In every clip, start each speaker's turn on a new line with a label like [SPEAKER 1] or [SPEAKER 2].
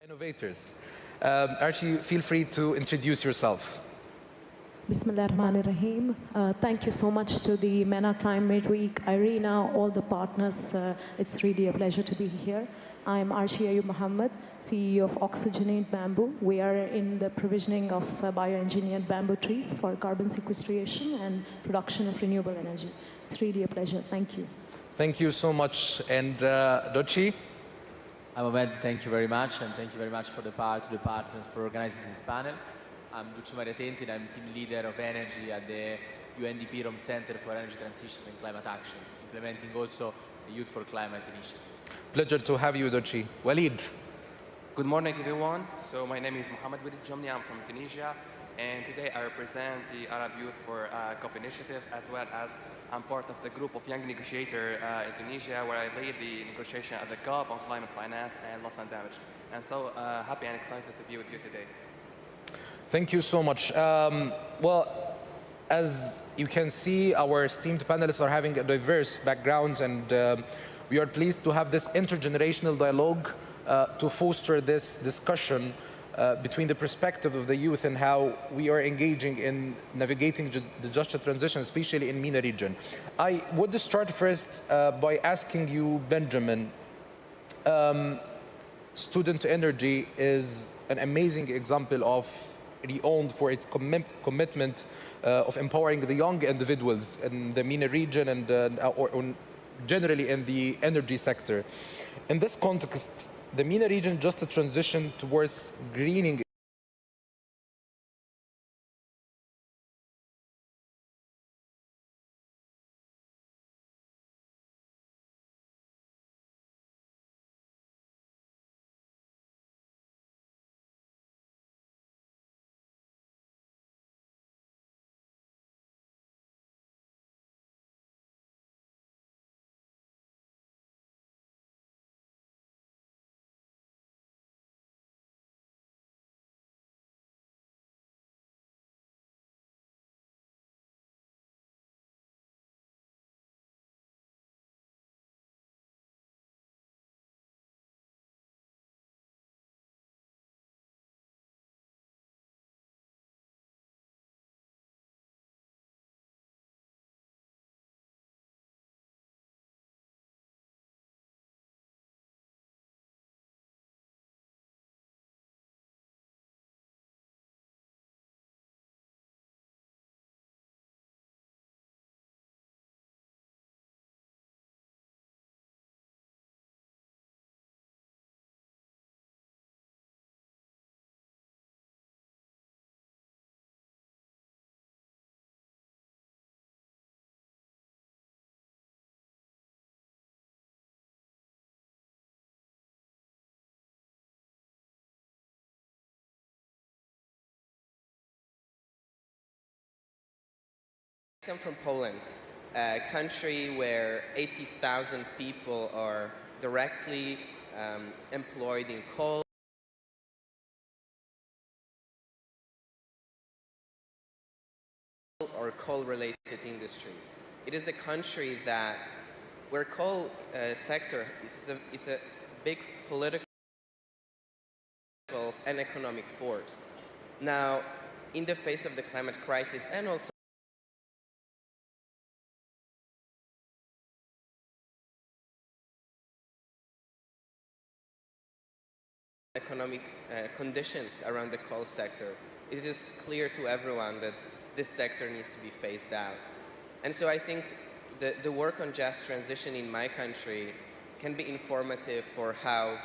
[SPEAKER 1] Innovators. Archie, feel free to introduce yourself.
[SPEAKER 2] Bismillah ar-Rahman ar-Rahim. Thank you so much to the MENA Climate Week, IRENA, all the partners. It's really a pleasure to be here. I'm Archie Ayub Muhammad, CEO of Oxygenate Bamboo. We are in the provisioning of bioengineered bamboo trees for carbon sequestration and production of renewable energy. It's really a pleasure. Thank you.
[SPEAKER 1] Thank you so much. And Dochi?
[SPEAKER 3] I'm Ahmed, thank you very much, and thank you very much to the partners for organizing this panel. I'm Duccio Mariatentin, I'm team leader of energy at the UNDP Rome Center for Energy Transition and Climate Action, implementing also the Youth for Climate initiative.
[SPEAKER 1] Pleasure to have you, Dochi. Walid?
[SPEAKER 4] Good morning, everyone. So my name is Mohamed Walid Jomni. I'm from Tunisia, and today I represent the Arab Youth for COP initiative, as well as I'm part of the group of young negotiators in Tunisia, where I lead the negotiation at the COP on climate finance and loss and damage. And so happy and excited to be with you today.
[SPEAKER 1] Thank you so much. Well, as you can see, our esteemed panelists are having a diverse backgrounds, and we are pleased to have this intergenerational dialogue to foster this discussion between the perspective of the youth and how we are engaging in navigating the just transition, especially in MENA region. I would start first by asking you, Benjamin, Student Energy is an amazing example of renowned for its commitment of empowering the young individuals in the MENA region and or generally in the energy sector. In this context, the MENA region just a transition towards greening
[SPEAKER 5] I come from Poland, a country where 80,000 people are directly employed in coal or coal-related industries. It is a country where coal sector is a big political and economic force. Now, in the face of the climate crisis and also economic conditions around the coal sector, it is clear to everyone that this sector needs to be phased out. And so I think the work on just transition in my country can be informative for how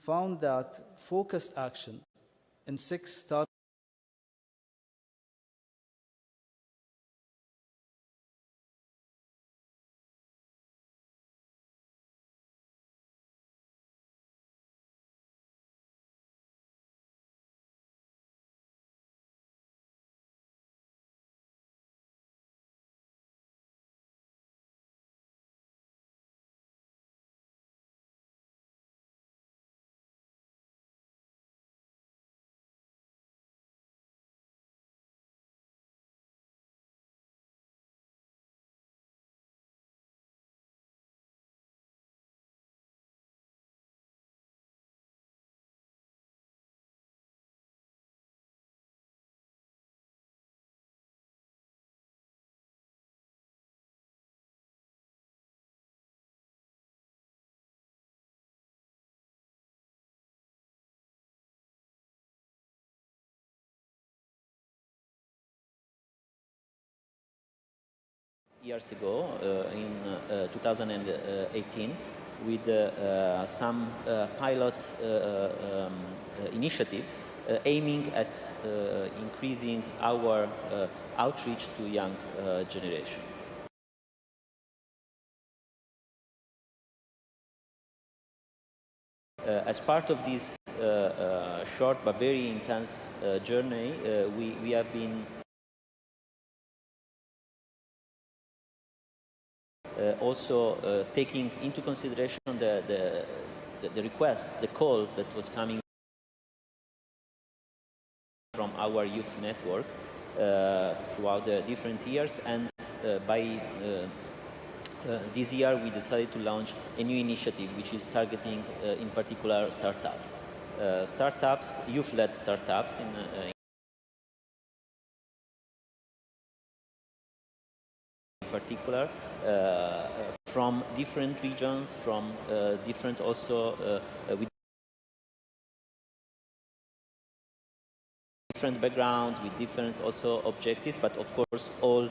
[SPEAKER 6] found that focused action in 6 target
[SPEAKER 7] years ago, in 2018, with some pilot initiatives aiming at increasing our outreach to young generation. As part of this short but very intense journey, we have been also taking into consideration the request, the call that was coming from our youth network throughout the different years, and by this year we decided to launch a new initiative which is targeting in particular startups. Youth-led startups in particular, from different regions, from different also with different backgrounds, with different also objectives, but of course all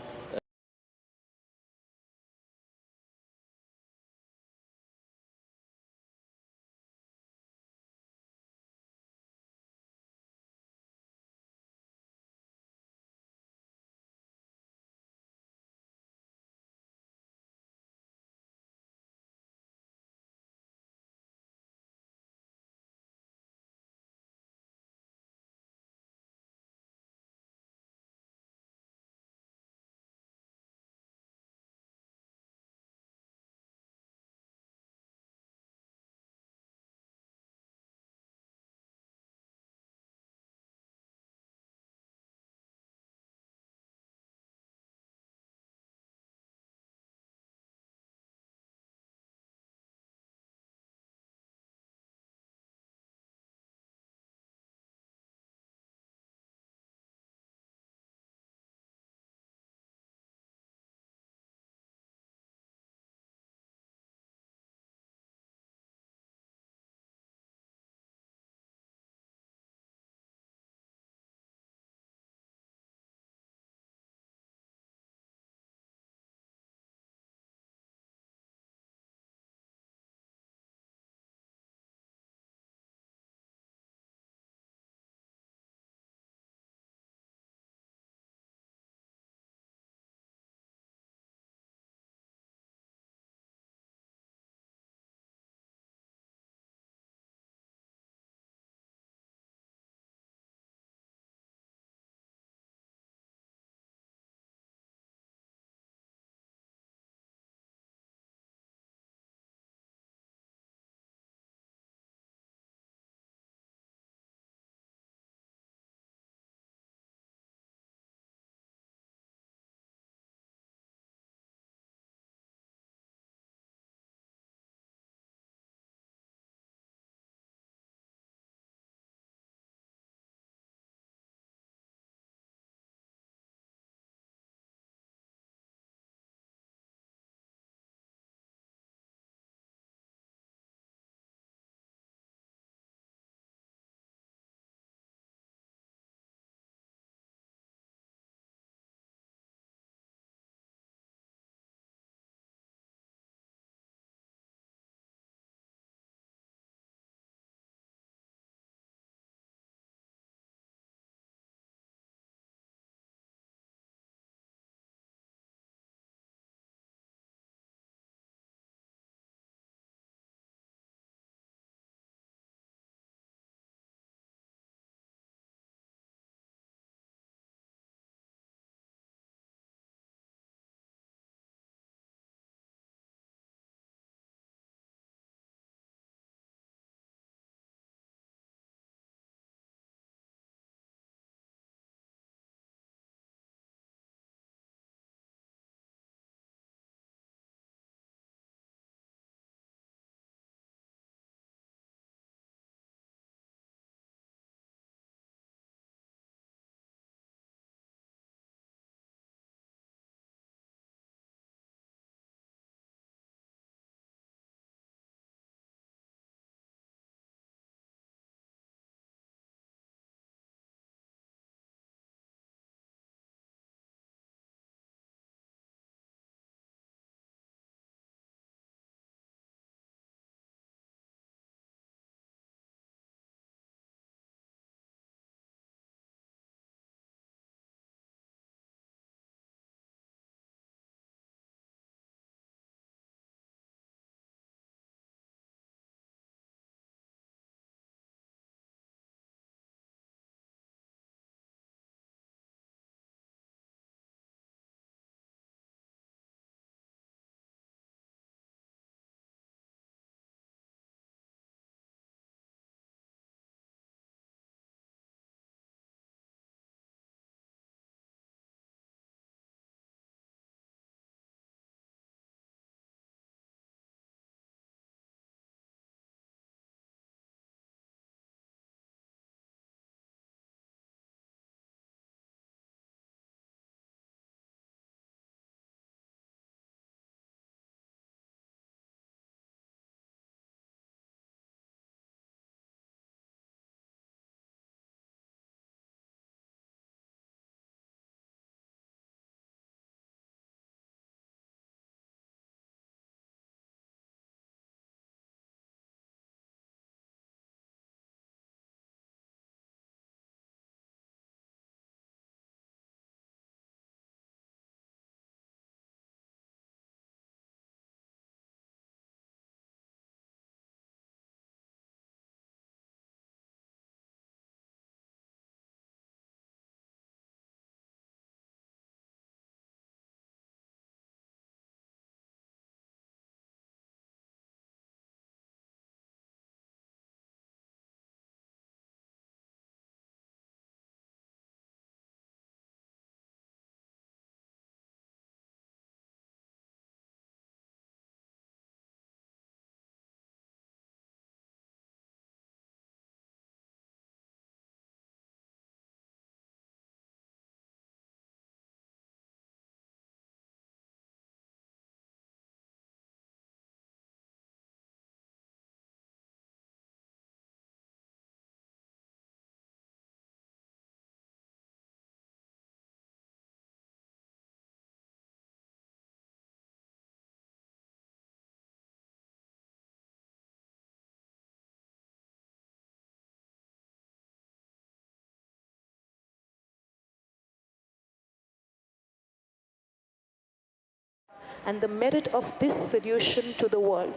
[SPEAKER 2] and the merit of this solution to the world.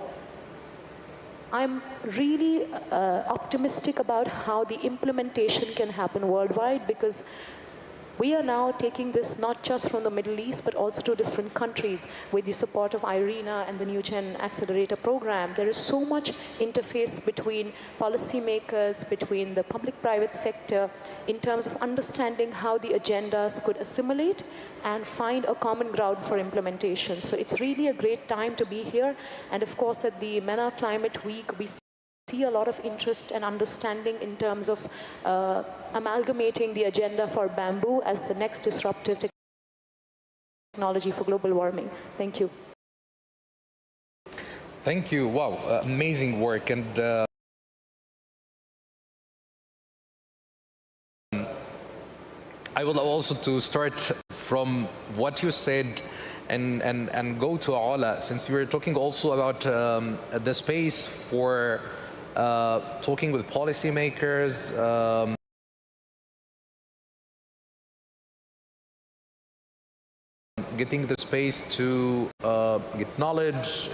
[SPEAKER 2] I'm really optimistic about how the implementation can happen worldwide, because we are now taking this not just from the Middle East, but also to different countries with the support of IRENA and the New Gen Accelerator program. There is so much interface between policymakers, between the public-private sector, in terms of understanding how the agendas could assimilate and find a common ground for implementation. So it's really a great time to be here. And of course, at the MENA Climate Week, we see a lot of interest and understanding in terms of amalgamating the agenda for bamboo as the next disruptive technology for global warming. Thank you.
[SPEAKER 1] Thank you. Wow, amazing work. And I would also to start from what you said and go to Ala, since we were talking also about the space for talking with policymakers, getting the space to get knowledge,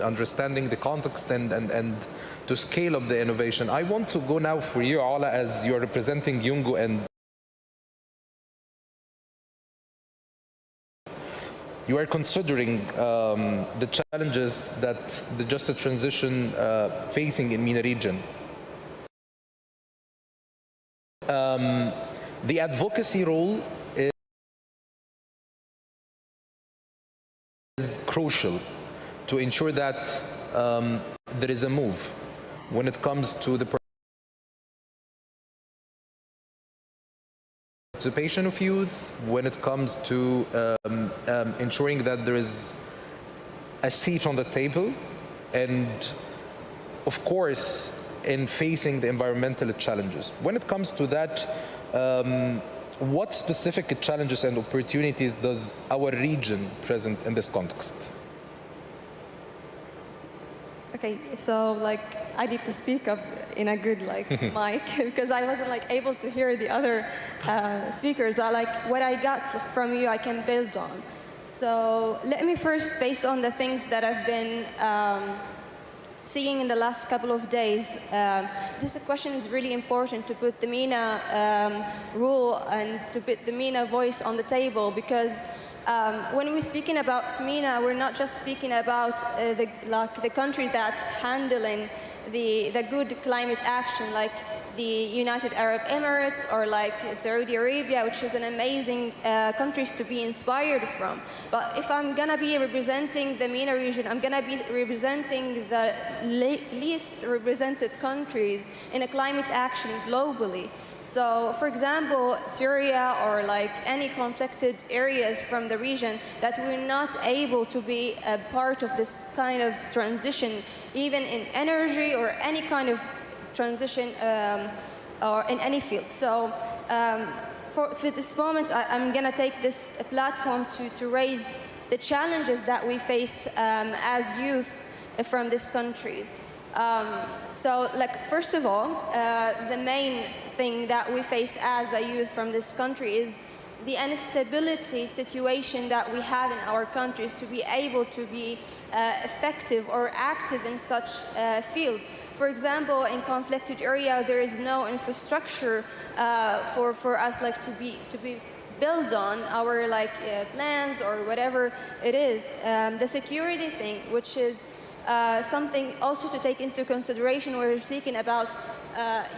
[SPEAKER 1] understanding the context, and to scale up the innovation. I want to go now for you, Ala, as you're representing Yungu, and you are considering the challenges that the just transition facing in MENA region. The advocacy role is crucial to ensure that there is a move when it comes to the participation of youth, when it comes to ensuring that there is a seat on the table, and of course in facing the environmental challenges. When it comes to that, what specific challenges and opportunities does our region present in this context?
[SPEAKER 8] Okay, so I need to speak up in a good mic, because I wasn't able to hear the other speakers, but what I got from you I can build on. So let me first, based on the things that I've been seeing in the last couple of days, this question is really important to put the MENA rule and to put the MENA voice on the table, because when we're speaking about MENA, we're not just speaking about the country that's handling the good climate action, like the United Arab Emirates or like Saudi Arabia, which is an amazing countries to be inspired from. But if I'm gonna be representing the MENA region, I'm gonna be representing the least represented countries in a climate action globally. So, for example, Syria or any conflicted areas from the region that we're not able to be a part of this kind of transition, even in energy or any kind of transition or in any field. So, for this moment, I'm going to take this platform to raise the challenges that we face as youth from these countries. So, first of all, the main thing that we face as a youth from this country is the instability situation that we have in our countries to be able to be effective or active in such a field. For example, in conflicted area, there is no infrastructure for us to be build on our plans or whatever it is. The security thing, which is something also to take into consideration. We're speaking about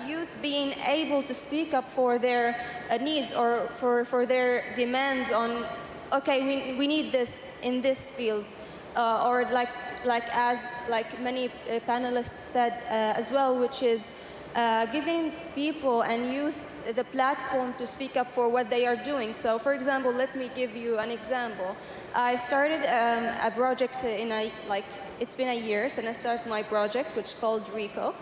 [SPEAKER 8] youth being able to speak up for their needs or for their demands on, okay, we need this in this field. Or as many panelists said as well, which is giving people and youth the platform to speak up for what they are doing. So, for example, let me give you an example. I started a project it's been a year since I started my project, which is called RICO.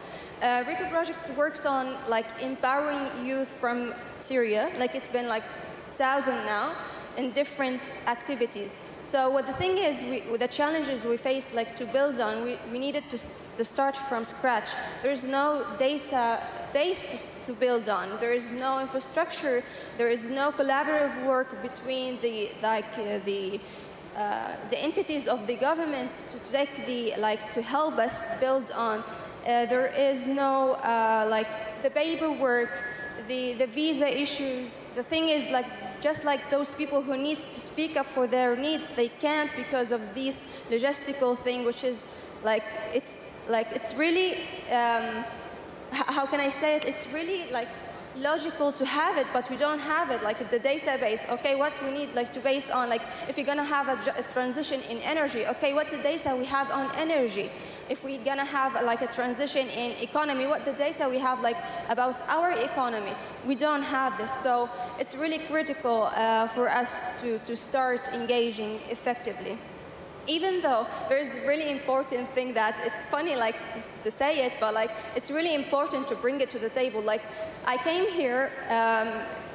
[SPEAKER 8] RICO project works on empowering youth from Syria. It's been 1,000 now in different activities. So what the thing is, with the challenges we faced to build on, we needed to start from scratch. There's no database to build on. There is no infrastructure. There is no collaborative work between the the entities of the government to take the, to help us build on. There is no, the paperwork, the visa issues. The thing is, just like those people who need to speak up for their needs, they can't because of this logistical thing, which is it's really, how can I say it? It's really logical to have it, but we don't have it, the database. Okay, what we need to base on, if you're gonna have a transition in energy, okay, what's the data we have on energy? If we're gonna have a transition in economy, what the data we have about our economy? We don't have this, so it's really critical for us to start engaging effectively. Even though there's a really important thing that it's funny to say it, but it's really important to bring it to the table. I came here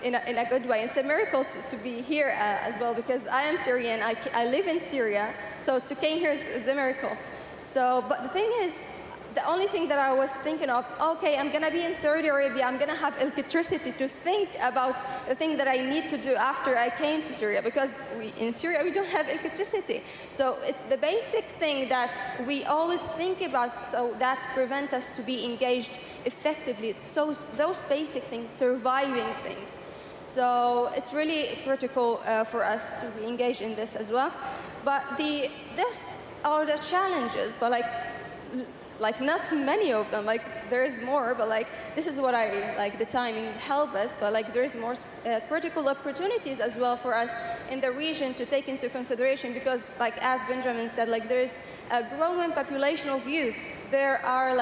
[SPEAKER 8] in a good way. It's a miracle to be here as well, because I am Syrian. I live in Syria, so to came here is a miracle. So, but the thing is, the only thing that I was thinking of, okay, I'm gonna be in Saudi Arabia, I'm gonna have electricity to think about the thing that I need to do after I came to Syria, because in Syria we don't have electricity. So it's the basic thing that we always think about, so that prevent us to be engaged effectively. So those basic things, surviving things. So it's really critical for us to be engaged in this as well. But those are the challenges, but not many of them. There is more, but this is what the timing help us. But there's more critical opportunities as well for us in the region to take into consideration, because as Benjamin said, there is a growing population of youth. There are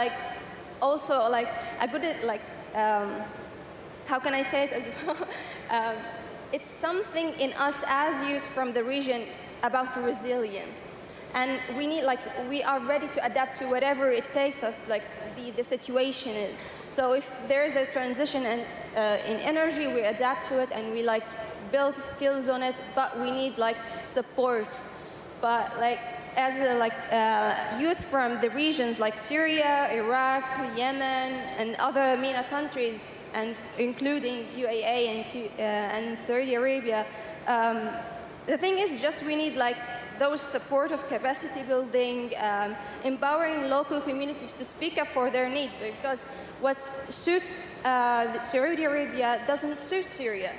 [SPEAKER 8] also a good how can I say it as well? It's something in us as youth from the region about resilience. And we need, we are ready to adapt to whatever it takes us, the situation is. So if there's a transition in energy, we adapt to it and we build skills on it, but we need support. But as youth from the regions like Syria, Iraq, Yemen, and other MENA countries, and including UAE and Saudi Arabia, the thing is just we need those supportive capacity building, empowering local communities to speak up for their needs, because what suits Saudi Arabia doesn't suit Syria.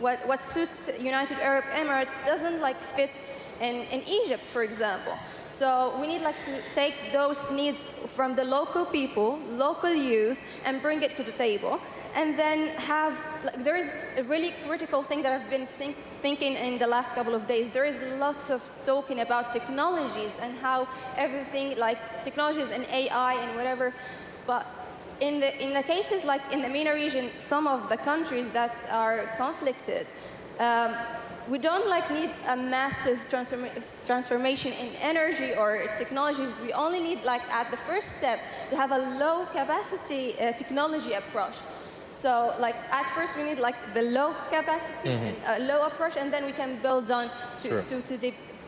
[SPEAKER 8] What suits United Arab Emirates doesn't fit in Egypt, for example. So we need to take those needs from the local people, local youth, and bring it to the table. And then have, there is a really critical thing that I've been thinking in the last couple of days. There is lots of talking about technologies and how everything, technologies and AI and whatever, but in the cases in the MENA region, some of the countries that are conflicted, we don't need a massive transformation in energy or technologies. We only need at the first step to have a low capacity technology approach. So at first we need the low capacity, and low approach, and then we can build on to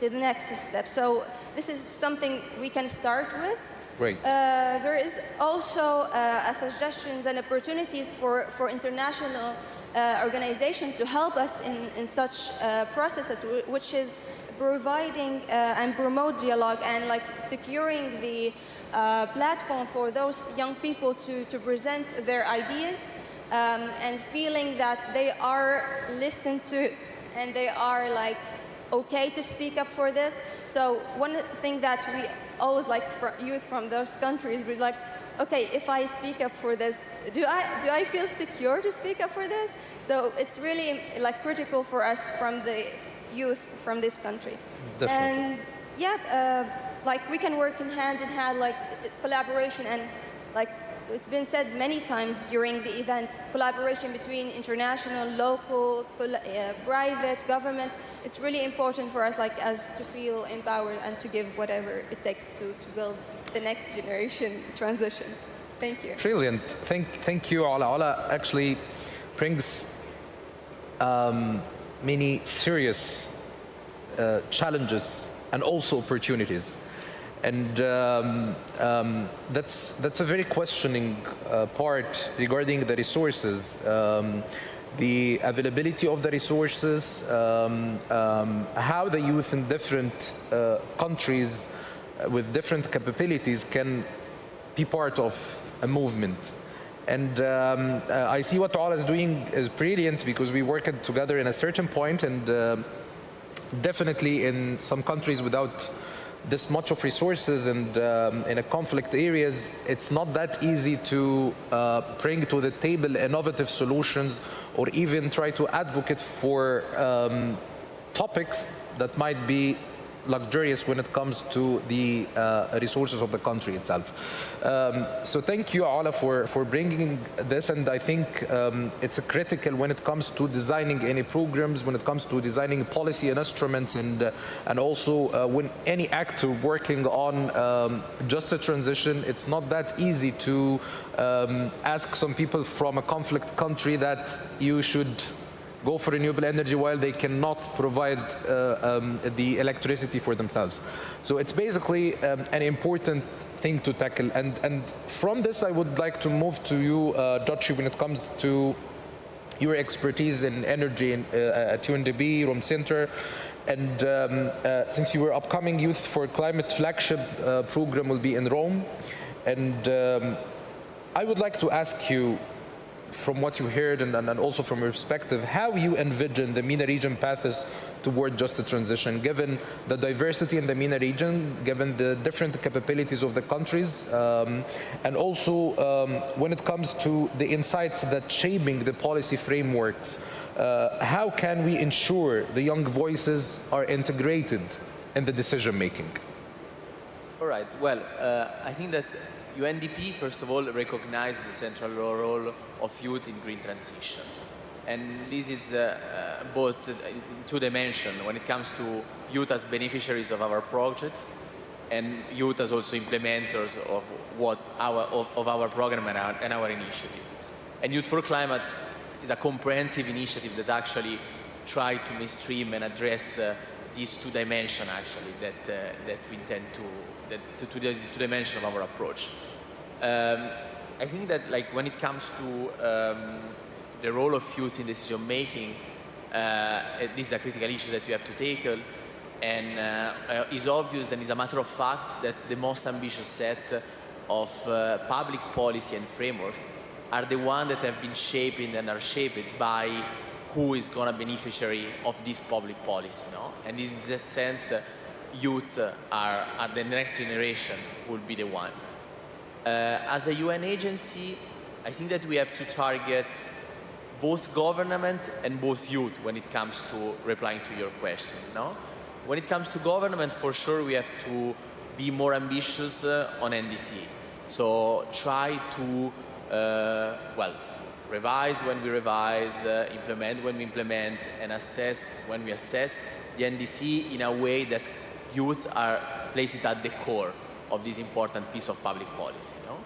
[SPEAKER 8] the next step. So this is something we can start with.
[SPEAKER 1] Great.
[SPEAKER 8] There is also suggestions and opportunities for international organizations to help us in such process, which is providing and promote dialogue and securing the platform for those young people to present their ideas. And feeling that they are listened to and they are okay to speak up for this. So one thing that we always for youth from those countries, we're okay, if I speak up for this, do I feel secure to speak up for this? So it's really critical for us from the youth from this country.
[SPEAKER 1] Definitely.
[SPEAKER 8] And yeah, we can work in hand, collaboration and it's been said many times during the event, collaboration between international, local, private, government. It's really important for us as to feel empowered and to give whatever it takes to build the next generation transition. Thank you.
[SPEAKER 1] Brilliant. Thank you, Ola. Ola actually brings many serious challenges and also opportunities. And that's a very questioning part regarding the resources. the availability of the resources, how the youth in different countries with different capabilities can be part of a movement. And I see what Ala is doing is brilliant, because we worked together in a certain point, and definitely in some countries without this much of resources and in a conflict areas, it's not that easy to bring to the table innovative solutions or even try to advocate for topics that might be luxurious when it comes to the resources of the country itself. So thank you, Ala, for bringing this, and I think it's critical when it comes to designing any programs, when it comes to designing policy and instruments, and also when any actor working on just a transition, it's not that easy to ask some people from a conflict country that you should go for renewable energy while they cannot provide the electricity for themselves. So it's basically an important thing to tackle. And from this, I would like to move to you, Jochi, when it comes to your expertise in energy at UNDP, Rome Center. And since your upcoming Youth for Climate flagship program will be in Rome, and I would like to ask you, from what you heard and also from your perspective, how you envision the MENA region paths toward just a transition, given the diversity in the MENA region, given the different capabilities of the countries, and also when it comes to the insights that shaping the policy frameworks, how can we ensure the young voices are integrated in the decision making?
[SPEAKER 3] All right, well, I think that UNDP, first of all, recognizes the central role of youth in green transition. And this is both in two dimensions, when it comes to youth as beneficiaries of our projects, and youth as also implementers of our program and our initiative. And Youth for Climate is a comprehensive initiative that actually tries to mainstream and address these two dimensions, actually, that we intend to these two dimensions of our approach. I think that, like, when it comes to the role of youth in decision making, this is a critical issue that we have to tackle, and it's obvious and it's a matter of fact that the most ambitious set of public policy and frameworks are the ones that have been shaped and are shaped by who is going to beneficiary of this public policy, no? And in that sense, youth are the next generation will be the one. As a UN agency, I think that we have to target both government and both youth when it comes to replying to your question, no? When it comes to government, for sure, we have to be more ambitious on NDC. So try to, revise when we revise, implement when we implement, and assess when we assess the NDC in a way that youth are placed at the core of this important piece of public policy. No?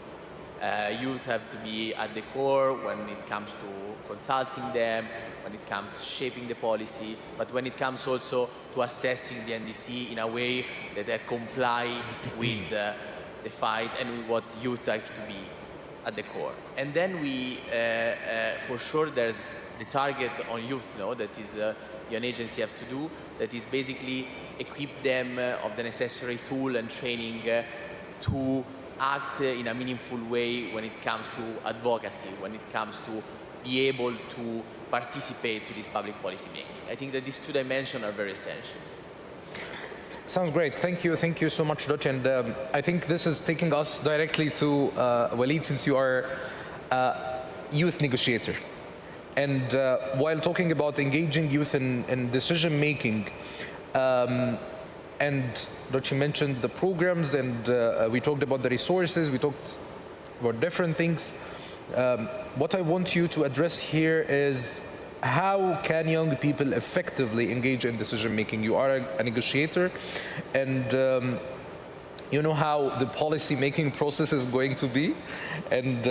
[SPEAKER 3] Youth have to be at the core when it comes to consulting them, when it comes to shaping the policy, but when it comes also to assessing the NDC in a way that they comply with the fight and with what youth have to be at the core. And then we, for sure, there's the target on youth, no, that is an agency have to do, that is basically equip them of the necessary tool and training to act in a meaningful way when it comes to advocacy, when it comes to be able to participate to this public policy making. I think that these two dimensions are very essential.
[SPEAKER 1] Sounds great. Thank you so much, Dutch. And I think this is taking us directly to Walid, since you are a youth negotiator. And while talking about engaging youth in decision making, and Dutch mentioned the programs, and we talked about the resources, we talked about different things. What I want you to address here is, how can young people effectively engage in decision making? You are a negotiator, and you know how the policy making process is going to be. And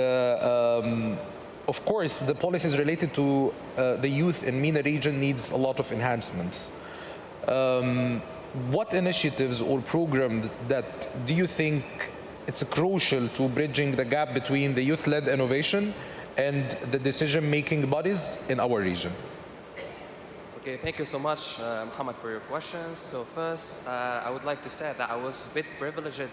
[SPEAKER 1] of course, the policies related to the youth in MENA region needs a lot of enhancements. What initiatives or programs that do you think it's crucial to bridging the gap between the youth-led innovation and the decision-making bodies in our region?
[SPEAKER 4] Okay, thank you so much, Mohammed, for your questions. So first, I would like to say that I was a bit privileged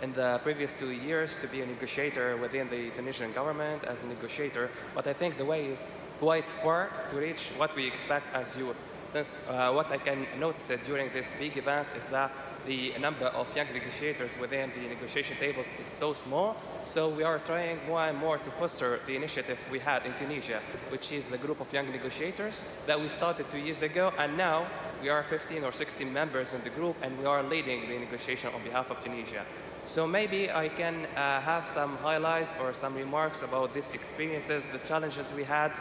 [SPEAKER 4] in the previous 2 years to be a negotiator within the Tunisian government as a negotiator, but I think the way is quite far to reach what we expect as youth. Since what I can notice during these big events is that the number of young negotiators within the negotiation tables is so small, so we are trying more and more to foster the initiative we had in Tunisia, which is the group of young negotiators that we started 2 years ago, and now we are 15 or 16 members in the group, and we are leading the negotiation on behalf of Tunisia. So maybe I can have some highlights or some remarks about these experiences, the challenges we had.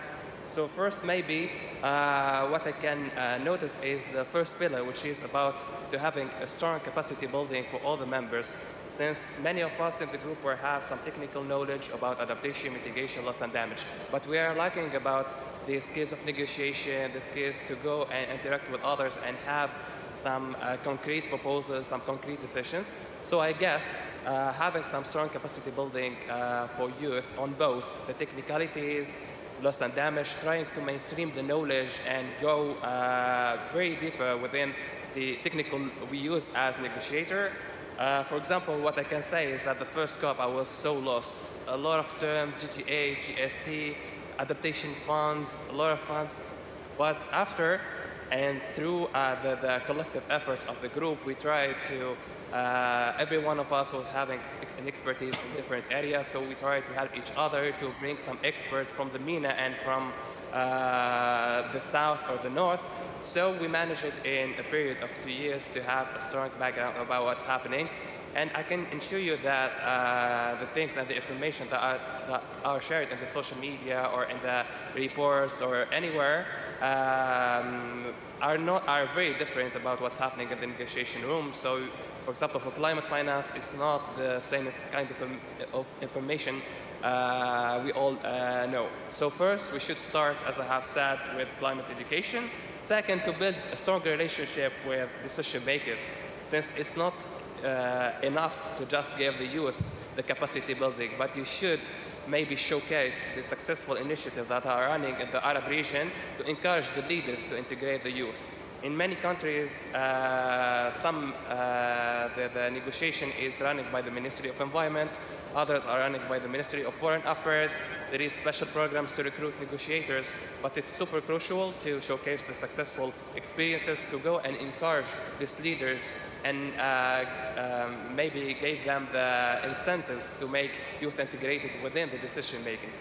[SPEAKER 4] So first, maybe what I can notice is the first pillar, which is about to having a strong capacity building for all the members. Since many of us in the group will have some technical knowledge about adaptation, mitigation, loss, and damage, but we are lacking about the skills of negotiation, the skills to go and interact with others and have some concrete proposals, some concrete decisions. So I guess having some strong capacity building for youth on both the technicalities, loss and damage, trying to mainstream the knowledge and go very deeper within the technical we use as negotiator. For example, what I can say is that the first COP I was so lost. A lot of terms, GTA, GST, adaptation funds, a lot of funds. But after and through the collective efforts of the group, we tried to, every one of us was having an expertise in different areas, so we tried to help each other to bring some experts from the MENA and from the south or the north. So we managed it in a period of 2 years to have a strong background about what's happening. And I can assure you that the things and the information that are shared in the social media or in the reports or anywhere are very different about what's happening in the negotiation room. So, for example, for climate finance, it's not the same kind of information we all know. So first, we should start, as I have said, with climate education. Second, to build a stronger relationship with decision makers, since it's not enough to just give the youth the capacity building, but you should maybe showcase the successful initiatives that are running in the Arab region to encourage the leaders to integrate the youth. In many countries, the negotiation is running by the Ministry of Environment, others are running by the Ministry of Foreign Affairs. There is special programs to recruit negotiators, but it's super crucial to showcase the successful experiences, to go and encourage these leaders and maybe give them the incentives to make youth integrated within the decision making.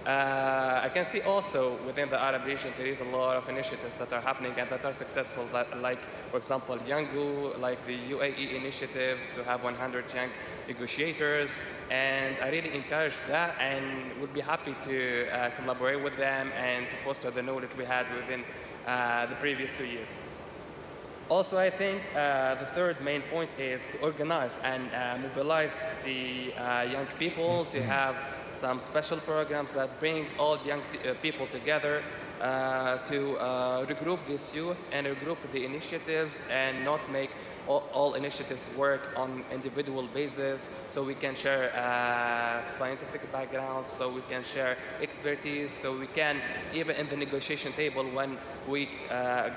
[SPEAKER 4] I can see also within the Arab region there is a lot of initiatives that are happening and that are successful, like, for example, Yangu, like the UAE initiatives to have 100 young negotiators, and I really encourage that and would be happy to collaborate with them and to foster the knowledge we had within the previous 2 years. Also, I think the third main point is to organize and mobilize the young people to have some special programs that bring all young people together to regroup this youth and regroup the initiatives and not make all initiatives work on individual basis, so we can share scientific backgrounds, so we can share expertise, so we can, even in the negotiation table, when we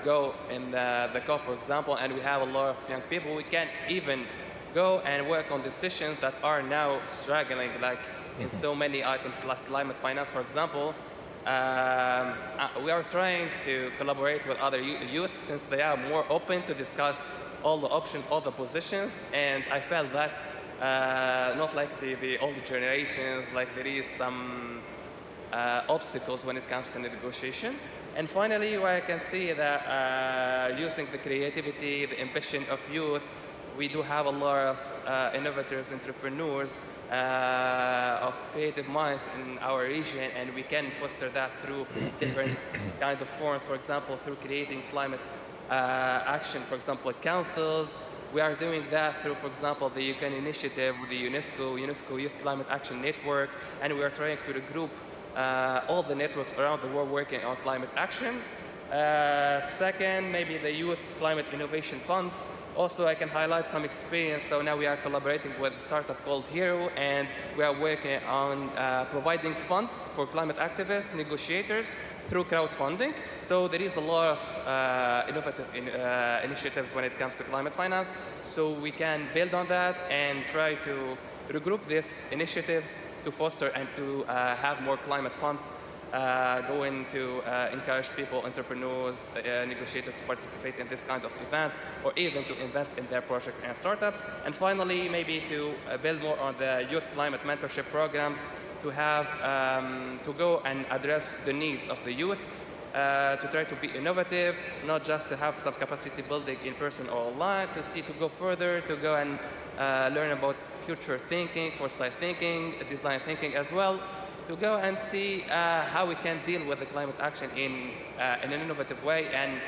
[SPEAKER 4] go in the COP, for example, and we have a lot of young people, we can even go and work on decisions that are now struggling, like in so many items like climate finance, for example. We are trying to collaborate with other youth since they are more open to discuss all the options, all the positions, and I felt that not like the older generations, like there is some obstacles when it comes to negotiation. And finally, where I can see that using the creativity, the ambition of youth, we do have a lot of innovators, entrepreneurs, of creative minds in our region, and we can foster that through different kinds of forms. For example, through creating climate action, for example, councils. We are doing that through, for example, the UN initiative, the UNESCO Youth Climate Action Network, and we are trying to regroup all the networks around the world working on climate action. Second, maybe the Youth Climate Innovation Funds. Also, I can highlight some experience. So now we are collaborating with a startup called Hero, and we are working on providing funds for climate activists, negotiators, through crowdfunding. So there is a lot of innovative initiatives when it comes to climate finance. So we can build on that and try to regroup these initiatives to foster and to have more climate funds going to encourage people, entrepreneurs, negotiators to participate in this kind of events, or even to invest in their project and startups. And finally, maybe to build more on the youth climate mentorship programs, to have to go and address the needs of the youth, to try to be innovative, not just to have some capacity building in person or online, to go further, to go and learn about future thinking, foresight thinking, design thinking as well, to go and see how we can deal with the climate action in an innovative way and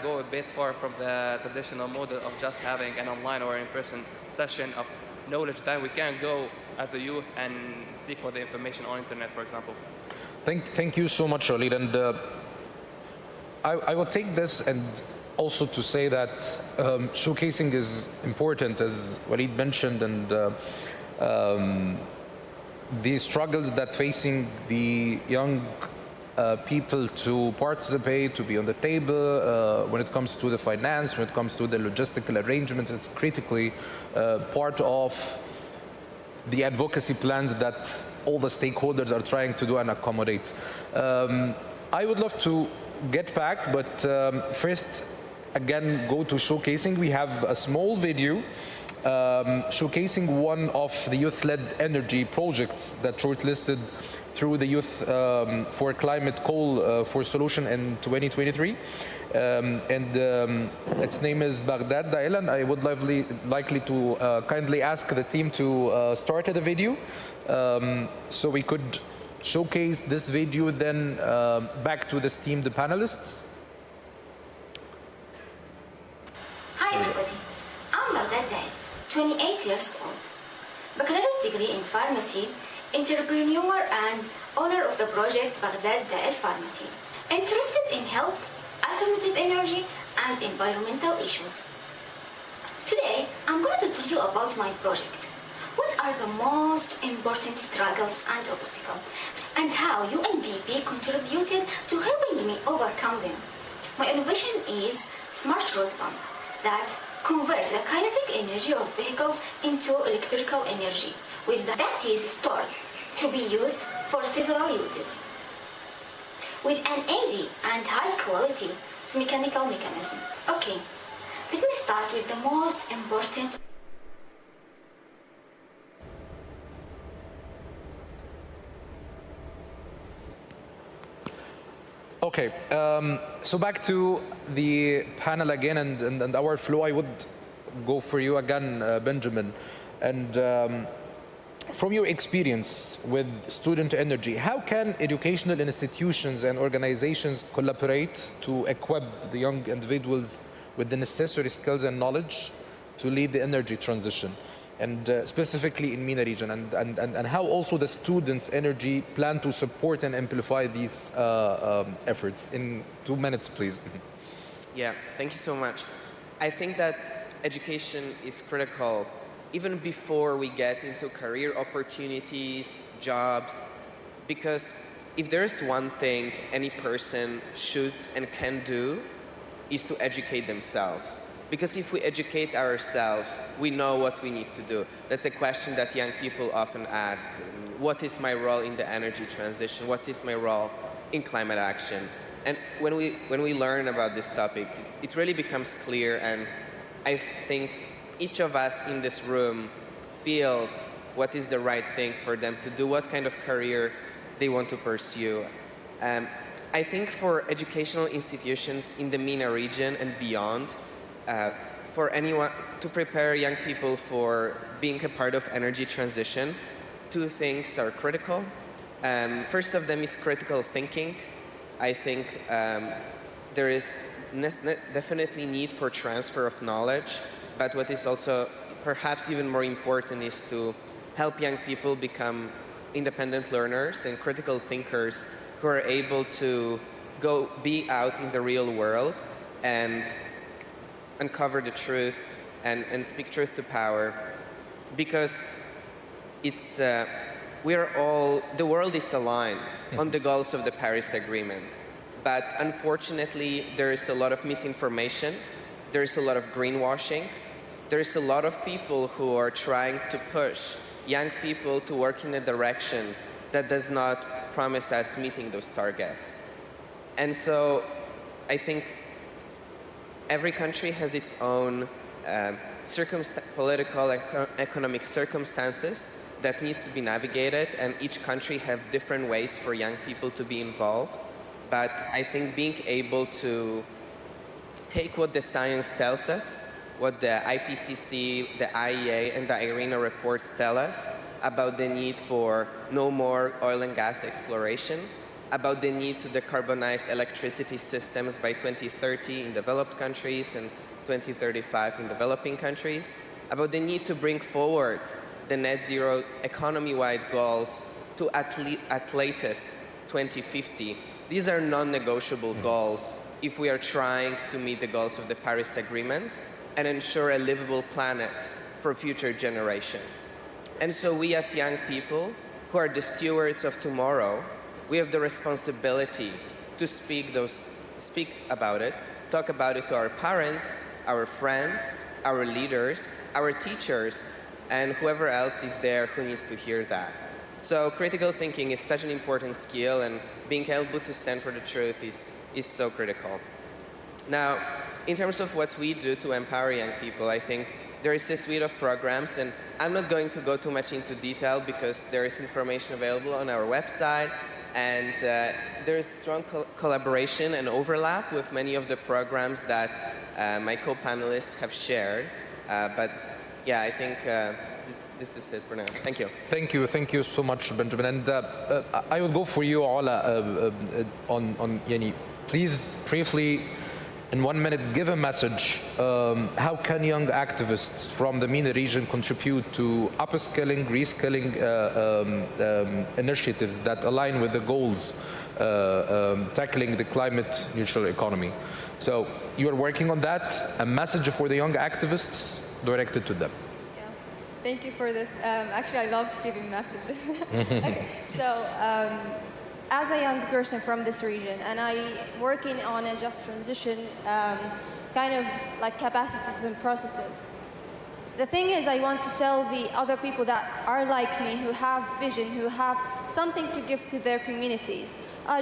[SPEAKER 4] go a bit far from the traditional model of just having an online or in-person session of knowledge that we can go as a youth and seek for the information on internet, for example.
[SPEAKER 1] Thank you so much, Walid. And I will take this and also to say that showcasing is important, as Walid mentioned, and the struggles that facing the young people to participate, to be on the table, when it comes to the finance, when it comes to the logistical arrangements, it's critically part of the advocacy plans that all the stakeholders are trying to do and accommodate. I would love to get back, but first, again, go to showcasing. We have a small video showcasing one of the youth-led energy projects that shortlisted through the Youth for Climate Call for Solution in 2023. Its name is Baghdad Dailan. I would likely to kindly ask the team to start the video so we could showcase this video, then back to the esteemed panelists.
[SPEAKER 9] Hi everybody, I'm Baghdad Dailan, 28 years old, baccalaureate degree in pharmacy, entrepreneur and owner of the project Baghdad Dair Pharmacy, interested in health, alternative energy and environmental issues. Today, I'm going to tell you about my project. What are the most important struggles and obstacles, and how UNDP contributed to helping me overcome them. My innovation is smart road pump that converts the kinetic energy of vehicles into electrical energy, that is stored to be used for several uses, with an easy and high quality mechanical mechanism. Okay, let me start with the most important.
[SPEAKER 1] Okay, so back to the panel again and our flow. I would go for you again, Benjamin. And from your experience with student energy, how can educational institutions and organizations collaborate to equip the young individuals with the necessary skills and knowledge to lead the energy transition? And specifically in MENA region, and how also the students' energy plan to support and amplify these efforts. In 2 minutes, please.
[SPEAKER 5] Yeah, thank you so much. I think that education is critical even before we get into career opportunities, jobs, because if there's one thing any person should and can do is to educate themselves. Because if we educate ourselves, we know what we need to do. That's a question that young people often ask. What is my role in the energy transition? What is my role in climate action? And when we learn about this topic, it really becomes clear, and I think each of us in this room feels what is the right thing for them to do, what kind of career they want to pursue. I think for educational institutions in the MENA region and beyond, for anyone to prepare young people for being a part of energy transition, 2 things are critical. First of them is critical thinking. I think there is definitely need for transfer of knowledge, but what is also perhaps even more important is to help young people become independent learners and critical thinkers who are able to be out in the real world and uncover the truth and speak truth to power, because it's the world is aligned on the goals of the Paris Agreement. But unfortunately, there is a lot of misinformation, there is a lot of greenwashing, there is a lot of people who are trying to push young people to work in a direction that does not promise us meeting those targets. And so I think every country has its own political and economic circumstances that needs to be navigated, and each country have different ways for young people to be involved. But I think being able to take what the science tells us, what the IPCC, the IEA, and the IRENA reports tell us about the need for no more oil and gas exploration, about the need to decarbonize electricity systems by 2030 in developed countries and 2035 in developing countries, about the need to bring forward the net zero economy-wide goals to at latest 2050. These are non-negotiable goals if we are trying to meet the goals of the Paris Agreement and ensure a livable planet for future generations. And so we as young people, who are the stewards of tomorrow, we have the responsibility to speak about it, talk about it to our parents, our friends, our leaders, our teachers, and whoever else is there who needs to hear that. So critical thinking is such an important skill, and being able to stand for the truth is so critical. Now, in terms of what we do to empower young people, I think there is a suite of programs, and I'm not going to go too much into detail because there is information available on our website, and there is strong collaboration and overlap with many of the programs that my co-panelists have shared. But yeah, I think this is it for now. Thank you.
[SPEAKER 1] Thank you so much, Benjamin. And I will go for you, Ola, on Yani. Please, briefly, in 1 minute, give a message. How can young activists from the MENA region contribute to upskilling, reskilling initiatives that align with the goals tackling the climate neutral economy? So you're working on that. A message for the young activists directed to them.
[SPEAKER 8] Yeah, thank you for this. Actually, I love giving messages. Okay, so as a young person from this region, and I working on a just transition, kind of like capacities and processes. The thing is, I want to tell the other people that are like me, who have vision, who have something to give to their communities.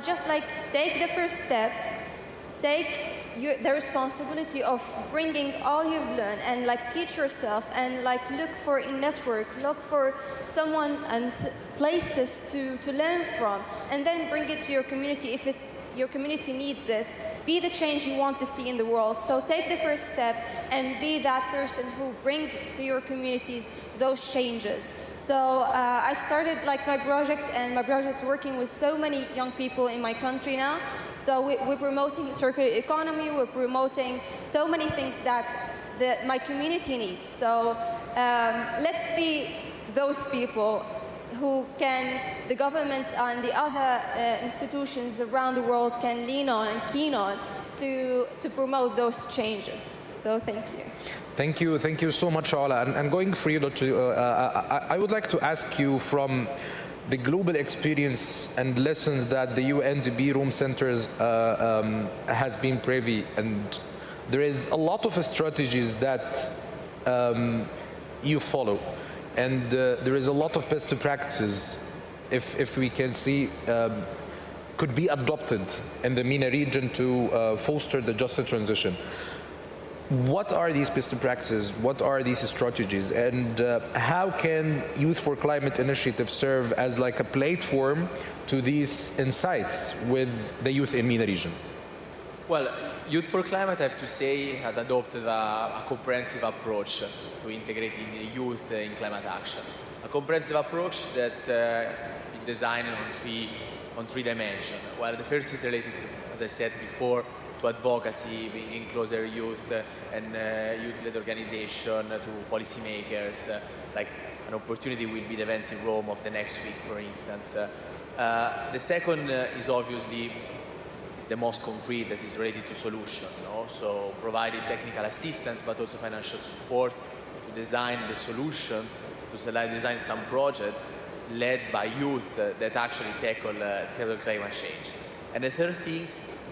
[SPEAKER 8] Just like take the first step, take the responsibility of bringing all you've learned and like teach yourself and like look for a network, look for someone and places to learn from, and then bring it to your community if it's your community needs it. Be the change you want to see in the world. So take the first step and be that person who bring to your communities those changes. So I started like my project, and my project's working with so many young people in my country now. So we're promoting circular economy, we're promoting so many things that my community needs. So let's be those people who the governments and the other institutions around the world can lean on and keen on to promote those changes. So thank you.
[SPEAKER 1] Thank you so much, Ola. And going for you, I would like to ask you from the global experience and lessons that the UNDP Room Centers has been privy, and there is a lot of strategies that you follow, and there is a lot of best practices, if we can see, could be adopted in the MENA region to foster the just transition. What are these best practices? What are these strategies? And how can Youth for Climate Initiative serve as like a platform to these insights with the youth in MENA region?
[SPEAKER 3] Well, Youth for Climate, I have to say, has adopted a comprehensive approach to integrating youth in climate action. A comprehensive approach that is designed on three dimensions. Well, the first is related to, as I said before, to advocacy, bringing closer youth and youth-led organization to policymakers. Like an opportunity will be the event in Rome of the next week, for instance. The second is obviously the most concrete, that is related to solution. No? So providing technical assistance, but also financial support to design the solutions, to design some project led by youth that actually tackle climate change. And the third thing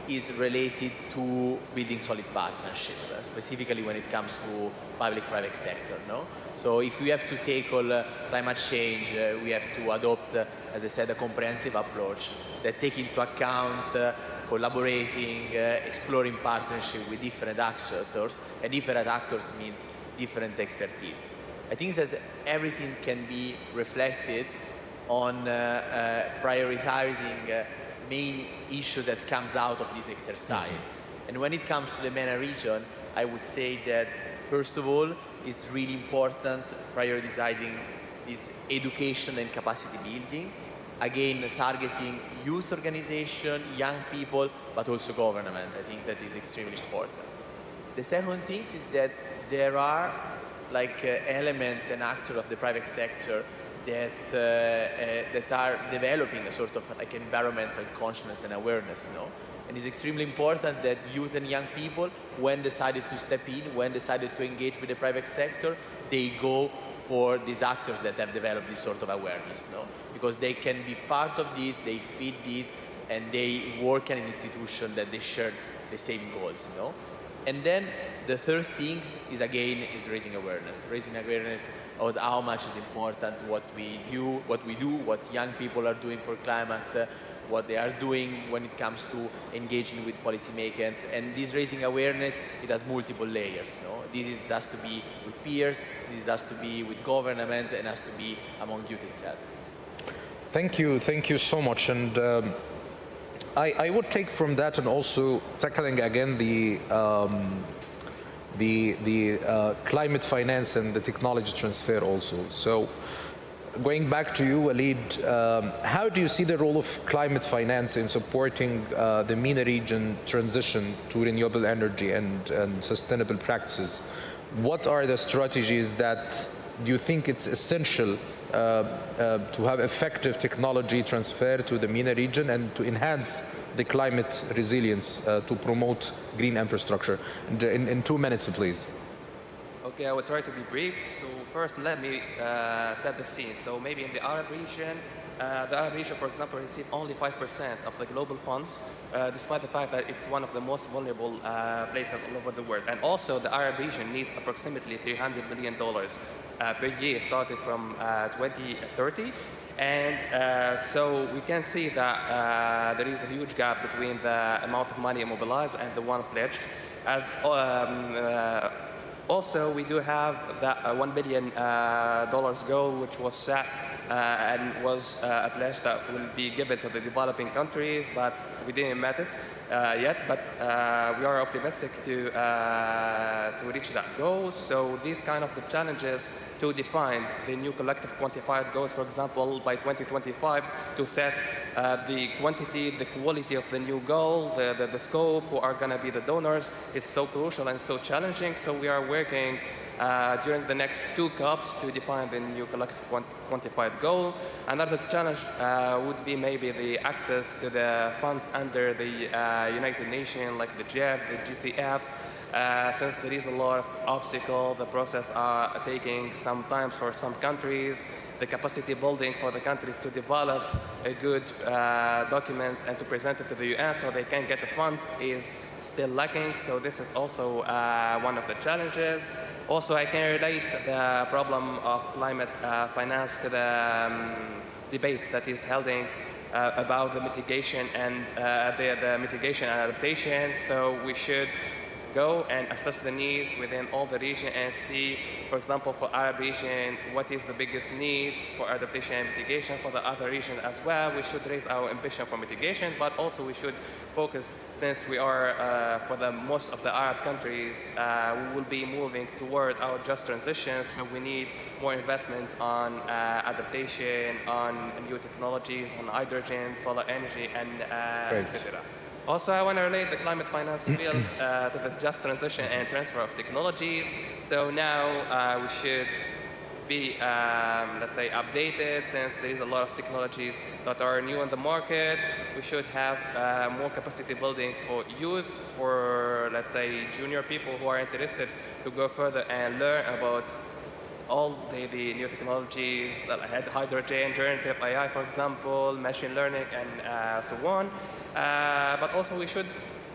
[SPEAKER 3] is related to building solid partnership, specifically when it comes to public-private sector. No? So if we have to tackle climate change, we have to adopt, as I said, a comprehensive approach that takes into account collaborating, exploring partnership with different actors, and different actors means different expertise. I think that everything can be reflected on prioritizing main issue that comes out of this exercise. And when it comes to the MENA region, I would say that, first of all, it's really important prioritizing this education and capacity building, again, targeting youth organization, young people, but also government. I think that is extremely important. The second thing is that there are elements and actors of the private sector that are developing a sort of environmental consciousness and awareness, no? And it's extremely important that youth and young people, when decided to step in, when decided to engage with the private sector, they go for these actors that have developed this sort of awareness, no? Because they can be part of this, they feed this, and they work in an institution that they share the same goals, no? And then the third thing is, again, raising awareness. Raising awareness of how much is important what we do, what young people are doing for climate, what they are doing when it comes to engaging with policymakers. And this raising awareness, it has multiple layers. No? This has to be with peers, this has to be with government, and has to be among youth itself.
[SPEAKER 1] Thank you so much. And I would take from that, and also tackling again the climate finance and the technology transfer also. So going back to you, Walid, how do you see the role of climate finance in supporting the MENA region transition to renewable energy and sustainable practices? What are the strategies that you think it's essential to have effective technology transfer to the MENA region and to enhance the climate resilience to promote green infrastructure? In 2 minutes, please.
[SPEAKER 4] Okay, I will try to be brief. So first, let me set the scene. So maybe in the Arab region, for example, received only 5% of the global funds, despite the fact that it's one of the most vulnerable places all over the world. And also, the Arab region needs approximately $300 million per year, starting from 2030. And so we can see that there is a huge gap between the amount of money mobilized and the one pledged. As also, we do have that $1 billion goal, which was set and was a pledge that will be given to the developing countries, but we didn't met it yet. But we are optimistic to reach that goal. So these kind of the challenges to define the new collective quantified goals, for example, by 2025, to set the quantity, the quality of the new goal, the scope, who are going to be the donors, is so crucial and so challenging. So we are working during the next 2 COPs to define the new collective quantified goal. Another challenge would be maybe the access to the funds under the United Nations, like the JEF, the GCF. Since there is a lot of obstacles, the process are taking some time for some countries. The capacity building for the countries to develop a good documents and to present it to the UN so they can get the fund is still lacking. So this is also one of the challenges. Also, I can relate the problem of climate finance to the debate that is holding about the mitigation and the mitigation and adaptation. So we should go and assess the needs within all the region and see, for example, for Arab region, what is the biggest needs for adaptation and mitigation. For the other region as well, we should raise our ambition for mitigation, but also we should focus, since we are, for the most of the Arab countries, we will be moving toward our just transition, so we need more investment on adaptation, on new technologies, on hydrogen, solar energy, and etc. Also, I want to relate the climate finance field to the just transition and transfer of technologies. So now we should be, let's say, updated, since there is a lot of technologies that are new on the market. We should have more capacity building for youth, for, let's say, junior people who are interested to go further and learn about all the new technologies, like hydrogen, generative AI, for example, machine learning, and so on. But also we should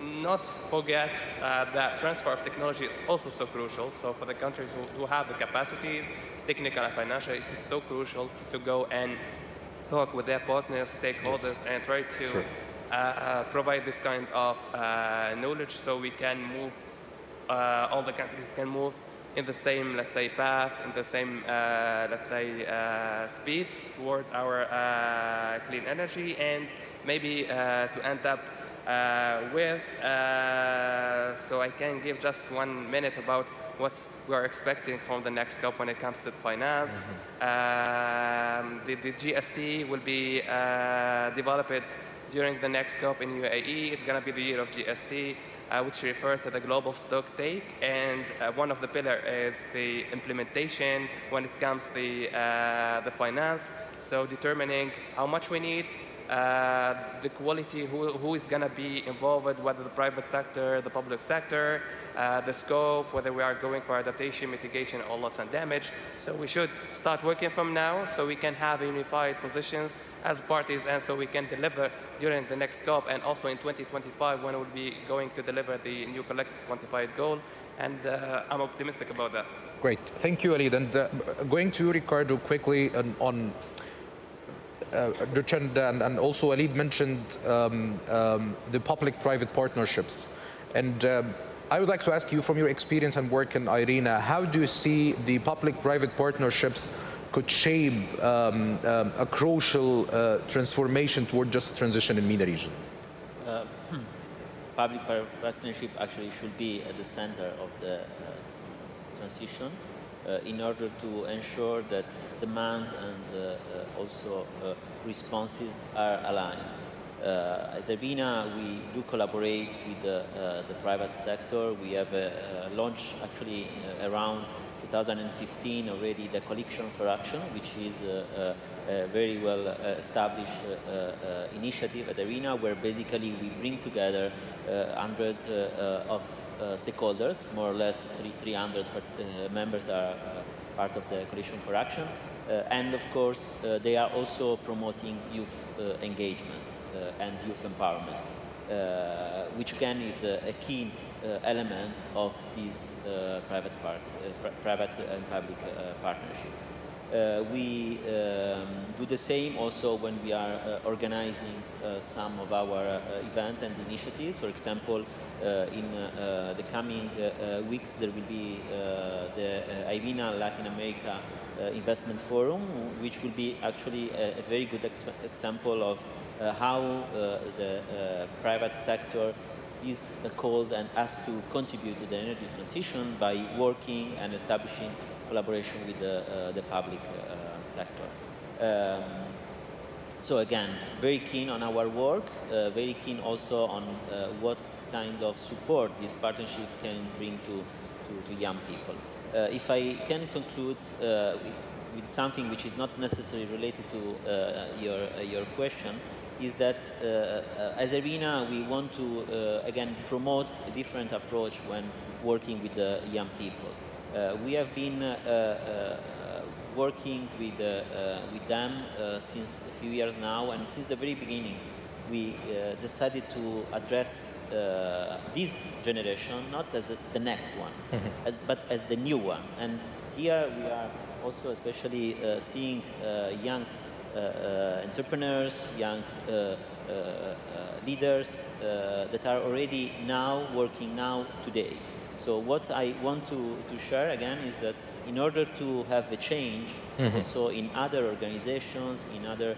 [SPEAKER 4] not forget that transfer of technology is also so crucial. So for the countries who have the capacities, technical and financial, it is so crucial to go and talk with their partners, stakeholders, and try to provide this kind of knowledge so we can move, all the countries can move in the same, let's say, path, in the same, let's say, speeds toward our clean energy, and maybe to end up with, so I can give just 1 minute about what we are expecting from the next COP when it comes to finance. The GST will be developed during the next COP in UAE. It's going to be the year of GST, which refer to the global stock take, and one of the pillars is the implementation when it comes to the finance. So determining how much we need, the quality, who is going to be involved, whether the private sector, the public sector, the scope, whether we are going for adaptation, mitigation, or loss and damage. So we should start working from now so we can have unified positions as parties, and so we can deliver during the next COP and also in 2025 when we'll be going to deliver the new collective quantified goal. And I'm optimistic about that.
[SPEAKER 1] Great. Thank you, Walid. And going to you, Ricardo, quickly on and also Walid mentioned the public-private partnerships. And I would like to ask you, from your experience and work in IRENA, how do you see the public-private partnerships could shape a crucial transformation toward just transition in MENA region?
[SPEAKER 7] Public-private partnership actually should be at the center of the transition in order to ensure that demands and also responses are aligned. As IRENA, we do collaborate with the private sector. We have launched actually around 2015 already the Coalition for Action, which is a very well established initiative at IRENA, where basically we bring together 100 of stakeholders, more or less 300 members are part of the Coalition for Action. And of course, they are also promoting youth engagement and youth empowerment, which again is a key element of this private and public partnership. We do the same also when we are organizing some of our events and initiatives. For example, in the coming weeks, there will be the IRENA Latin America Investment Forum, which will be actually a very good example of how the private sector is called and has to contribute to the energy transition by working and establishing collaboration with the public sector. So again, very keen on our work, very keen also on what kind of support this partnership can bring to young people. If I can conclude with something which is not necessarily related to your question, is that as IRENA, we want to, again, promote a different approach when working with the young people. We have been working with them since a few years now, and since the very beginning, we decided to address this generation not as the next one, but as the new one. And here we are also especially seeing young entrepreneurs, young leaders that are already now working today. So what I want to share again is that in order to have a change also in other organizations, in other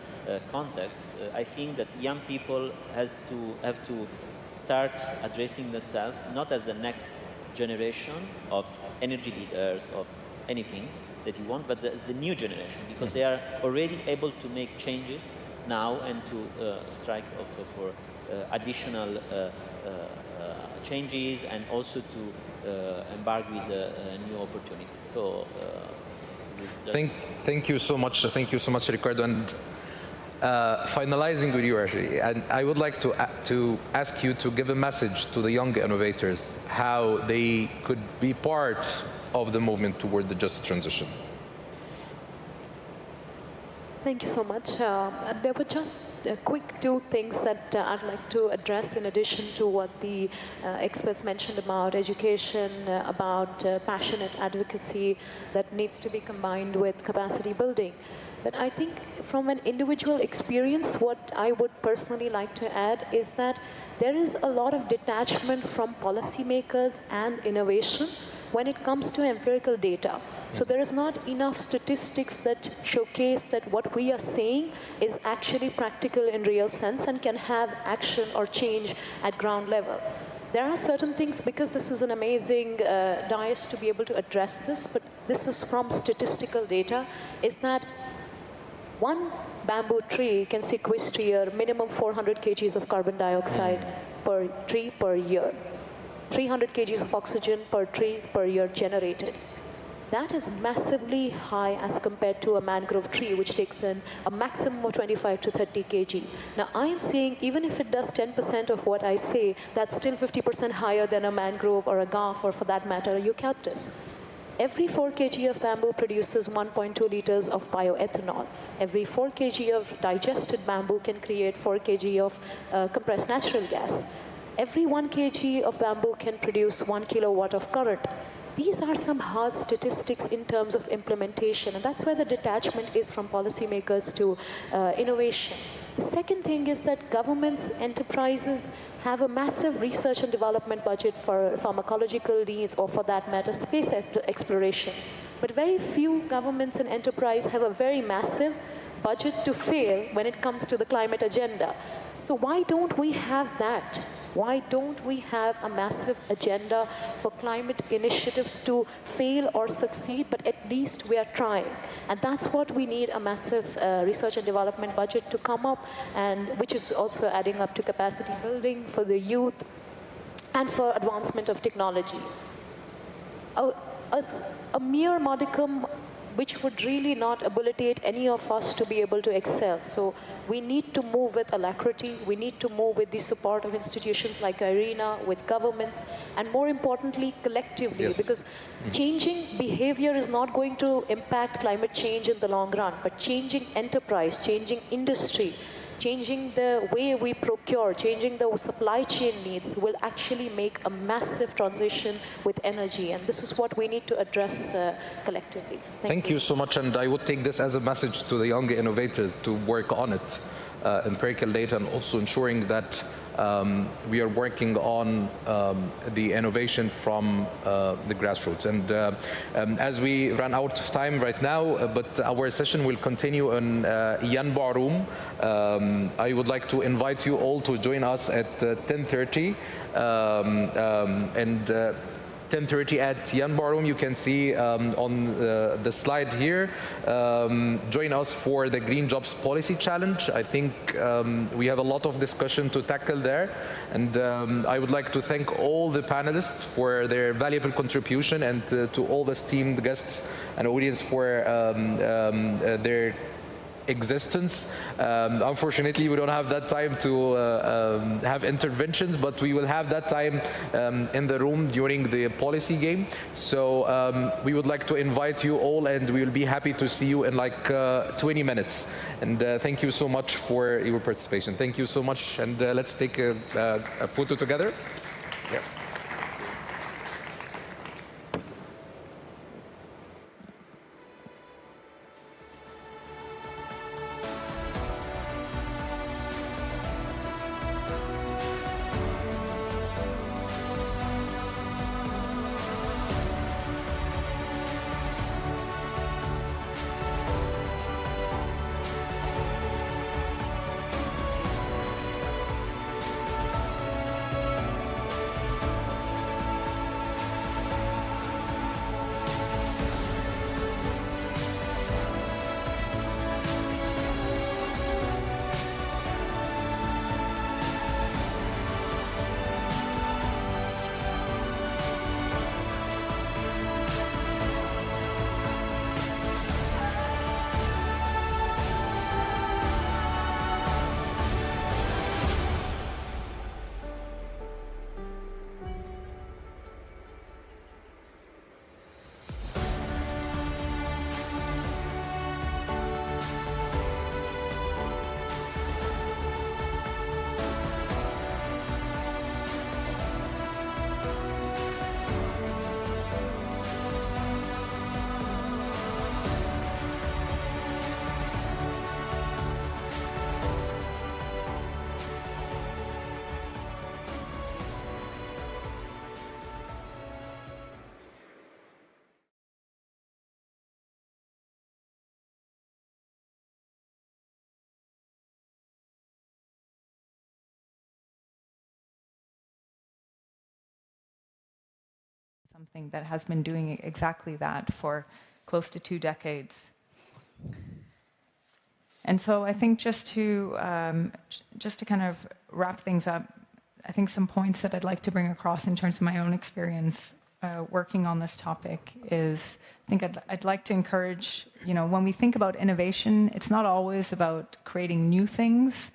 [SPEAKER 7] contexts, I think that young people have to start addressing themselves not as the next generation of energy leaders, of anything that you want, but as the new generation, because they are already able to make changes now and to strike also for additional changes and also to embark with new opportunities. So Thank
[SPEAKER 1] you so much. Thank you so much, Ricardo. And finalizing with you, actually, and I would like to ask you to give a message to the young innovators how they could be part of the movement toward the just transition.
[SPEAKER 2] Thank you so much. There were just quick two things that I'd like to address in addition to what the experts mentioned about education, about passionate advocacy that needs to be combined with capacity building. But I think from an individual experience, what I would personally like to add is that there is a lot of detachment from policymakers and innovation when it comes to empirical data. So there is not enough statistics that showcase that what we are saying is actually practical in real sense and can have action or change at ground level. There are certain things, because this is an amazing dais to be able to address this, but this is from statistical data, is that one bamboo tree can sequester minimum 400 kgs of carbon dioxide per tree per year. 300 kgs of oxygen per tree per year generated. That is massively high as compared to a mangrove tree, which takes in a maximum of 25 to 30 kg. Now, I am saying even if it does 10% of what I say, that's still 50% higher than a mangrove or a gaff, or for that matter, a eucalyptus. Every 4 kg of bamboo produces 1.2 liters of bioethanol. Every 4 kg of digested bamboo can create 4 kg of compressed natural gas. Every 1 kg of bamboo can produce 1 kilowatt of current. These are some hard statistics in terms of implementation, and that's where the detachment is from policymakers to innovation. The second thing is that governments, enterprises have a massive research and development budget for pharmacological needs, or for that matter, space exploration. But very few governments and enterprise have a very massive budget to fail when it comes to the climate agenda. So why don't we have that? Why don't we have a massive agenda for climate initiatives to fail or succeed, but at least we are trying? And that's what we need, a massive research and development budget to come up, and which is also adding up to capacity building for the youth and for advancement of technology. A mere modicum which would really not habilitate any of us to be able to excel. So we need to move with alacrity. We need to move with the support of institutions like IRENA, with governments, and more importantly, collectively,
[SPEAKER 1] Yes.
[SPEAKER 2] because changing behavior is not going to impact climate change in the long run, but changing enterprise, changing industry, changing the way we procure, changing the supply chain needs will actually make a massive transition with energy. And this is what we need to address collectively.
[SPEAKER 1] Thank you so much. And I would take this as a message to the young innovators to work on it, empirical data, and also ensuring that we are working on the innovation from the grassroots. And as we run out of time right now, but our session will continue in Yanbar room. I would like to invite you all to join us at 10:30. 10:30 at Yanbar room. You can see on the slide here. Join us for the Green Jobs Policy Challenge. I think we have a lot of discussion to tackle there. And I would like to thank all the panelists for their valuable contribution, and to all the esteemed guests and audience for their existence. Unfortunately, we don't have that time to have interventions, but we will have that time in the room during the policy game. So we would like to invite you all, and we will be happy to see you in like 20 minutes. And thank you so much for your participation. Thank you so much, and let's take a photo together. Yeah.
[SPEAKER 10] something that has been doing exactly that for close to 2 decades. And so I think just to kind of wrap things up, I think some points that I'd like to bring across in terms of my own experience working on this topic is, I think I'd like to encourage, when we think about innovation, it's not always about creating new things.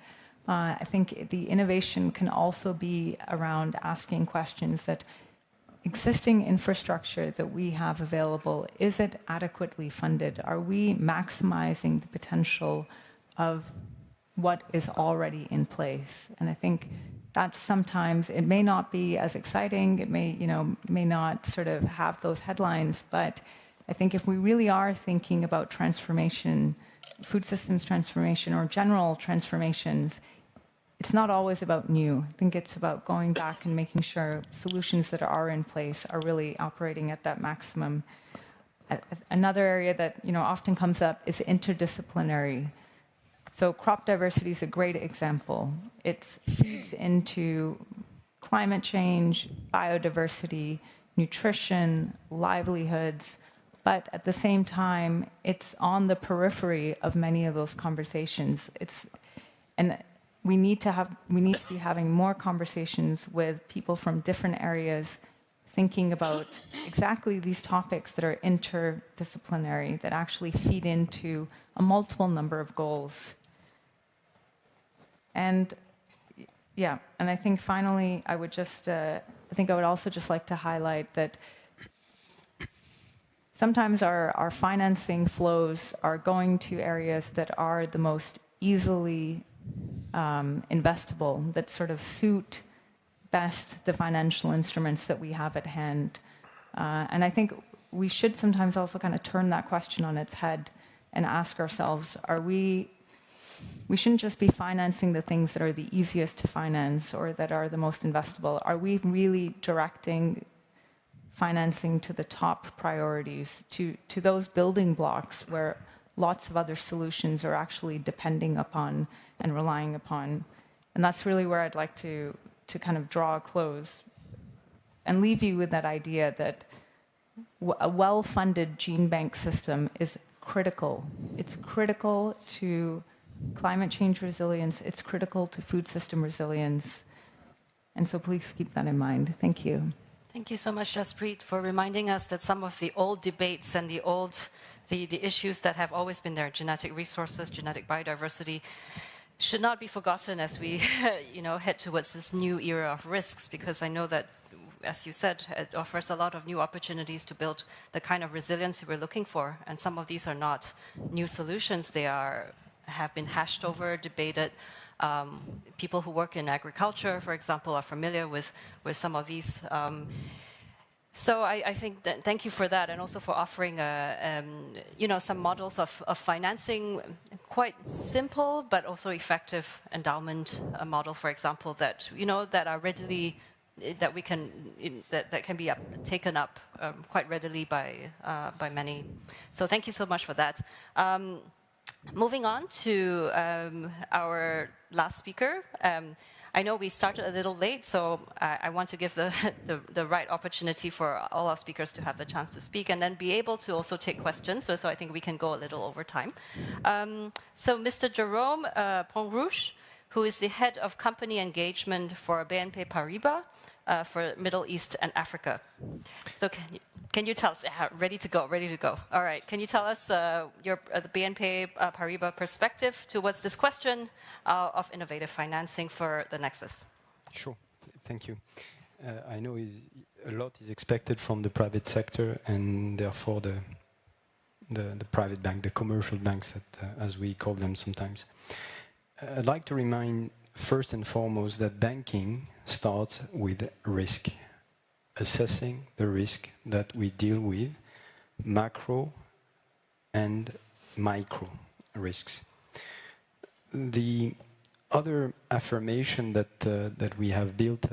[SPEAKER 10] I think the innovation can also be around asking questions that existing infrastructure that we have available, is it adequately funded? Are we maximizing the potential of what is already in place? And I think that sometimes it may not be as exciting, it may not sort of have those headlines, but I think if we really are thinking about transformation, food systems transformation or general transformations, it's not always about new. I think it's about going back and making sure solutions that are in place are really operating at that maximum. Another area that often comes up is interdisciplinary. So crop diversity is a great example. It feeds into climate change, biodiversity, nutrition, livelihoods, but at the same time, it's on the periphery of many of those conversations. We need to be having more conversations with people from different areas, thinking about exactly these topics that are interdisciplinary, that actually feed into a multiple number of goals. And I think finally, I would also just like to highlight that sometimes our financing flows are going to areas that are the most easily investable, that sort of suit best the financial instruments that we have at hand. And I think we should sometimes also kind of turn that question on its head and ask ourselves, we shouldn't just be financing the things that are the easiest to finance or that are the most investable. Are we really directing financing to the top priorities, to those building blocks where lots of other solutions are actually depending upon and relying upon? And that's really where I'd like to kind of draw a close and leave you with that idea that a well-funded gene bank system is critical. It's critical to climate change resilience. It's critical to food system resilience. And so please keep that in mind. Thank you.
[SPEAKER 11] Thank you so much, Jaspreet, for reminding us that some of the old debates and the issues that have always been there, genetic resources, genetic biodiversity, should not be forgotten as we head towards this new era of risks, because I know that, as you said, it offers a lot of new opportunities to build the kind of resilience we're looking for. And some of these are not new solutions. They have been hashed over, debated. People who work in agriculture, for example, are familiar with some of these. So I think that thank you for that, and also for offering some models of financing, quite simple but also effective endowment model, for example, that are readily that can be taken up quite readily by many. So thank you so much for that. Moving on to our last speaker. I know we started a little late, so I want to give the right opportunity for all our speakers to have the chance to speak and then be able to also take questions. So I think we can go a little over time. So Mr. Jerome Pont-Rouge, who is the head of company engagement for BNP Paribas for Middle East and Africa. So can you tell us, ready to go. All right, can you tell us the BNP Paribas perspective towards this question of innovative financing for the Nexus?
[SPEAKER 12] Sure, thank you. I know a lot is expected from the private sector and therefore the private bank, the commercial banks, as we call them sometimes. I'd like to remind first and foremost that banking starts with risk, assessing the risk that we deal with, macro and micro risks. The other affirmation that we have built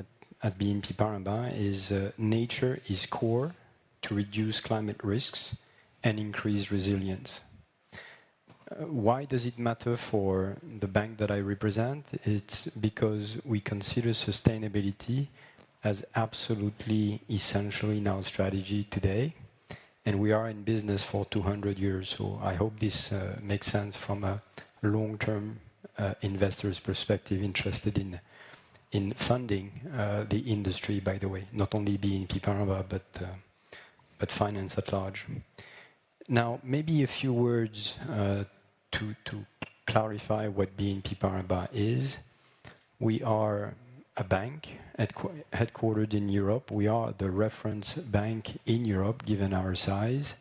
[SPEAKER 12] at BNP Paribas is nature is core to reduce climate risks and increase resilience. Why does it matter for the bank that I represent? It's because we consider sustainability as absolutely essential in our strategy today. And we are in business for 200 years, so I hope this makes sense from a long-term investor's perspective interested in funding the industry, by the way, not only BNP Paribas, but finance at large. Now, maybe a few words to clarify what BNP Paribas is. We are a bank headquartered in Europe. We are the reference bank in Europe, given our size.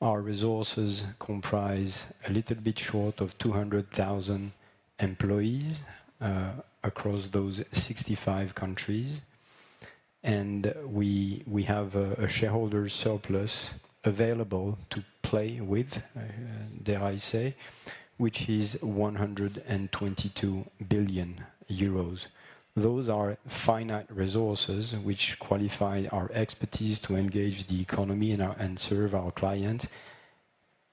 [SPEAKER 12] Our resources comprise a little bit short of 200,000 employees across those 65 countries. And we have a shareholder surplus available to play with, dare I say, which is 122 billion euros. Those are finite resources which qualify our expertise to engage the economy and serve our clients,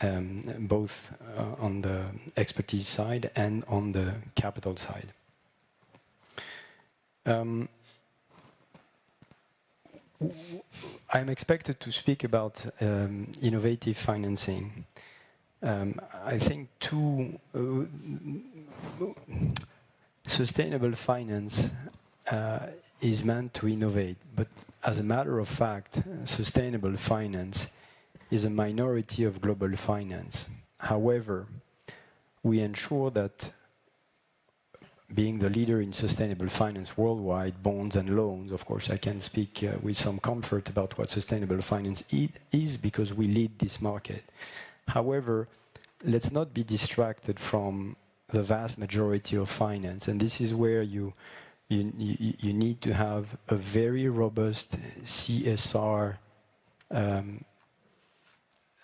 [SPEAKER 12] both on the expertise side and on the capital side. I'm expected to speak about innovative financing. I think sustainable finance is meant to innovate, but as a matter of fact, sustainable finance is a minority of global finance. However, we ensure that being the leader in sustainable finance worldwide, bonds and loans, of course, I can speak with some comfort about what sustainable finance is because we lead this market. However, let's not be distracted from the vast majority of finance, and this is where you need to have a very robust CSR, a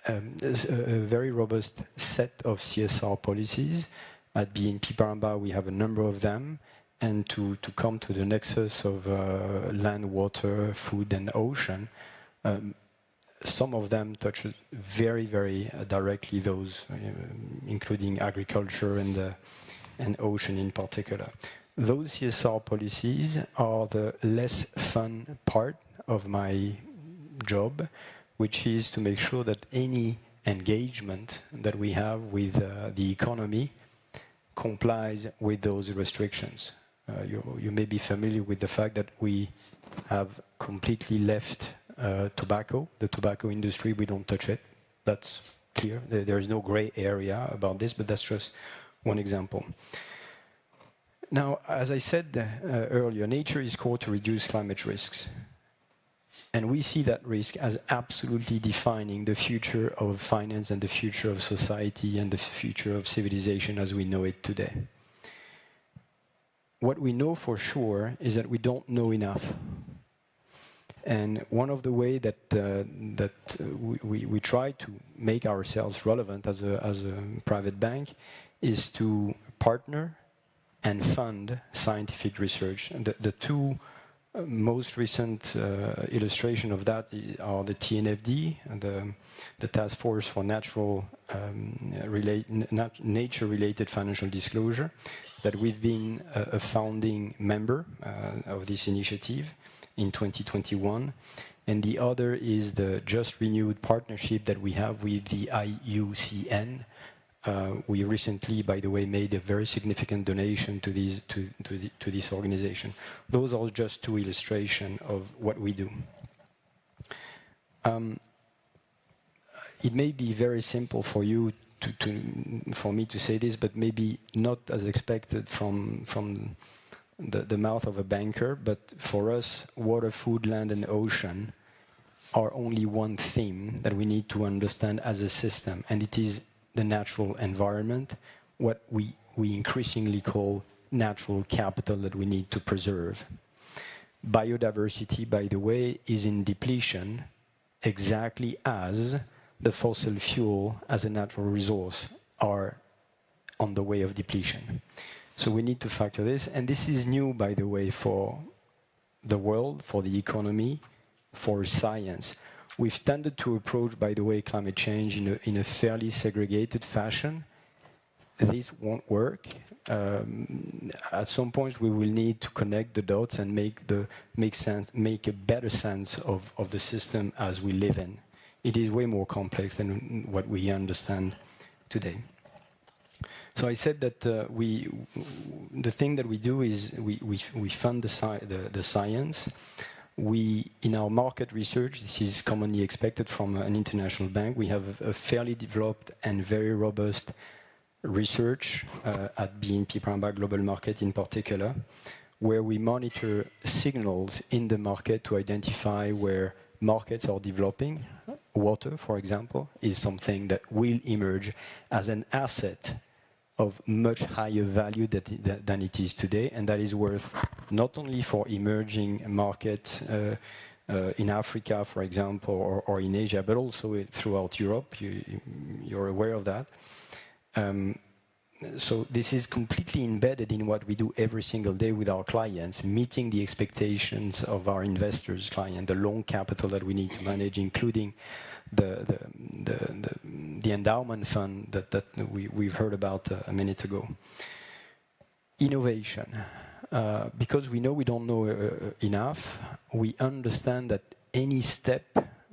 [SPEAKER 12] very robust set of CSR policies. At BNP Paribas, we have a number of them, and to come to the nexus of land, water, food, and ocean, some of them touch very, very directly those, including agriculture and ocean in particular. Those CSR policies are the less fun part of my job, which is to make sure that any engagement that we have with the economy complies with those restrictions. You may be familiar with the fact that we have completely left tobacco, the tobacco industry. We don't touch it. That's clear. There's no gray area about this, but that's just one example. Now, as I said earlier, nature is core to reduce climate risks. And we see that risk as absolutely defining the future of finance and the future of society and the future of civilization as we know it today. What we know for sure is that we don't know enough. And one of the ways that we try to make ourselves relevant as a private bank is to partner and fund scientific research. And the two most recent illustration of that are the TNFD, and the Task Force for Nature-Related Financial Disclosure, that we've been a founding member of this initiative in 2021. And the other is the just renewed partnership that we have with the IUCN. We recently, by the way, made a very significant donation to this organization. Those are just two illustrations of what we do. It may be very simple for you for me to say this, but maybe not as expected from the mouth of a banker. But for us, water, food, land, and ocean are only one theme that we need to understand as a system, and it is the natural environment, what we increasingly call natural capital that we need to preserve. Biodiversity, by the way, is in depletion exactly as the fossil fuel as a natural resource are on the way of depletion. So we need to factor this, and this is new, by the way, for the world, for the economy, for science. We've tended to approach, by the way, climate change in a fairly segregated fashion. this won't work. At some point, we will need to connect the dots and make a better sense of the system as we live in. It is way more complex than what we understand today. So I said that the thing that we do is we fund the science. In our market research, this is commonly expected from an international bank, we have a fairly developed and very robust research at BNP Paribas Global Market in particular, where we monitor signals in the market to identify where markets are developing. Water, for example, is something that will emerge as an asset of much higher value than it is today, and that is worth not only for emerging markets in Africa, for example, or in Asia, but also throughout Europe. You're aware of that. So this is completely embedded in what we do every single day with our clients, meeting the expectations of our investors' client, the long capital that we need to manage, including the endowment fund that we've heard about a minute ago. Innovation. Because we know we don't know enough, we understand that any step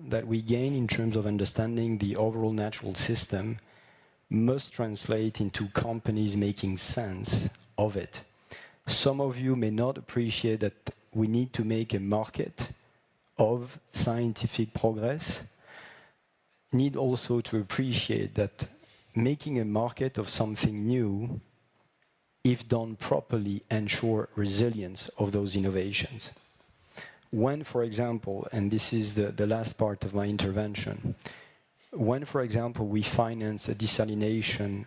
[SPEAKER 12] that we gain in terms of understanding the overall natural system must translate into companies making sense of it. Some of you may not appreciate that we need to make a market of scientific progress. Need also to appreciate that making a market of something new, if done properly, ensure resilience of those innovations. When, for example, and this is the last part of my intervention, when, for example, we finance a desalination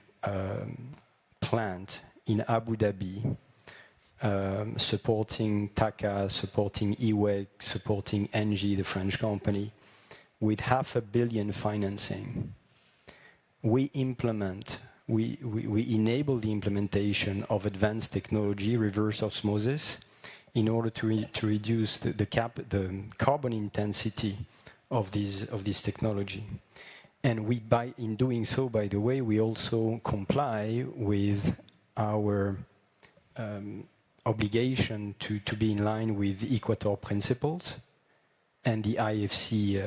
[SPEAKER 12] plant in Abu Dhabi, supporting TACA, supporting EWEC, supporting ENGIE, the French company, with $500 million financing, we enable the implementation of advanced technology, reverse osmosis, in order to reduce the carbon intensity of this technology. And in doing so, by the way, we also comply with our obligation to be in line with the Equator principles and the IFC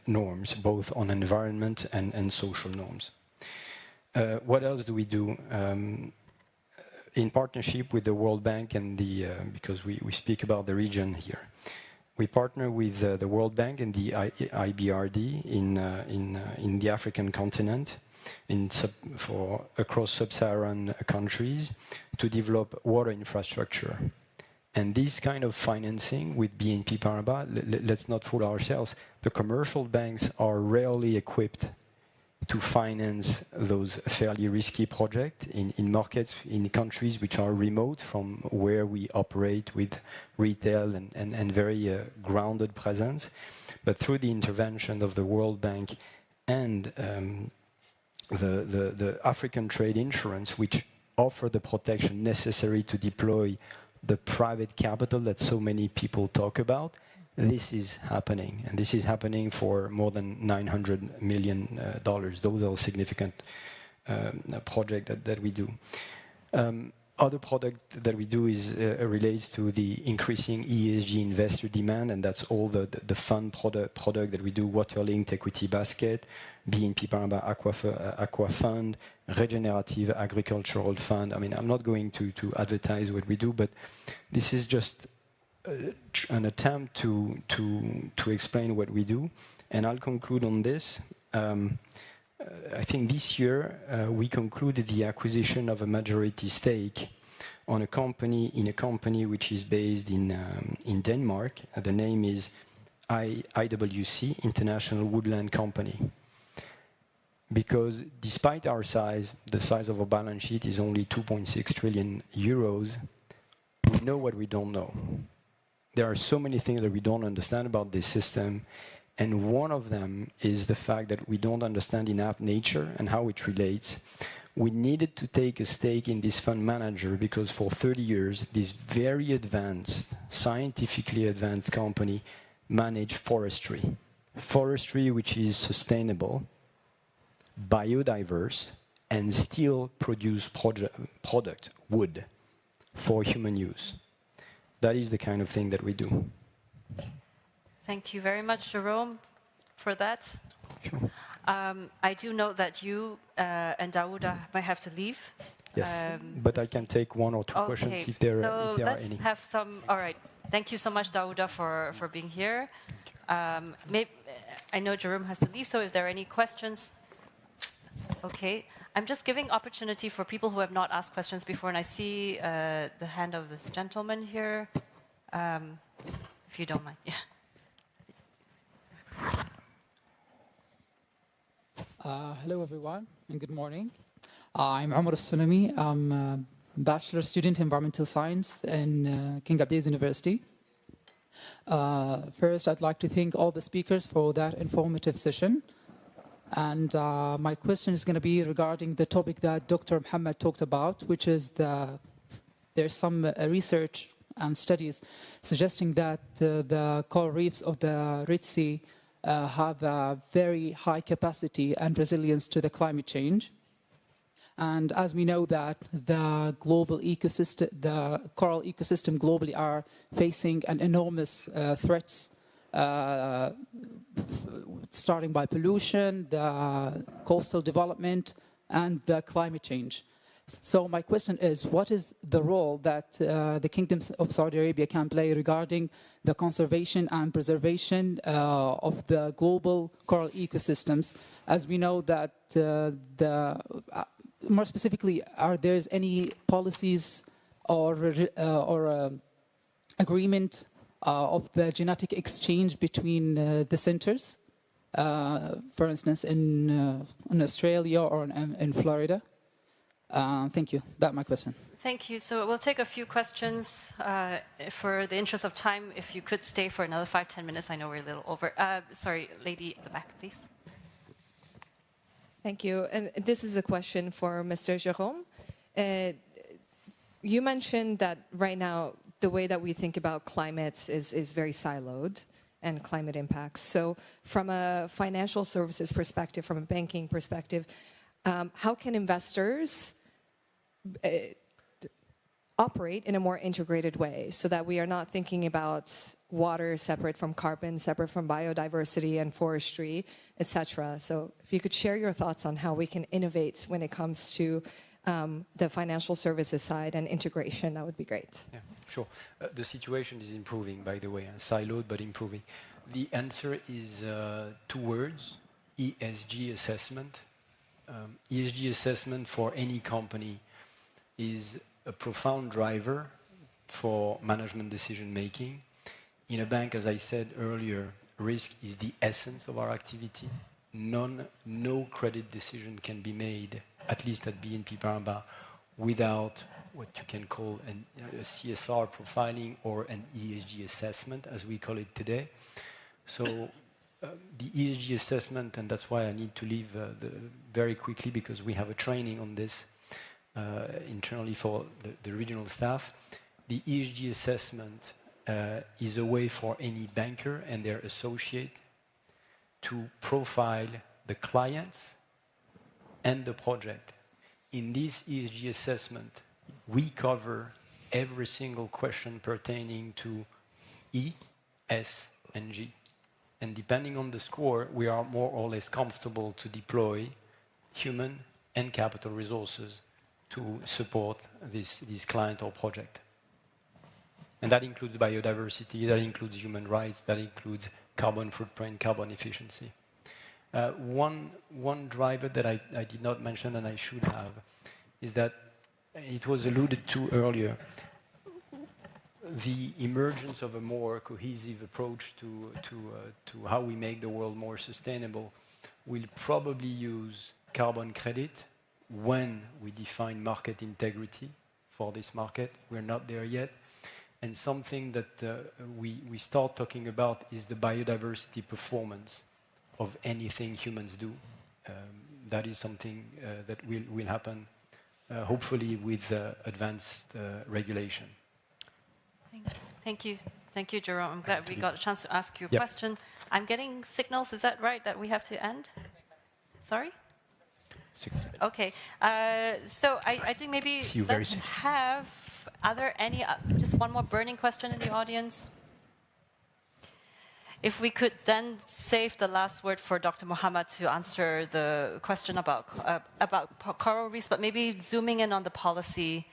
[SPEAKER 12] norms, both on environment and social norms. What else do we do? In partnership with the World Bank and because we speak about the region here, we partner with the World Bank and the IBRD in the African continent, across sub-Saharan countries, to develop water infrastructure. And this kind of financing with BNP Paribas, let's not fool ourselves, the commercial banks are rarely equipped to finance those fairly risky projects in markets, in countries which are remote from where we operate with retail and very grounded presence. But through the intervention of the World Bank and the African Trade Insurance, which offer the protection necessary to deploy the private capital that so many people talk about, this is happening. And this is happening for more than $900 million. Those are significant projects that we do. Other product that we do relates to the increasing ESG investor demand, and that's all the fund product that we do: water-linked equity basket, BNP Paribas Aqua Fund, regenerative agricultural fund. I mean, I'm not going to advertise what we do, but this is just an attempt to explain what we do. And I'll conclude on this. I think this year we concluded the acquisition of a majority stake in a company which is based in Denmark. The name is IWC, International Woodland Company. Because despite our size, the size of our balance sheet is only 2.6 trillion euros, we know what we don't know. There are so many things that we don't understand about this system. And one of them is the fact that we don't understand enough nature and how it relates. We needed to take a stake in this fund manager because for 30 years, this very advanced, scientifically advanced company managed forestry. Forestry which is sustainable, biodiverse, and still produce product, wood, for human use. That is the kind of thing that we do.
[SPEAKER 11] Thank you very much, Jerome, for that.
[SPEAKER 12] Sure.
[SPEAKER 11] I do know that you and Daouda might have to leave.
[SPEAKER 12] Yes, but I can take one or two questions if there are any.
[SPEAKER 11] Let's have some. All right. Thank you so much, Daouda, for being here. I know Jerome has to leave, so if there are any questions. Okay. I'm just giving opportunity for people who have not asked questions before, and I see the hand of this gentleman here. If you don't mind. Yeah.
[SPEAKER 13] Hello, everyone, and good morning. I'm Omar Al-Sulami. I'm a bachelor student in environmental science in King Abdulaziz University. First, I'd like to thank all the speakers for that informative session. And my question is going to be regarding the topic that Dr. Muhammad talked about, which is there's some research and studies suggesting that the coral reefs of the Red Sea have a very high capacity and resilience to the climate change. And as we know that the global ecosystem, the coral ecosystem globally are facing an enormous threats, starting by pollution, the coastal development, and the climate change. So my question is, what is the role that the Kingdom of Saudi Arabia can play regarding the conservation and preservation of the global coral ecosystems? As we know that more specifically, are there any policies or agreement of the genetic exchange between the centers, for instance, in Australia or in Florida? Thank you. That's my question.
[SPEAKER 11] Thank you. So we'll take a few questions. For the interest of time, if you could stay for another 5-10 minutes. I know we're a little over. Sorry, lady at the back, please.
[SPEAKER 14] Thank you. And this is a question for Mr. Jerome. You mentioned that right now the way that we think about climate is very siloed and climate impacts. So from a financial services perspective, from a banking perspective, how can investors operate in a more integrated way so that we are not thinking about water separate from carbon, separate from biodiversity and forestry, etc. So if you could share your thoughts on how we can innovate when it comes to the financial services side and integration, that would be great.
[SPEAKER 12] Yeah, sure. The situation is improving, by the way, siloed but improving. The answer is 2 words, ESG assessment. ESG assessment for any company is a profound driver for management decision making. In a bank, as I said earlier, risk is the essence of our activity. No credit decision can be made, at least at BNP Paribas, without what you can call a CSR profiling or an ESG assessment, as we call it today. So the ESG assessment, and that's why I need to leave very quickly because we have a training on this internally for the regional staff. The ESG assessment is a way for any banker and their associate to profile the clients and the project. In this ESG assessment, we cover every single question pertaining to E, S, and G. And depending on the score, we are more or less comfortable to deploy human and capital resources to support this client or project. And that includes biodiversity, that includes human rights, that includes carbon footprint, carbon efficiency. One driver that I did not mention and I should have is that it was alluded to earlier. The emergence of a more cohesive approach to how we make the world more sustainable will probably use carbon credit when we define market integrity for this market. We're not there yet. And something that we start talking about is the biodiversity performance of anything humans do. That is something that will happen, hopefully with advanced regulation.
[SPEAKER 11] Thank you, Jerome. I'm glad we got a chance to ask you a question. I'm getting signals, is that right, that we have to end? Sorry?
[SPEAKER 12] 6 minutes.
[SPEAKER 11] Okay, so I think maybe
[SPEAKER 12] See you very
[SPEAKER 11] let's
[SPEAKER 12] soon.
[SPEAKER 11] have, are there any, just one more burning question in the audience? If we could then save the last word for Dr. Mohammed to answer the question about coral reefs, but maybe zooming in on the policy,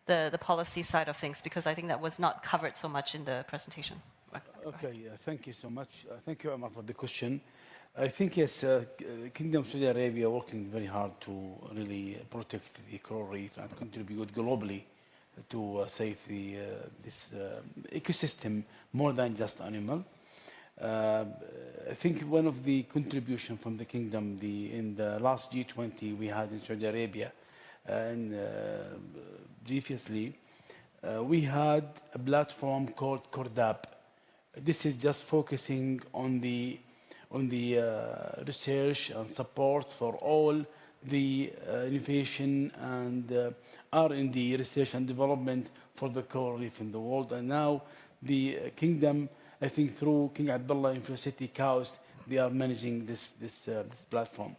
[SPEAKER 11] the policy side of things, because I think that was not covered so much in the presentation.
[SPEAKER 15] Okay, thank you so much. Thank you, Omar, for the question. I think, yes, Kingdom Saudi Arabia working very hard to really protect the coral reef and contribute globally to save this ecosystem more than just animal. I think one of the contribution from the kingdom, in the last G20 we had in Saudi Arabia, and previously, we had a platform called Cordab. This is just focusing on the research and support for all the innovation and R&D, research and development for the coral reef in the world. And now the kingdom, I think through King Abdullah University Coast, they are managing this platform.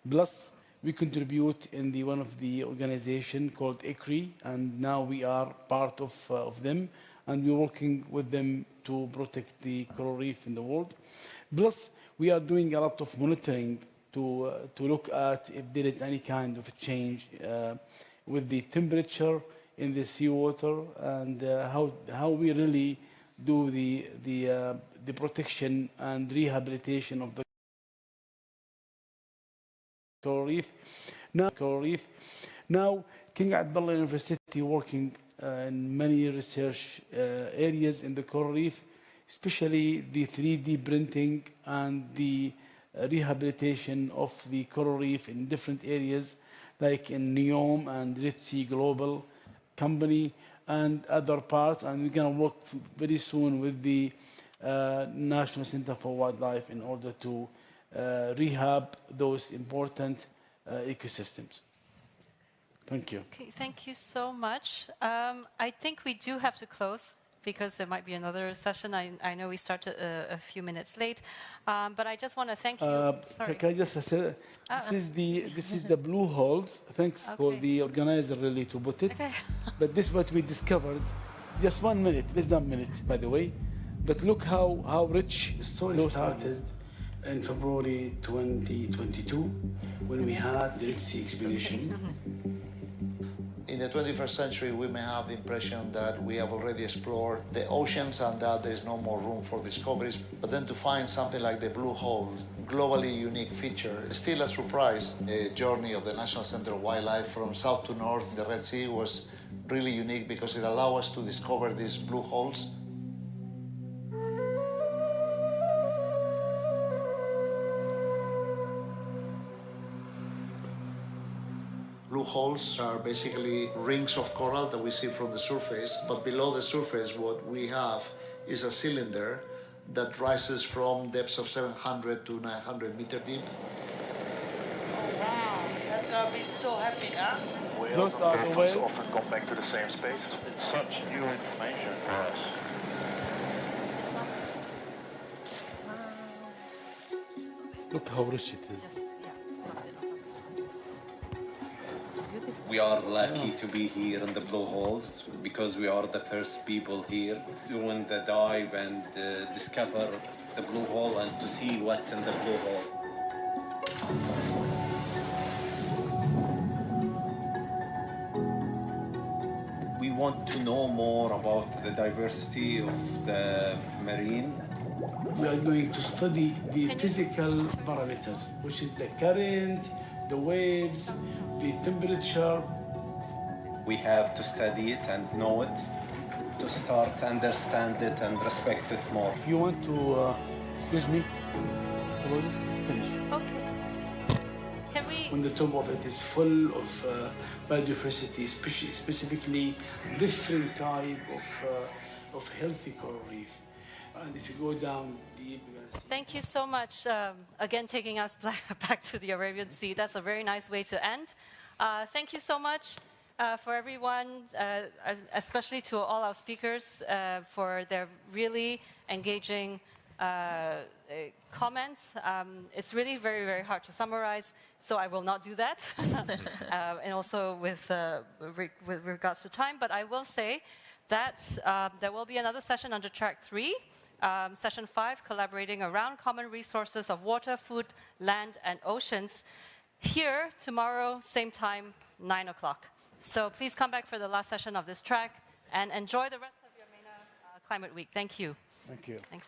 [SPEAKER 15] Plus, we contribute in one of the organization called ICRI, and now we are part of them, and we're working with them to protect the coral reef in the world. Plus, we are doing a lot of monitoring to look at if there is any kind of a change with the temperature in the seawater, and how we really do the protection and rehabilitation of the coral reef. Now, King Abdullah University working in many research areas in the coral reef, especially the 3D printing and the rehabilitation of the coral reef in different areas, like in NEOM and Red Sea Global Company and other parts. And we're going to work very soon with the National Center for Wildlife in order to rehab those important ecosystems. Thank you.
[SPEAKER 11] Okay, thank you so much. I think we do have to close because there might be another session. I know we started a few minutes late, but I just want to thank you. Sorry.
[SPEAKER 15] Can I just say, this is the blue holes. Thanks for the organizer really to put it.
[SPEAKER 11] Okay.
[SPEAKER 15] But this is what we discovered. Just 1 minute, less than a minute, by the way. But look how rich
[SPEAKER 6] the story started in February 2022 when we had the Red Sea expedition.
[SPEAKER 16] In the 21st century, we may have the impression that we have already explored the oceans and that there is no more room for discoveries. But then to find something like the blue hole, globally unique feature, is still a surprise. The journey of the National Center of Wildlife from south to north, the Red Sea, was really unique because it allowed us to discover these blue holes. Blue holes are basically rings of coral that we see from the surface, but below the surface what we have is a cylinder that rises from depths of 700 to 900 meter deep.
[SPEAKER 17] Oh wow, that's gonna be so happy, huh?
[SPEAKER 15] Those are the whales.
[SPEAKER 18] Often come back to the same space. It's such new information for us.
[SPEAKER 15] Look how rich it is.
[SPEAKER 19] We are lucky to be here in the blue holes because we are the first people here doing the dive and discover the blue hole and to see what's in the blue hole. We want to know more about the diversity of the marine.
[SPEAKER 6] We are going to study the physical parameters, which is the current, the waves, the temperature.
[SPEAKER 19] We have to study it and know it to start to understand it and respect it more.
[SPEAKER 15] If you want to, excuse me, finish.
[SPEAKER 11] Okay. Can we?
[SPEAKER 6] On the top of it is full of biodiversity, specifically different type of healthy coral reef. And if you go down deep, you're gonna see.
[SPEAKER 11] Thank you so much. Again, taking us back to the Arabian Sea. That's a very nice way to end. Thank you so much for everyone, especially to all our speakers for their really engaging comments. It's really very, very hard to summarize, so I will not do that. And also with regards to time, but I will say that there will be another session under track 3, session 5, collaborating around common resources of water, food, land, and oceans, here tomorrow, same time, 9 o'clock. So please come back for the last session of this track and enjoy the rest of your MENA Climate Week. Thank you.
[SPEAKER 15] Thank you.
[SPEAKER 11] Thanks.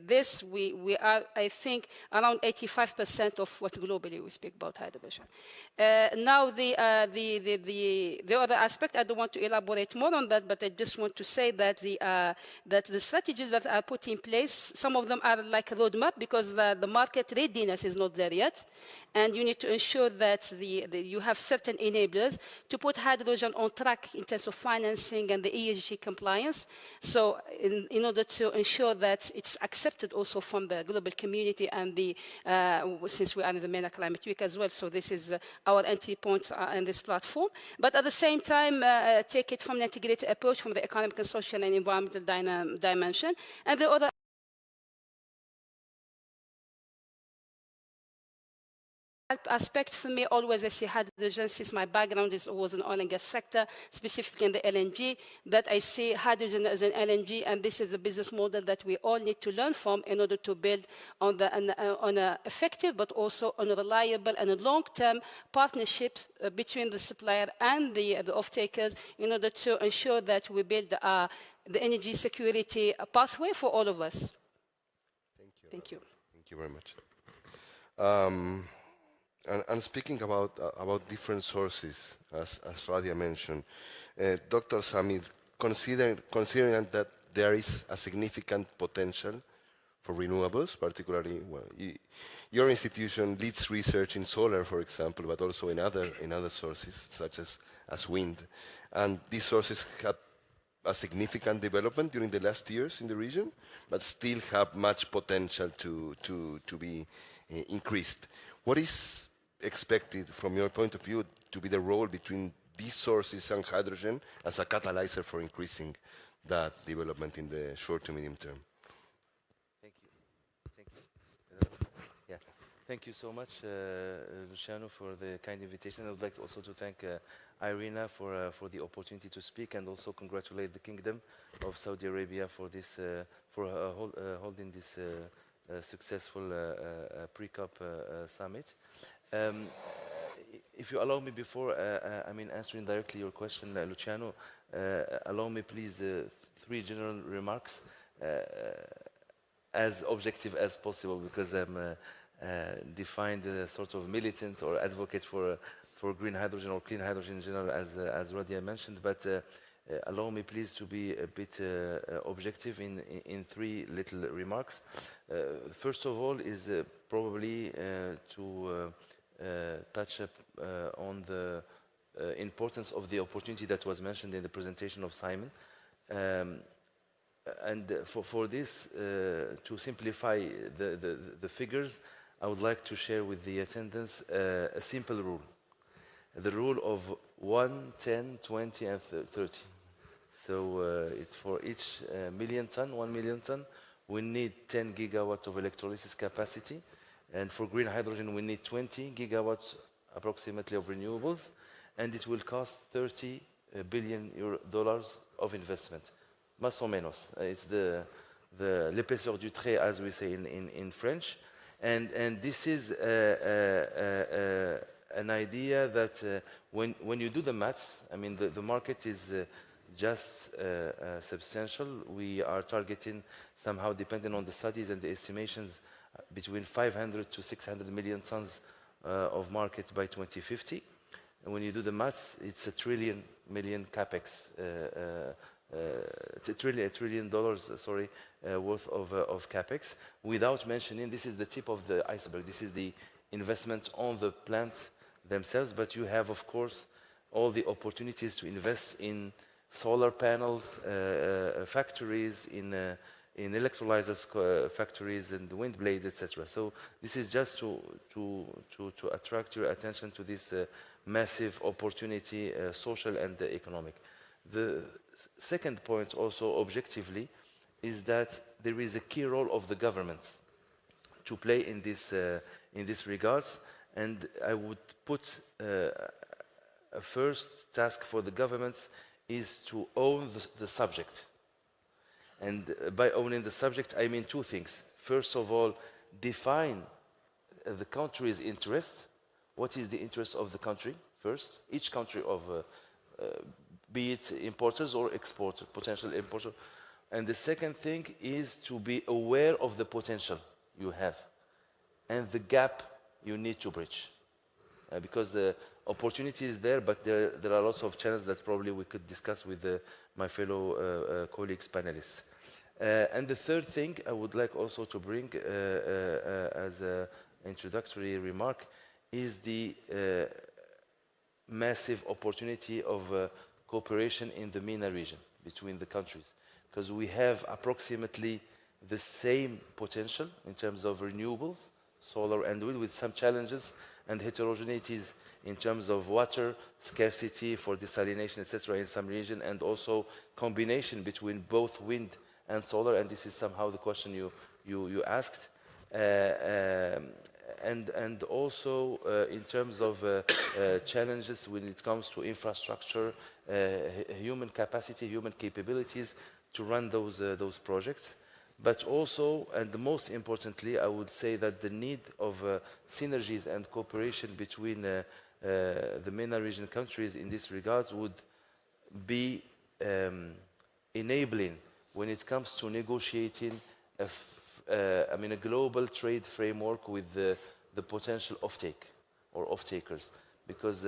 [SPEAKER 20] This, we are, I think, around 85% of what globally we speak about hydrogen. Now, the other aspect, I don't want to elaborate more on that, but I just want to say that the strategies that are put in place, some of them are like a roadmap because the market readiness is not there yet. And you need to ensure that you have certain enablers to put hydrogen on track in terms of financing and the ESG compliance. So in order to ensure that it's accepted also from the global community and since we are in the MENA Climate Week as well, so this is our entry point in this platform. But at the same time, take it from an integrated approach from the economic and social and environmental dimension. And the other aspect for me, always I see hydrogen, since my background was in the oil and gas sector, specifically in the LNG, that I see hydrogen as an LNG, and this is the business model that we all need to learn from in order to build on an effective, but also on a reliable and a long-term partnerships between the supplier and the off-takers in order to ensure that we build the energy security pathway for all of us.
[SPEAKER 21] Thank you. Thank you very much. And speaking about different sources, as Radia mentioned, Dr. Samir, considering that there is a significant potential for renewables, particularly, well, your institution leads research in solar, for example, but also in other sources, such as wind. And these sources have a significant development during the last years in the region, but still have much potential to be increased. What is expected, from your point of view, to be the role between these sources and hydrogen as a catalyzer for increasing that development in the short to medium term?
[SPEAKER 22] Thank you. Thank you. Yeah. Thank you so much, Luciano, for the kind invitation. I would like also to thank Irina for the opportunity to speak, and also congratulate the Kingdom of Saudi Arabia for this holding this successful pre-COP summit. If you allow me, before answering directly your question, Luciano, allow me please 3 general remarks, as objective as possible, because I'm defined sort of militant or advocate for green hydrogen or clean hydrogen in general, as Radia mentioned. But allow me please to be a bit objective in 3 little remarks. First of all is probably to touch on the importance of the opportunity that was mentioned in the presentation of Simon. for this, to simplify the figures, I would like to share with the attendants a simple rule. The rule of 1, 10, 20, and 30. So it's for each million ton, 1 million ton, we need 10 gigawatts of electrolysis capacity. And for green hydrogen, we need 20 gigawatts approximately of renewables. And it will cost $30 billion of investment. Más o menos. It's l'épaisseur du trait, as we say in French. And this is an idea that when you do the maths, I mean, the market is just substantial. We are targeting somehow, depending on the studies and the estimations, between 500 to 600 million tons of market by 2050. And when you do the maths, it's a trillion capex, $1 trillion, sorry, worth of capex, without mentioning, this is the tip of the iceberg. This is the investment on the plants themselves, but you have, of course, all the opportunities to invest in solar panels, factories, in electrolyzers factories, and wind blades, etc. So this is just to attract your attention to this massive opportunity, social and economic. The second point, also objectively, is that there is a key role of the governments to play in this regards, and I would put a first task for the governments is to own the subject. And by owning the subject, I mean two things. First of all, define the country's interest. What is the interest of the country first? Each country of, be it importers or exporters, potential importers. And the second thing is to be aware of the potential you have and the gap you need to bridge. Because the opportunity is there, but there are lots of challenges that probably we could discuss with my fellow colleagues, panelists. And the third thing I would like also to bring as an introductory remark is the massive opportunity of cooperation in the MENA region between the countries. Because we have approximately the same potential in terms of renewables, solar and wind, with some challenges and heterogeneities in terms of water scarcity for desalination, etc., in some region, and also combination between both wind and solar. And this is somehow the question you asked. And also in terms of challenges when it comes to infrastructure, human capacity, human capabilities to run those projects. But also, and most importantly, I would say that the need of synergies and cooperation between the MENA region countries in this regards would be enabling when it comes to negotiating a global trade framework with the potential offtake or off-takers. Because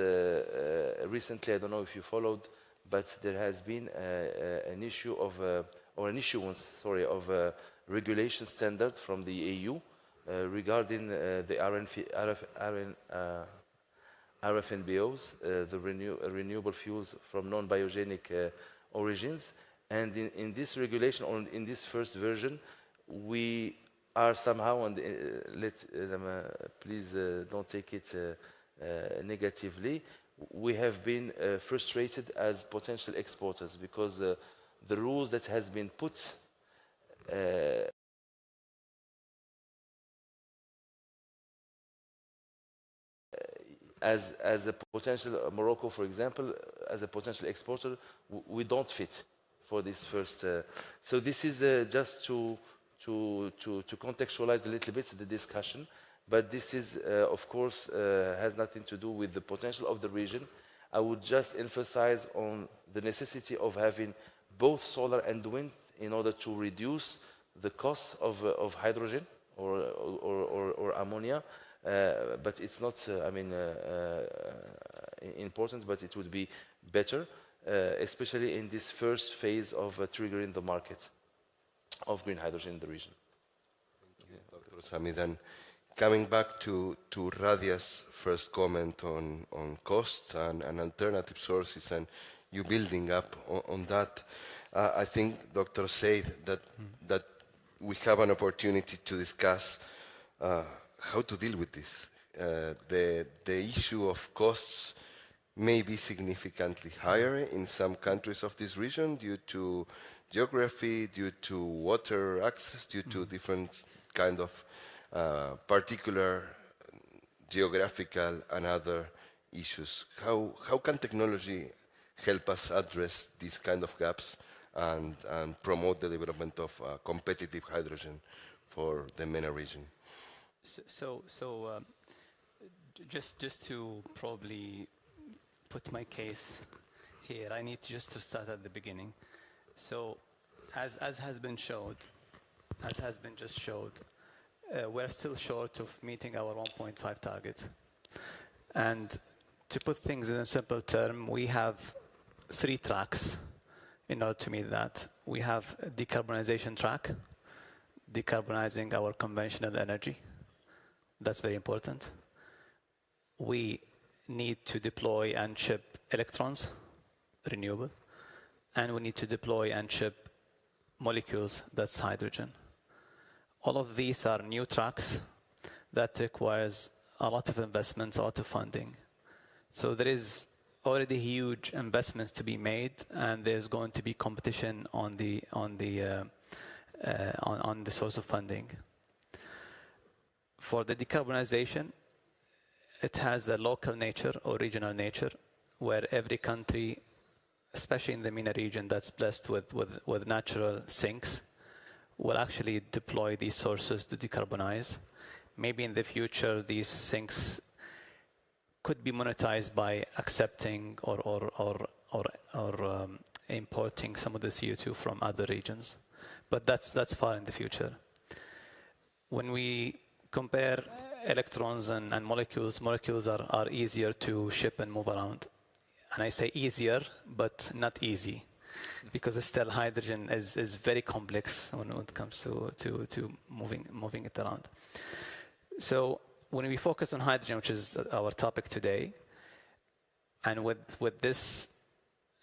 [SPEAKER 22] recently, I don't know if you followed, but there has been an issue of or an issuance, sorry, of a regulation standard from the EU regarding the RFNBOs, the renewable fuels from non-biogenic origins. And in this regulation, or in this first version, we are somehow, and please don't take it negatively, we have been frustrated as potential exporters because the rules that has been put as a potential, Morocco, for example, as a potential exporter, we don't fit for this first. So this is just to contextualize a little bit the discussion, but this is, of course, has nothing to do with the potential of the region. I would just emphasize on the necessity of having both solar and wind in order to reduce the cost of hydrogen or ammonia. But it's not, important, but it would be better, especially in this first phase of triggering the market of green hydrogen in the region.
[SPEAKER 21] Thank you, Dr. Sami. Then coming back to Radia's first comment on cost and alternative sources, and you building up on that. I think Dr. said that we have an opportunity to discuss how to deal with this. The issue of costs may be significantly higher in some countries of this region due to geography, due to water access, due to different kind of particular geographical and other issues. How can technology help us address these kind of gaps and promote the development of competitive hydrogen for the MENA region?
[SPEAKER 5] Just to probably put my case here, I need just to start at the beginning. So, as has been just showed, we're still short of meeting our 1.5 target. And to put things in a simple term, we have 3 tracks in order to meet that. We have a decarbonization track, decarbonizing our conventional energy. That's very important. We need to deploy and ship electrons, renewable, and we need to deploy and ship molecules, that's hydrogen. All of these are new tracks that requires a lot of investments, a lot of funding. So there is already huge investments to be made, and there's going to be competition on the source of funding. For the decarbonization, it has a local nature or regional nature, where every country, especially in the MENA region that's blessed with natural sinks, will actually deploy these sources to decarbonize. Maybe in the future, these sinks could be monetized by accepting or importing some of the CO2 from other regions. But that's far in the future. When we compare electrons and molecules are easier to ship and move around. And I say easier, but not easy, because still hydrogen is very complex when it comes to moving it around. So when we focus on hydrogen, which is our topic today, and with this,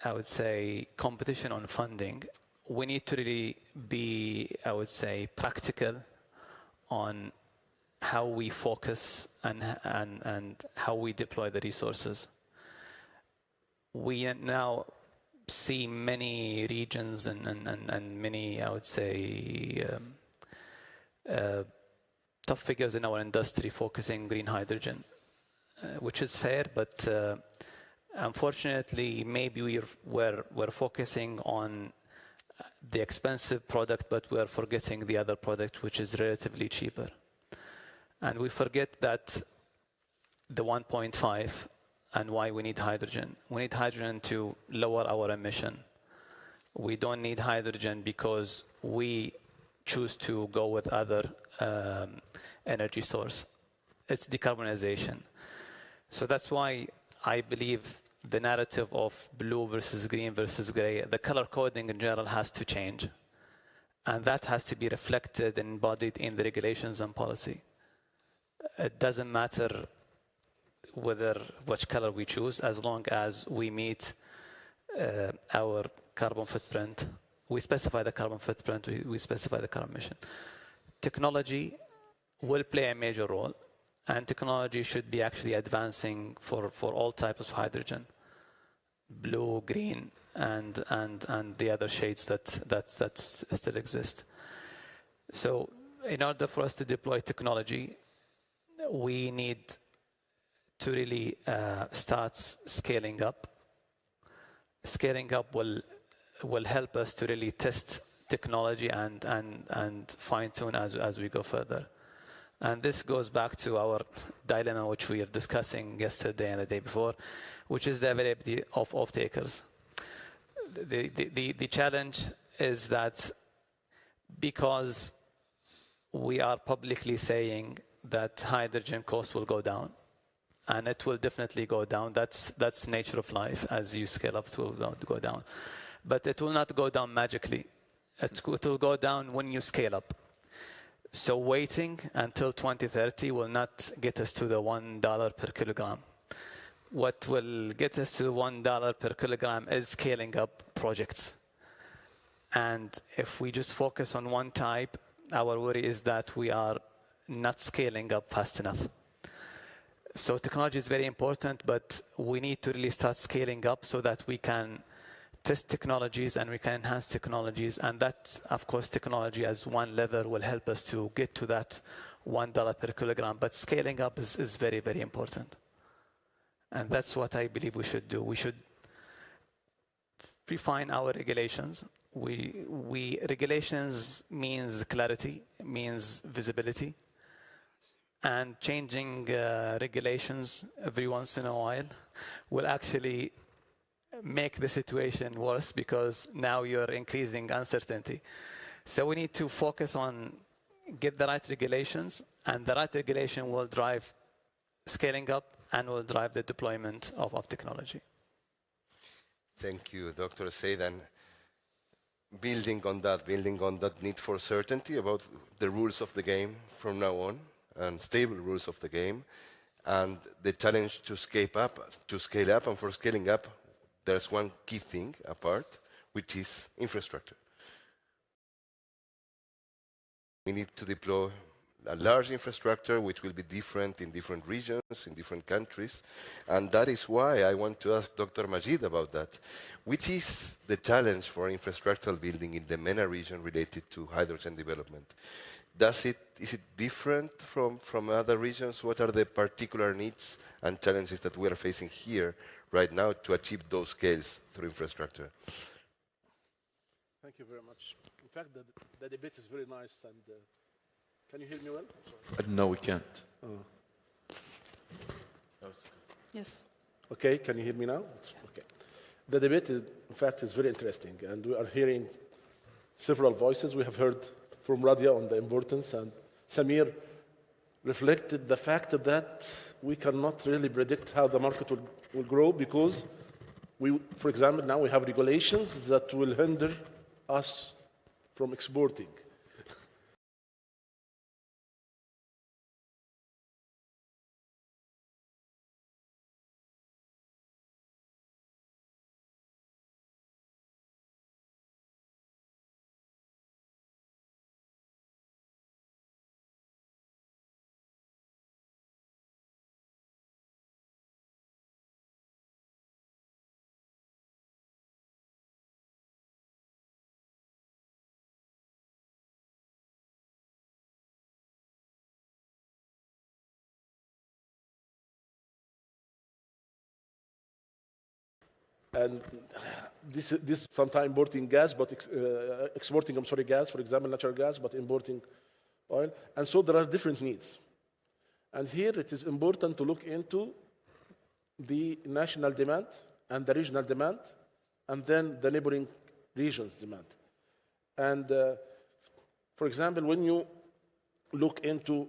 [SPEAKER 5] I would say, competition on funding, we need to really be, I would say, practical on how we focus and how we deploy the resources. We now see many regions and many, I would say, top figures in our industry focusing green hydrogen, which is fair, but unfortunately, maybe we're focusing on the expensive product, but we're forgetting the other product, which is relatively cheaper. And we forget that the 1.5 and why we need hydrogen. We need hydrogen to lower our emission. We don't need hydrogen because we choose to go with other energy source. It's decarbonization. So that's why I believe the narrative of blue versus green versus gray, the color coding in general has to change. And that has to be reflected and embodied in the regulations and policy. It doesn't matter which color we choose, as long as we meet our carbon footprint. We specify the carbon footprint, we specify the carbon emission. Technology will play a major role, and technology should be actually advancing for all types of hydrogen, blue, green, and the other shades that still exist. So in order for us to deploy technology, we need to really start scaling up. Scaling up will help us to really test technology and fine-tune as we go further. And this goes back to our dilemma, which we are discussing yesterday and the day before, which is the availability of off-takers. The challenge is that because we are publicly saying that hydrogen costs will go down, and it will definitely go down. That's nature of life. As you scale up, it will go down. But it will not go down magically. It will go down when you scale up. So waiting until 2030 will not get us to the $1 per kilogram. what will get us to $1 per kilogram is scaling up projects. And if we just focus on one type, our worry is that we are not scaling up fast enough. So technology is very important, but we need to really start scaling up so that we can test technologies and we can enhance technologies. And that, of course, technology as one lever will help us to get to that $1 per kilogram. But scaling up is very, very important. And that's what I believe we should do. We should refine our regulations. Regulations means clarity, means visibility. And changing regulations every once in a while will actually make the situation worse because now you're increasing uncertainty. So we need to focus on get the right regulations, and the right regulation will drive scaling up and will drive the deployment of technology.
[SPEAKER 21] Thank you, Dr. Said. And building on that need for certainty about the rules of the game from now on, and stable rules of the game, and the challenge to scale up, and for scaling up, there's one key thing apart, which is infrastructure. We need to deploy a large infrastructure which will be different in different regions, in different countries, and that is why I want to ask Dr. Majid about that. Which is the challenge for infrastructural building in the MENA region related to hydrogen development? Is it different from other regions? What are the particular needs and challenges that we are facing here right now to achieve those scales through infrastructure?
[SPEAKER 8] Thank you very much. In fact, the debate is very nice. And can you hear me well?
[SPEAKER 9] No, we can't.
[SPEAKER 14] Yes.
[SPEAKER 8] Okay, can you hear me now? Okay. The debate, in fact, is very interesting. And we are hearing several voices. We have heard from Radia on the importance, and Samir reflected the fact that we cannot really predict how the market will grow because for example, now we have regulations that will hinder us from exporting. And this sometimes importing gas, but exporting, gas, for example, natural gas, but importing oil. And so there are different needs. And here it is important to look into the national demand and the regional demand, and then the neighboring regions' demand. And for example, when you look into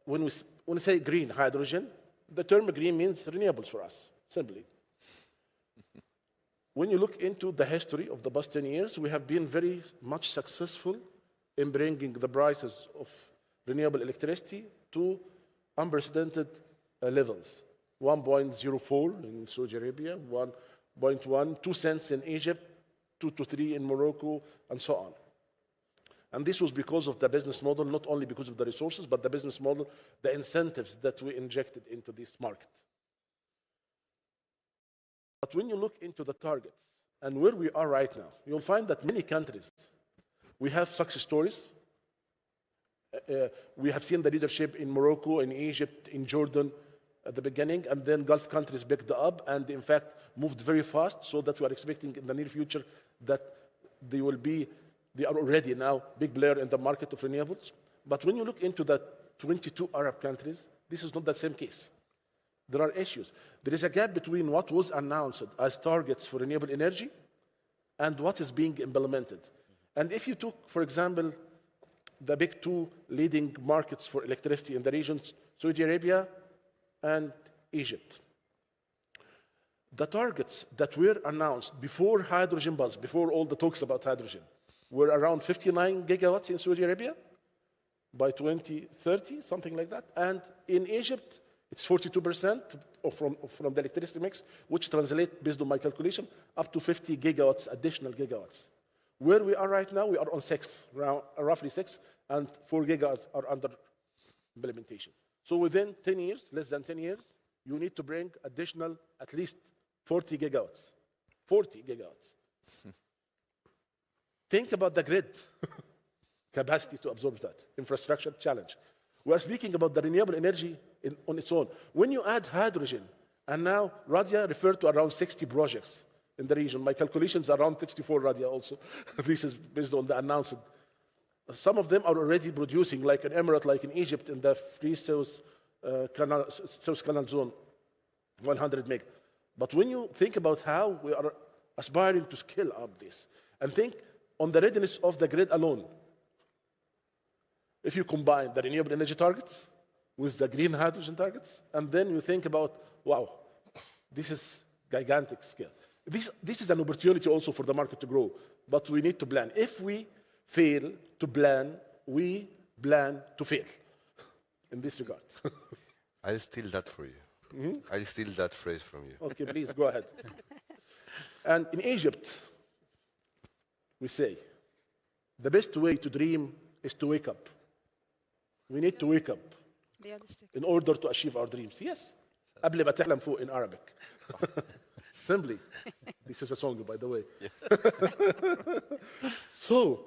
[SPEAKER 8] when we say green hydrogen, the term green means renewables for us, simply. When you look into the history of the past 10 years, we have been very much successful in bringing the prices of renewable electricity to unprecedented levels. 1.04 in Saudi Arabia, 1.1, 2 cents in Egypt, 2 to 3 in Morocco, and so on. And this was because of the business model, not only because of the resources, but the business model, the incentives that we injected into this market. But when you look into the targets and where we are right now, you'll find that many countries, we have success stories. We have seen the leadership in Morocco, in Egypt, in Jordan at the beginning, and then Gulf countries picked up and, in fact, moved very fast, so that we are expecting in the near future that they are already now big player in the market of renewables. But when you look into the 22 Arab countries, this is not the same case. There are issues. There is a gap between what was announced as targets for renewable energy and what is being implemented. And if you took, for example, the big two leading markets for electricity in the regions, Saudi Arabia and Egypt, the targets that were announced before hydrogen buzz, before all the talks about hydrogen, were around 59 gigawatts in Saudi Arabia by 2030, something like that. And in Egypt, It's 42% from the electricity mix, which translates, based on my calculation, up to 50 gigawatts, additional gigawatts. Where we are right now, we are on 6, roughly 6, and 4 gigawatts are under implementation. So within 10 years, less than 10 years, you need to bring additional at least 40 gigawatts. 40 gigawatts. Think about the grid capacity to absorb that. Infrastructure challenge. We are speaking about the renewable energy on its own. When you add hydrogen, and now Radia referred to around 60 projects in the region. My calculations are around 64 Radia also. This is based on the announced. Some of them are already producing, like in Emirate, like in Egypt, in the Free Suez Canal zone, 100 meg. But when you think about how we are aspiring to scale up this, and think on the readiness of the grid alone, if you combine the renewable energy targets with the green hydrogen targets, and then you think about, wow, this is gigantic scale. This is an opportunity also for the market to grow, but we need to plan. If we fail to plan, we plan to fail in this regard.
[SPEAKER 21] I'll steal that for you.
[SPEAKER 8] Mm-hmm.
[SPEAKER 21] I'll steal that phrase from you.
[SPEAKER 8] Okay, please, go ahead. And in Egypt, we say, the best way to dream is to wake up. We need to wake up in order to achieve our dreams. Yes. قبل ما تحلم فوق in Arabic. Simply. This is a song, by the way. Yes. So,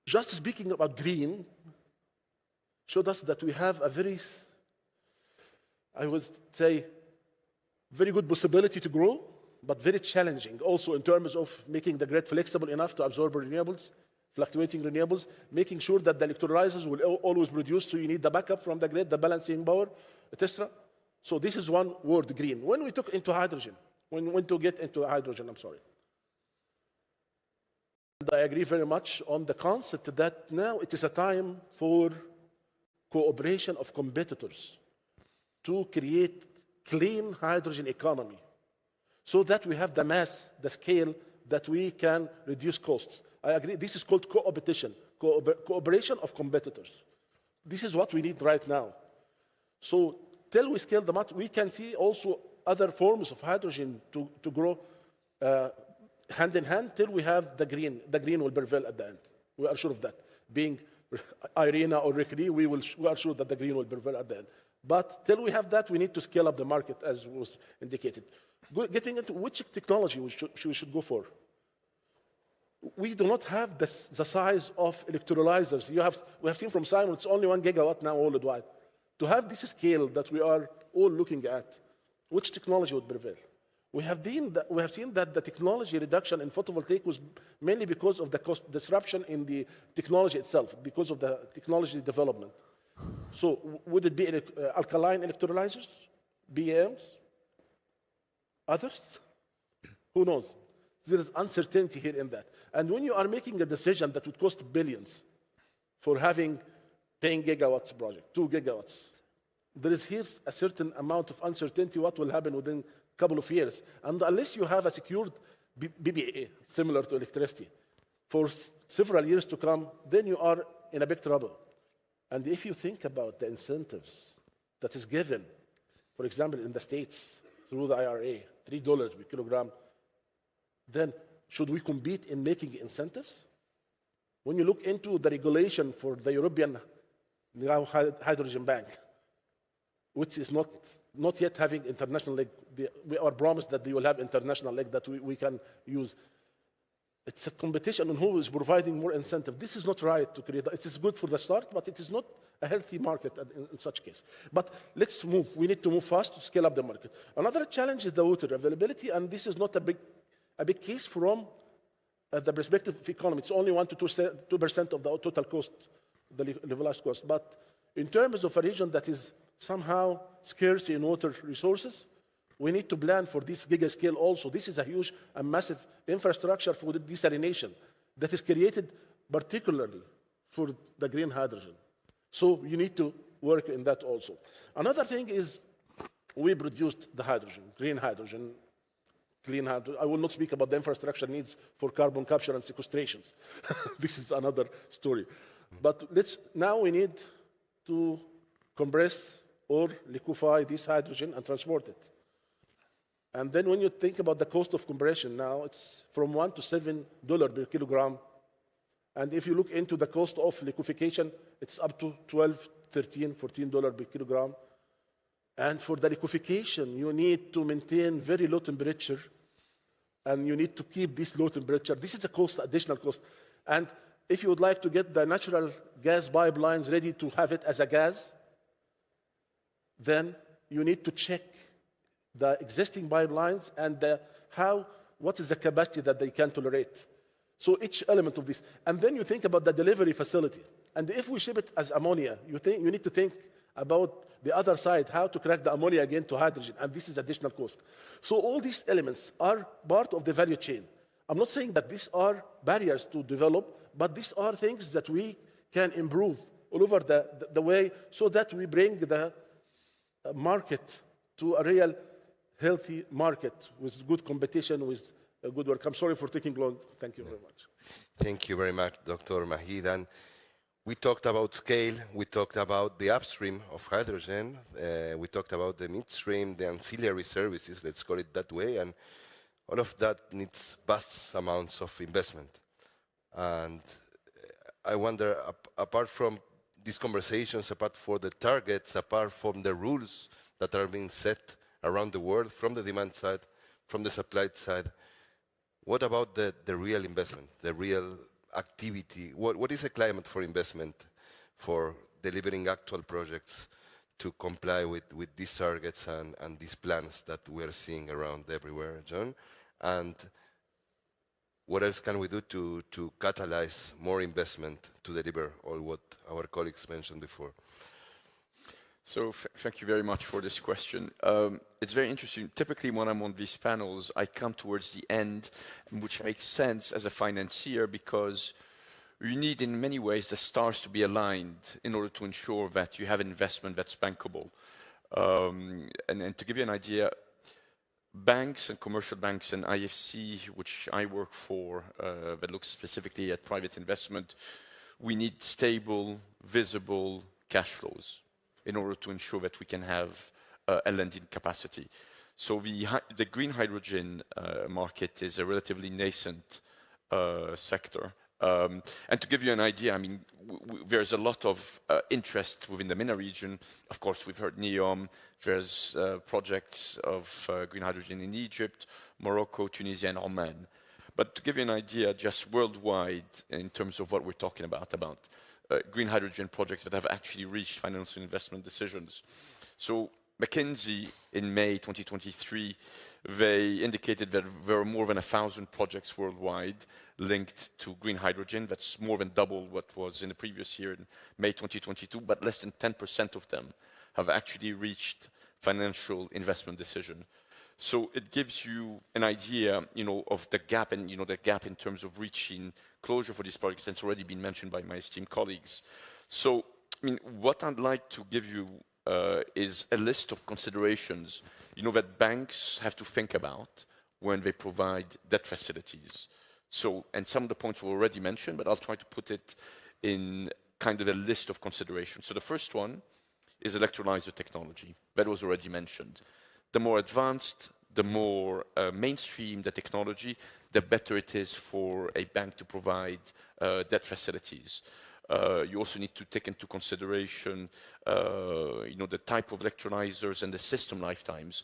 [SPEAKER 8] just speaking about green showed us that we have a very, I would say, very good possibility to grow, but very challenging also in terms of making the grid flexible enough to absorb renewables, fluctuating renewables, making sure that the electrolyzers will always produce, so you need the backup from the grid, the balancing power, etc. So this is one word, green. When we took into hydrogen, when to get into hydrogen, I'm sorry. And I agree very much on the concept that now it is a time for cooperation of competitors to create clean hydrogen economy so that we have the mass, the scale, that we can reduce costs. I agree. This is called co-opetition, cooperation of competitors. This is what we need right now. So till we scale them up, we can see also other forms of hydrogen to grow hand in hand till we have the green. The green will prevail at the end. We are sure of that. Being Irina or Rikri, we are sure that the green will prevail at the end. But till we have that, we need to scale up the market, as was indicated. Getting into which technology we should go for. We do not have the size of electrolyzers. We have seen from Simon, it's only 1 gigawatt now worldwide. To have this scale that we are all looking at, which technology would prevail? We have seen that the technology reduction in photovoltaic was mainly because of the cost disruption in the technology itself, because of the technology development. So would it be alkaline electrolyzers, BMs, others? Who knows? There is uncertainty here in that. And when you are making a decision that would cost billions for having 10 gigawatts project, 2 gigawatts, there is here a certain amount of uncertainty what will happen within a couple of years. And unless you have a secured BBA, similar to electricity, for several years to come, then you are in a big trouble. And if you think about the incentives that is given, for example, in the States, through the IRA, $3 per kilogram, then should we compete in making incentives? When you look into the regulation for the European Hydrogen Bank, which is not yet having international leg, we are promised that they will have international leg that we can use. It's a competition on who is providing more incentive. This is not right to create. It is good for the start, but it is not a healthy market in such case. But let's move. We need to move fast to scale up the market. Another challenge is the water availability, and this is not a big case from the perspective of economy. It's only 1 to 2% of the total cost, the levelized cost. But in terms of a region that is somehow scarce in water resources, we need to plan for this giga scale also. This is a huge and massive infrastructure for the desalination that is created particularly for the green hydrogen. So you need to work in that also. Another thing is we produced the hydrogen, green hydrogen, clean hydrogen. I will not speak about the infrastructure needs for carbon capture and sequestrations. This is another story. But now we need to compress or liquefy this hydrogen and transport it. And then when you think about the cost of compression now, it's from $1 to $7 per kilogram. And if you look into the cost of liquefaction, it's up to $12, $13, $14 per kilogram. And for the liquefaction, you need to maintain very low temperature, and you need to keep this low temperature. This is a cost, additional cost. And if you would like to get the natural gas pipelines ready to have it as a gas, then you need to check the existing pipelines and what is the capacity that they can tolerate. So each element of this. And then you think about the delivery facility. And if we ship it as ammonia, you need to think about the other side, how to crack the ammonia again to hydrogen, and this is additional cost. So all these elements are part of the value chain. I'm not saying that these are barriers to develop, but these are things that we can improve all over the way so that we bring the market to a real healthy market with good competition, with good work. I'm sorry for taking long. Thank you very much.
[SPEAKER 21] Thank you very much, Dr. Mahid. And we talked about scale, we talked about the upstream of hydrogen, we talked about the midstream, the ancillary services, let's call it that way, and all of that needs vast amounts of investment. And I wonder, apart from these conversations, apart from the targets, apart from the rules that are being set around the world from the demand side, from the supply side, what about the real investment, the real activity? What is the climate for investment for delivering actual projects to comply with these targets and these plans that we're seeing around everywhere, John? And what else can we do to catalyze more investment to deliver all what our colleagues mentioned before?
[SPEAKER 3] So thank you very much for this question. It's very interesting. Typically, when I'm on these panels, I come towards the end, which makes sense as a financier because you need, in many ways, the stars to be aligned in order to ensure that you have investment that's bankable. And to give you an idea, banks and commercial banks and IFC, which I work for, that looks specifically at private investment, we need stable, visible cash flows in order to ensure that we can have a lending capacity. So the green hydrogen market is a relatively nascent sector. And to give you an idea, I mean, there's a lot of interest within the MENA region. Of course, we've heard NEOM. There's projects of green hydrogen in Egypt, Morocco, Tunisia, and Oman. But to give you an idea, just worldwide, in terms of what we're talking about green hydrogen projects that have actually reached financial investment decisions. So McKinsey, in May 2023, they indicated that there are more than 1,000 projects worldwide linked to green hydrogen. That's more than double what was in the previous year, in May 2022, but less than 10% of them have actually reached financial investment decision. So it gives you an idea, of the gap, and the gap in terms of reaching closure for these projects. That's already been mentioned by my esteemed colleagues. So, I mean, what I'd like to give you is a list of considerations, that banks have to think about when they provide debt facilities. So, and some of the points were already mentioned, but I'll try to put it in kind of a list of considerations. So the first one is electrolyzer technology. That was already mentioned. The more advanced, the more mainstream the technology, the better it is for a bank to provide debt facilities. You also need to take into consideration, the type of electrolyzers and the system lifetimes.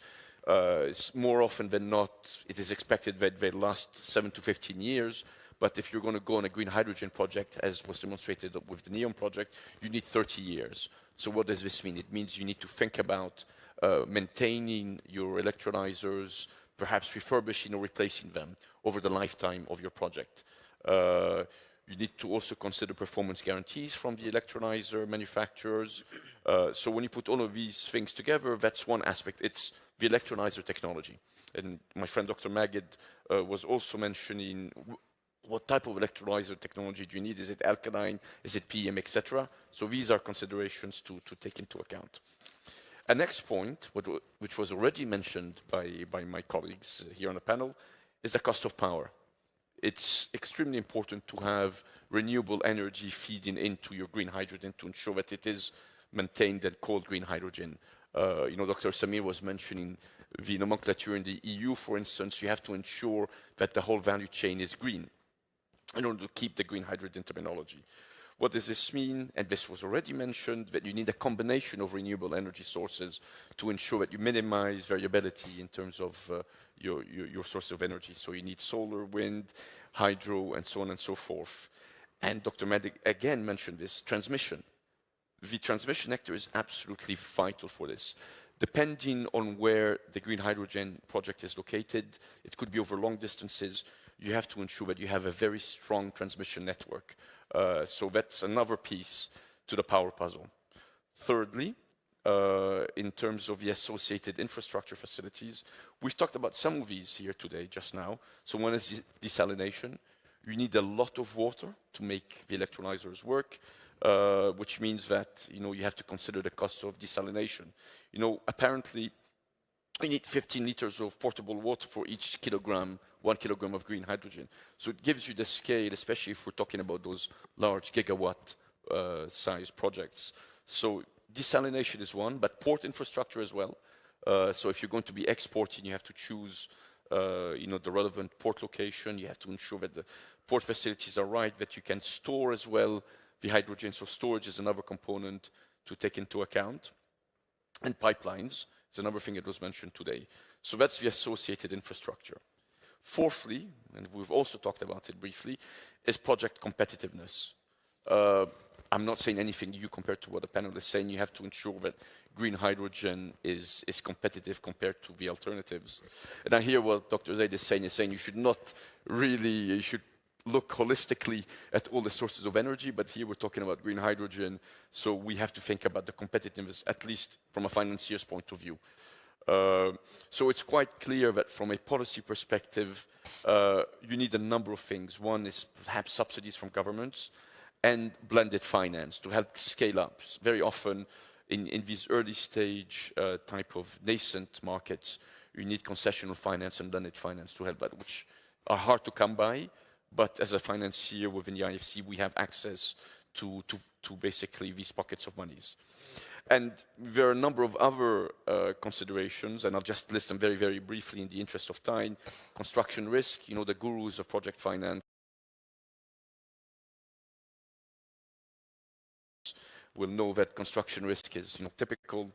[SPEAKER 3] More often than not, it is expected that they last 7 to 15 years. But if you're going to go on a green hydrogen project, as was demonstrated with the NEOM project, you need 30 years. So what does this mean? It means you need to think about maintaining your electrolyzers, perhaps refurbishing or replacing them over the lifetime of your project. You need to also consider performance guarantees from the electrolyzer manufacturers. So when you put all of these things together, that's one aspect. It's the electrolyzer technology. And my friend Dr. Magid was also mentioning what type of electrolyzer technology do you need? Is it alkaline? Is it PM, etc.? So these are considerations to take into account. A next point, which was already mentioned by my colleagues here on the panel, is the cost of power. It's extremely important to have renewable energy feeding into your green hydrogen to ensure that it is maintained and called green hydrogen. Dr. Samir was mentioning the nomenclature in the EU, for instance. You have to ensure that the whole value chain is green in order to keep the green hydrogen terminology. What does this mean? And this was already mentioned, that you need a combination of renewable energy sources to ensure that you minimize variability in terms of your source of energy. So you need solar, wind, hydro, and so on and so forth. And Dr. Madig again mentioned this, transmission. The transmission sector is absolutely vital for this. Depending on where the green hydrogen project is located, it could be over long distances. You have to ensure that you have a very strong transmission network. So that's another piece to the power puzzle. Thirdly, in terms of the associated infrastructure facilities, we've talked about some of these here today, just now. So one is desalination. You need a lot of water to make the electrolyzers work, which means that you have to consider the cost of desalination. Apparently, you need 15 liters of portable water for each kilogram, 1 kilogram of green hydrogen. So it gives you the scale, especially if we're talking about those large gigawatt size projects. So desalination is one, but port infrastructure as well. So if you're going to be exporting, you have to choose the relevant port location. You have to ensure that the port facilities are right, that you can store as well the hydrogen. So storage is another component to take into account. And pipelines is another thing that was mentioned today. So that's the associated infrastructure. Fourthly, and we've also talked about it briefly, is project competitiveness. I'm not saying anything new compared to what the panel is saying. You have to ensure that green hydrogen is competitive compared to the alternatives. And I hear what Dr. Zaid is saying you should not really, you should look holistically at all the sources of energy, but here we're talking about green hydrogen, so we have to think about the competitiveness, at least from a financier's point of view. So it's quite clear that from a policy perspective, you need a number of things. One is perhaps subsidies from governments and blended finance to help scale up. Very often in these early stage type of nascent markets, you need concessional finance and blended finance to help that, which are hard to come by. But as a financier within the IFC, we have access to basically these pockets of monies. And there are a number of other considerations, and I'll just list them very, very briefly in the interest of time. Construction risk, the gurus of project finance will know that construction risk is typical.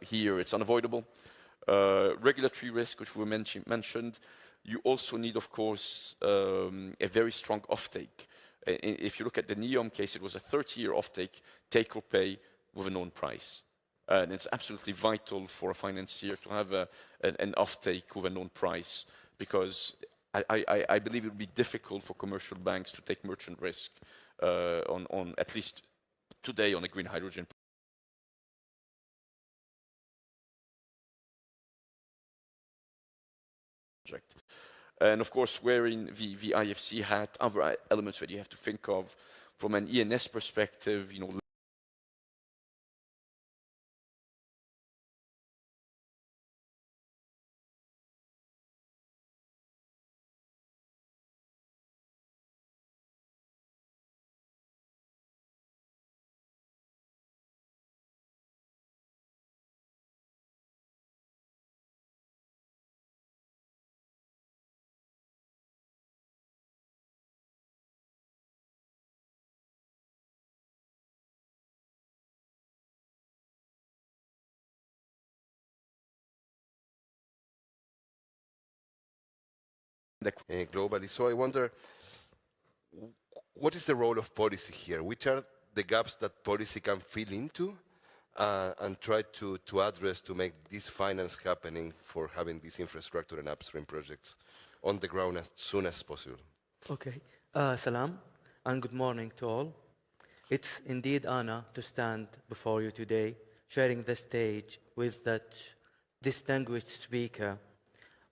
[SPEAKER 3] Here, it's unavoidable. Regulatory risk, which we mentioned. You also need, of course, a very strong offtake. If you look at the NEOM case, it was a 30-year offtake, take or pay, with a known price. And it's absolutely vital for a financier to have an offtake with a known price, because I believe it would be difficult for commercial banks to take merchant risk on at least today on a green hydrogen project. And of course, wearing the IFC hat, other elements that you have to think of from an ENS perspective,
[SPEAKER 21] globally. So I wonder, what is the role of policy here? Which are the gaps that policy can fill into and try to address to make this finance happening for having this infrastructure and upstream projects on the ground as soon as possible?
[SPEAKER 4] Okay. Salam, and good morning to all. It's indeed an honor to stand before you today, sharing the stage with that distinguished speaker.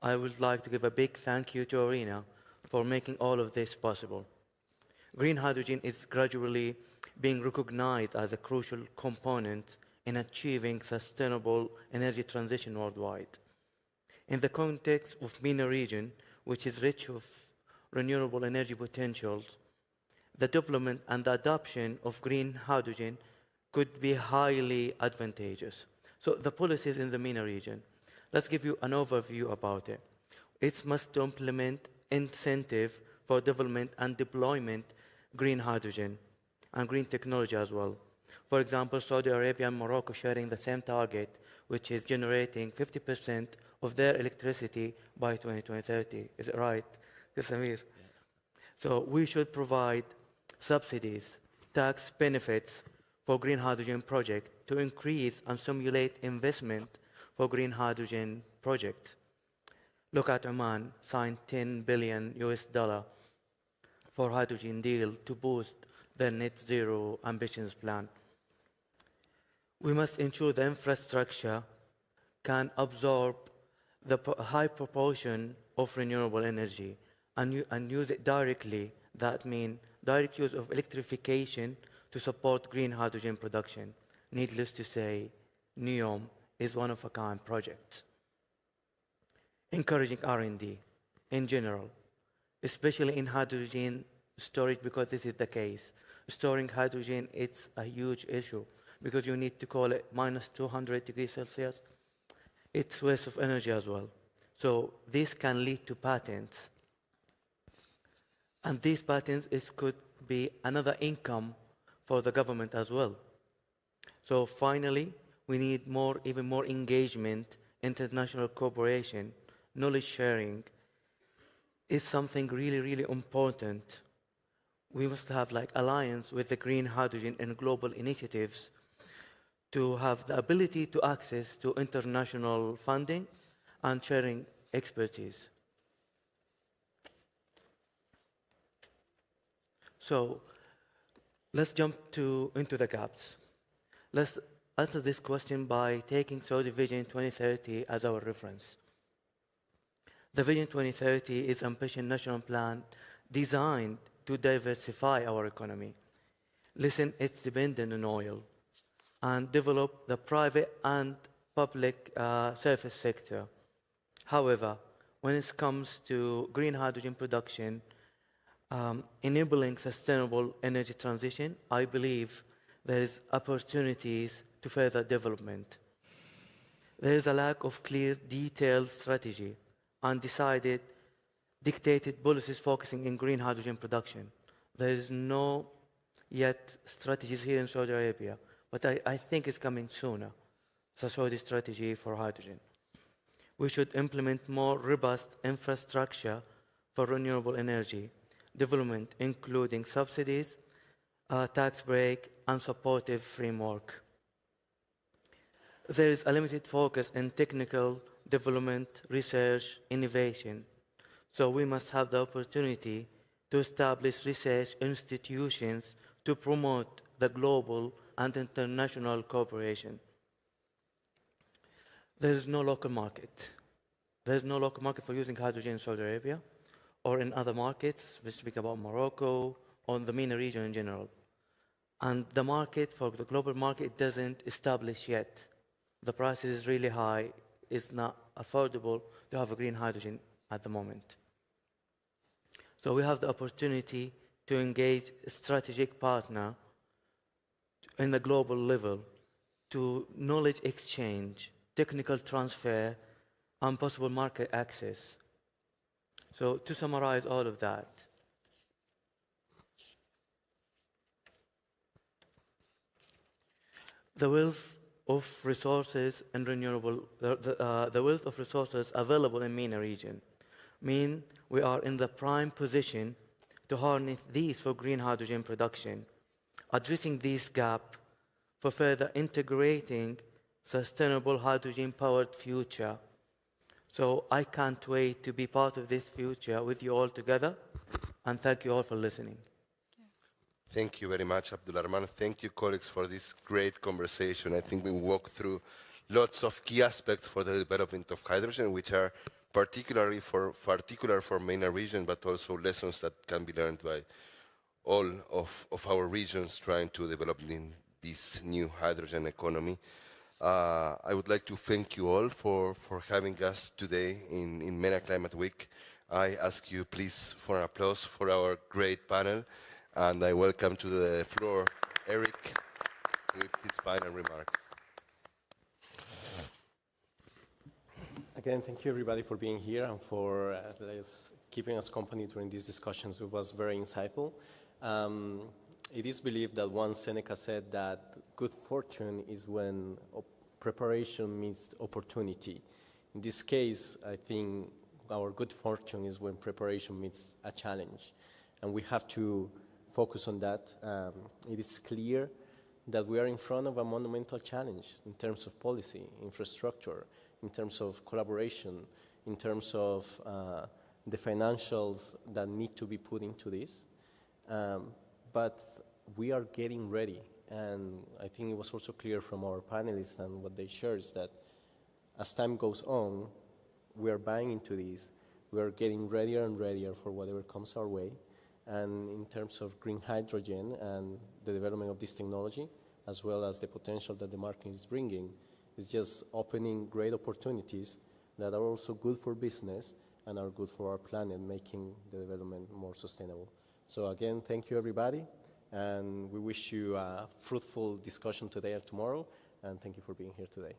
[SPEAKER 4] I would like to give a big thank you to Arena for making all of this possible. Green hydrogen is gradually being recognized as a crucial component in achieving sustainable energy transition worldwide. In the context of MENA region, which is rich of renewable energy potentials, the development and the adoption of green hydrogen could be highly advantageous. So the policies in the MENA region, let's give you an overview about it. It must to implement incentive for development and deployment green hydrogen and green technology as well. For example, Saudi Arabia and Morocco sharing the same target, which is generating 50% of their electricity by 2030. Is it right, Samir? Yeah. So we should provide subsidies, tax benefits for green hydrogen projects to increase and stimulate investment for green hydrogen projects. Look at Oman, signed $10 billion for hydrogen deal to boost their net zero ambitions plan. We must ensure the infrastructure can absorb the high proportion of renewable energy and use it directly. That means direct use of electrification to support green hydrogen production. Needless to say, NEOM is one-of-a-kind project. Encouraging R&D in general, especially in hydrogen storage, because this is the case. Storing hydrogen, it's a huge issue because you need to call it minus 200 degrees Celsius. It's waste of energy as well. So this can lead to patents. And these patents could be another income for the government as well. So finally, we need even more engagement, international cooperation, knowledge sharing is something really, really important. We must have like alliance with the green hydrogen and global initiatives to have the ability to access to international funding and sharing expertise. So let's jump into the gaps. Let's answer this question by taking Saudi Vision 2030 as our reference. The Vision 2030 is an ambitious national plan designed to diversify our economy, lessen its dependence on oil, and develop the private and public service sector. However, when it comes to green hydrogen production, enabling sustainable energy transition, I believe there is opportunities to further development. There is a lack of clear, detailed strategy and dictated policies focusing in green hydrogen production. There is no yet strategies here in Saudi Arabia, but I think it's coming sooner. It's a Saudi strategy for hydrogen. We should implement more robust infrastructure for renewable energy development, including subsidies, tax break, and supportive framework. There is a limited focus in technical development, research, innovation. So we must have the opportunity to establish research institutions to promote the global and international cooperation. There is no local market. There is no local market for using hydrogen in Saudi Arabia or in other markets. We speak about Morocco or the MENA region in general. And the market, for the global market, doesn't establish yet. The price is really high. It's not affordable to have a green hydrogen at the moment. So we have the opportunity to engage a strategic partner in the global level to knowledge exchange, technical transfer, and possible market access. So to summarize all of that, the wealth of resources and renewable, the wealth of resources available in MENA region mean we are in the prime position to harness these for green hydrogen production, addressing this gap for further integrating sustainable hydrogen-powered future. So I can't wait to be part of this future with you all together, and thank you all for listening.
[SPEAKER 21] Thank you very much, Abdul Rahman. Thank you, colleagues, for this great conversation. I think we walked through lots of key aspects for the development of hydrogen, which are particular for MENA region, but also lessons that can be learned by all of our regions trying to develop in this new hydrogen economy. I would like to thank you all for having us today in MENA Climate Week. I ask you, please, for an applause for our great panel. And I welcome to the floor Eric with his final remarks.
[SPEAKER 7] Again, thank you everybody for being here and for keeping us company during these discussions. It was very insightful. It is believed that once Seneca said that good fortune is when preparation meets opportunity. In this case, I think our good fortune is when preparation meets a challenge. And we have to focus on that. It is clear that we are in front of a monumental challenge in terms of policy, infrastructure, in terms of collaboration, in terms of the financials that need to be put into this. But we are getting ready. And I think it was also clear from our panelists and what they shared is that as time goes on, we are buying into this. We are getting readier and readier for whatever comes our way. And in terms of green hydrogen and the development of this technology, as well as the potential that the market is bringing, is just opening great opportunities that are also good for business and are good for our planet, making the development more sustainable. So again, thank you everybody, and we wish you a fruitful discussion today or tomorrow, and thank you for being here today.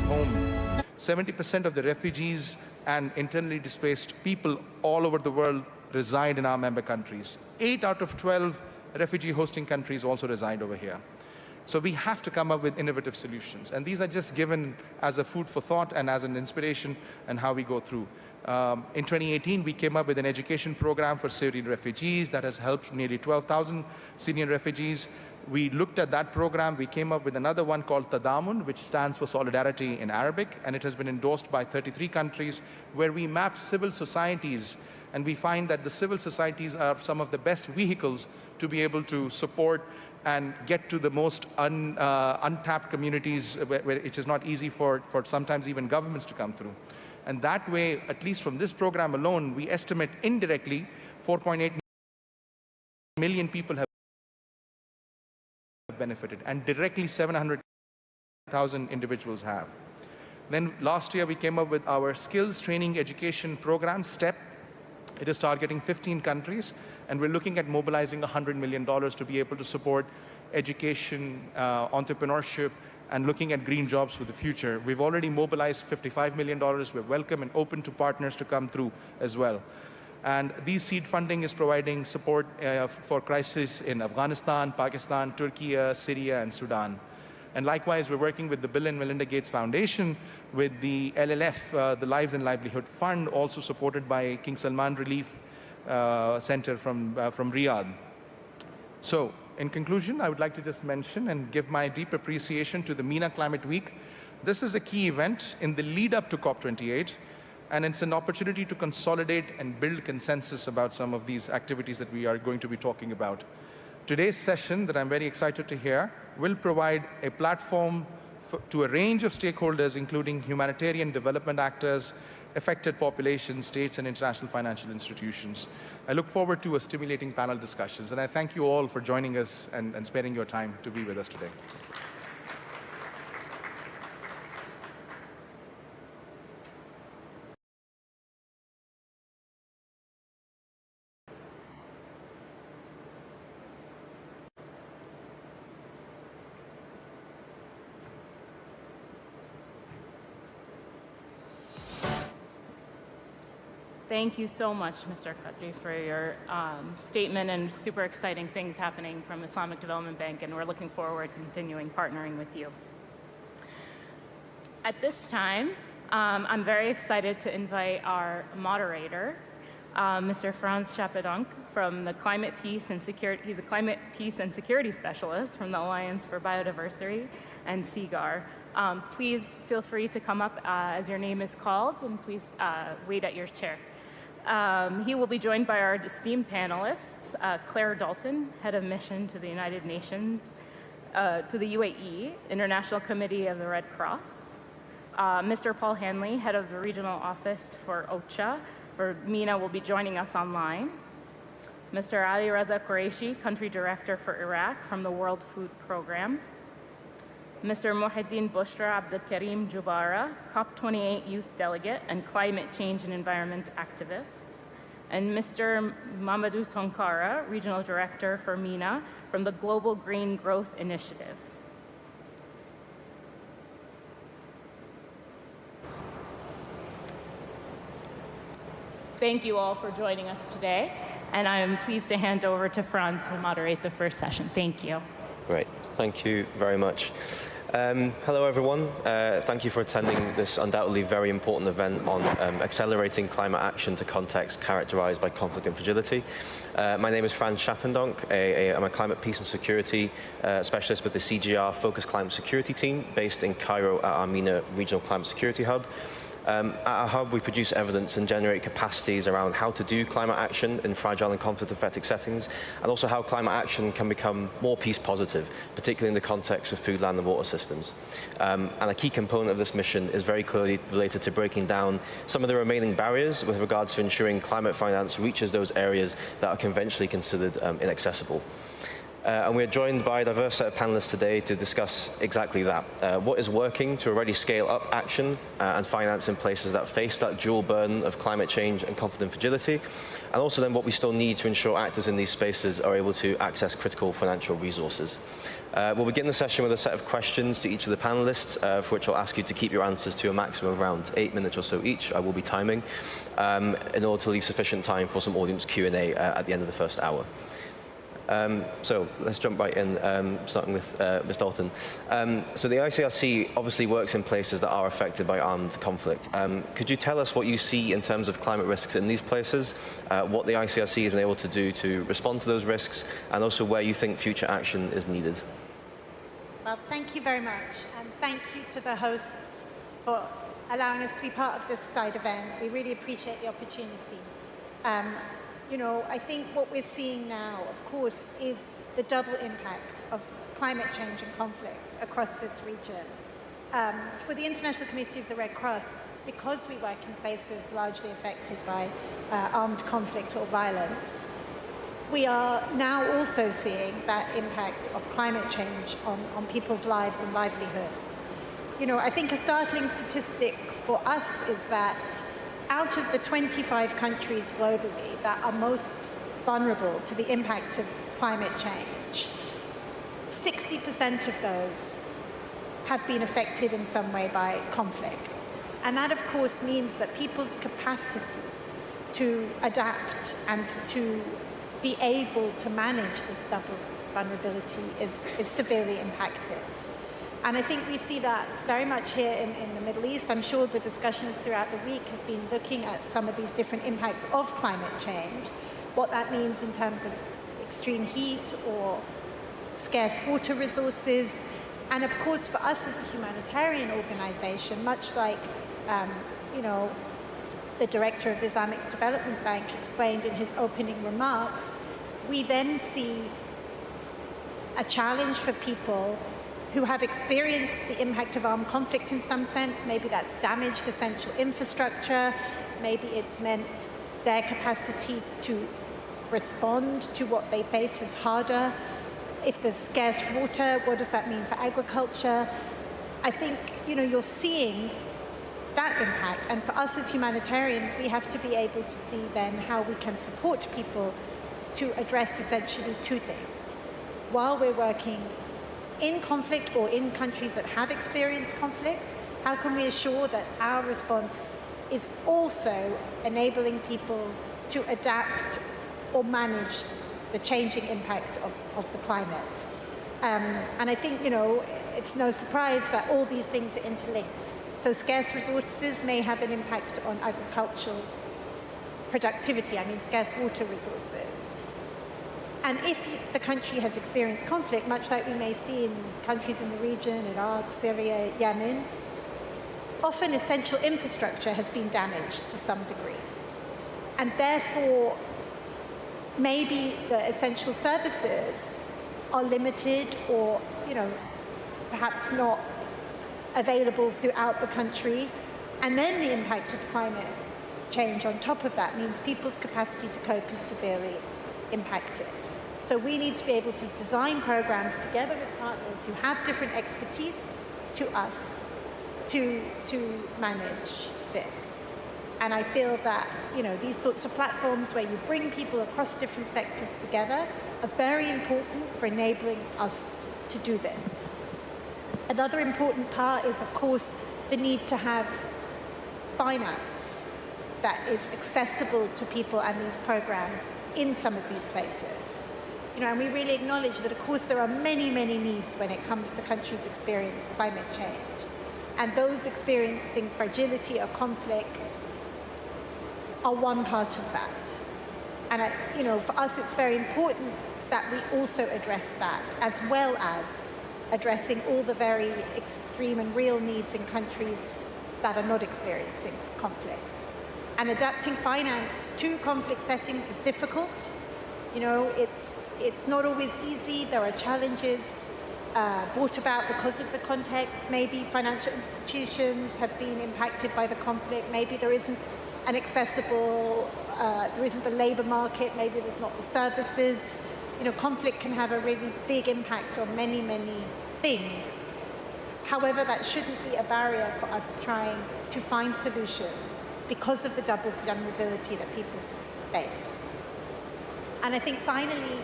[SPEAKER 2] home. 70% of the refugees and internally displaced people all over the world reside in our member countries. 8 out of 12 refugee hosting countries also reside over here. So we have to come up with innovative solutions. And these are just given as a food for thought and as an inspiration and how we go through. In 2018, we came up with an education program for Syrian refugees that has helped nearly 12,000 Syrian refugees. We looked at that program. We came up with another one called Tadamun, which stands for Solidarity in Arabic, and it has been endorsed by 33 countries, where we map civil societies, and we find that the civil societies are some of the best vehicles to be able to support and get to the most untapped communities where it is not easy for sometimes even governments to come through. And that way, at least from this program alone, we estimate indirectly 4.8 million people have benefited, and directly 700,000 individuals have. Then last year, we came up with our skills training education program, STEP. It is targeting 15 countries, and we're looking at mobilizing $100 million to be able to support education, entrepreneurship, and looking at green jobs for the future. We've already mobilized $55 million. We're welcome and open to partners to come through as well. And these seed funding is providing support for crises in Afghanistan, Pakistan, Turkey, Syria, and Sudan. And likewise, we're working with the Bill and Melinda Gates Foundation, with the LLF, the Lives and Livelihood Fund, also supported by King Salman Relief Center from Riyadh. So, in conclusion, I would like to just mention and give my deep appreciation to the MENA Climate Week. This is a key event in the lead up to COP28, and it's an opportunity to consolidate and build consensus about some of these activities that we are going to be talking about. Today's session, that I'm very excited to hear, will provide a platform to a range of stakeholders, including humanitarian development actors, affected populations, states, and international financial institutions. I look forward to a stimulating panel discussions, and I thank you all for joining us and sparing your time to be with us today.
[SPEAKER 9] Thank you so much, Mr. Qadri, for your statement and super exciting things happening from Islamic Development Bank, and we're looking forward to continuing partnering with you. At this time, I'm very excited to invite our moderator, Mr. Franz Chapadonk, from the Climate Peace and Security. He's a Climate Peace and Security Specialist from the Alliance for Biodiversity and CGAR. Please feel free to come up as your name is called, and please wait at your chair. He will be joined by our esteemed panelists, Claire Dalton, Head of Mission to the United Nations, to the UAE, International Committee of the Red Cross, Mr. Paul Hanley, Head of the Regional Office for OCHA, for MENA, will be joining us online, Mr. Ali Reza Qureshi, Country Director for Iraq from the World Food Program, Mr. Muhyiddin Bushra Abdul Karim Jubara, COP28 Youth Delegate and Climate Change and Environment Activist, and Mr. Mamadou Tonkara, Regional Director for MENA from the Global Green Growth Initiative. Thank you all for joining us today, and I am pleased to hand over to Franz to moderate the first session. Thank you.
[SPEAKER 23] Great, thank you very much. Hello everyone, thank you for attending this undoubtedly very important event on accelerating climate action to contexts characterized by conflict and fragility. My name is Franz Chapadonk. I'm a climate peace and security specialist with the CGR Focused Climate Security Team based in Cairo at our MENA Regional Climate Security Hub. At our hub, we produce evidence and generate capacities around how to do climate action in fragile and conflict-affected settings, and also how climate action can become more peace positive, particularly in the context of food, land, and water systems. And a key component of this mission is very clearly related to breaking down some of the remaining barriers with regards to ensuring climate finance reaches those areas that are conventionally considered inaccessible. And we're joined by a diverse set of panelists today to discuss exactly that. What is working to already scale up action and finance in places that face that dual burden of climate change and conflict and fragility, and also then what we still need to ensure actors in these spaces are able to access critical financial resources. We'll begin the session with a set of questions to each of the panelists, for which I'll ask you to keep your answers to a maximum of around 8 minutes or so each. I will be timing, in order to leave sufficient time for some audience Q&A at the end of the first hour. So let's jump right in, starting with Ms. Dalton. So the ICRC obviously works in places that are affected by armed conflict. Could you tell us what you see in terms of climate risks in these places, what the ICRC has been able to do to respond to those risks, and also where you think future action is needed?
[SPEAKER 1] Well, thank you very much, and thank you to the hosts for allowing us to be part of this side event. We really appreciate the opportunity. You know, I think what we're seeing now, of course, is the double impact of climate change and conflict across this region. For the International Committee of the Red Cross, because we work in places largely affected by armed conflict or violence, we are now also seeing that impact of climate change on people's lives and livelihoods. You know, I think a startling statistic for us is that out of the 25 countries globally that are most vulnerable to the impact of climate change, 60% of those have been affected in some way by conflict. And that, of course, means that people's capacity to adapt and to be able to manage this double vulnerability is severely impacted. And I think we see that very much here in the Middle East. I'm sure the discussions throughout the week have been looking at some of these different impacts of climate change, what that means in terms of extreme heat or scarce water resources. And of course, for us as a humanitarian organization, much like, you know, the director of the Islamic Development Bank explained in his opening remarks, we then see a challenge for people who have experienced the impact of armed conflict in some sense. Maybe that's damaged essential infrastructure. Maybe it's meant their capacity to respond to what they face is harder. If there's scarce water, what does that mean for agriculture? I think, you know, you're seeing that impact. And for us as humanitarians, we have to be able to see then how we can support people to address essentially two things. While we're working in conflict or in countries that have experienced conflict, how can we assure that our response is also enabling people to adapt or manage the changing impact of the climate? And I think, you know, it's no surprise that all these things are interlinked. So scarce resources may have an impact on agricultural productivity, I mean scarce water resources. And if the country has experienced conflict, much like we may see in countries in the region, Iraq, Syria, Yemen, often essential infrastructure has been damaged to some degree. And therefore, maybe the essential services are limited or, you know, perhaps not available throughout the country. And then the impact of climate change on top of that means people's capacity to cope is severely impacted. So we need to be able to design programs together with partners who have different expertise to us to manage this. And I feel that, you know, these sorts of platforms where you bring people across different sectors together are very important for enabling us to do this. Another important part is, of course, the need to have finance that is accessible to people and these programs in some of these places. You know, and we really acknowledge that, of course, there are many, many needs when it comes to countries experiencing climate change. And those experiencing fragility or conflict are one part of that. And, you know, for us, it's very important that we also address that, as well as addressing all the very extreme and real needs in countries that are not experiencing conflict. And adapting finance to conflict settings is difficult. You know, it's not always easy. There are challenges brought about because of the context. Maybe financial institutions have been impacted by the conflict. Maybe there isn't an accessible, there isn't the labor market. Maybe there's not the services conflict can have a really big impact on many, many things. However, that shouldn't be a barrier for us trying to find solutions because of the double vulnerability that people face. And I think finally,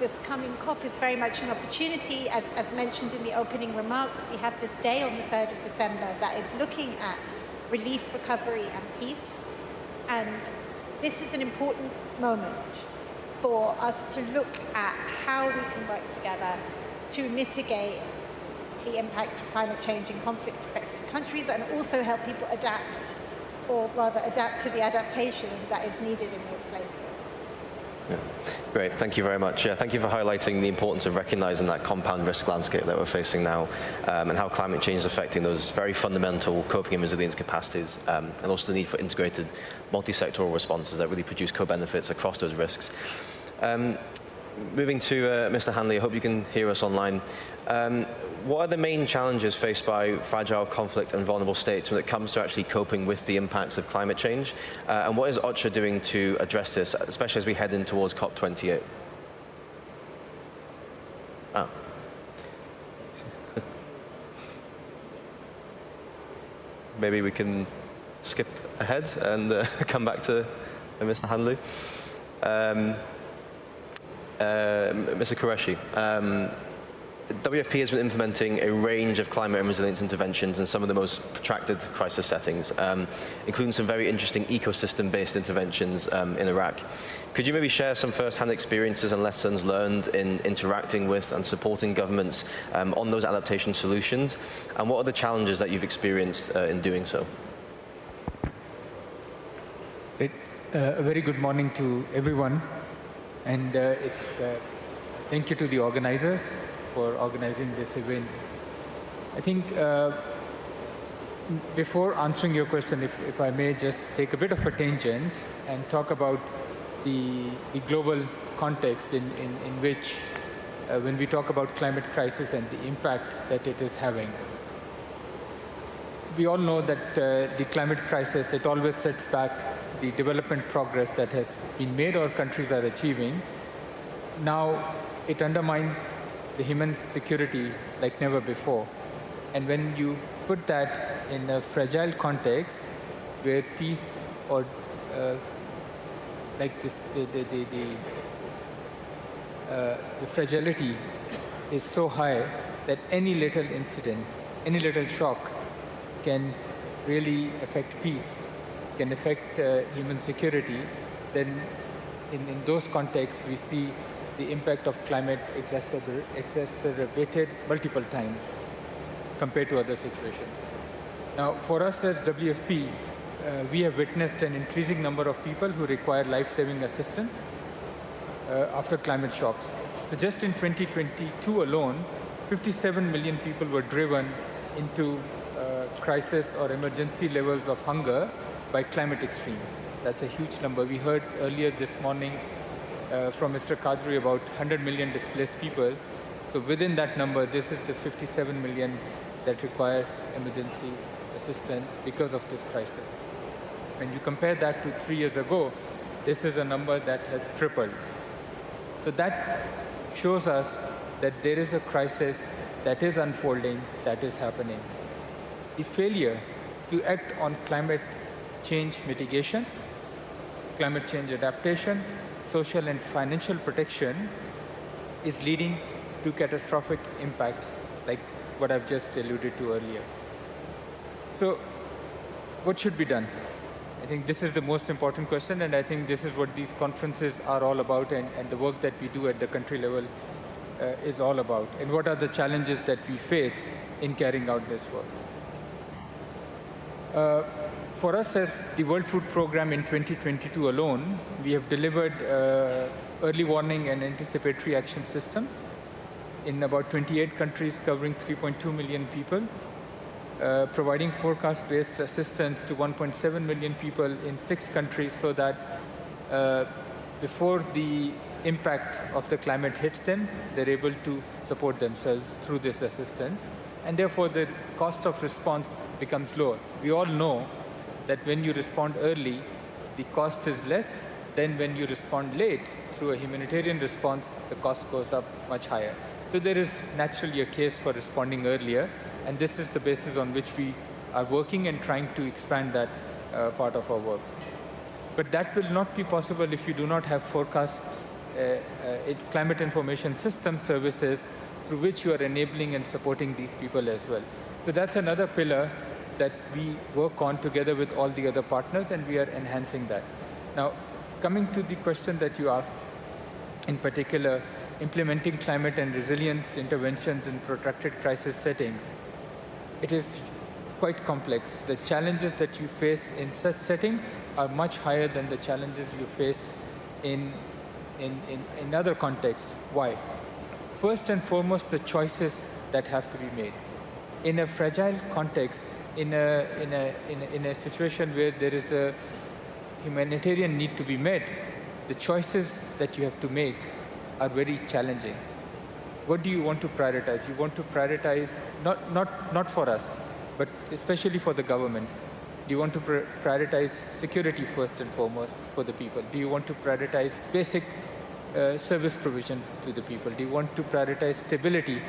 [SPEAKER 1] this coming COP is very much an opportunity. As mentioned in the opening remarks, we have this day on the 3rd of December that is looking at relief, recovery, and peace. And this is an important moment for us to look at how we can work together to mitigate the impact of climate change in conflict-affected countries and also help people adapt, or rather adapt to the adaptation that is needed in those places.
[SPEAKER 23] Yeah. Great, thank you very much. Thank you for highlighting the importance of recognizing that compound risk landscape that we're facing now, and how climate change is affecting those very fundamental coping and resilience capacities, and also the need for integrated multi-sectoral responses that really produce co-benefits across those risks. Moving to Mr. Hanley, I hope you can hear us online. What are the main challenges faced by fragile, conflict and vulnerable states when it comes to actually coping with the impacts of climate change? And what is OCHA doing to address this, especially as we head in towards COP28? Maybe we can skip ahead and come back to Mr. Hanley. Mr. Qureshi, WFP has been implementing a range of climate and resilience interventions in some of the most protracted crisis settings, including some very interesting ecosystem-based interventions in Iraq. Could you maybe share some first-hand experiences and lessons learned in interacting with and supporting governments on those adaptation solutions? And what are the challenges that you've experienced in doing so?
[SPEAKER 10] A very good morning to everyone. And thank you to the organizers for organizing this event. I think before answering your question, if I may just take a bit of a tangent and talk about the global context in which when we talk about climate crisis and the impact that it is having. We all know that the climate crisis, it always sets back the development progress that has been made or countries are achieving. Now, it undermines the human security like never before. And when you put that in a fragile context where peace or like this, the fragility is so high that any little incident, any little shock can really affect peace, can affect human security, then in those contexts we see the impact of climate exacerbated multiple times compared to other situations. Now, for us as WFP, we have witnessed an increasing number of people who require life-saving assistance after climate shocks. So just in 2022 alone, 57 million people were driven into crisis or emergency levels of hunger by climate extremes. That's a huge number. We heard earlier this morning from Mr. Kadri about 100 million displaced people. So within that number, this is the 57 million that require emergency assistance because of this crisis. When you compare that to 3 years ago, this is a number that has tripled. So that shows us that there is a crisis that is unfolding, that is happening. The failure to act on climate change mitigation, climate change adaptation, social and financial protection is leading to catastrophic impacts like what I've just alluded to earlier. So what should be done? I think this is the most important question, and I think this is what these conferences are all about, and the work that we do at the country level is all about. And what are the challenges that we face in carrying out this work? For us as the World Food Programme in 2022 alone, we have delivered early warning and anticipatory action systems in about 28 countries covering 3.2 million people, providing forecast-based assistance to 1.7 million people in 6 countries so that before the impact of the climate hits them, they're able to support themselves through this assistance. And therefore, the cost of response becomes lower. We all know that when you respond early, the cost is less then when you respond late through a humanitarian response, the cost goes up much higher. So there is naturally a case for responding earlier, and this is the basis on which we are working and trying to expand that part of our work. But that will not be possible if you do not have forecast climate information system services through which you are enabling and supporting these people as well. So that's another pillar that we work on together with all the other partners, and we are enhancing that. Now, coming to the question that you asked, in particular, implementing climate and resilience interventions in protracted crisis settings, it is quite complex. The challenges that you face in such settings are much higher than the challenges you face in other contexts. Why? First and foremost, the choices that have to be made. In a fragile context, in a situation where there is a humanitarian need to be met, the choices that you have to make are very challenging. What do you want to prioritize? You want to prioritize, not for us, but especially for the governments. Do you want to prioritize security first and foremost for the people? Do you want to prioritize basic service provision to the people? Do you want to prioritize stability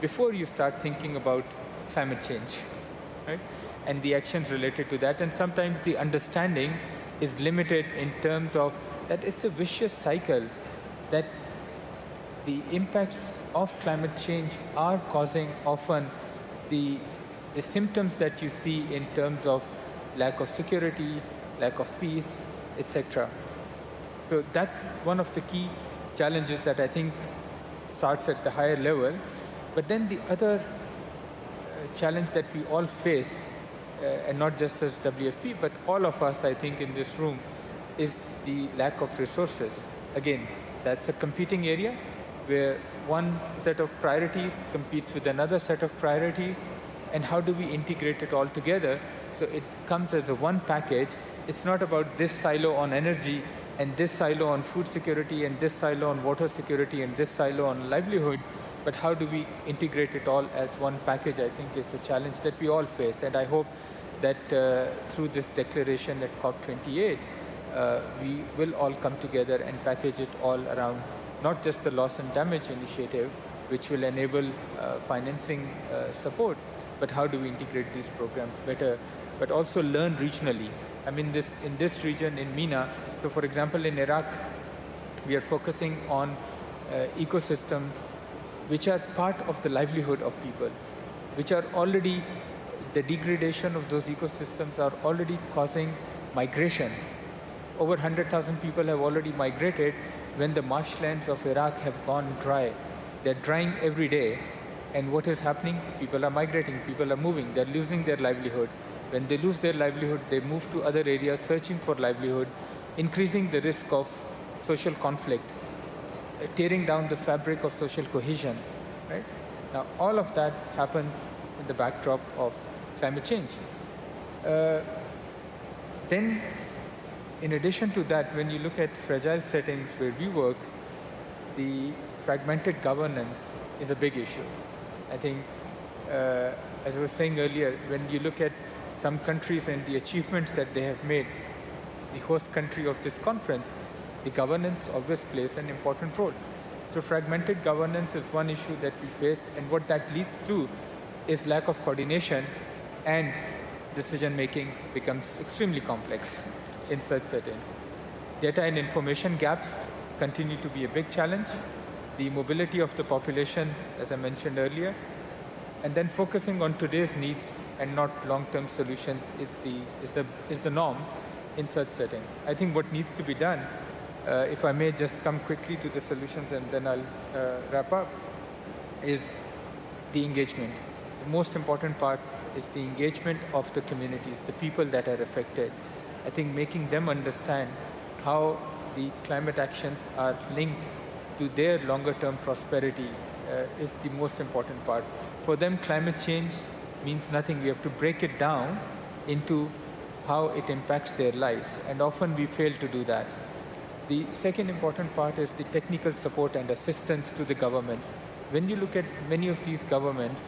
[SPEAKER 10] before you start thinking about climate change, right? And the actions related to that. And sometimes the understanding is limited in terms of that it's a vicious cycle, that the impacts of climate change are causing often the symptoms that you see in terms of lack of security, lack of peace, etc. So that's one of the key challenges that I think starts at the higher level. But then the other challenge that we all face, and not just as WFP, but all of us, I think, in this room, is the lack of resources. Again, that's a competing area where one set of priorities competes with another set of priorities, and how do we integrate it all together so it comes as a one package. It's not about this silo on energy and this silo on food security and this silo on water security and this silo on livelihood, but how do we integrate it all as one package, I think, is the challenge that we all face. And I hope that through this declaration at COP28, we will all come together and package it all around not just the loss and damage initiative, which will enable financing support, but how do we integrate these programs better, but also learn regionally. I mean, in this region, in MENA, so for example, in Iraq, we are focusing on ecosystems which are part of the livelihood of people, which are already, the degradation of those ecosystems are already causing migration. Over 100,000 people have already migrated when the marshlands of Iraq have gone dry. They're drying every day. And what is happening? People are migrating, people are moving, they're losing their livelihood. When they lose their livelihood, they move to other areas searching for livelihood, increasing the risk of social conflict, tearing down the fabric of social cohesion, right? Now, all of that happens in the backdrop of climate change. Then, in addition to that, when you look at fragile settings where we work, the fragmented governance is a big issue. I think, as I was saying earlier, when you look at some countries and the achievements that they have made, the host country of this conference, the governance always plays an important role. So fragmented governance is one issue that we face, and what that leads to is lack of coordination, and decision-making becomes extremely complex in such settings. Data and information gaps continue to be a big challenge. The mobility of the population, as I mentioned earlier, and then focusing on today's needs and not long-term solutions is the norm in such settings. I think what needs to be done, if I may just come quickly to the solutions and then I'll wrap up, is the engagement. The most important part is the engagement of the communities, the people that are affected. I think making them understand how the climate actions are linked to their longer-term prosperity is the most important part. For them, climate change means nothing. We have to break it down into how it impacts their lives, and often we fail to do that. The second important part is the technical support and assistance to the governments. When you look at many of these governments,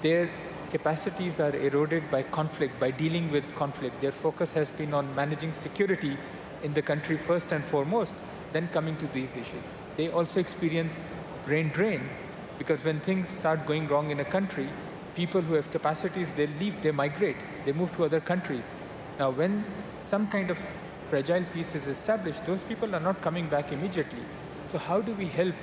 [SPEAKER 10] their capacities are eroded by conflict, by dealing with conflict. Their focus has been on managing security in the country first and foremost, then coming to these issues. They also experience brain drain, because when things start going wrong in a country, people who have capacities, they leave, they migrate, they move to other countries. Now, when some kind of fragile peace is established, those people are not coming back immediately. So how do we help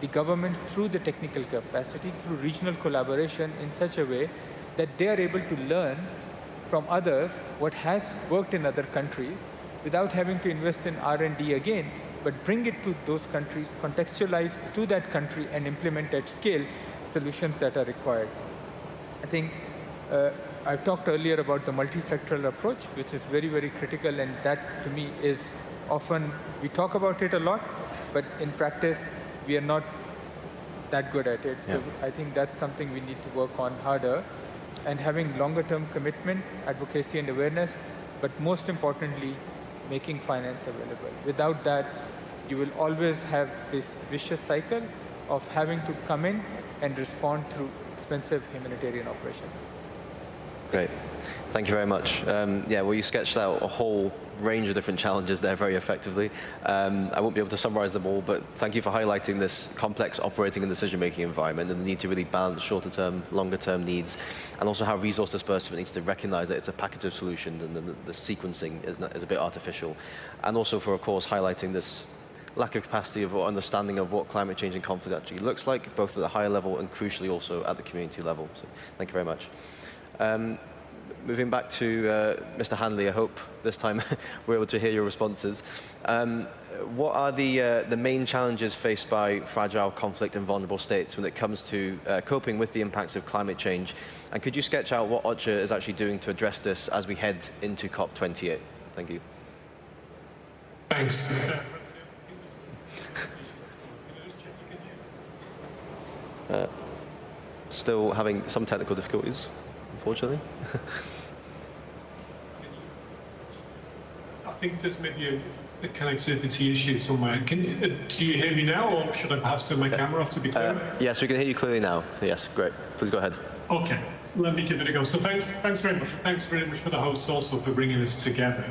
[SPEAKER 10] the governments through the technical capacity, through regional collaboration in such a way that they are able to learn from others what has worked in other countries without having to invest in R&D again, but bring it to those countries, contextualize to that country and implement at scale solutions that are required. I think I've talked earlier about the multi-sectoral approach, which is very, very critical, and that to me is often, we talk about it a lot, but in practice, we are not that good at it. So I think that's something we need to work on harder, and having longer-term commitment, advocacy and awareness, but most importantly, making finance available. Without that, you will always have this vicious cycle of having to come in and respond through expensive humanitarian operations.
[SPEAKER 23] Great. Thank you very much. Yeah, well, you sketched out a whole range of different challenges there very effectively. I won't be able to summarize them all, but thank you for highlighting this complex operating and decision-making environment and the need to really balance shorter-term, longer-term needs, and also how resource disbursement needs to recognize that it's a package of solutions and the sequencing is a bit artificial. And also for, of course, highlighting this lack of capacity or understanding of what climate change and conflict actually looks like, both at the higher level and crucially also at the community level. So thank you very much. Moving back to Mr. Hanley, I hope this time we're able to hear your responses. What are the main challenges faced by fragile, conflict and vulnerable states when it comes to coping with the impacts of climate change? And could you sketch out what OCHA is actually doing to address this as we head into COP28? Thank you.
[SPEAKER 12] Thanks.
[SPEAKER 23] Still having some technical difficulties, unfortunately.
[SPEAKER 12] I think there's maybe a connectivity issue somewhere. Do you hear me now, or should I perhaps turn my camera off to be clear?
[SPEAKER 23] Yes, we can hear you clearly now. So yes, great. Please go ahead.
[SPEAKER 12] Okay, let me give it a go. So thanks very much. Thanks very much for the hosts also for bringing this together.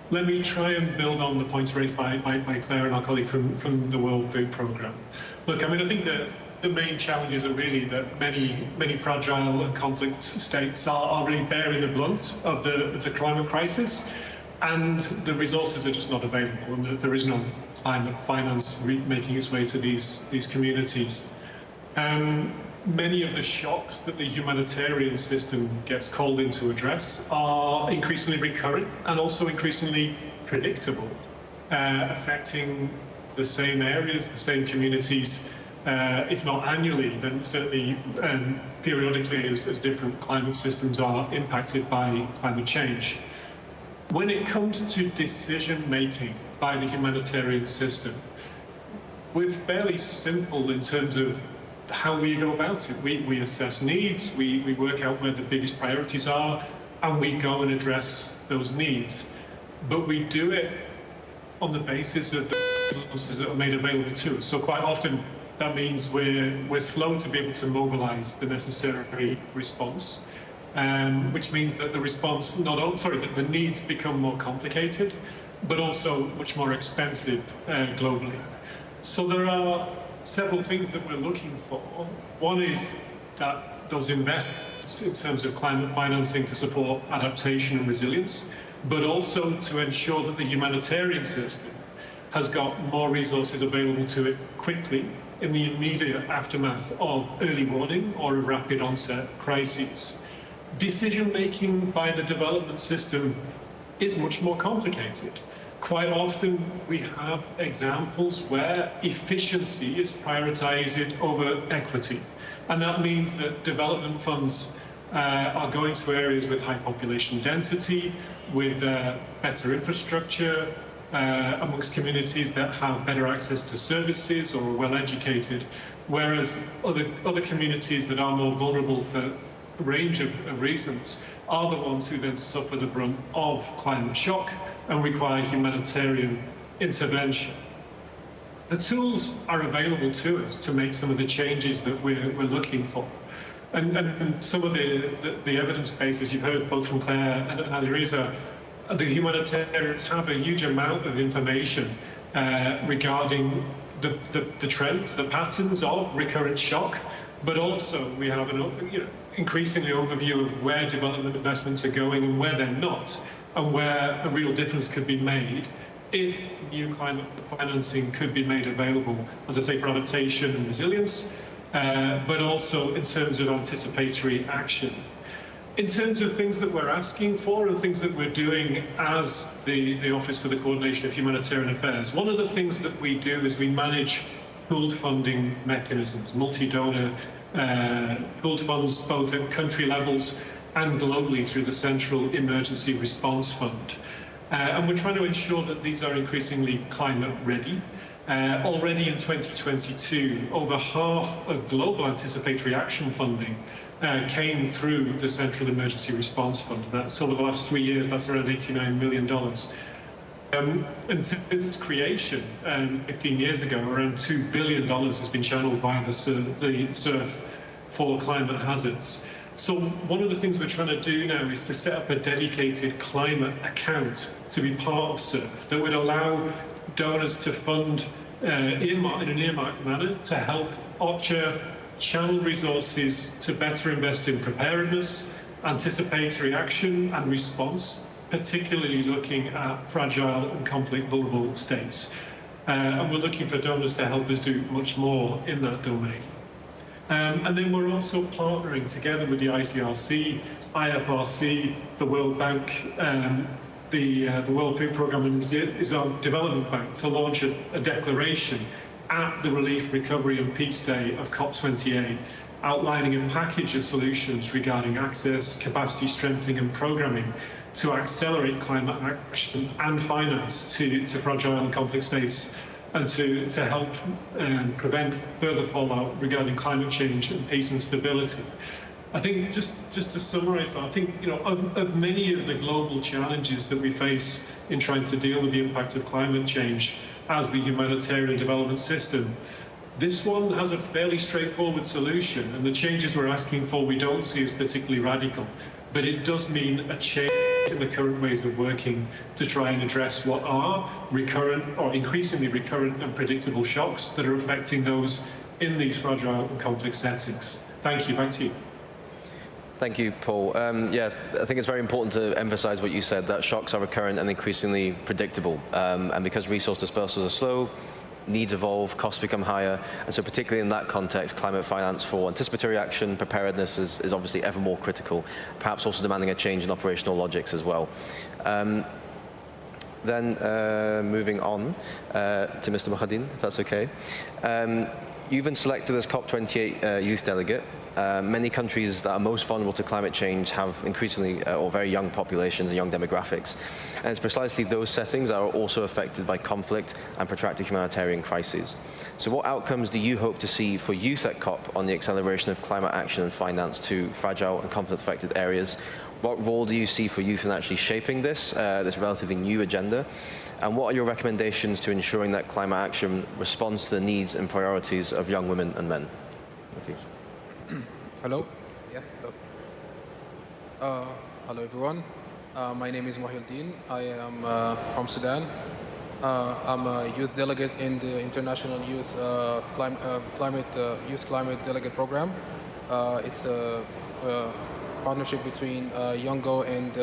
[SPEAKER 12] Let me try and build on the points raised by Claire and our colleague from the World Food Programme. Look, I mean, I think that the main challenges are really that many fragile and conflict states are really bearing the brunt of the climate crisis, and the resources are just not available, and there is no climate finance making its way to these communities. Many of the shocks that the humanitarian system gets called in to address are increasingly recurrent and also increasingly predictable, affecting the same areas, the same communities, if not annually, then certainly periodically as different climate systems are impacted by climate change. When it comes to decision-making by the humanitarian system, we're fairly simple in terms of how we go about it. We assess needs, we work out where the biggest priorities are, and we go and address those needs. But we do it on the basis of the resources that are made available to us. So quite often, that means we're slow to be able to mobilize the necessary response, which means that the response, that the needs become more complicated, but also much more expensive globally. So there are several things that we're looking for. One is that those investments in terms of climate financing to support adaptation and resilience, but also to ensure that the humanitarian system has got more resources available to it quickly in the immediate aftermath of early warning or a rapid onset crises. Decision-making by the development system is much more complicated. Quite often we have examples where efficiency is prioritized over equity. And that means that development funds are going to areas with high population density, with better infrastructure, amongst communities that have better access to services or are well educated, whereas other communities that are more vulnerable for a range of reasons are the ones who then suffer the brunt of climate shock and require humanitarian intervention. The tools are available to us to make some of the changes that we're looking for. And some of the evidence base, as you've heard both from Claire and Alireza, the humanitarians have a huge amount of information regarding the trends, the patterns of recurrent shock, but also we have an increasingly overview of where development investments are going and where they're not, and where a real difference could be made if new climate financing could be made available, as I say, for adaptation and resilience, but also in terms of anticipatory action. In terms of things that we're asking for and things that we're doing as the Office for the Coordination of Humanitarian Affairs, one of the things that we do is we manage pooled funding mechanisms, multi-donor pooled funds, both at country levels and globally through the Central Emergency Response Fund. And we're trying to ensure that these are increasingly climate ready. Already in 2022, over half of global anticipatory action funding came through the Central Emergency Response Fund. That's over the last 3 years, that's around $89 million. And since its creation 15 years ago, around $2 billion has been channeled via the SURF for climate hazards. So one of the things we're trying to do now is to set up a dedicated climate account to be part of SURF that would allow donors to fund in an earmarked manner to help OCHA channel resources to better invest in preparedness, anticipatory action and response, particularly looking at fragile and conflict vulnerable states. And we're looking for donors to help us do much more in that domain. And then we're also partnering together with the ICRC, IFRC, the World Bank, the World Food Programme and the Islamic Development Bank to launch a declaration at the Relief, Recovery and Peace Day of COP28, outlining a package of solutions regarding access, capacity strengthening and programming to accelerate climate action and finance to fragile and conflict states, and to help prevent further fallout regarding climate change and peace and stability. I think just to summarise that, I think of many of the global challenges that we face in trying to deal with the impact of climate change as the humanitarian development system, this one has a fairly straightforward solution, and the changes we're asking for we don't see as particularly radical, but it does mean a change in the current ways of working to try and address what are recurrent or increasingly recurrent and predictable shocks that are affecting those in these fragile and conflict settings. Thank you. Back to you.
[SPEAKER 23] Thank you, Paul. Yeah, I think it's very important to emphasize what you said, that shocks are recurrent and increasingly predictable. And because resource dispersals are slow, needs evolve, costs become higher, and so particularly in that context, climate finance for anticipatory action, preparedness is obviously ever more critical, perhaps also demanding a change in operational logics as well. Then moving on to Mr. Mohadin, if that's okay. You've been selected as COP28 youth delegate. Many countries that are most vulnerable to climate change have increasingly or very young populations and young demographics. And it's precisely those settings that are also affected by conflict and protracted humanitarian crises. So what outcomes do you hope to see for youth at COP on the acceleration of climate action and finance to fragile and conflict-affected areas? What role do you see for youth in actually shaping this relatively new agenda? And what are your recommendations to ensuring that climate action responds to the needs and priorities of young women and men? Thank you.
[SPEAKER 13] Hello. Yeah. Hello. Hello, everyone. My name is Mohildin. I am from Sudan. I'm a youth delegate in the International Youth Climate Delegate Program. It's a partnership between Youngo and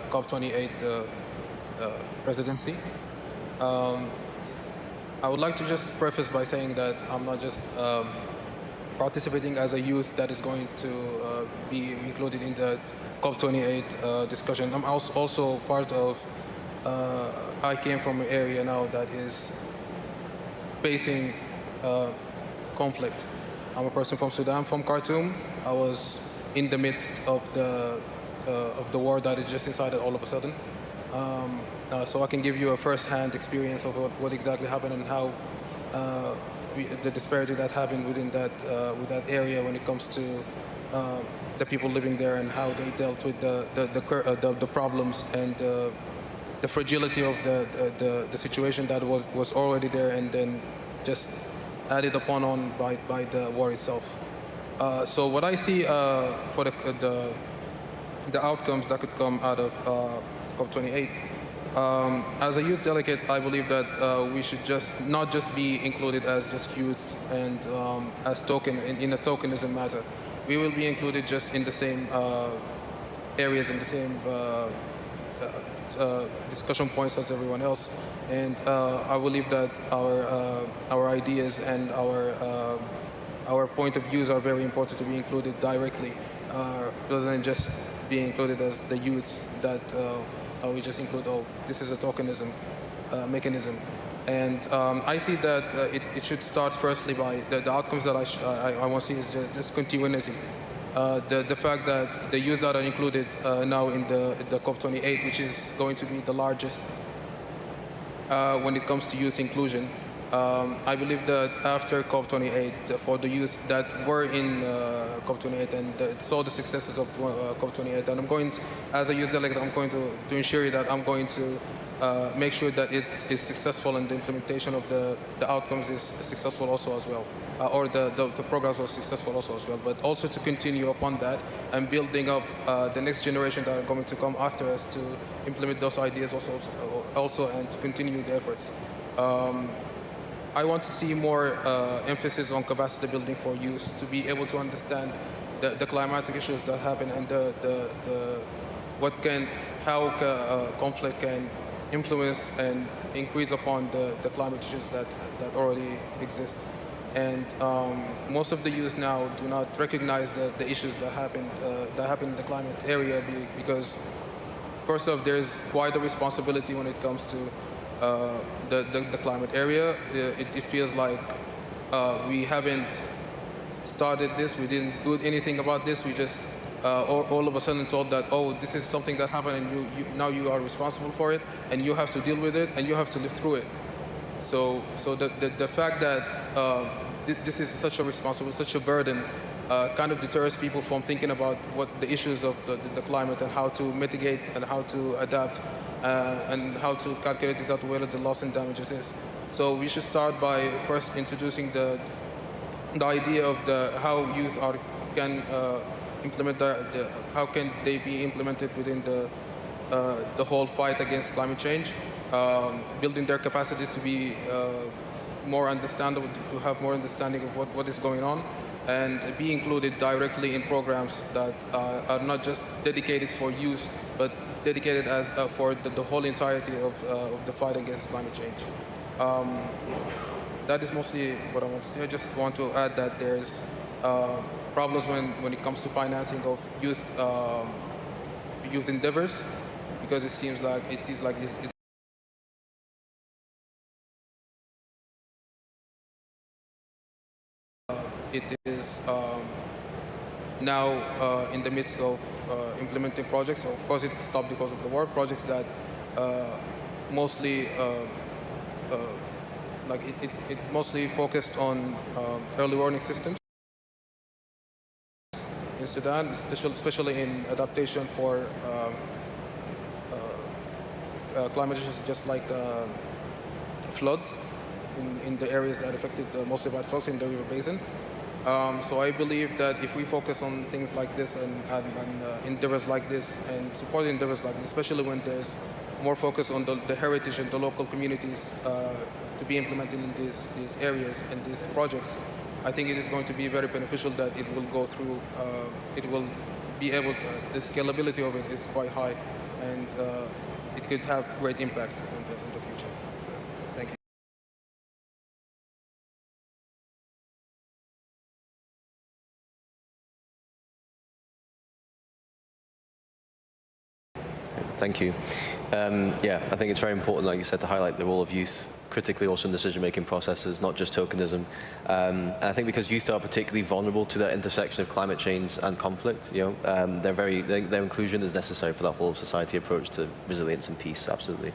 [SPEAKER 13] COP28 presidency. I would like to just preface by saying that I'm not just participating as a youth that is going to be included in the COP28 discussion. I'm also part of, I came from an area now that is facing conflict. I'm a person from Sudan, from Khartoum. I was in the midst of the war that is just decided all of a sudden. So I can give you a first-hand experience of what exactly happened and how the disparity that happened within with that area when it comes to the people living there and how they dealt with the problems and the fragility of the situation that was already there and then just added upon by the war itself. So what I see for the outcomes that could come out of COP28. As a youth delegate, I believe that we should not just be included as just youth and as in a tokenism matter. We will be included just in the same areas and the same discussion points as everyone else. And I believe that our ideas and our point of views are very important to be included directly, rather than just being included as the youths that we just include, oh, this is a tokenism mechanism. And I see that it should start firstly by the outcomes that I want to see is just continuity. The fact that the youth that are included now in the COP28, which is going to be the largest when it comes to youth inclusion, I believe that after COP28, for the youth that were in COP28 and saw the successes of COP28, and I'm going to, as a youth delegate, I'm going to ensure that I'm going to make sure that it is successful and the implementation of the outcomes is successful also as well, or the programs was successful also as well, but also to continue upon that and building up the next generation that are going to come after us to implement those ideas also and to continue the efforts. I want to see more emphasis on capacity building for youth to be able to understand the climatic issues that happen and how conflict can influence and increase upon the climate issues that already exist. And most of the youth now do not recognize the issues that happen in the climate area because, first off, there's quite a responsibility when it comes to the climate area. It feels like we haven't started this, we didn't do anything about this, we just all of a sudden told that, oh, this is something that happened and now you are responsible for it and you have to deal with it and you have to live through it. So the fact that this is such a responsibility, such a burden, kind of deters people from thinking about what the issues of the climate and how to mitigate and how to adapt and how to calculate this out, whether the loss and damages is. So we should start by first introducing the idea of how youth can implement how can they be implemented within the whole fight against climate change, building their capacities to be more understandable, to have more understanding of what is going on, and be included directly in programs that are not just dedicated for youth, but dedicated as for the whole entirety of the fight against climate change. That is mostly what I want to say. I just want to add that there's problems when it comes to financing of youth endeavors, because it seems like it is now in the midst of implementing projects. So of course, it stopped because of the war. Projects that mostly it mostly focused on early warning systems in Sudan, especially in adaptation for climate issues, just like floods in the areas that affected mostly by floods in the river basin. So I believe that if we focus on things like this and endeavors like this and support endeavors like this, especially when there's more focus on the heritage and the local communities to be implemented in these areas and these projects, I think it is going to be very beneficial that it will go through, it will be able to, the scalability of it is quite high, and it could have great impact in the future. So, thank you.
[SPEAKER 23] Thank you. Yeah, I think it's very important, like you said, to highlight the role of youth critically also in decision-making processes, not just tokenism. And I think because youth are particularly vulnerable to that intersection of climate change and conflict, you know, their inclusion is necessary for that whole of society approach to resilience and peace, absolutely.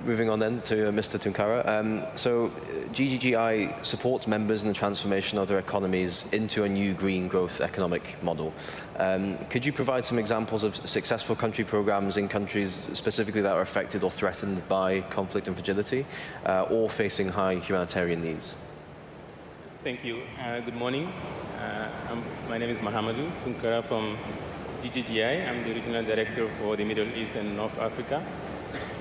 [SPEAKER 23] Moving on then to Mr. Tunkara. So GGGI supports members in the transformation of their economies into a new green growth economic model. Could you provide some examples of successful country programs in countries specifically that are affected or threatened by conflict and fragility or facing high humanitarian needs?
[SPEAKER 16] Thank you. Good morning. My name is Mahamadou Tunkara from GGGI. I'm the Regional Director for the Middle East and North Africa.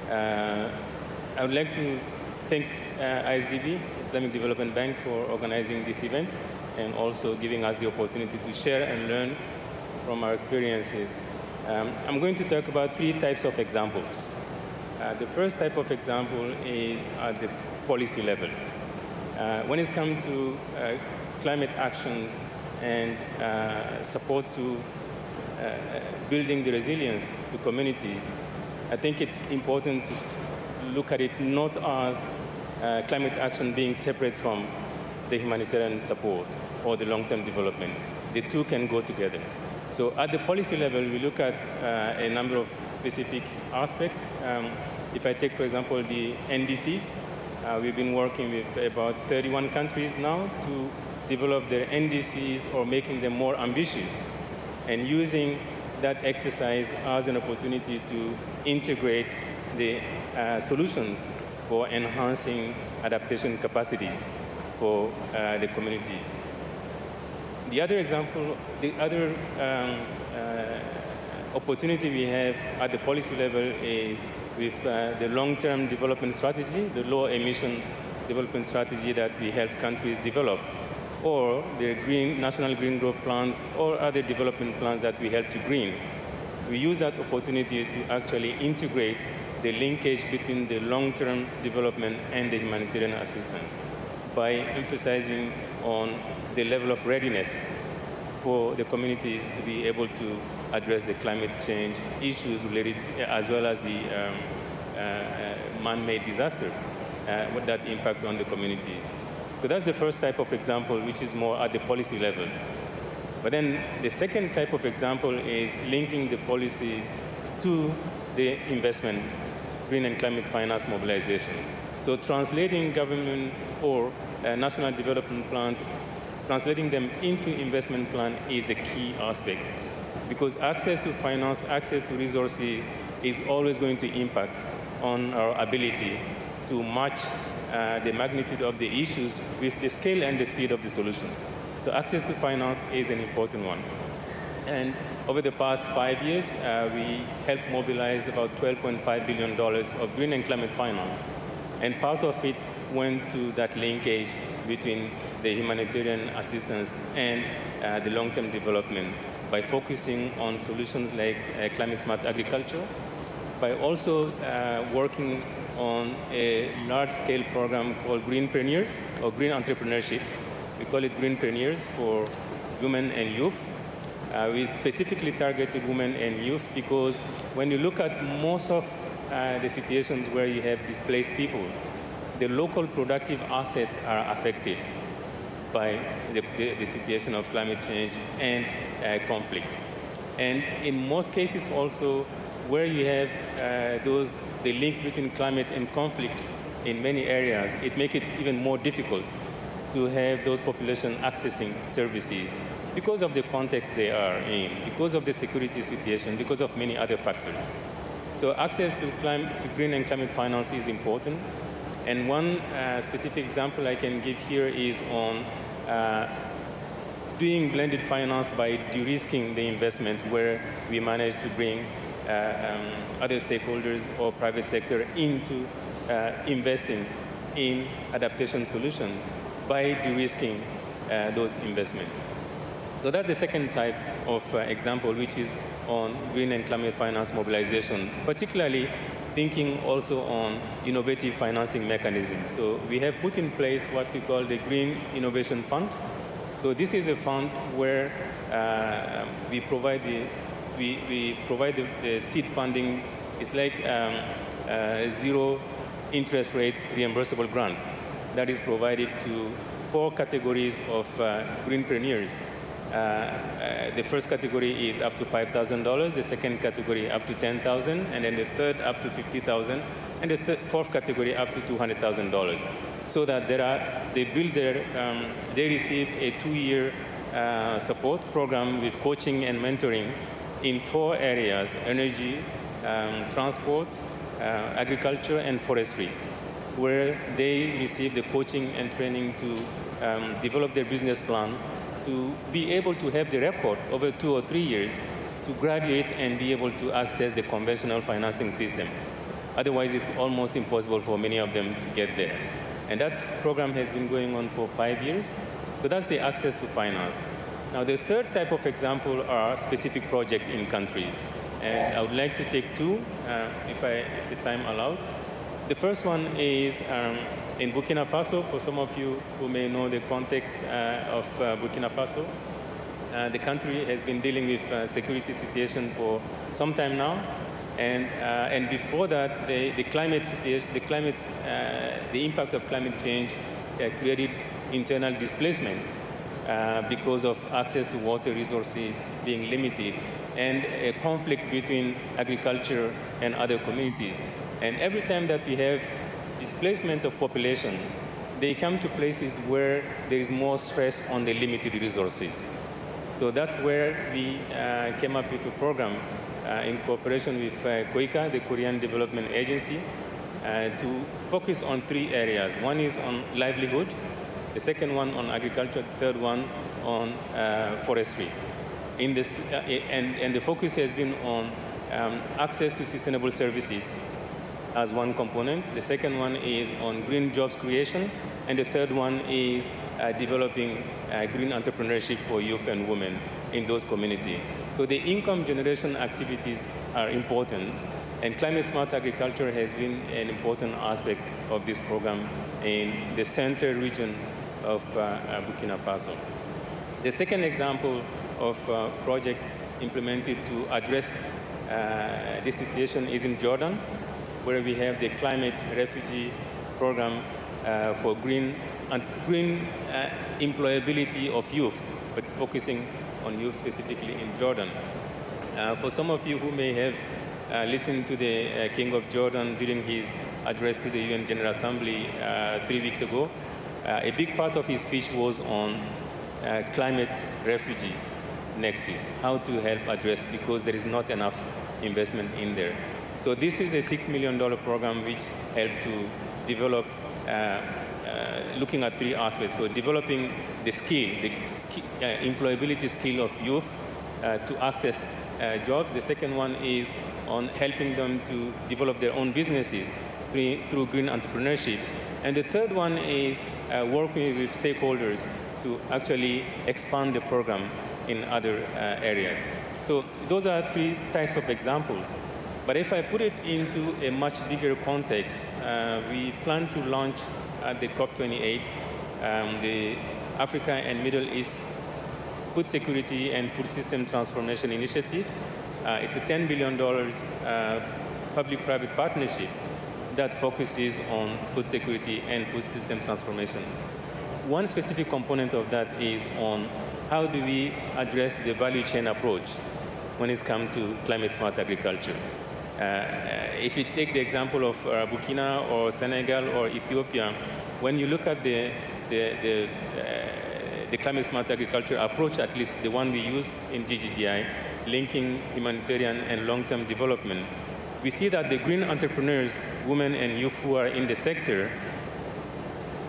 [SPEAKER 16] I would like to thank ISDB, Islamic Development Bank, for organizing this event and also giving us the opportunity to share and learn from our experiences. I'm going to talk about 3 types of examples. The first type of example is at the policy level. When it comes to climate actions and support to building the resilience to communities, I think it's important to look at it not as climate action being separate from the humanitarian support or the long-term development. The two can go together. So at the policy level, we look at a number of specific aspects. If I take, for example, the NDCs, we've been working with about 31 countries now to develop their NDCs or making them more ambitious, and using that exercise as an opportunity to integrate the solutions for enhancing adaptation capacities for the communities. The other example, the other opportunity we have at the policy level is with the long-term development strategy, the low-emission development strategy that we help countries develop, or the national green growth plans or other development plans that we help to green. We use that opportunity to actually integrate the linkage between the long-term development and the humanitarian assistance by emphasizing on the level of readiness for the communities to be able to address the climate change issues related, as well as the man-made disaster that impact on the communities. So that's the first type of example, which is more at the policy level. But then the second type of example is linking the policies to the investment, green and climate finance mobilization. So translating government or national development plans, translating them into investment plan is a key aspect, because access to finance, access to resources is always going to impact on our ability to match the magnitude of the issues with the scale and the speed of the solutions. So access to finance is an important one. And over the past 5 years, we helped mobilize about $12.5 billion of green and climate finance. And part of it went to that linkage between the humanitarian assistance and the long-term development by focusing on solutions like climate-smart agriculture, by also working on a large-scale program called Greenpreneurs, or Green Entrepreneurship. We call it Greenpreneurs for women and youth. We specifically targeted women and youth because when you look at most of the situations where you have displaced people, the local productive assets are affected by the situation of climate change and conflict. And in most cases also, where you have the link between climate and conflict in many areas, it makes it even more difficult to have those populations accessing services because of the context they are in, because of the security situation, because of many other factors. So access to green and climate finance is important. And one specific example I can give here is on doing blended finance by de-risking the investment, where we manage to bring other stakeholders or private sector into investing in adaptation solutions by de-risking those investments. So that's the second type of example, which is on green and climate finance mobilization, particularly thinking also on innovative financing mechanisms. So we have put in place what we call the Green Innovation Fund. So this is a fund where we provide the seed funding. It's like zero interest rate reimbursable grants that is provided to 4 categories of greenpreneurs. The first category is up to $5,000, the second category up to $10,000, and then the third up to $50,000, and the fourth category up to $200,000. So that they receive a 2-year support program with coaching and mentoring in 4 areas: energy, transport, agriculture, and forestry, where they receive the coaching and training to develop their business plan, to be able to have the record over 2 or 3 years to graduate and be able to access the conventional financing system. Otherwise, it's almost impossible for many of them to get there. And that program has been going on for 5 years. So that's the access to finance. Now, the third type of example are specific projects in countries. And I would like to take two, if the time allows. The first one is in Burkina Faso. For some of you who may know the context of Burkina Faso, the country has been dealing with security situation for some time now. And before that, the climate situation, the impact of climate change created internal displacement because of access to water resources being limited and a conflict between agriculture and other communities. And every time that we have displacement of population, they come to places where there is more stress on the limited resources. So that's where we came up with a program in cooperation with KOICA, the Korean Development Agency, to focus on 3 areas. One is on livelihood, the second one on agriculture, the third one on forestry. In this, and the focus has been on access to sustainable services as one component. The second one is on green jobs creation, and the third one is developing green entrepreneurship for youth and women in those communities. So the income generation activities are important, and climate-smart agriculture has been an important aspect of this program in the center region of Burkina Faso. The second example of project implemented to address this situation is in Jordan, where we have the climate refugee program for green employability of youth, but focusing on youth specifically in Jordan. For some of you who may have listened to the King of Jordan during his address to the UN General Assembly 3 weeks ago, a big part of his speech was on climate refugee nexus, how to help address, because there is not enough investment in there. So this is a $6 million program which helped to develop, looking at 3 aspects. So developing the employability skill of youth to access jobs. The second one is on helping them to develop their own businesses through green entrepreneurship. And the third one is working with stakeholders to actually expand the program in other areas. So those are 3 types of examples. But if I put it into a much bigger context, we plan to launch at the COP28 the Africa and Middle East Food Security and Food System Transformation Initiative. It's a $10 billion public-private partnership that focuses on food security and food system transformation. One specific component of that is on how do we address the value chain approach when it comes to climate-smart agriculture. If you take the example of Burkina or Senegal or Ethiopia, when you look at the climate-smart agriculture approach, at least the one we use in GGGI, linking humanitarian and long-term development, we see that the green entrepreneurs, women and youth who are in the sector,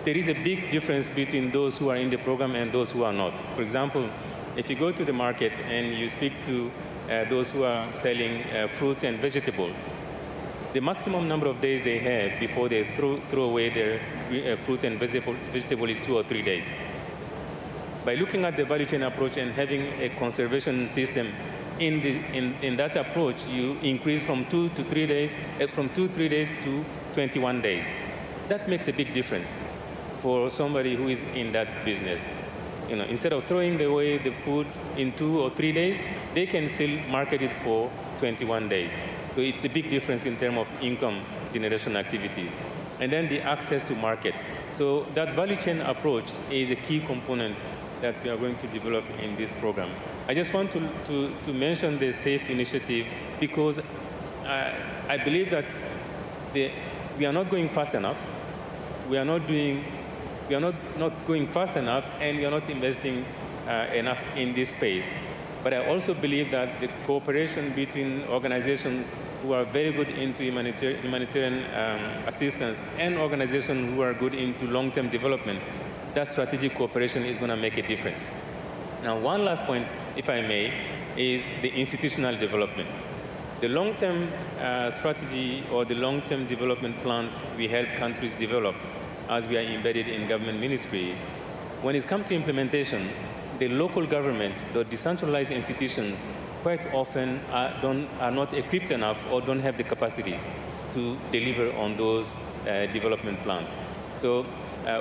[SPEAKER 16] there is a big difference between those who are in the program and those who are not. For example, if you go to the market and you speak to those who are selling fruits and vegetables, the maximum number of days they have before they throw away their fruit and vegetable is 2 or 3 days. By looking at the value chain approach and having a conservation system in that approach, you increase from 2 to 3 days, from 2-3 days to 21 days. That makes a big difference for somebody who is in that business. You know, instead of throwing away the food in 2 or 3 days, they can still market it for 21 days. So it's a big difference in terms of income generation activities. And then the access to market. So that value chain approach is a key component that we are going to develop in this program. I just want to mention the SAFE initiative because I believe that we are not going fast enough. We are not going fast enough, and we are not investing enough in this space. But I also believe that the cooperation between organizations who are very good into humanitarian assistance and organizations who are good into long-term development, that strategic cooperation is going to make a difference. Now, one last point, if I may. is the institutional development. The long-term strategy or the long-term development plans we help countries develop as we are embedded in government ministries, when it comes to implementation, the local governments, the decentralized institutions, quite often are not equipped enough or don't have the capacities to deliver on those development plans. So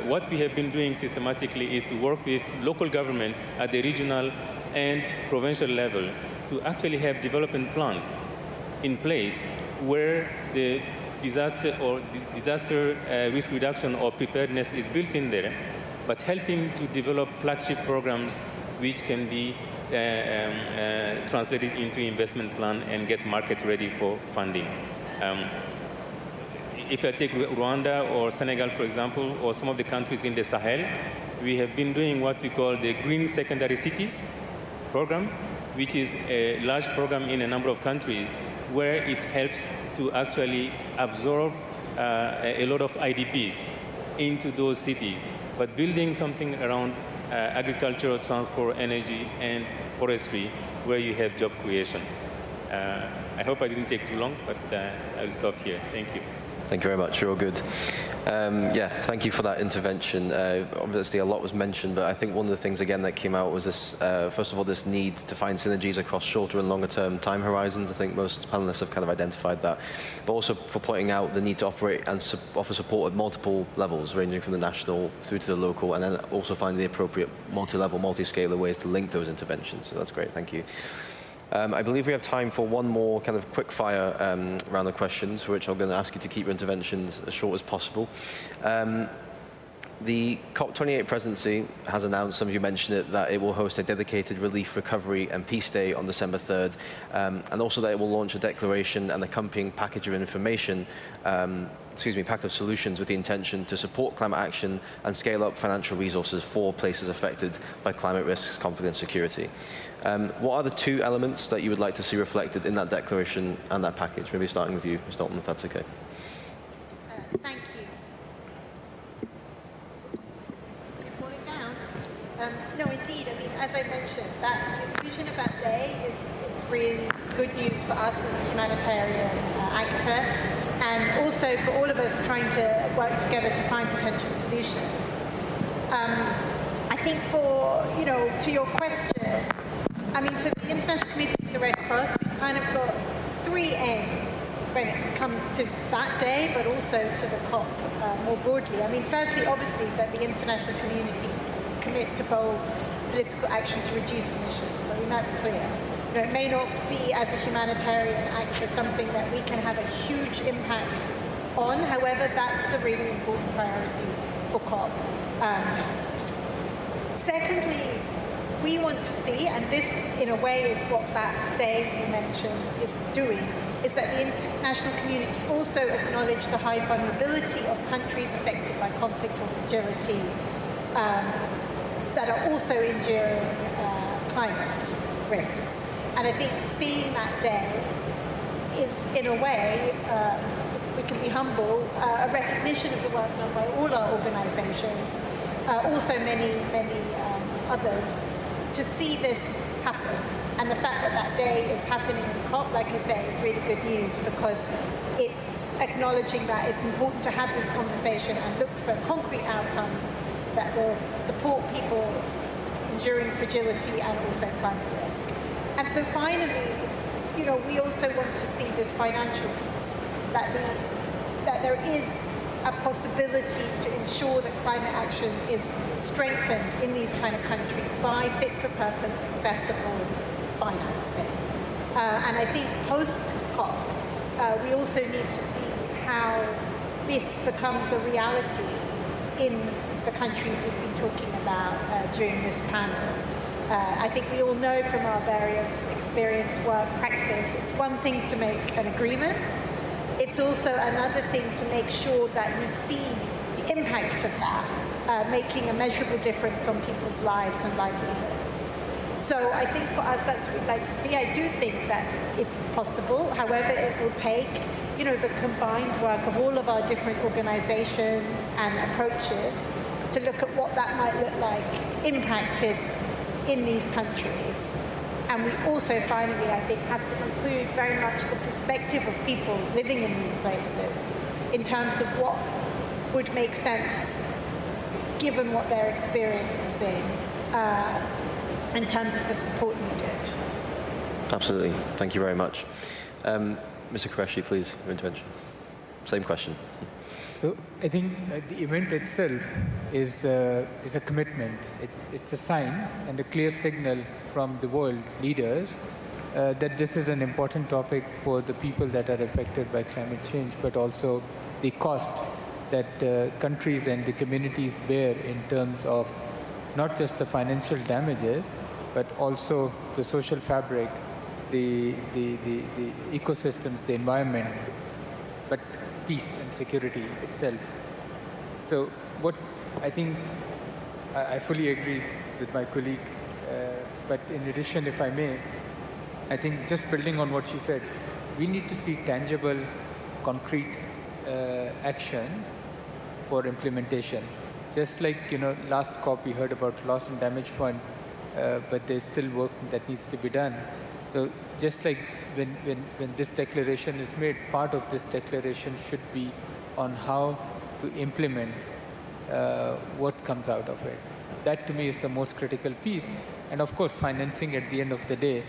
[SPEAKER 16] what we have been doing systematically is to work with local governments at the regional and provincial level to actually have development plans in place where the disaster risk reduction or preparedness is built in there, but helping to develop flagship programs which can be translated into investment plan and get market ready for funding. If I take Rwanda or Senegal, for example, or some of the countries in the Sahel, we have been doing what we call the Green Secondary Cities program, which is a large program in a number of countries where it helps to actually absorb a lot of IDPs into those cities, but building something around agriculture, transport, energy, and forestry, where you have job creation. I hope I didn't take too long, but I'll stop here. Thank you.
[SPEAKER 23] Thank you very much. You're all good. Yeah, thank you for that intervention. Obviously, a lot was mentioned, but I think one of the things, again, that came out was this, first of all, this need to find synergies across shorter and longer term time horizons. I think most panelists have kind of identified that, but also for pointing out the need to operate and offer support at multiple levels, ranging from the national through to the local, and then also find the appropriate multi-level, multi-scalar ways to link those interventions. So that's great. Thank you. I believe we have time for one more kind of quick fire round of questions, for which I'm going to ask you to keep your interventions as short as possible. The COP28 presidency has announced, some of you mentioned it, that it will host a dedicated relief, recovery and peace day on December 3rd, and also that it will launch a declaration and accompanying package of information, pact of solutions with the intention to support climate action and scale up financial resources for places affected by climate risks, conflict and security. What are the two elements that you would like to see reflected in that declaration and that package? Maybe starting with you, Ms. Dalton, if that's okay.
[SPEAKER 1] Thank you. Oops. You're falling down. No, indeed. I mean, as I mentioned, that the vision of that day is really good news for us as a humanitarian actor, and also for all of us trying to work together to find potential solutions. I think to your question, I mean, for the international community of the Red Cross, we've kind of got three aims when it comes to that day, but also to the COP more broadly. I mean, firstly, obviously, that the international community commit to bold political action to reduce emissions. I mean, that's clear. It may not be, as a humanitarian actor, something that we can have a huge impact on. However, that's the really important priority for COP. Secondly, we want to see, and this in a way is what that day you mentioned is doing, is that the international community also acknowledge the high vulnerability of countries affected by conflict or fragility that are also enduring climate risks. And I think seeing that day is, in a way, we can be humble, a recognition of the work done by all our organizations, also many others, to see this happen. And the fact that that day is happening in COP, like I say, is really good news, because it's acknowledging that it's important to have this conversation and look for concrete outcomes that will support people enduring fragility and also climate risk. And so finally, we also want to see this financial piece, that there is a possibility to ensure that climate action is strengthened in these kind of countries by fit-for-purpose, accessible financing. And I think post-COP, we also need to see how this becomes a reality in the countries we've been talking about during this panel. I think we all know from our various experience, work, practice, it's one thing to make an agreement. It's also another thing to make sure that you see the impact of that, making a measurable difference on people's lives and livelihoods. So I think for us, that's what we'd like to see. I do think that it's possible. However, it will take, the combined work of all of our different organizations and approaches to look at what that might look like in practice in these countries. And we also, finally, I think, have to include very much the perspective of people living in these places in terms of what would make sense given what they're experiencing in terms of the support needed.
[SPEAKER 23] Absolutely. Thank you very much. Mr. Qureshi, please, your intervention. Same question.
[SPEAKER 10] So I think the event itself is a commitment. It's a sign and a clear signal from the world leaders that this is an important topic for the people that are affected by climate change, but also the cost that countries and the communities bear in terms of not just the financial damages, but also the social fabric, the ecosystems, the environment, but peace and security itself. So what I think, I fully agree with my colleague, but in addition, if I may, I think just building on what she said, we need to see tangible, concrete actions for implementation. Just like, last COP we heard about loss and damage fund, but there's still work that needs to be done. So just like when this declaration is made, part of this declaration should be on how to implement what comes out of it. That to me is the most critical piece. And of course, financing at the end of the day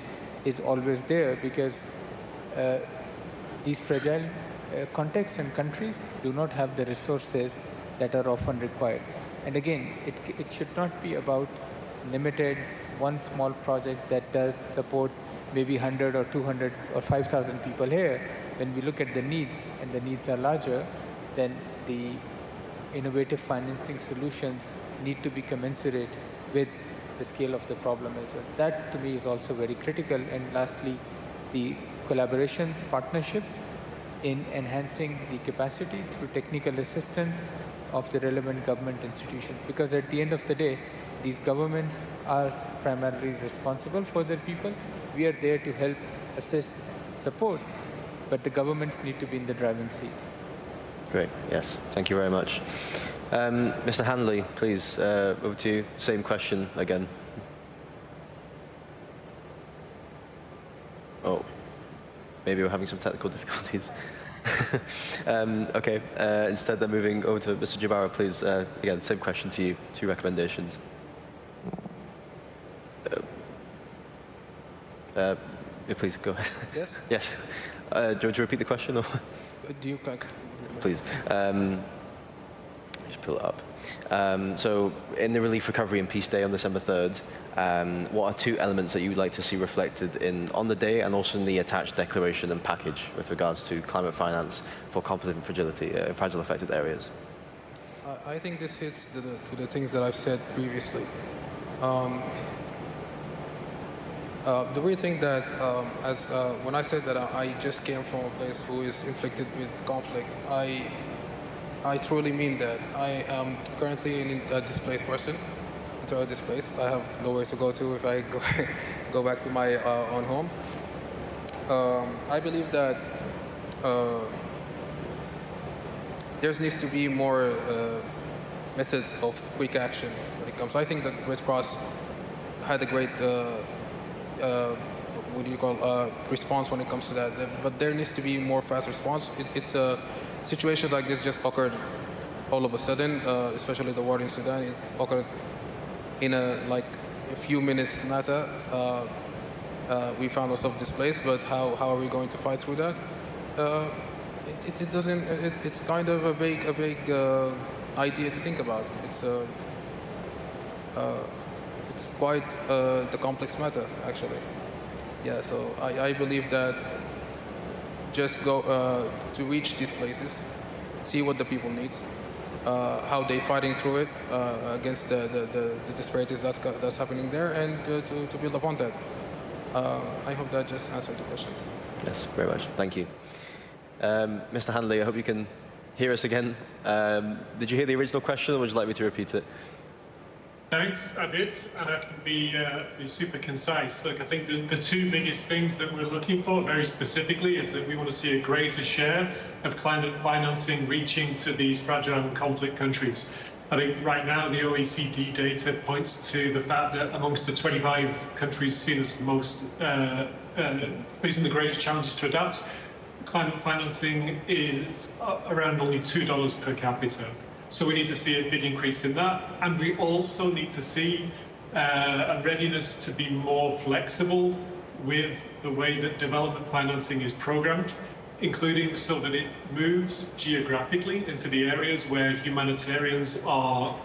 [SPEAKER 10] is always there, because these fragile contexts and countries do not have the resources that are often required. And again, it should not be about limited one small project that does support maybe 100 or 200 or 5,000 people here. When we look at the needs, and the needs are larger, then the innovative financing solutions need to be commensurate with the scale of the problem as well. That to me is also very critical. And lastly, the collaborations, partnerships in enhancing the capacity through technical assistance of the relevant government institutions. Because at the end of the day, these governments are primarily responsible for their people. We are there to help, assist, support, but the governments need to be in the driving seat.
[SPEAKER 23] Great, yes, thank you very much. Mr. Hanley, please, over to you. Same question again. Oh, maybe we're having some technical difficulties. Okay, instead they're moving over to Mr. Jabara, please. Again, same question to you, 2 recommendations. Yeah, please go ahead.
[SPEAKER 13] Yes?
[SPEAKER 23] Yes. Do you want to repeat the question? Or?
[SPEAKER 13] Do you
[SPEAKER 23] Please. Just pull it up. So in the Relief, Recovery and Peace Day on December 3rd, what are 2 elements that you would like to see reflected on the day and also in the attached declaration and package with regards to climate finance for conflict and fragility in fragile affected areas?
[SPEAKER 13] I think this hits to the things that I've said previously. The weird thing that, when I said that I just came from a place who is inflicted with conflict, I truly mean that. I am currently a displaced person, internally displaced. I have nowhere to go to if I go back to my own home. I believe that there needs to be more methods of quick action when it comes. I think that Red Cross had a great response when it comes to that. But there needs to be more fast response. It's situations like this just occurred all of a sudden, especially the war in Sudan. It occurred in a few minutes matter. We found ourselves displaced, but how are we going to fight through that? It doesn't. It's kind of a vague idea to think about. It's quite the complex matter, actually. Yeah, so I believe that just go to reach these places, see what the people need, how they're fighting through it against the disparities that's happening there, and to build upon that. I hope that just answered the question.
[SPEAKER 23] Yes, very much. Thank you. Mr. Hanley, I hope you can hear us again. Did you hear the original question, or would you like me to repeat it?
[SPEAKER 12] Thanks, I did, and I can be super concise. Look, I think the 2 biggest things that we're looking for, very specifically, is that we want to see a greater share of climate financing reaching to these fragile and conflict countries. I think right now the OECD data points to the fact that amongst the 25 countries seen as most facing the greatest challenges to adapt, climate financing is around only $2 per capita. So we need to see a big increase in that, and we also need to see a readiness to be more flexible with the way that development financing is programmed, including so that it moves geographically into the areas where humanitarians are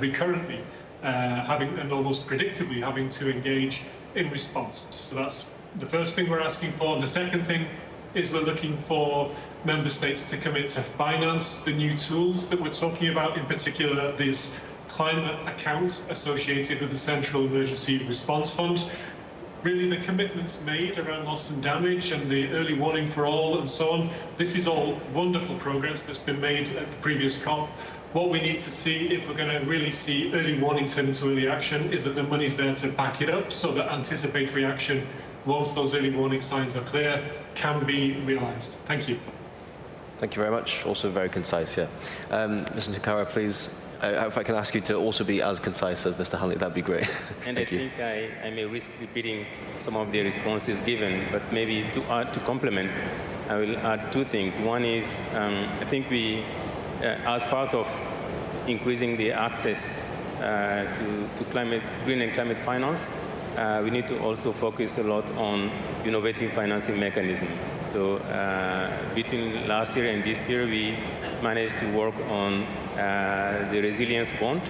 [SPEAKER 12] recurrently having and almost predictably having to engage in response. So that's the first thing we're asking for. And the second thing is we're looking for member states to commit to finance the new tools that we're talking about, in particular this climate account associated with the Central Emergency Response Fund. Really, the commitments made around loss and damage and the early warning for all and so on, this is all wonderful progress that's been made at the previous COP. What we need to see, if we're going to really see early warning turn into early action, is that the money's there to back it up so that anticipatory action, once those early warning signs are clear, can be realised. Thank you.
[SPEAKER 23] Thank you very much. Also very concise, yeah. Mr. Ntukara, please, if I can ask you to also be as concise as Mr. Hanley, that'd be great.
[SPEAKER 16] And I think I may risk repeating some of the responses given, but maybe to complement, I will add two things. One is, I think we, as part of increasing the access to green and climate finance, we need to also focus a lot on innovative financing mechanisms. So between last year and this year, we managed to work on the resilience bond,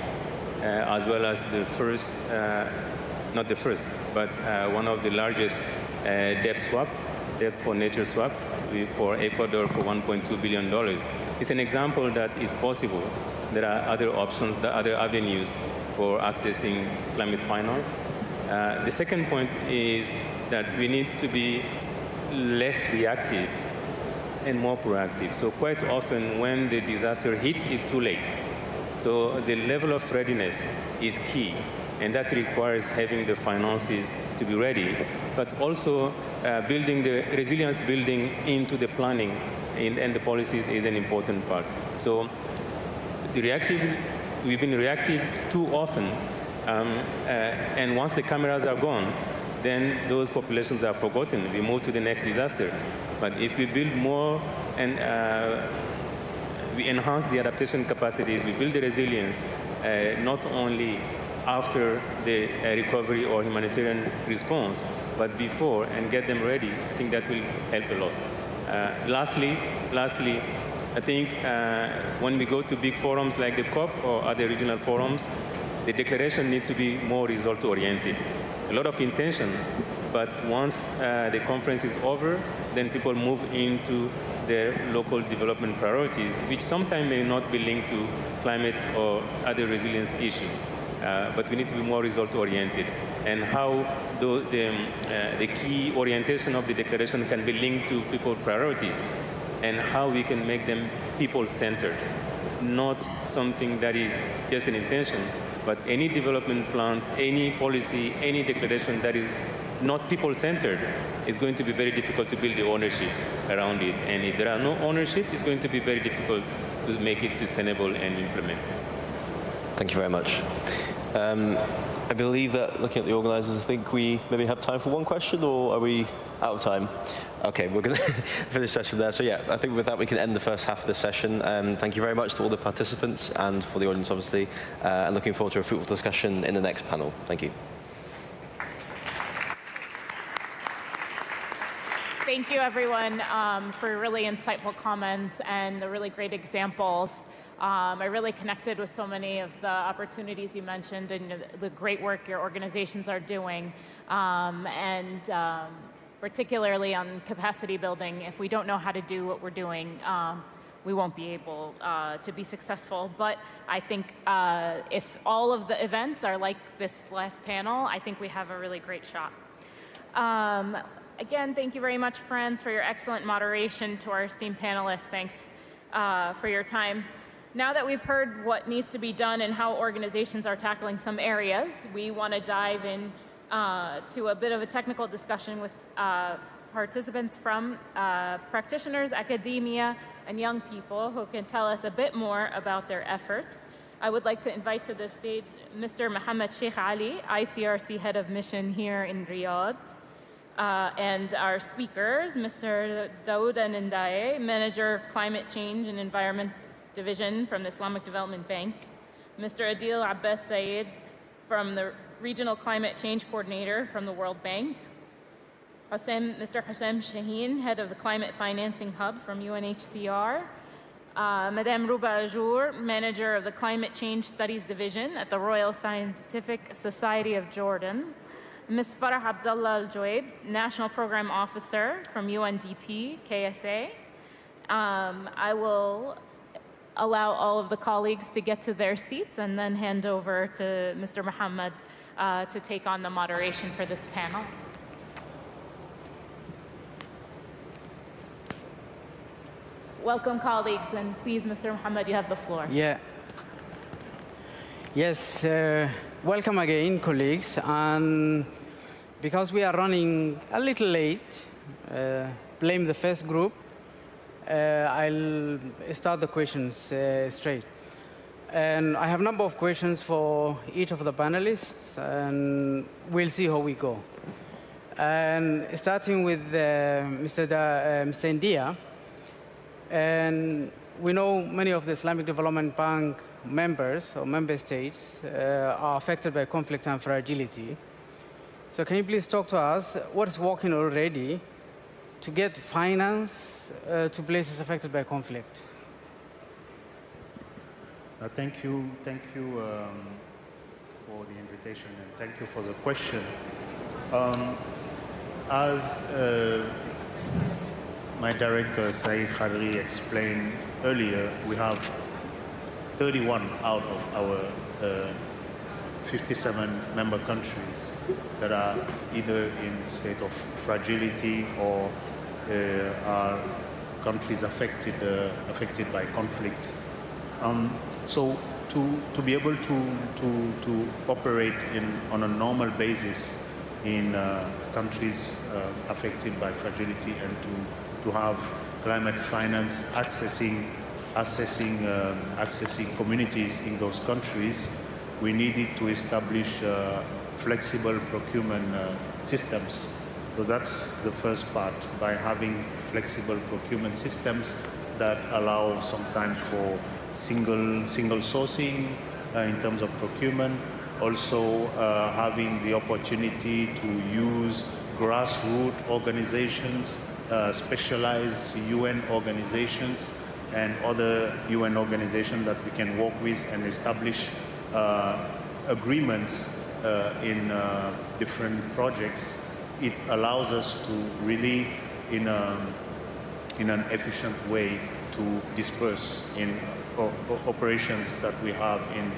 [SPEAKER 16] as well as the first, not the first, but one of the largest debt for nature swap for Ecuador for $1.2 billion. It's an example that is possible. There are other options, there are other avenues for accessing climate finance. The second point is that we need to be less reactive and more proactive. So quite often when the disaster hits, it's too late. So the level of readiness is key, and that requires having the finances to be ready, but also building the resilience building into the planning and the policies is an important part. So we've been reactive too often, and once the cameras are gone, then those populations are forgotten. We move to the next disaster. But if we build more and we enhance the adaptation capacities, we build the resilience, not only after the recovery or humanitarian response, but before, and get them ready, I think that will help a lot. Lastly, I think when we go to big forums like the COP or other regional forums, the declaration needs to be more result-oriented. A lot of intention, but once the conference is over, then people move into their local development priorities, which sometimes may not be linked to climate or other resilience issues. But we need to be more result-oriented. And how the key orientation of the declaration can be linked to people's priorities, and how we can make them people-centered, not something that is just an intention, but any development plans, any policy, any declaration that is not people-centered is going to be very difficult to build the ownership around it. And if there are no ownership, it's going to be very difficult to make it sustainable and implement.
[SPEAKER 23] Thank you very much. I believe that, looking at the organizers, I think we maybe have time for one question, or are we out of time? Okay, we're going to finish the session there. So yeah, I think with that we can end the first half of the session. Thank you very much to all the participants and for the audience, obviously, and looking forward to a fruitful discussion in the next panel. Thank you.
[SPEAKER 9] Thank you, everyone, for really insightful comments and the really great examples. I really connected with so many of the opportunities you mentioned and the great work your organizations are doing, particularly on capacity building. If we don't know how to do what we're doing, we won't be able to be successful. But I think if all of the events are like this last panel, I think we have a really great shot. Again, thank you very much, friends, for your excellent moderation. To our esteemed panelists, thanks for your time. Now that we've heard what needs to be done and how organizations are tackling some areas, we want to dive in to a bit of a technical discussion with participants from practitioners, academia, and young people who can tell us a bit more about their efforts. I would like to invite to the stage Mr. Mohammed Sheikh Ali, ICRC Head of Mission here in Riyadh, and our speakers, Mr. Daoud Nindaye, Manager of Climate Change and Environment Division from the Islamic Development Bank, Mr. Adil Abbas Saeed from the Regional Climate Change Coordinator from the World Bank, Mr. Hussam Shaheen, Head of the Climate Financing Hub from UNHCR, Madame Ruba Ajour, Manager of the Climate Change Studies Division at the Royal Scientific Society of Jordan, Ms. Farah Abdullah Al-Joaib, National Program Officer from UNDP, KSA. I will allow all of the colleagues to get to their seats and then hand over to Mr. Mohammed to take on the moderation for this panel. Welcome, colleagues, and please, Mr. Mohammed, you have the floor.
[SPEAKER 17] Yeah. Yes, welcome again, colleagues. And because we are running a little late, blame the first group, I'll start the questions straight. And I have a number of questions for each of the panelists, and we'll see how we go. And starting with Mr. India, and we know many of the Islamic Development Bank members or member states are affected by conflict and fragility. So can you please talk to us what is working already to get finance to places affected by conflict?
[SPEAKER 18] Thank you for the invitation and thank you for the question. As my director, Saeed Khadri, explained earlier, we have 31 out of our 57 member countries that are either in state of fragility or are countries affected by conflicts. So to be able to operate on a normal basis in countries affected by fragility and to have climate finance accessing communities in those countries, we needed to establish flexible procurement systems. So that's the first part, by having flexible procurement systems that allow sometimes for single sourcing in terms of procurement, also having the opportunity to use grassroots organizations, specialized UN organizations and other UN organizations that we can work with and establish agreements in different projects. It allows us to really, in an efficient way, to disperse in operations that we have in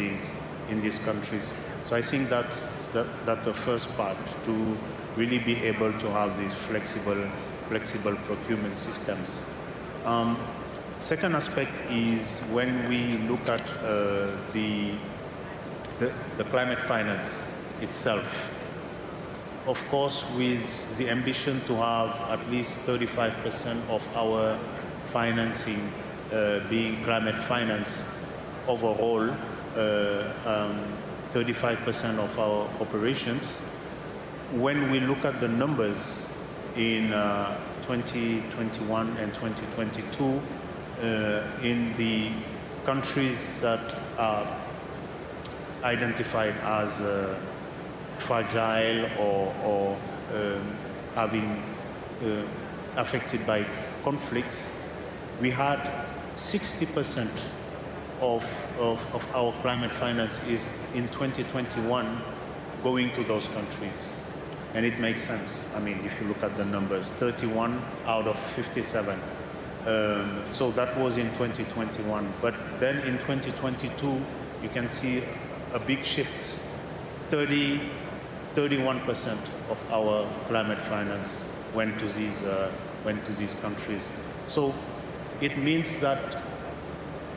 [SPEAKER 18] these countries. So I think that's the first part, to really be able to have these flexible procurement systems. Second aspect is when we look at the climate finance itself. Of course, with the ambition to have at least 35% of our financing being climate finance overall, 35% of our operations. When we look at the numbers in 2021 and 2022, in the countries that are identified as fragile or having affected by conflicts, we had 60% of our climate finance is in 2021 going to those countries. And it makes sense. I mean, if you look at the numbers, 31 out of 57. So that was in 2021. But then in 2022, you can see a big shift. 31% of our climate finance went to these countries. So it means that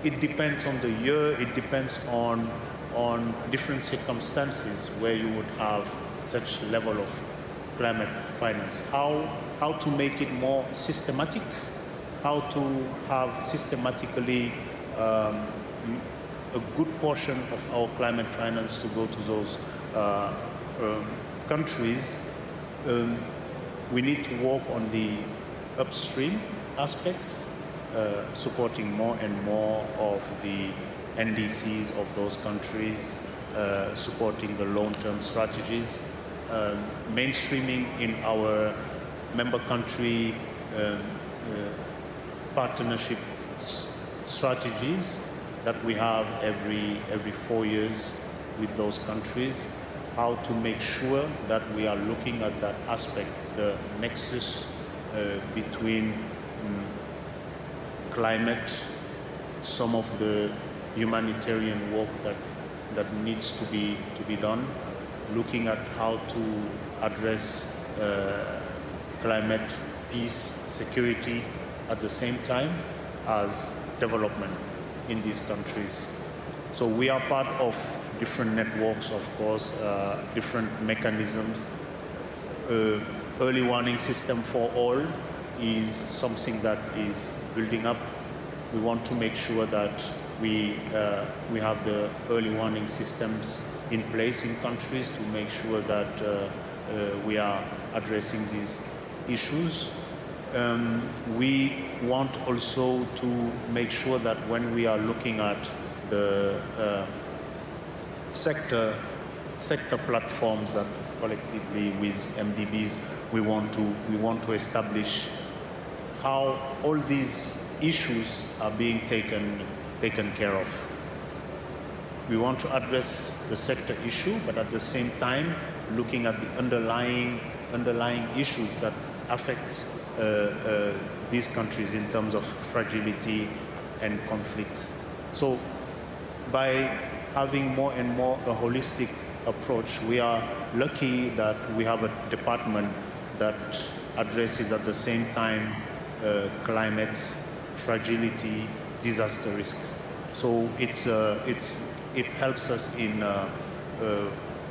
[SPEAKER 18] it depends on the year, it depends on different circumstances where you would have such level of climate finance. How to make it more systematic, how to have systematically a good portion of our climate finance to go to those countries, we need to work on the upstream aspects, supporting more and more of the NDCs of those countries, supporting the long-term strategies, mainstreaming in our member country partnership strategies that we have every 4 years with those countries, how to make sure that we are looking at that aspect, the nexus between climate, some of the humanitarian work that needs to be done, looking at how to address climate, peace, security at the same time as development in these countries. So we are part of different networks, of course, different mechanisms. Early warning system for all is something that is building up. We want to make sure that we have the early warning systems in place in countries to make sure that we are addressing these issues. We want also to make sure that when we are looking at the sector platforms that collectively with MDBs we want to establish how all these issues are being taken care of. We want to address the sector issue, but at the same time looking at the underlying issues that affect these countries in terms of fragility and conflict. So by having more and more a holistic approach, we are lucky that we have a department that addresses at the same time climate, fragility, disaster risk. So it helps us in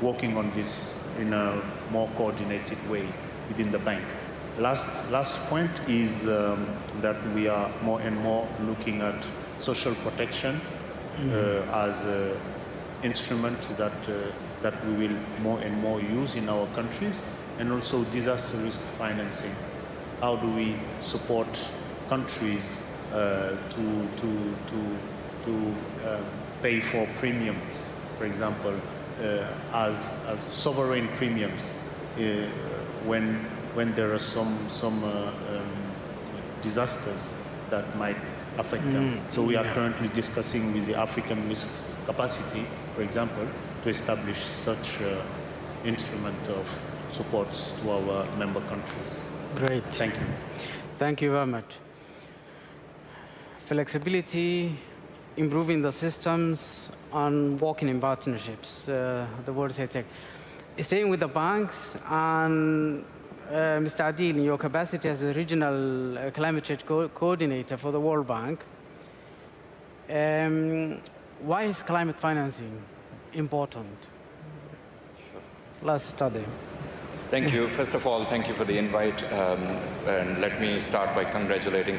[SPEAKER 18] working on this in a more coordinated way within the bank. Last point is that we are more and more looking at social protection as an instrument that we will more and more use in our countries, and also disaster risk financing. How do we support countries to pay for premiums, for example, as sovereign premiums when there are some disasters that might affect them. So we are currently discussing with the African Risk Capacity, for example, to establish such instrument of support to our member countries.
[SPEAKER 17] Great.
[SPEAKER 18] Thank you.
[SPEAKER 17] Thank you very much. Flexibility, improving the systems, and working in partnerships, the words I take. Staying with the banks, and Mr. Adil, in your capacity as a regional climate change coordinator for the World Bank, why is climate financing important? Last study.
[SPEAKER 6] Thank you. First of all, thank you for the invite. And let me start by congratulating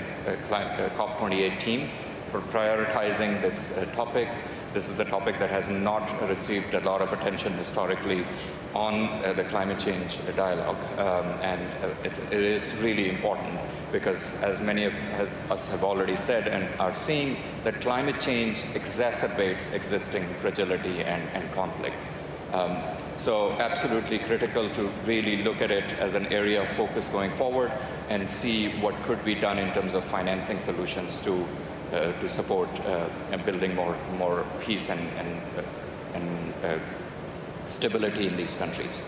[SPEAKER 6] COP28 team for prioritizing this topic. This is a topic that has not received a lot of attention historically on the climate change dialogue. And it is really important because, as many of us have already said and are seeing, that climate change exacerbates existing fragility and conflict. So absolutely critical to really look at it as an area of focus going forward and see what could be done in terms of financing solutions to support building more peace and stability in these countries.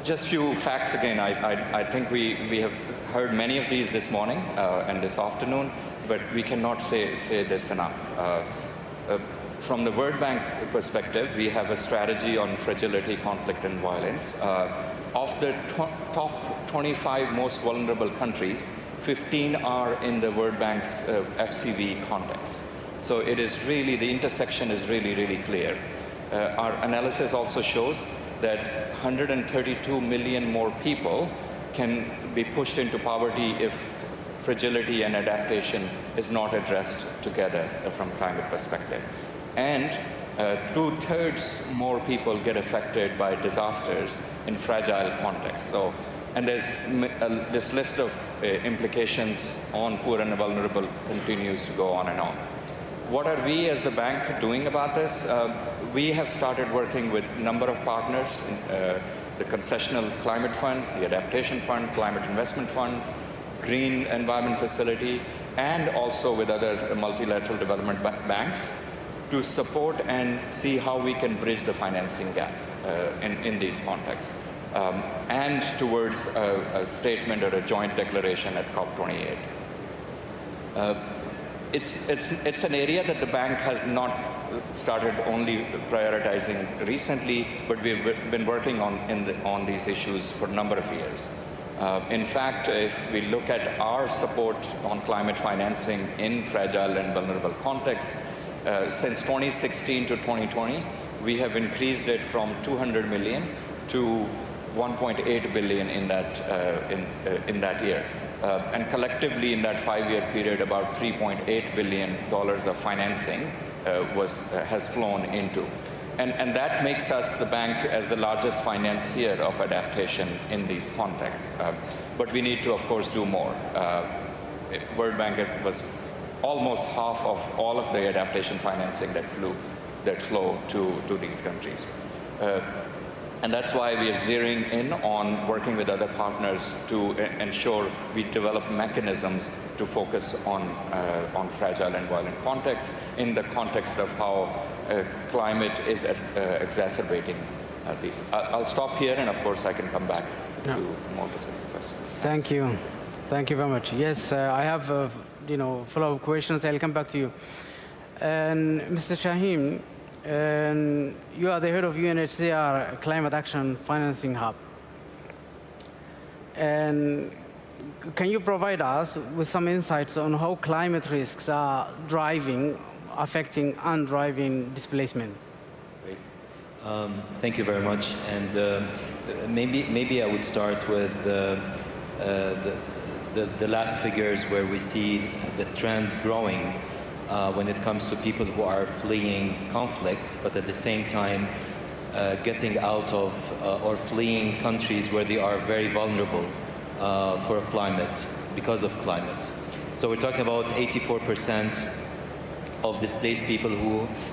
[SPEAKER 6] Just few facts again. I think we have heard many of these this morning and this afternoon, but we cannot say this enough. From the World Bank perspective, we have a strategy on fragility, conflict, and violence. Of the top 25 most vulnerable countries, 15 are in the World Bank's FCV context. So it is really, the intersection is really, really clear. Our analysis also shows that 132 million more people can be pushed into poverty if fragility and adaptation is not addressed together from climate perspective. and 2/3 more people get affected by disasters in fragile contexts. So, and there's this list of implications on poor and vulnerable continues to go on and on. What are we as the bank doing about this? We have started working with a number of partners, the concessional climate funds, the adaptation fund, climate investment funds, green environment facility, and also with other multilateral development banks to support and see how we can bridge the financing gap in these contexts. And towards a statement or a joint declaration at COP28. It's an area that the bank has not started only prioritizing recently, but we've been working on these issues for a number of years. In fact, if we look at our support on climate financing in fragile and vulnerable contexts, since 2016 to 2020, we have increased it from 200 million to 1.8 billion in that year. And collectively in that 5-year period, about $3.8 billion of financing has flown into. And that makes us the bank as the largest financier of adaptation in these contexts. But we need to, of course, do more. World Bank was almost half of all of the adaptation financing that flow to these countries. And that's why we are zeroing in on working with other partners to ensure we develop mechanisms to focus on fragile and violent contexts in the context of how climate is exacerbating these. I'll stop here, and of course I can come back to more specific questions.
[SPEAKER 17] Thank you. Thank you very much. Yes, I have follow-up questions. I'll come back to you. And Mr. Shaheen, you are the head of UNHCR Climate Action Financing Hub. And can you provide us with some insights on how climate risks are affecting and driving displacement?
[SPEAKER 11] Great. Thank you very much. And maybe I would start with the last figures where we see the trend growing when it comes to people who are fleeing conflict, but at the same time getting out of or fleeing countries where they are very vulnerable for climate, because of climate. So we're talking about 84% of displaced people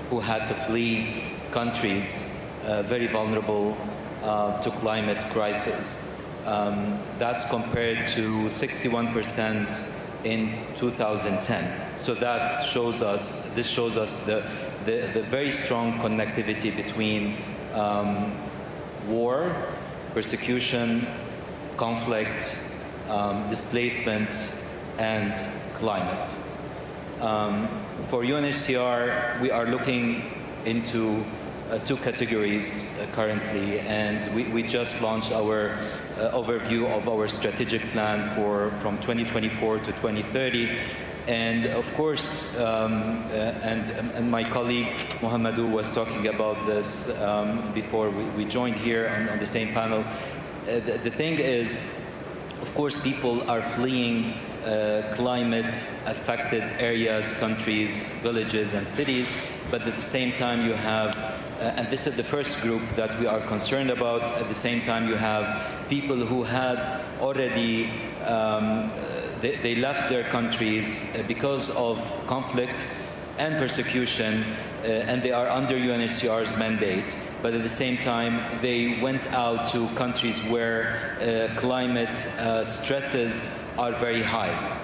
[SPEAKER 11] who had to flee countries very vulnerable to climate crisis. That's compared to 61% in 2010. So that shows us, the very strong connectivity between war, persecution, conflict, displacement, and climate. For UNHCR, we are looking into two categories currently, and we just launched our overview of our strategic plan from 2024 to 2030. And of course, and my colleague Mohamedou was talking about this before we joined here on the same panel. The thing is, of course, people are fleeing climate-affected areas, countries, villages, and cities, but at the same time you have, and this is the first group that we are concerned about, at the same time you have people who had already, they left their countries because of conflict and persecution, and they are under UNHCR's mandate, but at the same time they went out to countries where climate stresses are very high.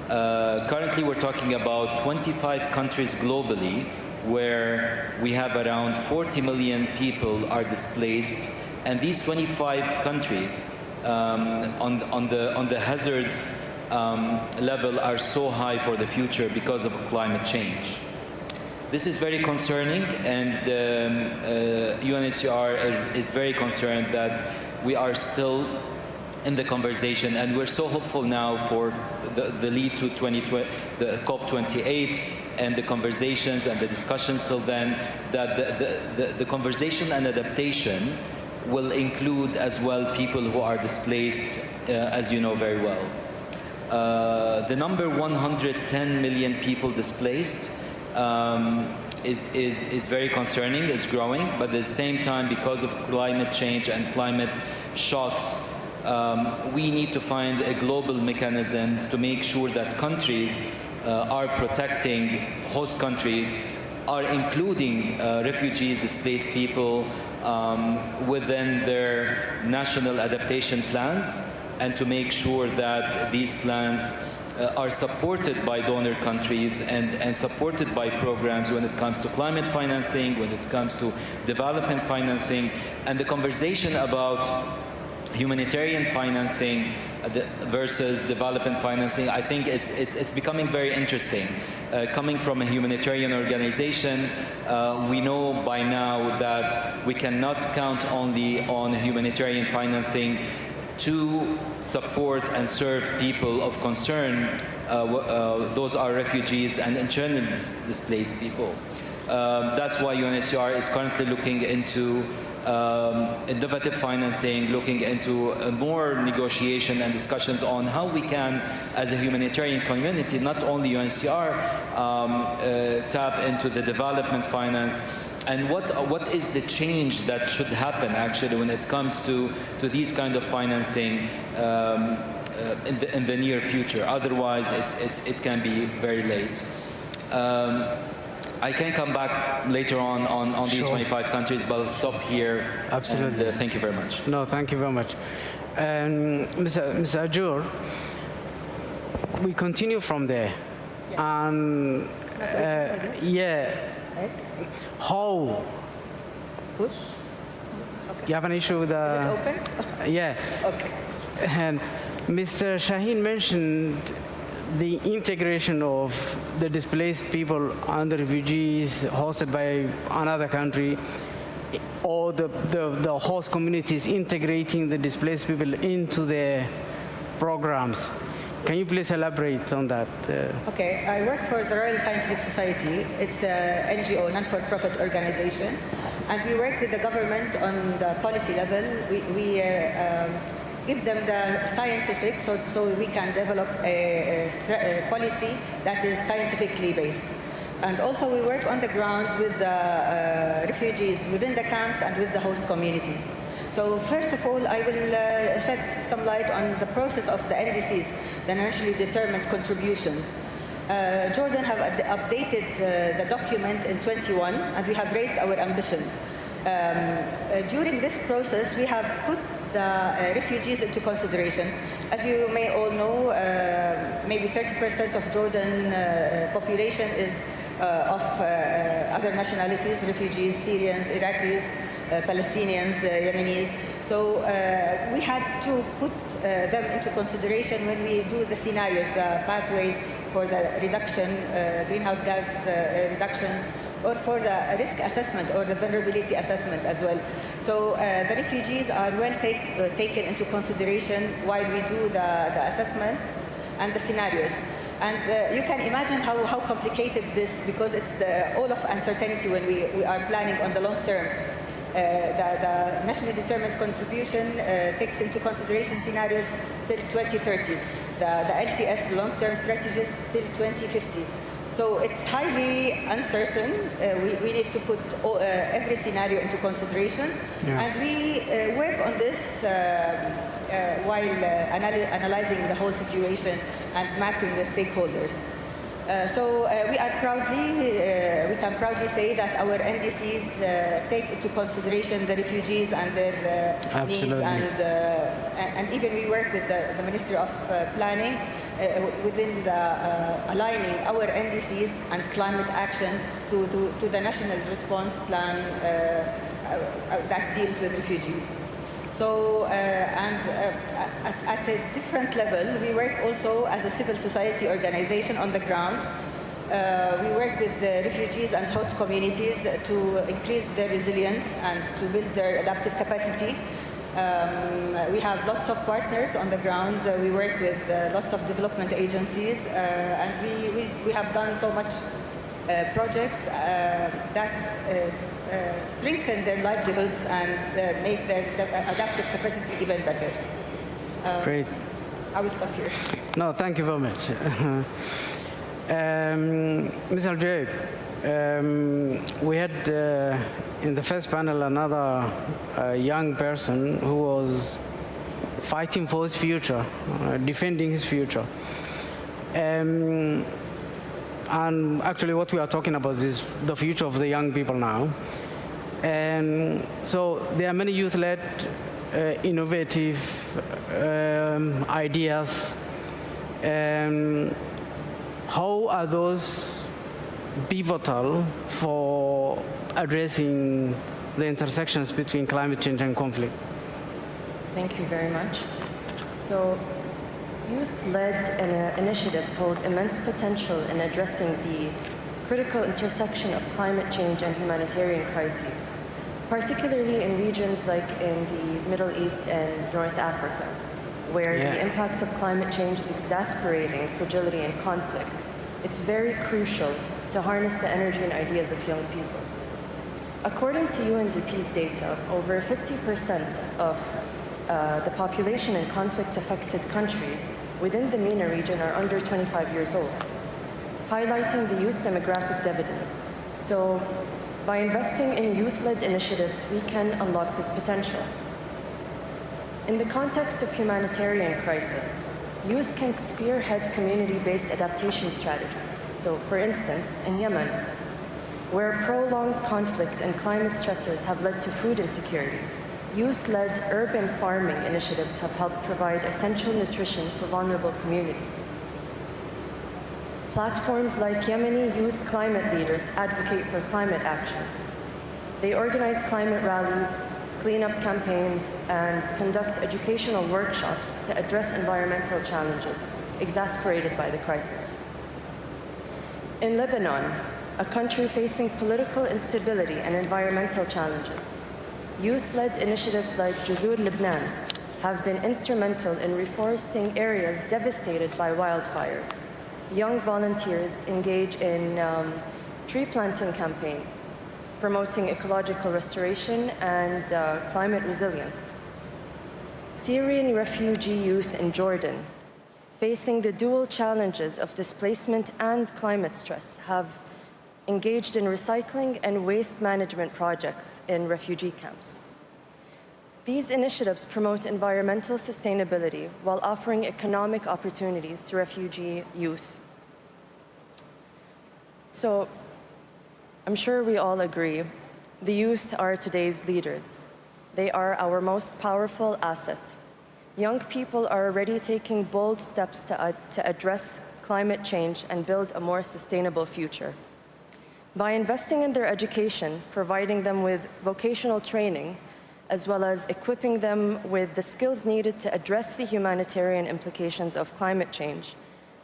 [SPEAKER 11] Currently we're talking about 25 countries globally where we have around 40 million people are displaced, and these 25 countries on the hazards level are so high for the future because of climate change. This is very concerning, and UNHCR is very concerned that we are still in the conversation, and we're so hopeful now for the lead to the COP28 and the conversations and the discussions till then, that the conversation and adaptation will include as well people who are displaced, as you know very well. The number 110 million people displaced is very concerning, is growing, but at the same time, because of climate change and climate shocks, we need to find a global mechanisms to make sure that countries are protecting host countries, are including refugees, displaced people within their national adaptation plans, and to make sure that these plans are supported by donor countries and supported by programs when it comes to climate financing, when it comes to development financing, and the conversation about humanitarian financing versus development financing. I think it's becoming very interesting. Coming from a humanitarian organization, we know by now that we cannot count only on humanitarian financing to support and serve people of concern. Those are refugees and internally displaced people. That's why UNHCR is currently looking into innovative financing, looking into more negotiation and discussions on how we can, as a humanitarian community, not only UNHCR, tap into the development finance. And what is the change that should happen actually when it comes to these kind of financing in the near future? Otherwise, it can be very late. I can come back later on these 25 countries, but I'll stop here.
[SPEAKER 17] Absolutely.
[SPEAKER 11] And, thank you very much.
[SPEAKER 17] No, thank you very much. Mr. Ajur, we continue from there. And how?
[SPEAKER 15] Push?
[SPEAKER 17] Okay. You have an issue with the...
[SPEAKER 15] Is it open?
[SPEAKER 17] Yeah.
[SPEAKER 15] Okay.
[SPEAKER 17] And Mr. Shaheen mentioned the integration of the displaced people and the refugees hosted by another country, or the host communities integrating the displaced people into their programs. Can you please elaborate on that?
[SPEAKER 15] Okay, I work for the Royal Scientific Society. It's an NGO, non-for-profit organization, and we work with the government on the policy level. We give them the scientific, so we can develop a policy that is scientifically based. And also we work on the ground with the refugees within the camps and with the host communities. So first of all, I will shed some light on the process of the NDCs, the nationally determined contributions. Jordan have updated the document in 21, and we have raised our ambition. During this process, we have put the refugees into consideration. As you may all know, maybe 30% of Jordan population is of other nationalities, refugees, Syrians, Iraqis, Palestinians, Yemenis. So we had to put them into consideration when we do the scenarios, the pathways for the reduction, greenhouse gas reductions, or for the risk assessment or the vulnerability assessment as well. So the refugees are well taken into consideration while we do the assessments and the scenarios. And you can imagine how complicated this, because it's all of uncertainty when we are planning on the long term. The nationally determined contribution takes into consideration scenarios till 2030. The LTS, the long-term strategies, till 2050. So it's highly uncertain. We need to put every scenario into consideration. Yeah. And we work on this while analyzing the whole situation and mapping the stakeholders. So we can proudly say that our NDCs take into consideration the refugees and their needs, and even we work with the Ministry of Planning within the aligning our NDCs and climate action to the national response plan that deals with refugees. So, at a different level, we work also as a civil society organization on the ground. We work with the refugees and host communities to increase their resilience and to build their adaptive capacity. We have lots of partners on the ground. We work with lots of development agencies, and we have done so much projects that strengthen their livelihoods and make their adaptive capacity even better.
[SPEAKER 17] Great.
[SPEAKER 15] I will stop here.
[SPEAKER 17] No, thank you very much. Ms. Al-Jaib, we had in the first panel another young person who was fighting for his future, defending his future. And actually what we are talking about is the future of the young people now. And so there are many youth-led, innovative ideas. How are those pivotal for addressing the intersections between climate change and conflict?
[SPEAKER 19] Thank you very much. So, youth-led initiatives hold immense potential in addressing the critical intersection of climate change and humanitarian crises, particularly in regions like in the Middle East and North Africa, where the impact of climate change is exacerbating fragility and conflict. It's very crucial to harness the energy and ideas of young people. According to UNDP's data, over 50% of the population in conflict-affected countries within the MENA region are under 25 years old, highlighting the youth demographic dividend. So, by investing in youth-led initiatives, we can unlock this potential. In the context of humanitarian crisis, youth can spearhead community-based adaptation strategies. So, for instance, in Yemen, where prolonged conflict and climate stressors have led to food insecurity, youth-led urban farming initiatives have helped provide essential nutrition to vulnerable communities. Platforms like Yemeni youth climate leaders advocate for climate action. They organize climate rallies, cleanup campaigns, and conduct educational workshops to address environmental challenges exacerbated by the crisis. In Lebanon, a country facing political instability and environmental challenges, youth-led initiatives like Juzur Lebanon have been instrumental in reforesting areas devastated by wildfires. Young volunteers engage in tree planting campaigns, promoting ecological restoration and climate resilience. Syrian refugee youth in Jordan, facing the dual challenges of displacement and climate stress, have engaged in recycling and waste management projects in refugee camps. These initiatives promote environmental sustainability while offering economic opportunities to refugee youth. So, I'm sure we all agree, the youth are today's leaders. They are our most powerful asset. Young people are already taking bold steps to address climate change and build a more sustainable future. By investing in their education, providing them with vocational training, as well as equipping them with the skills needed to address the humanitarian implications of climate change,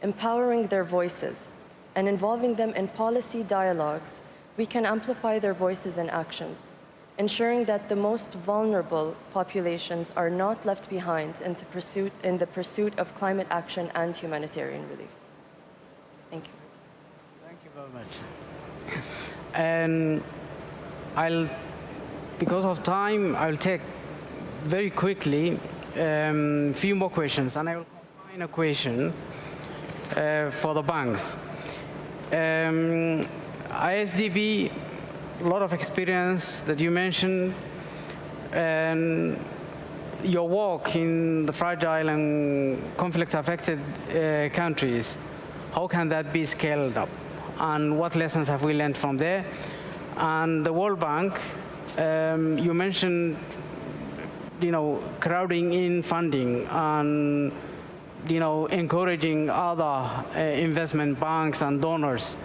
[SPEAKER 19] empowering their voices, and involving them in policy dialogues, we can amplify their voices and actions, ensuring that the most vulnerable populations are not left behind in the pursuit of climate action and humanitarian relief. Thank you.
[SPEAKER 17] Thank you very much. And because of time, I'll take very quickly a few more questions, and I will combine a question for the banks. ISDB, a lot of experience that you mentioned, and your work in the fragile and conflict-affected countries, how can that be scaled up? And what lessons have we learned from there? And the World Bank, you mentioned, crowding in funding and, encouraging other investment banks and donors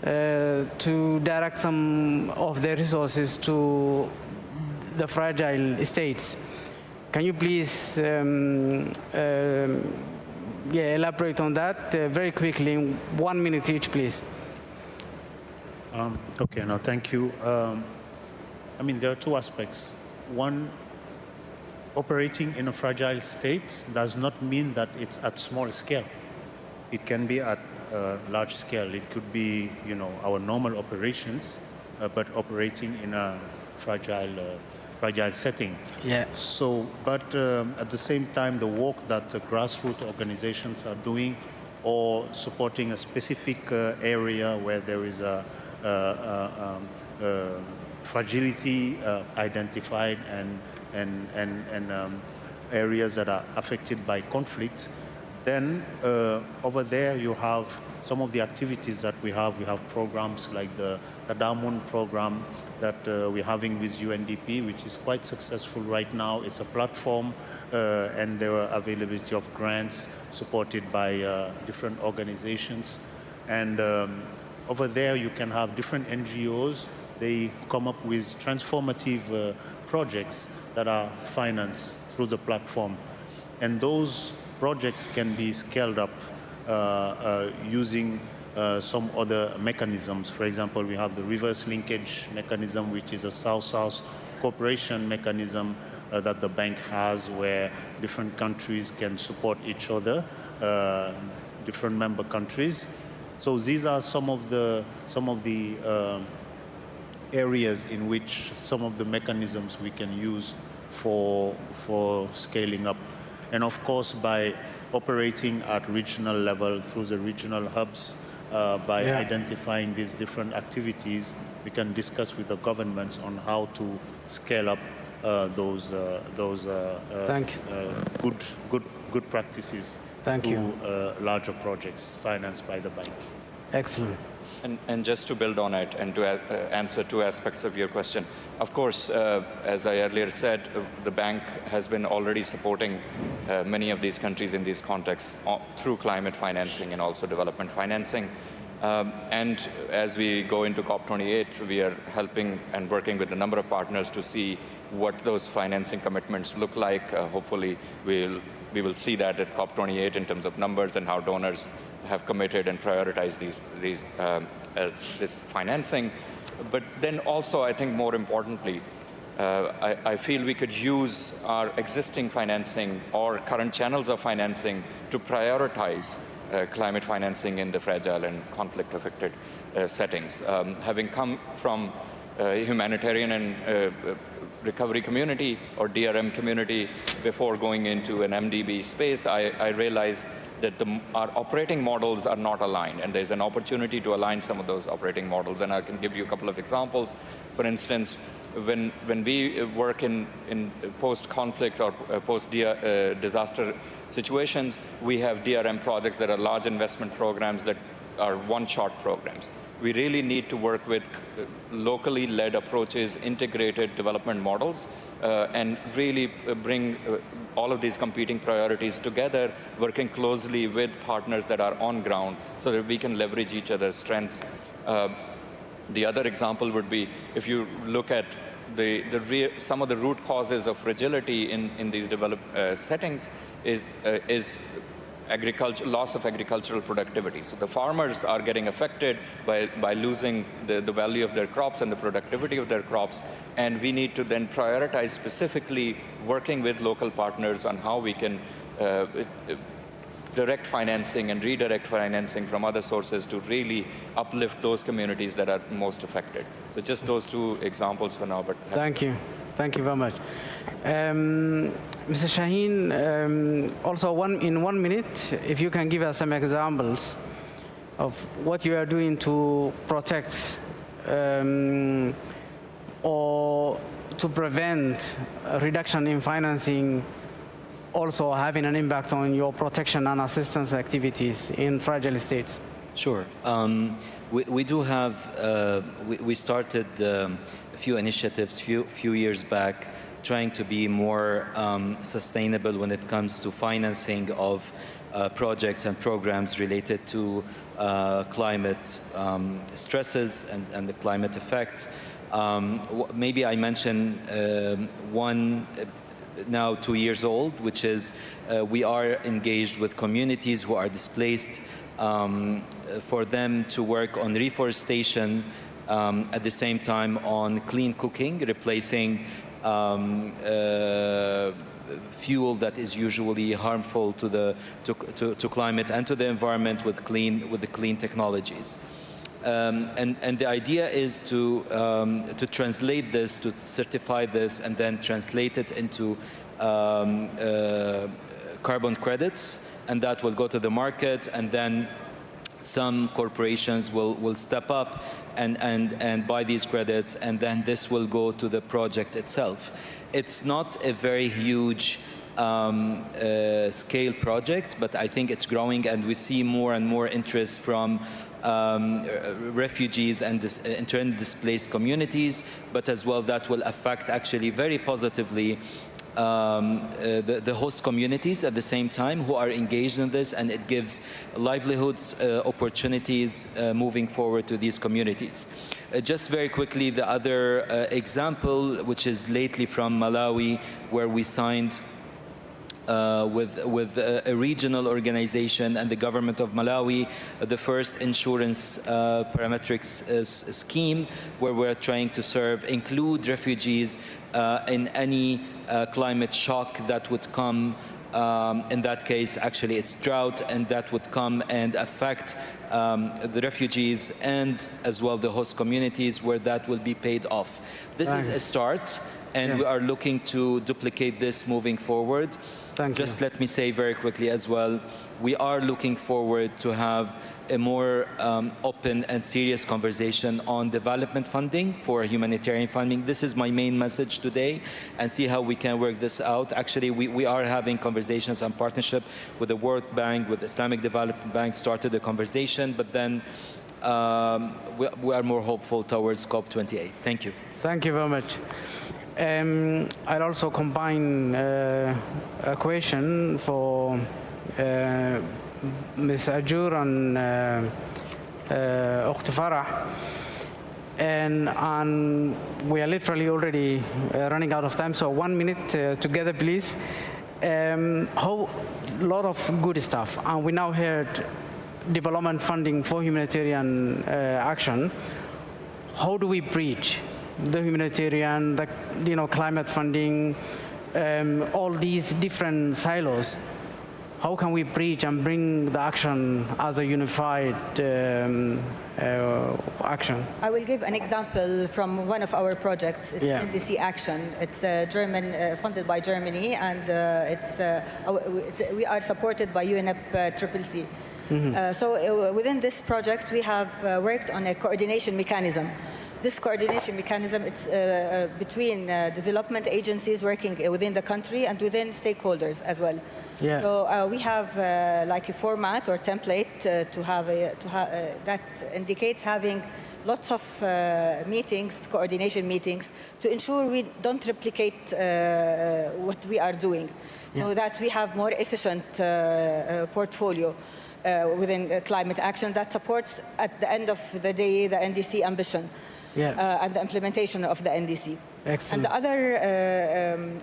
[SPEAKER 17] to direct some of their resources to the fragile states. Can you please elaborate on that very quickly, 1 minute each, please?
[SPEAKER 18] Okay, no, thank you. There are two aspects. One, operating in a fragile state does not mean that it's at small scale. It can be at large scale. It could be, our normal operations, but operating in a fragile setting.
[SPEAKER 17] Yeah.
[SPEAKER 18] So, but at the same time, the work that the grassroots organizations are doing, or supporting a specific area where there is a fragility identified and areas that are affected by conflict, then over there you have some of the activities that we have. We have programs like the Diamond program that we're having with UNDP, which is quite successful right now. It's a platform and there are availability of grants supported by different organizations. And over there you can have different NGOs. They come up with transformative projects that are financed through the platform. And those projects can be scaled up using some other mechanisms. For example, we have the reverse linkage mechanism, which is a South-South cooperation mechanism that the bank has, where different countries can support each other, different member countries. So these are some of the areas in which some of the mechanisms we can use for scaling up. And of course, by operating at regional level through the regional hubs, by identifying these different activities, we can discuss with the governments on how to scale up those good practices to larger projects financed by the bank.
[SPEAKER 17] Excellent.
[SPEAKER 6] And just to build on it and to answer two aspects of your question, of course, as I earlier said, the bank has been already supporting many of these countries in these contexts through climate financing and also development financing. And as we go into COP28, we are helping and working with a number of partners to see what those financing commitments look like. Hopefully, we will see that at COP28 in terms of numbers and how donors have committed and prioritized this financing. But then also, I think more importantly, I feel we could use our existing financing or current channels of financing to prioritize climate financing in the fragile and conflict-affected settings. Having come from humanitarian and recovery community or DRM community before going into an MDB space, I realized that our operating models are not aligned, and there's an opportunity to align some of those operating models. And I can give you a couple of examples. For instance, when we work in post-conflict or post-disaster situations, we have DRM projects that are large investment programs that are one-shot programs. We really need to work with locally led approaches, integrated development models, and really bring all of these competing priorities together, working closely with partners that are on ground so that we can leverage each other's strengths. The other example would be, if you look at some of the root causes of fragility in these developed settings is loss of agricultural productivity. So the farmers are getting affected by losing the value of their crops and the productivity of their crops. And we need to then prioritize specifically working with local partners on how we can direct financing and redirect financing from other sources to really uplift those communities that are most affected. So just those two examples for now. But
[SPEAKER 17] thank you. Thank you very much. Mr. Shaheen, also in 1 minute, if you can give us some examples of what you are doing to protect or to prevent a reduction in financing, also having an impact on your protection and assistance activities in fragile states.
[SPEAKER 11] Sure. We do have, we started a few initiatives few years back trying to be more sustainable when it comes to financing of projects and programs related to climate stresses and the climate effects. Maybe I mention one now 2 years old, which is we are engaged with communities who are displaced for them to work on reforestation at the same time on clean cooking, replacing fuel that is usually harmful to climate and to the environment with the clean technologies. And the idea is to translate this, to certify this, and then translate it into carbon credits, and that will go to the market, and then some corporations will step up and buy these credits, and then this will go to the project itself. It's not a very huge scale project, but I think it's growing, and we see more and more interest from refugees and internally displaced communities, but as well that will affect actually very positively the host communities at the same time who are engaged in this, and it gives livelihoods opportunities moving forward to these communities. Just very quickly, the other example, which is lately from Malawi, where we signed with a regional organization and the government of Malawi, the first insurance parametrics scheme, where we're trying to include refugees in any climate shock that would come. In that case, actually, it's drought, and that would come and affect the refugees and as well the host communities, where that will be paid off. This is a start, and we are looking to duplicate this moving forward. Just let me say very quickly as well, we are looking forward to have a more open and serious conversation on development funding for humanitarian funding. This is my main message today, and see how we can work this out. Actually, we are having conversations on partnership with the World Bank, with Islamic Development Bank, started the conversation, but then we are more hopeful towards COP28. Thank you.
[SPEAKER 17] Thank you very much. I'll also combine a question for Ms. Ajur and Ukht Farah. And we are literally already running out of time, so 1 minute together, please. A lot of good stuff, and we now heard development funding for humanitarian action. How do we bridge the humanitarian, the climate funding, all these different silos? How can we bridge and bring the action as a unified action?
[SPEAKER 15] I will give an example from one of our projects. It's NDC Action. It's German, funded by Germany, and we are supported by UNFCCC. So within this project, we have worked on a coordination mechanism. This coordination mechanism, it's between development agencies working within the country and within stakeholders as well.
[SPEAKER 17] Yeah.
[SPEAKER 15] So we have like a format or template that indicates having lots of meetings, coordination meetings, to ensure we don't replicate what we are doing, so that we have more efficient portfolio within climate action that supports, at the end of the day, the NDC ambition. And the implementation of the NDC.
[SPEAKER 17] Excellent.
[SPEAKER 15] And the other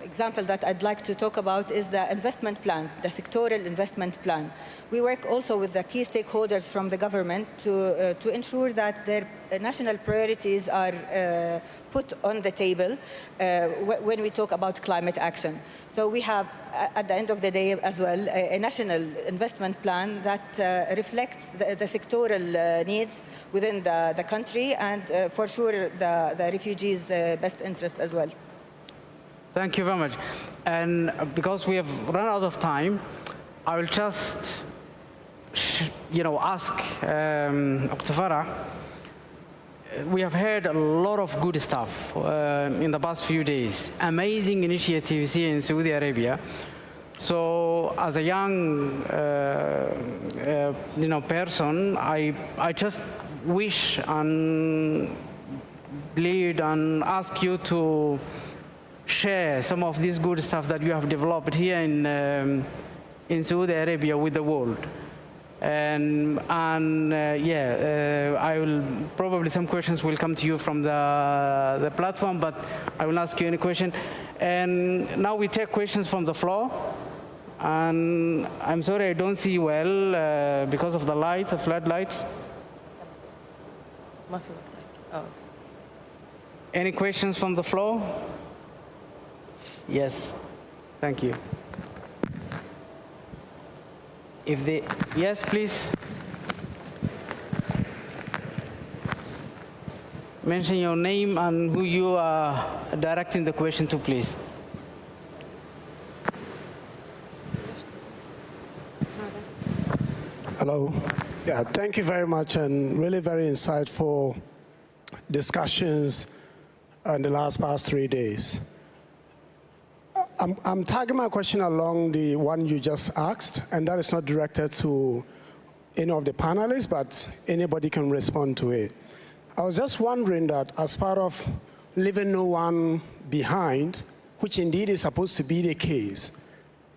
[SPEAKER 15] example that I'd like to talk about is the investment plan, the sectoral investment plan. We work also with the key stakeholders from the government to ensure that their national priorities are put on the table when we talk about climate action. So we have, at the end of the day as well, a national investment plan that reflects the sectoral needs within the country, and for sure the refugees' best interest as well.
[SPEAKER 17] Thank you very much. And because we have run out of time, I will just ask Ukht Farah. We have heard a lot of good stuff in the past few days. Amazing initiatives here in Saudi Arabia. So, as a young, person, I just wish and plead and ask you to share some of this good stuff that you have developed here in Saudi Arabia with the world. I will probably, some questions will come to you from the platform, but I will ask you any question. And now we take questions from the floor. And I'm sorry I don't see well because of the light, the floodlights. Any questions from the floor? Yes, thank you. Yes, please. Mention your name and who you are directing the question to, please.
[SPEAKER 5] Hello. Yeah, thank you very much, and really very insightful discussions in the past 3 days. I'm tagging my question along the one you just asked, and that is not directed to any of the panelists, but anybody can respond to it. I was just wondering that as part of leaving no one behind, which indeed is supposed to be the case,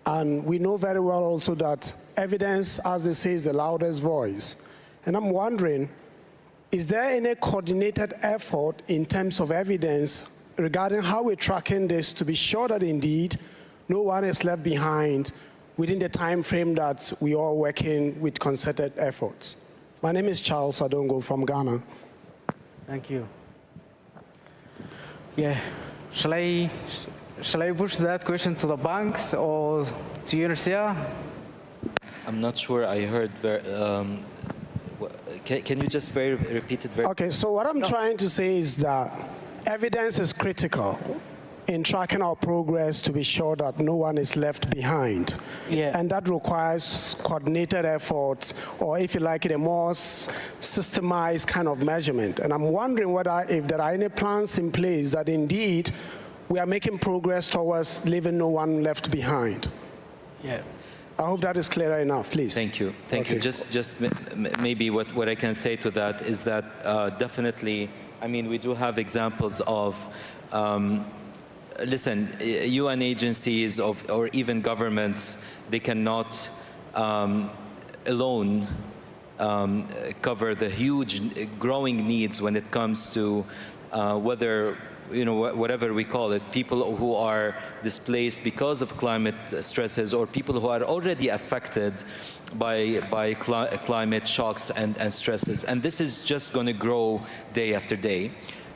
[SPEAKER 5] and we know very well also that evidence, as they say, is the loudest voice. And I'm wondering, is there any coordinated effort in terms of evidence regarding how we're tracking this to be sure that indeed no one is left behind within the time frame that we are working with concerted efforts? My name is Charles Adongo from Ghana.
[SPEAKER 17] Thank you. Yeah, shall I push that question to the banks or to UNHCR?
[SPEAKER 11] I'm not sure I heard. Can you just repeat it very?
[SPEAKER 5] Okay, so what I'm trying to say is that evidence is critical in tracking our progress to be sure that no one is left behind.
[SPEAKER 17] Yeah.
[SPEAKER 5] And that requires coordinated efforts, or if you like it, a more systemized kind of measurement. And I'm wondering whether if there are any plans in place that indeed we are making progress towards leaving no one left behind.
[SPEAKER 17] Yeah.
[SPEAKER 5] I hope that is clearer enough, please.
[SPEAKER 11] Thank you. Thank you. Just maybe what I can say to that is that definitely, I mean, we do have examples of, listen, UN agencies or even governments, they cannot alone cover the huge growing needs when it comes to whether, you know, whatever we call it, people who are displaced because of climate stresses or people who are already affected by climate shocks and stresses. And this is just going to grow day after day.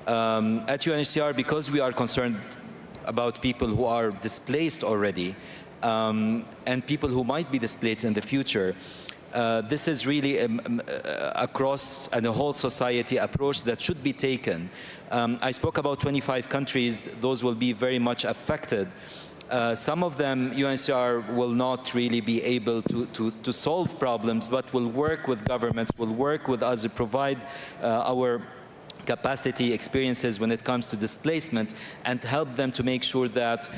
[SPEAKER 11] At UNHCR, because we are concerned about people who are displaced already and people who might be displaced in the future, this is really across a whole society approach that should be taken. I spoke about 25 countries. Those will be very much affected. Some of them, UNHCR will not really be able to solve problems, but will work with governments, will work with us to provide our capacity, experiences when it comes to displacement, and help them to make sure that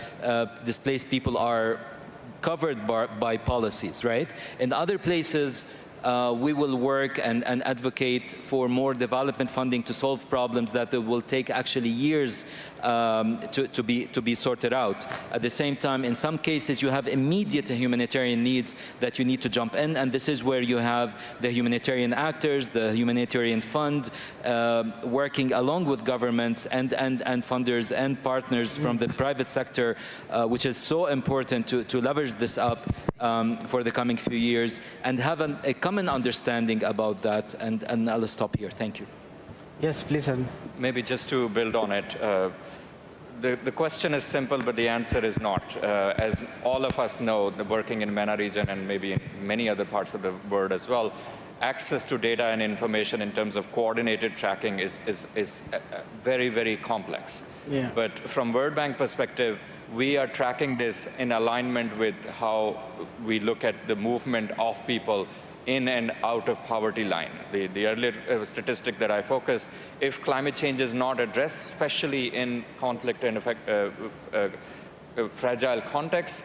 [SPEAKER 11] displaced people are covered by policies, right? In other places, we will work and advocate for more development funding to solve problems that will take actually years to be sorted out. At the same time, in some cases, you have immediate humanitarian needs that you need to jump in, and this is where you have the humanitarian actors, the humanitarian fund, working along with governments and funders and partners from the private sector, which is so important to leverage this up for the coming few years and have a common understanding about that. And I'll stop here. Thank you.
[SPEAKER 17] Yes, please.
[SPEAKER 6] Maybe just to build on it, the question is simple, but the answer is not. As all of us know, working in MENA region and maybe in many other parts of the world as well, access to data and information in terms of coordinated tracking is very, very complex.
[SPEAKER 17] Yeah.
[SPEAKER 6] But from World Bank perspective, we are tracking this in alignment with how we look at the movement of people in and out of poverty line. The earlier statistic that I focused, if climate change is not addressed, especially in conflict and fragile contexts,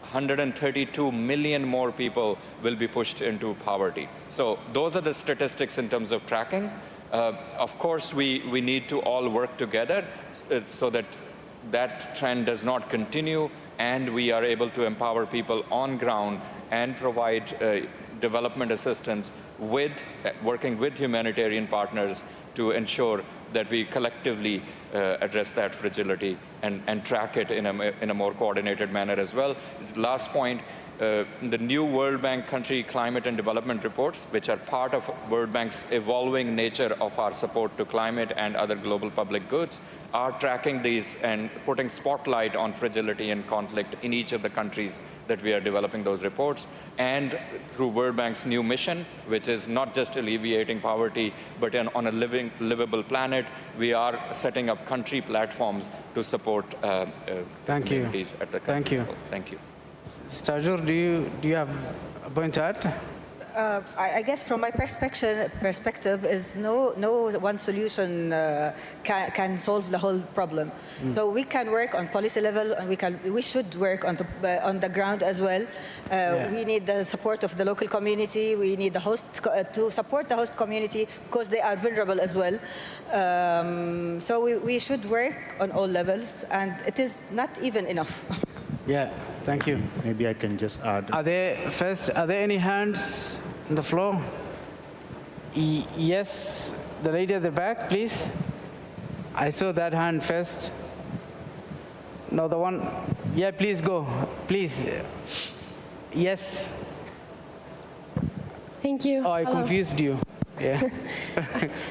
[SPEAKER 6] 132 million more people will be pushed into poverty. So those are the statistics in terms of tracking. Of course, we need to all work together so that trend does not continue, and we are able to empower people on ground and provide development assistance working with humanitarian partners to ensure that we collectively address that fragility and track it in a more coordinated manner as well. Last point, the new World Bank country climate and development reports, which are part of World Bank's evolving nature of our support to climate and other global public goods, are tracking these and putting spotlight on fragility and conflict in each of the countries that we are developing those reports. And through World Bank's new mission, which is not just alleviating poverty, but on a livable planet, we are setting up country platforms to support communities at the country level. Thank you.
[SPEAKER 17] Stajur, do you have a point to add?
[SPEAKER 15] I guess from my perspective is no one solution can solve the whole problem. So we can work on policy level, and we should work on the ground as well. We need the support of the local community. We need the host to support the host community because they are vulnerable as well. So we should work on all levels, and it is not even enough.
[SPEAKER 17] Yeah, thank you.
[SPEAKER 18] Maybe I can just add.
[SPEAKER 17] Are there any hands on the floor? Yes, the lady at the back, please. I saw that hand first. No, the one. Yeah, please go. Please. Yes.
[SPEAKER 14] Thank you.
[SPEAKER 17] Oh, I confused you. Yeah.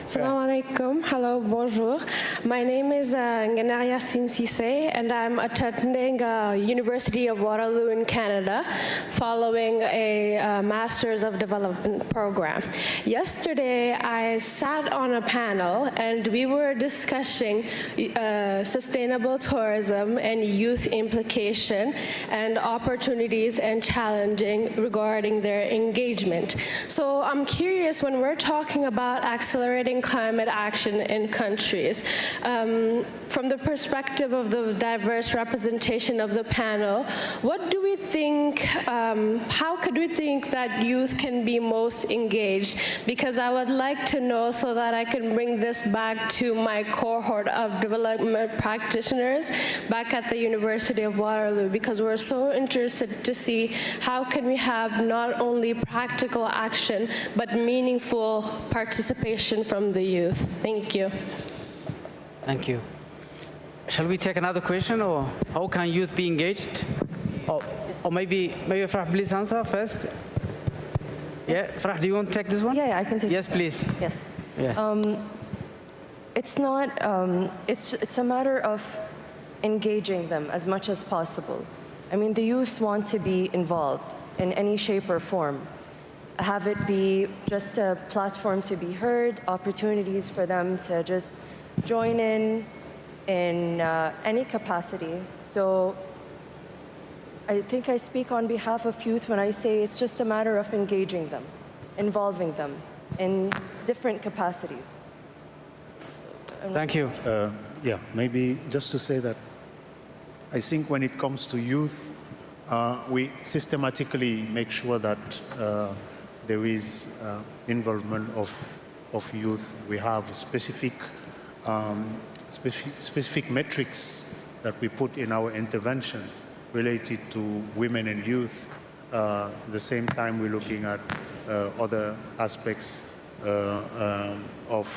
[SPEAKER 14] Assalamu alaikum. Hello, bonjour. My name is Nganaria Sinsise, and I'm attending University of Waterloo in Canada, following a Masters of Development program. Yesterday, I sat on a panel, and we were discussing sustainable tourism and youth implication and opportunities and challenging regarding their engagement. So I'm curious, when we're talking about accelerating climate action in countries, from the perspective of the diverse representation of the panel, what do we think, how could we think that youth can be most engaged? Because I would like to know so that I can bring this back to my cohort of development practitioners back at the University of Waterloo, because we're so interested to see how can we have not only practical action, but meaningful participation from the youth. Thank you.
[SPEAKER 17] Thank you. Shall we take another question, or how can youth be engaged? Or maybe Farah, please answer first. Yeah, Farah, do you want to take this one?
[SPEAKER 19] Yeah, I can take.
[SPEAKER 17] Yes, please.
[SPEAKER 19] Yes.
[SPEAKER 17] Yeah.
[SPEAKER 19] It's not. It's a matter of engaging them as much as possible. I mean, the youth want to be involved in any shape or form. Have it be just a platform to be heard, opportunities for them to just join in any capacity. So I think I speak on behalf of youth when I say it's just a matter of engaging them, involving them in different capacities.
[SPEAKER 17] Thank you.
[SPEAKER 18] Yeah, maybe just to say that I think when it comes to youth, we systematically make sure that there is involvement of youth. We have specific metrics that we put in our interventions related to women and youth. At the same time, we're looking at other aspects of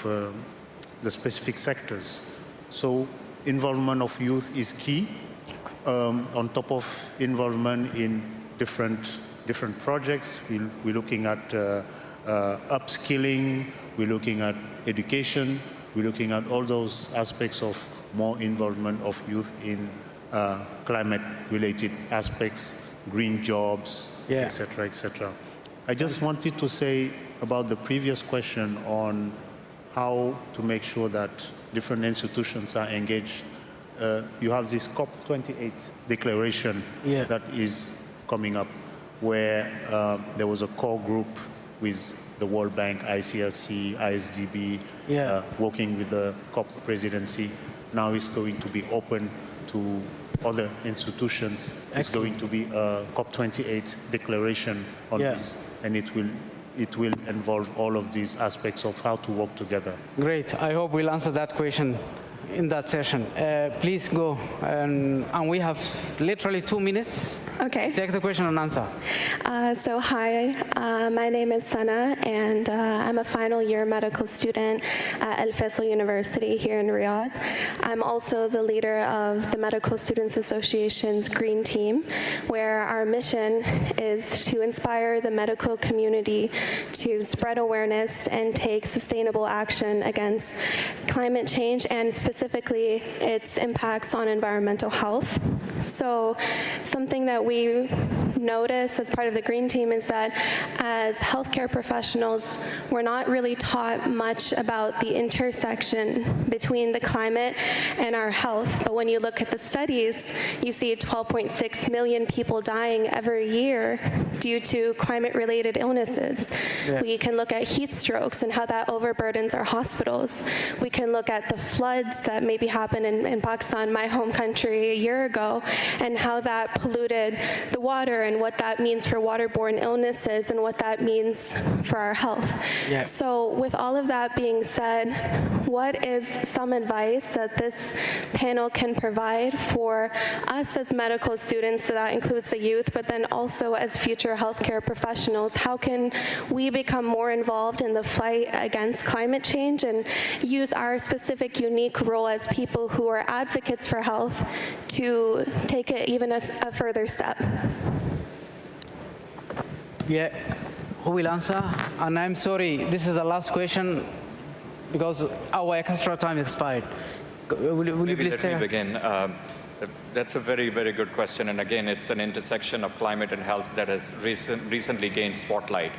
[SPEAKER 18] the specific sectors. So involvement of youth is key. On top of involvement in different projects, we're looking at upskilling, we're looking at education, we're looking at all those aspects of more involvement of youth in climate-related aspects, green jobs, etc., etc. I just wanted to say about the previous question on how to make sure that different institutions are engaged. You have this COP28 declaration that is coming up, where there was a core group with the World Bank, ICRC, ISDB, working with the COP presidency. Now it's going to be open to other institutions. Excellent. It's going to be a COP28 declaration on this, and it will involve all of these aspects of how to work together.
[SPEAKER 17] Great. I hope we'll answer that question in that session. Please go, and we have literally 2 minutes.
[SPEAKER 14] Okay.
[SPEAKER 17] Take the question and answer.
[SPEAKER 14] So hi, my name is Sana, and I'm a final year medical student at Al Faisal University here in Riyadh. I'm also the leader of the Medical Students Association's Green Team, where our mission is to inspire the medical community to spread awareness and take sustainable action against climate change, and specifically its impacts on environmental health. So something that we notice as part of the Green Team is that as healthcare professionals, we're not really taught much about the intersection between the climate and our health. But when you look at the studies, you see 12.6 million people dying every year due to climate-related illnesses.
[SPEAKER 17] Yeah.
[SPEAKER 14] We can look at heat strokes and how that overburdens our hospitals. We can look at the floods that maybe happened in Pakistan, my home country, a year ago, and how that polluted the water and what that means for waterborne illnesses and what that means for our health.
[SPEAKER 17] Yeah.
[SPEAKER 14] So with all of that being said, what is some advice that this panel can provide for us as medical students, so that includes the youth, but then also as future healthcare professionals? How can we become more involved in the fight against climate change and use our specific unique role as people who are advocates for health to take it even a further step?
[SPEAKER 17] Yeah, who will answer? And I'm sorry, this is the last question because our extra time expired. Will you please
[SPEAKER 6] let me begin. That's a very, very good question. And again, it's an intersection of climate and health that has recently gained spotlight.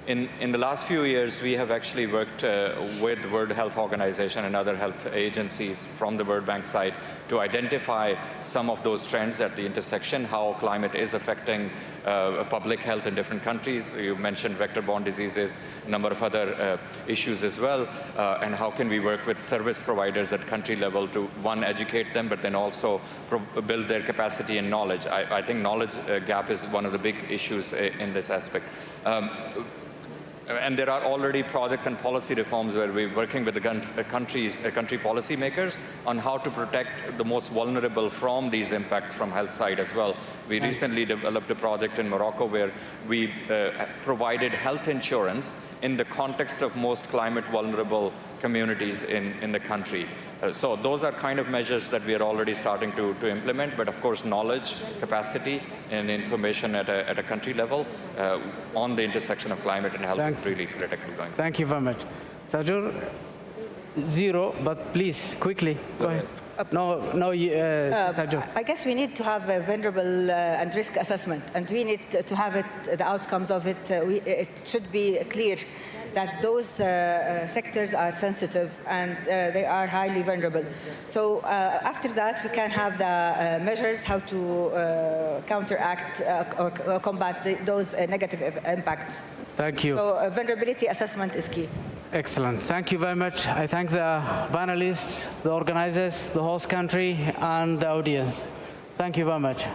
[SPEAKER 6] In the last few years, we have actually worked with the World Health Organization and other health agencies from the World Bank side to identify some of those trends at the intersection, how climate is affecting public health in different countries. You mentioned vector-borne diseases, a number of other issues as well, and how can we work with service providers at country level to, one, educate them, but then also build their capacity and knowledge. I think knowledge gap is one of the big issues in this aspect. And there are already projects and policy reforms where we're working with the country policymakers on how to protect the most vulnerable from these impacts from health side as well. We recently developed a project in Morocco where we provided health insurance in the context of most climate vulnerable communities in the country. So those are kind of measures that we are already starting to implement, but of course knowledge, capacity, and information at a country level on the intersection of climate and health is really critical going.
[SPEAKER 17] Thank you very much. Sajur, 0, but please, quickly, go ahead. Sajur.
[SPEAKER 15] I guess we need to have a vulnerable and risk assessment, and we need to have it, the outcomes of it. It should be clear that those sectors are sensitive and they are highly vulnerable. So after that, we can have the measures how to counteract or combat those negative impacts.
[SPEAKER 17] Thank you.
[SPEAKER 15] So vulnerability assessment is key.
[SPEAKER 17] Excellent. Thank you very much. I thank the panelists, the organizers, the host country, and the audience. Thank you very much.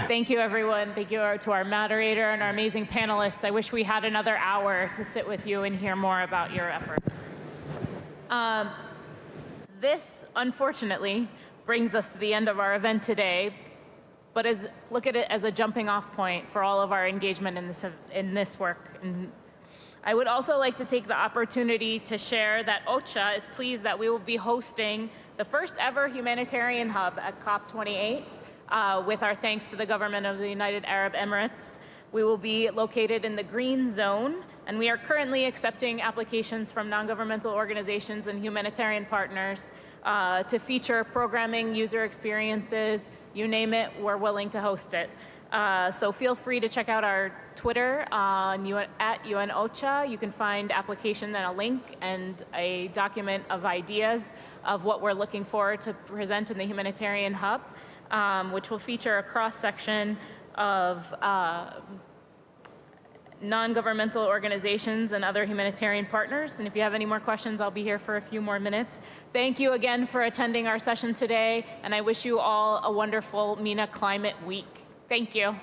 [SPEAKER 9] Thank you, everyone. Thank you to our moderator and our amazing panelists. I wish we had another hour to sit with you and hear more about your effort. This, unfortunately, brings us to the end of our event today, but look at it as a jumping off point for all of our engagement in this work. And I would also like to take the opportunity to share that OCHA is pleased that we will be hosting the first ever humanitarian hub at COP28. With our thanks to the government of the United Arab Emirates. We will be located in the green zone, and we are currently accepting applications from non-governmental organizations and humanitarian partners to feature programming, user experiences, you name it, we're willing to host it. So feel free to check out our Twitter at UNOCHA. You can find application and a link and a document of ideas of what we're looking for to present in the humanitarian hub. Which will feature a cross-section of non-governmental organizations and other humanitarian partners. And if you have any more questions, I'll be here for a few more minutes. Thank you again for attending our session today, and I wish you all a wonderful MENA Climate Week. Thank you.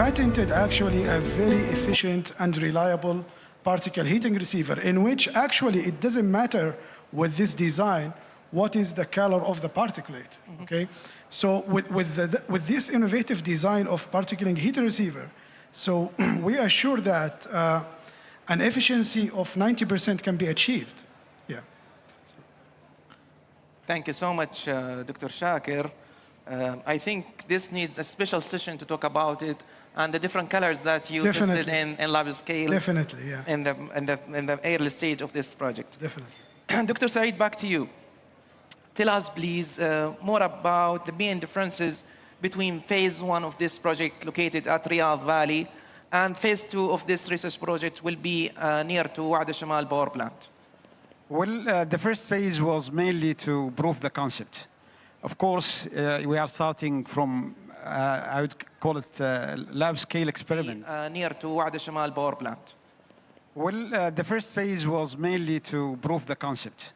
[SPEAKER 5] patented actually a very efficient and reliable particle heating receiver, in which actually it doesn't matter with this design what is the color of the particulate, okay? So with this innovative design of particle heat receiver, so we are sure that an efficiency of 90% can be achieved. Yeah.
[SPEAKER 8] Thank you so much, Dr. Shakir. I think this needs a special session to talk about it and the different colors that you tested in lab scale.
[SPEAKER 5] Definitely, yeah.
[SPEAKER 8] In the early stage of this project.
[SPEAKER 5] Definitely.
[SPEAKER 8] Dr. Saeed, back to you. Tell us, please, more about the main differences between phase 1 of this project located at Riyadh Valley and phase 2 of this research project will be near to Wa'ad al-Shamal power plant.
[SPEAKER 20] Well, the first phase was mainly to prove the concept. Of course, we are starting from, I would call it lab scale experiment.
[SPEAKER 8] Near to Wa'ad al-Shamal power plant.
[SPEAKER 20] Well, the first phase was mainly to prove the concept.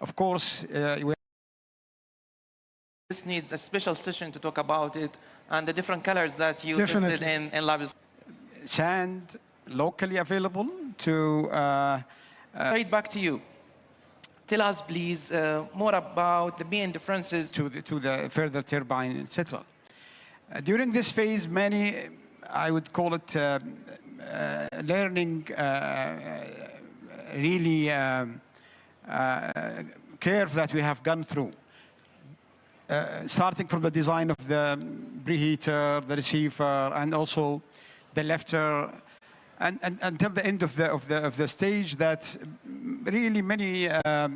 [SPEAKER 20] Of course,
[SPEAKER 8] this needs a special session to talk about it and the different colors that you tested in labs.
[SPEAKER 20] Sand locally available to...
[SPEAKER 8] Right back to you. Tell us, please, more about the main differences
[SPEAKER 20] to the further turbine, etc. During this phase, many, I would call it learning really curve that we have gone through. Starting from the design of the preheater, the receiver, and also the lifter, and until the end of the stage that really many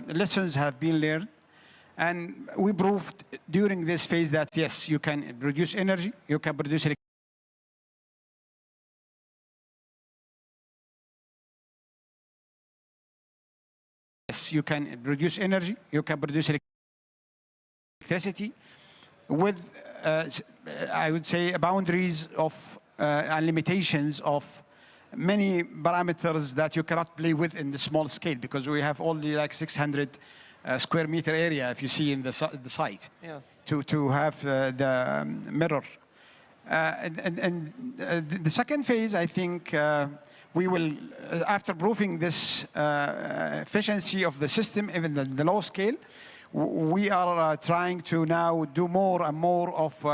[SPEAKER 20] lessons have been learned. And we proved during this phase that, yes, you can produce energy, you can produce electricity. Yes, you can produce energy, you can produce electricity with, I would say, boundaries of and limitations of many parameters that you cannot play with in the small scale, because we have only like 600 square meter area, if you see in the site,
[SPEAKER 8] yes,
[SPEAKER 20] to have the mirror. The second phase, I think, we will, after proving this efficiency of the system, even the low scale, we are trying to now do more and more of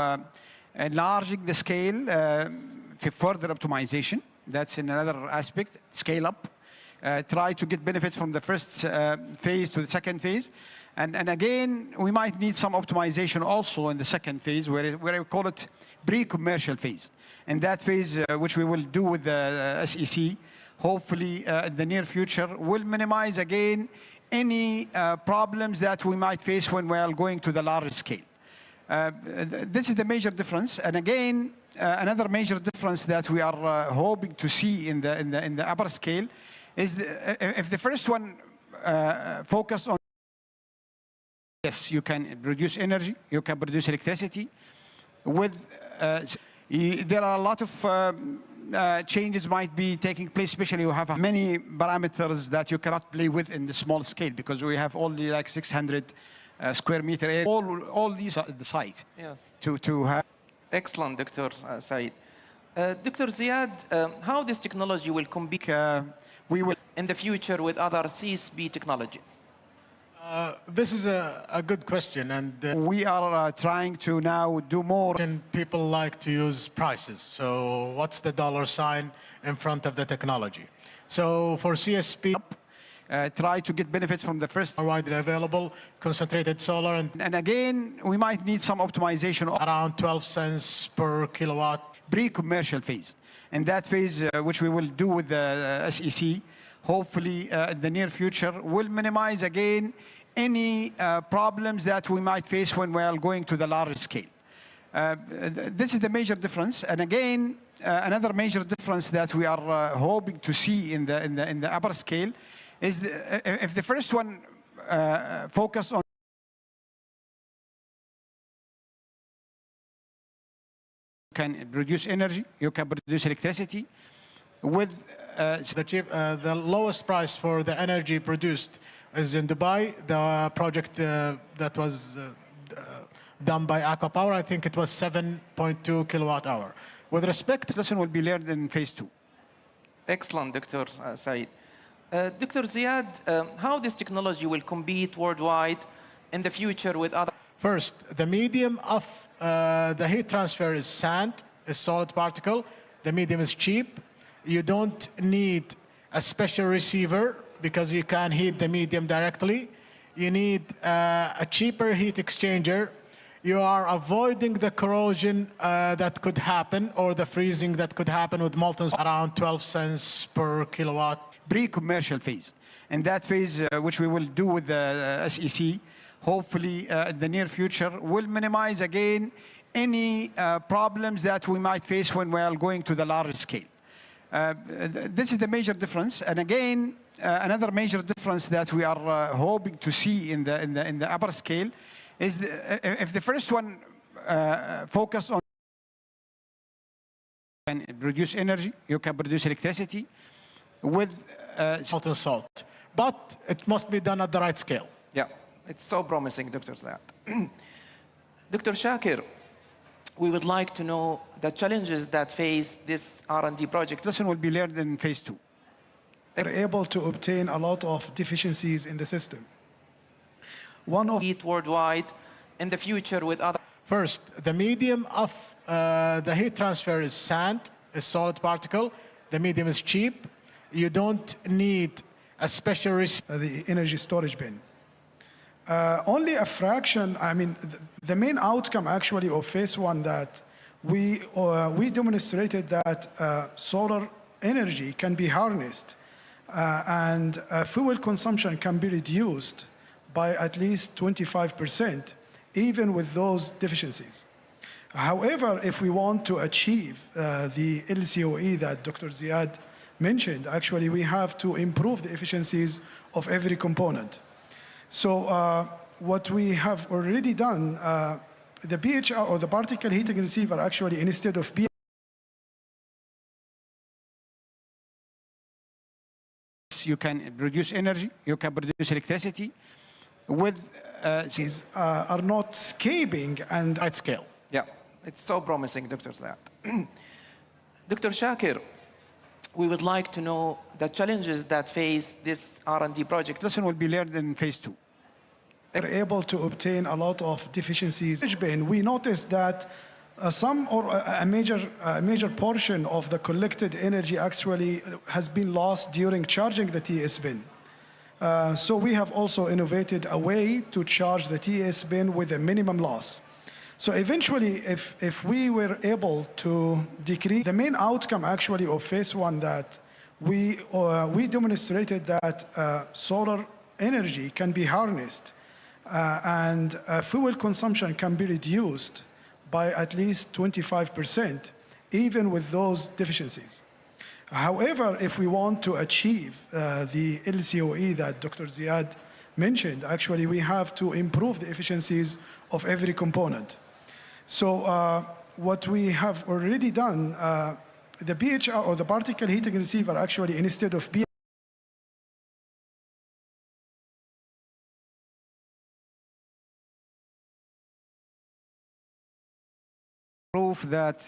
[SPEAKER 20] enlarging the scale for further optimization. That's another aspect, scale up. Try to get benefits from the first phase to the second phase. And again, we might need some optimization also in the second phase, where we call it pre-commercial phase. And that phase, which we will do with the SEC, hopefully in the near future, will minimize again any problems that we might face when we are going to the larger scale. This is the major difference. And again, another major difference that we are hoping to see in the upper scale is if the first one focused on, yes, you can produce energy, you can produce electricity. With there are a lot of changes might be taking place, especially you have many parameters that you cannot play with in the small scale, because we have only like 600 square meter area. All these are at the site.
[SPEAKER 8] Yes.
[SPEAKER 20] To have.
[SPEAKER 8] Excellent, Dr. Saeed. Dr. Ziad, how this technology will compete
[SPEAKER 20] we will
[SPEAKER 8] in the future with other CSP technologies?
[SPEAKER 22] This is a good question, and
[SPEAKER 20] we are trying to now do more.
[SPEAKER 22] And people like to use prices. So what's the dollar sign in front of the technology? So for CSP,
[SPEAKER 20] try to get benefits from the first
[SPEAKER 22] widely available concentrated solar,
[SPEAKER 20] and again, we might need some optimization
[SPEAKER 22] around 12 cents per kilowatt.
[SPEAKER 20] Pre-commercial phase. And that phase, which we will do with the SEC, hopefully in the near future, will minimize again any problems that we might face when we are going to the larger scale. This is the major difference. And again, another major difference that we are hoping to see in the upper scale is if the first one focused on can produce energy, you can produce electricity. With
[SPEAKER 22] the lowest price for the energy produced is in Dubai. The project that was done by Aqua Power, I think it was 7.2 kilowatt hour.
[SPEAKER 20] With respect, lesson will be learned in phase 2.
[SPEAKER 8] Excellent, Dr. Saeed. Dr. Ziad, how this technology will compete worldwide in the future with other...
[SPEAKER 22] First, the medium of the heat transfer is sand, a solid particle. The medium is cheap. You don't need a special receiver because you can heat the medium directly. You need a cheaper heat exchanger. You are avoiding the corrosion that could happen or the freezing that could happen with molten around 12 cents per kilowatt.
[SPEAKER 20] Pre-commercial phase. And that phase, which we will do with the SEC, hopefully in the near future, will minimize again any problems that we might face when we are going to the large scale. This is the major difference. And again, another major difference that we are hoping to see in the upper scale is if the first one focused on can produce energy, you can produce electricity with
[SPEAKER 22] salt. But it must be done at the right scale.
[SPEAKER 8] Yeah, it's so promising, Dr. Ziad. Dr. Shakir, we would like to know the challenges that face this R&D project.
[SPEAKER 20] Lesson will be learned in phase 2.
[SPEAKER 3] They're able to obtain a lot of deficiencies in the system. One of
[SPEAKER 8] heat worldwide in the future with other...
[SPEAKER 22] First, the medium of the heat transfer is sand, a solid particle. The medium is cheap. You don't need a special
[SPEAKER 3] the energy storage bin. Only a fraction, I mean, the main outcome actually of phase 1 that we demonstrated that solar energy can be harnessed and fuel consumption can be reduced by at least 25%, even with those deficiencies. However, if we want to achieve the LCOE that Dr. Ziad mentioned, actually we have to improve the efficiencies of every component. So what we have already done, the PHR or the particle heating receiver actually instead of being
[SPEAKER 20] you can produce energy, you can produce electricity with
[SPEAKER 3] are not scaling and
[SPEAKER 22] at scale.
[SPEAKER 8] Yeah, it's so promising, Dr. Ziad. Dr. Shakir, we would like to know the challenges that face this R&D project.
[SPEAKER 20] Lesson will be learned in phase 2.
[SPEAKER 3] They're able to obtain a lot of deficiencies. We noticed that some or a major portion of the collected energy actually has been lost during charging the TS bin. So we have also innovated a way to charge the TS bin with a minimum loss. So eventually, if we were able to decrease the main outcome actually of phase 1 that we demonstrated that solar energy can be harnessed and fuel consumption can be reduced by at least 25%, even with those deficiencies. However, if we want to achieve the LCOE that Dr. Ziad mentioned, actually we have to improve the efficiencies of every component. So what we have already done, the PHR or the particle heating receiver actually instead of being
[SPEAKER 20] proof that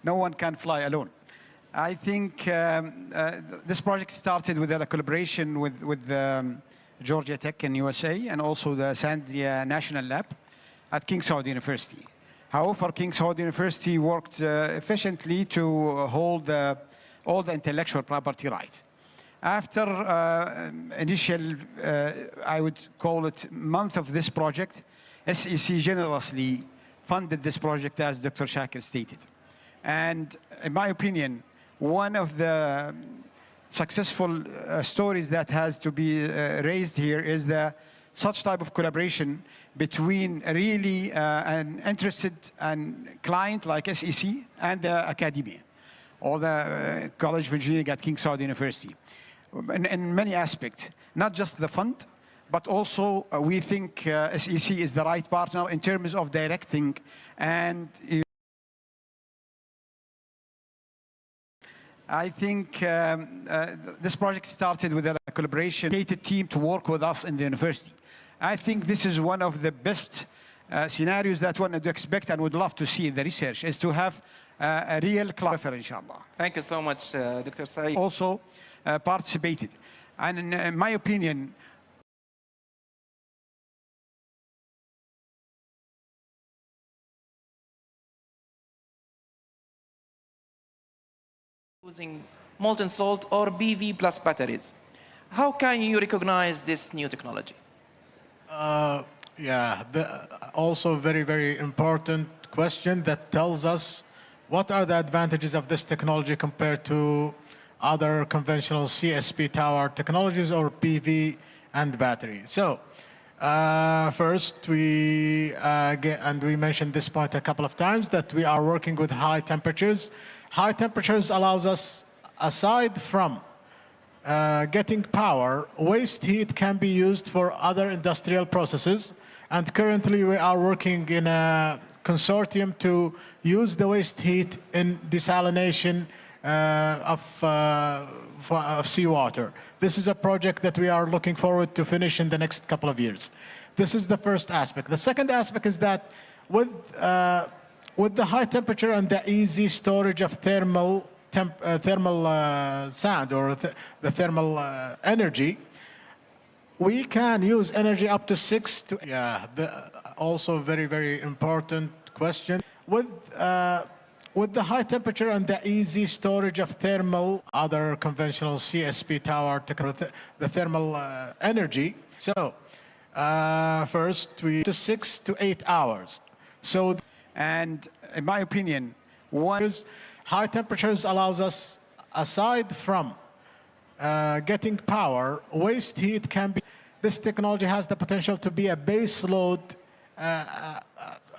[SPEAKER 20] no one can fly alone. I think this project started with a collaboration with Georgia Tech in USA and also the Sandia National Lab at King Saud University. However, King Saud University worked efficiently to hold all the intellectual property rights. After initial, I would call it, month of this project, SEC generously funded this project as Dr. Shakir stated. And in my opinion, one of the successful stories that has to be raised here is such type of collaboration between really an interested client like SEC and the academia or the College of Engineering at King Saud University in many aspects, not just the fund, but also we think SEC is the right partner in terms of directing and I think this project started with a collaboration team to work with us in the university. I think this is one of the best scenarios that one would expect and would love to see in the research, is to have a real clarifier, inshallah.
[SPEAKER 8] Thank you so much, Dr. Saeed.
[SPEAKER 20] Also participated. And in my opinion,
[SPEAKER 8] Using molten salt or BV plus batteries. How can you recognize this new technology?
[SPEAKER 22] Yeah, also very, very important question that tells us what are the advantages of this technology compared to other conventional CSP tower technologies or PV and battery. So first, we mentioned this point a couple of times, that we are working with high temperatures. High temperatures allows us, aside from getting power, waste heat can be used for other industrial processes. And currently we are working in a consortium to use the waste heat in desalination of seawater. This is a project that we are looking forward to finish in the next couple of years. This is the first aspect. The second aspect is that with the high temperature and the easy storage of thermal sand or the thermal energy, we can use energy up to 6 to... Yeah, also very, very important question. With the high temperature and the easy storage of thermal, other conventional CSP tower, the thermal energy. So first, we to 6 to 8 hours. So, and in my opinion, high temperatures allows us, aside from getting power, waste heat can be... This technology has the potential to be a base load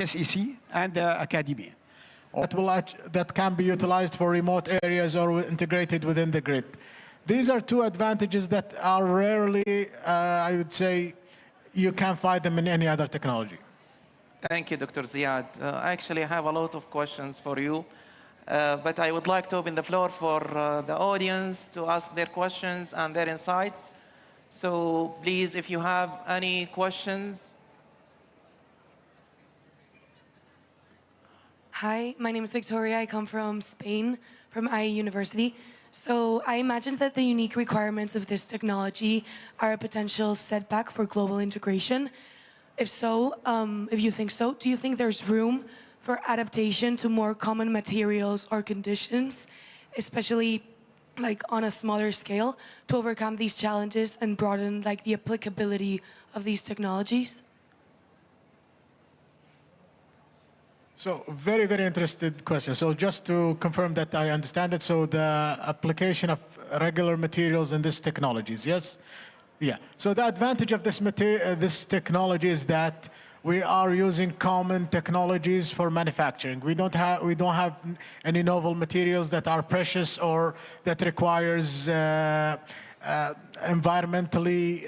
[SPEAKER 22] SEC and academia. That can be utilized for remote areas or integrated within the grid. These are two advantages that are rarely, I would say, you can't find them in any other technology.
[SPEAKER 8] Thank you, Dr. Ziad. Actually, I have a lot of questions for you, but I would like to open the floor for the audience to ask their questions and their insights. So please, if you have any questions.
[SPEAKER 4] Hi, my name is Victoria. I come from Spain, from IE University. So I imagine that the unique requirements of this technology are a potential setback for global integration. If so, if you think so, do you think there's room for adaptation to more common materials or conditions, especially like on a smaller scale, to overcome these challenges and broaden like the applicability of these technologies?
[SPEAKER 22] So very, very interested question. So just to confirm that I understand it, so the application of regular materials in these technologies, yes? Yeah. So the advantage of this technology is that we are using common technologies for manufacturing. We don't have any novel materials that are precious or that requires environmentally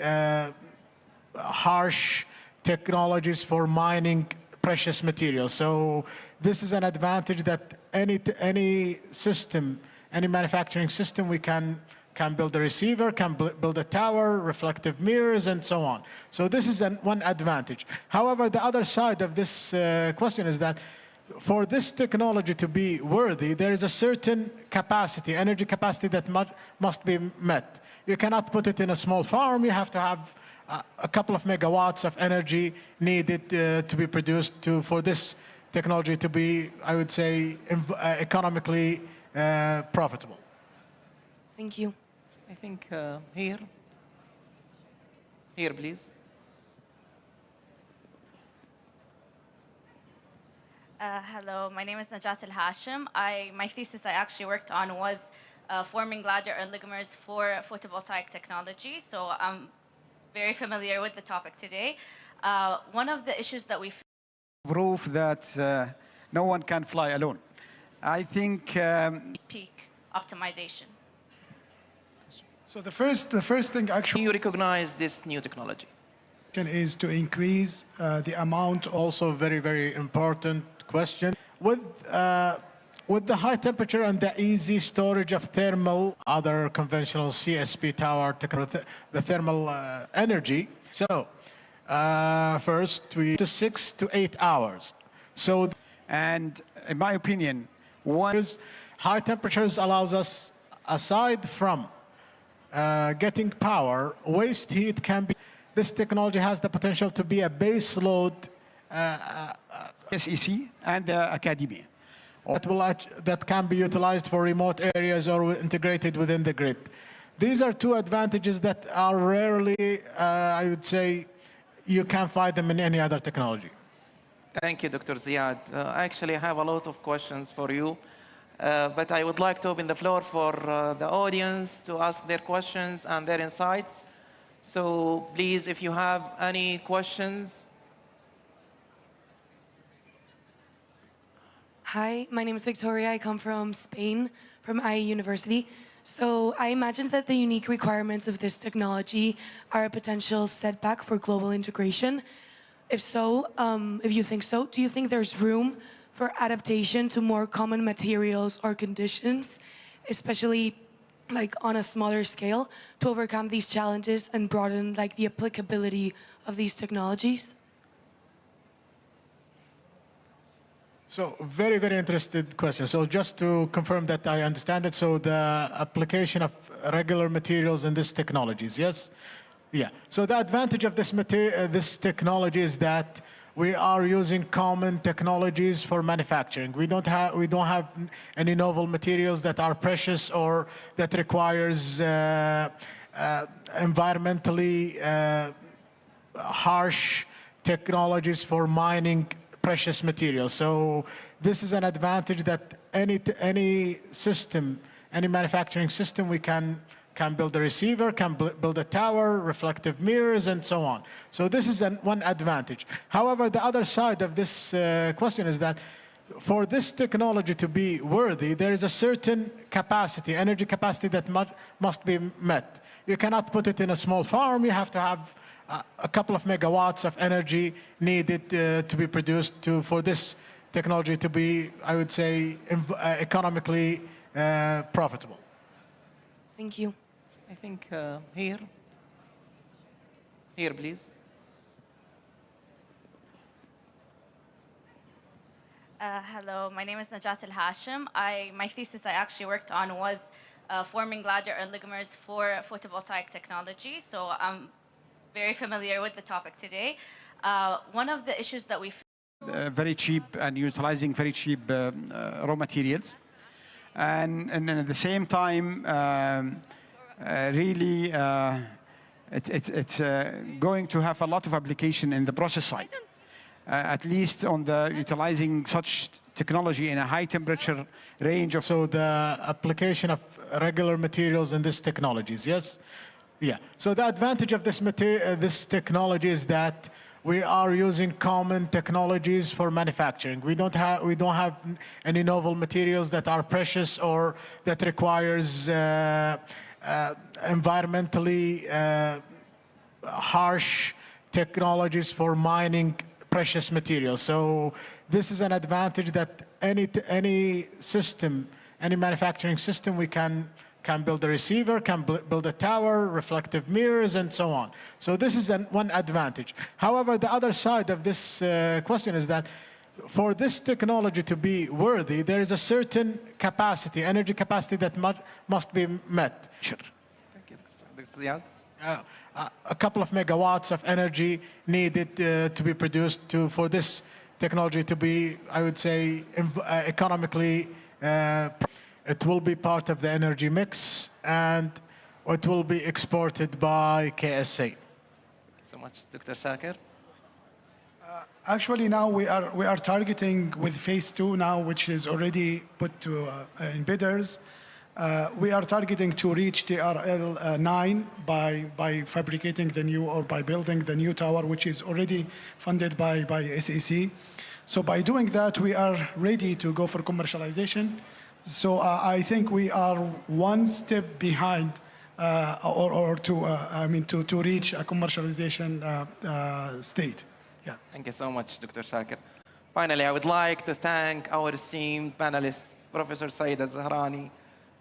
[SPEAKER 22] harsh technologies for mining precious materials. So this is an advantage that any system, any manufacturing system, we can build a receiver, can build a tower, reflective mirrors, and so on. So this is one advantage. However, the other side of this question is that for this technology to be worthy, there is a certain capacity, energy capacity that must be met. You cannot put it in a small farm. You have to have a couple of megawatts of energy needed to be produced for this technology to be, I would say, economically profitable.
[SPEAKER 4] Thank you.
[SPEAKER 8] I think here. Here, please.
[SPEAKER 7] Hello, my name is Najat Al-Hashim. My thesis I actually worked on was forming ladder oligomers for photovoltaic technology. So I'm very familiar with the topic today. One of the issues that we
[SPEAKER 20] prove that no one can fly alone. I think
[SPEAKER 7] peak optimization.
[SPEAKER 3] So the first thing actually
[SPEAKER 8] you recognize this new technology
[SPEAKER 3] is to increase the amount.
[SPEAKER 22] Also very, very important question. With the high temperature and the easy storage of thermal, other conventional CSP tower, the thermal energy. So first, we to 6 to 8 hours. So, and in my opinion, High temperatures allows us, aside from getting power, waste heat can be. This technology has the potential to be a base load
[SPEAKER 20] SEC and academia.
[SPEAKER 22] That can be utilized for remote areas or integrated within the grid. These are two advantages that are rarely, I would say, you can't find them in any other technology.
[SPEAKER 8] Thank you, Dr. Ziad. Actually, I have a lot of questions for you, but I would like to open the floor for the audience to ask their questions and their insights. So please, if you have any questions.
[SPEAKER 4] Hi, my name is Victoria. I come from Spain, from IE University. So I imagine that the unique requirements of this technology are a potential setback for global integration. If so, if you think so, do you think there's room for adaptation to more common materials or conditions, especially like on a smaller scale, to overcome these challenges and broaden like the applicability of these technologies?
[SPEAKER 22] So very, very interested question. So just to confirm that I understand it, so the application of regular materials in these technologies, yes? Yeah. So the advantage of this technology is that we are using common technologies for manufacturing. We don't have any novel materials that are precious or that requires environmentally harsh technologies for mining precious materials. So this is an advantage that any system, any manufacturing system, we can build a receiver, can build a tower, reflective mirrors, and so on. So this is one advantage. However, the other side of this question is that for this technology to be worthy, there is a certain capacity, energy capacity that must be met. You cannot put it in a small farm. You have to have a couple of megawatts of energy needed to be produced for this technology to be, I would say, economically profitable.
[SPEAKER 4] Thank you.
[SPEAKER 8] I think here. Here, please.
[SPEAKER 7] Hello, my name is Najat Al Hashim. My thesis I actually worked on was forming ladder oligomers for photovoltaic technology. So I'm very familiar with the topic today. One of the issues that we
[SPEAKER 20] very cheap and utilizing very cheap raw materials. And at the same time, really, it's going to have a lot of application in the process side, at least on the utilizing such technology in a high temperature range.
[SPEAKER 22] So the application of regular materials in these technologies, yes? Yeah. So the advantage of this technology is that we are using common technologies for manufacturing. We don't have any novel materials that are precious or that requires environmentally harsh technologies for mining precious materials. So this is an advantage that any system, any manufacturing system, we can build a receiver, can build a tower, reflective mirrors, and so on. So this is one advantage. However, the other side of this question is that for this technology to be worthy, there is a certain capacity, energy capacity that must be met.
[SPEAKER 8] Sure. Thank you, Dr. Ziad.
[SPEAKER 22] A couple of megawatts of energy needed to be produced for this technology to be, I would say, economically it will be part of the energy mix, and it will be exported by KSA.
[SPEAKER 8] Thank you so much, Dr. Shakir.
[SPEAKER 3] Actually, now we are targeting with phase 2 now, which is already put to in bidders. We are targeting to reach TRL 9 by fabricating the new or by building the new tower, which is already funded by SEC. So by doing that, we are ready to go for commercialization. So I think we are one step behind, to reach a commercialization state. Yeah.
[SPEAKER 8] Thank you so much, Dr. Shakir. Finally, I would like to thank our esteemed panelists, Professor Saida Zahrani,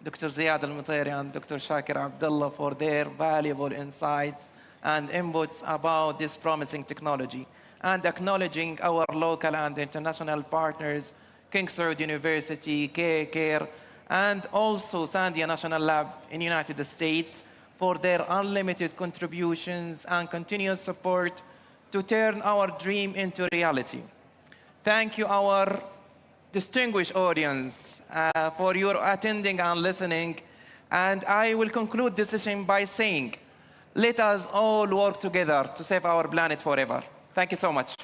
[SPEAKER 8] Dr. Ziad Al-Mutairi, and Dr. Shakir Abdullah for their valuable insights and inputs about this promising technology, and acknowledging our local and international partners King Saud University, CARE, and also Sandia National Lab in the United States for their unlimited contributions and continuous support to turn our dream into reality. Thank you, our distinguished audience, for your attending and listening. And I will conclude this session by saying, let us all work together to save our planet forever. Thank you so much.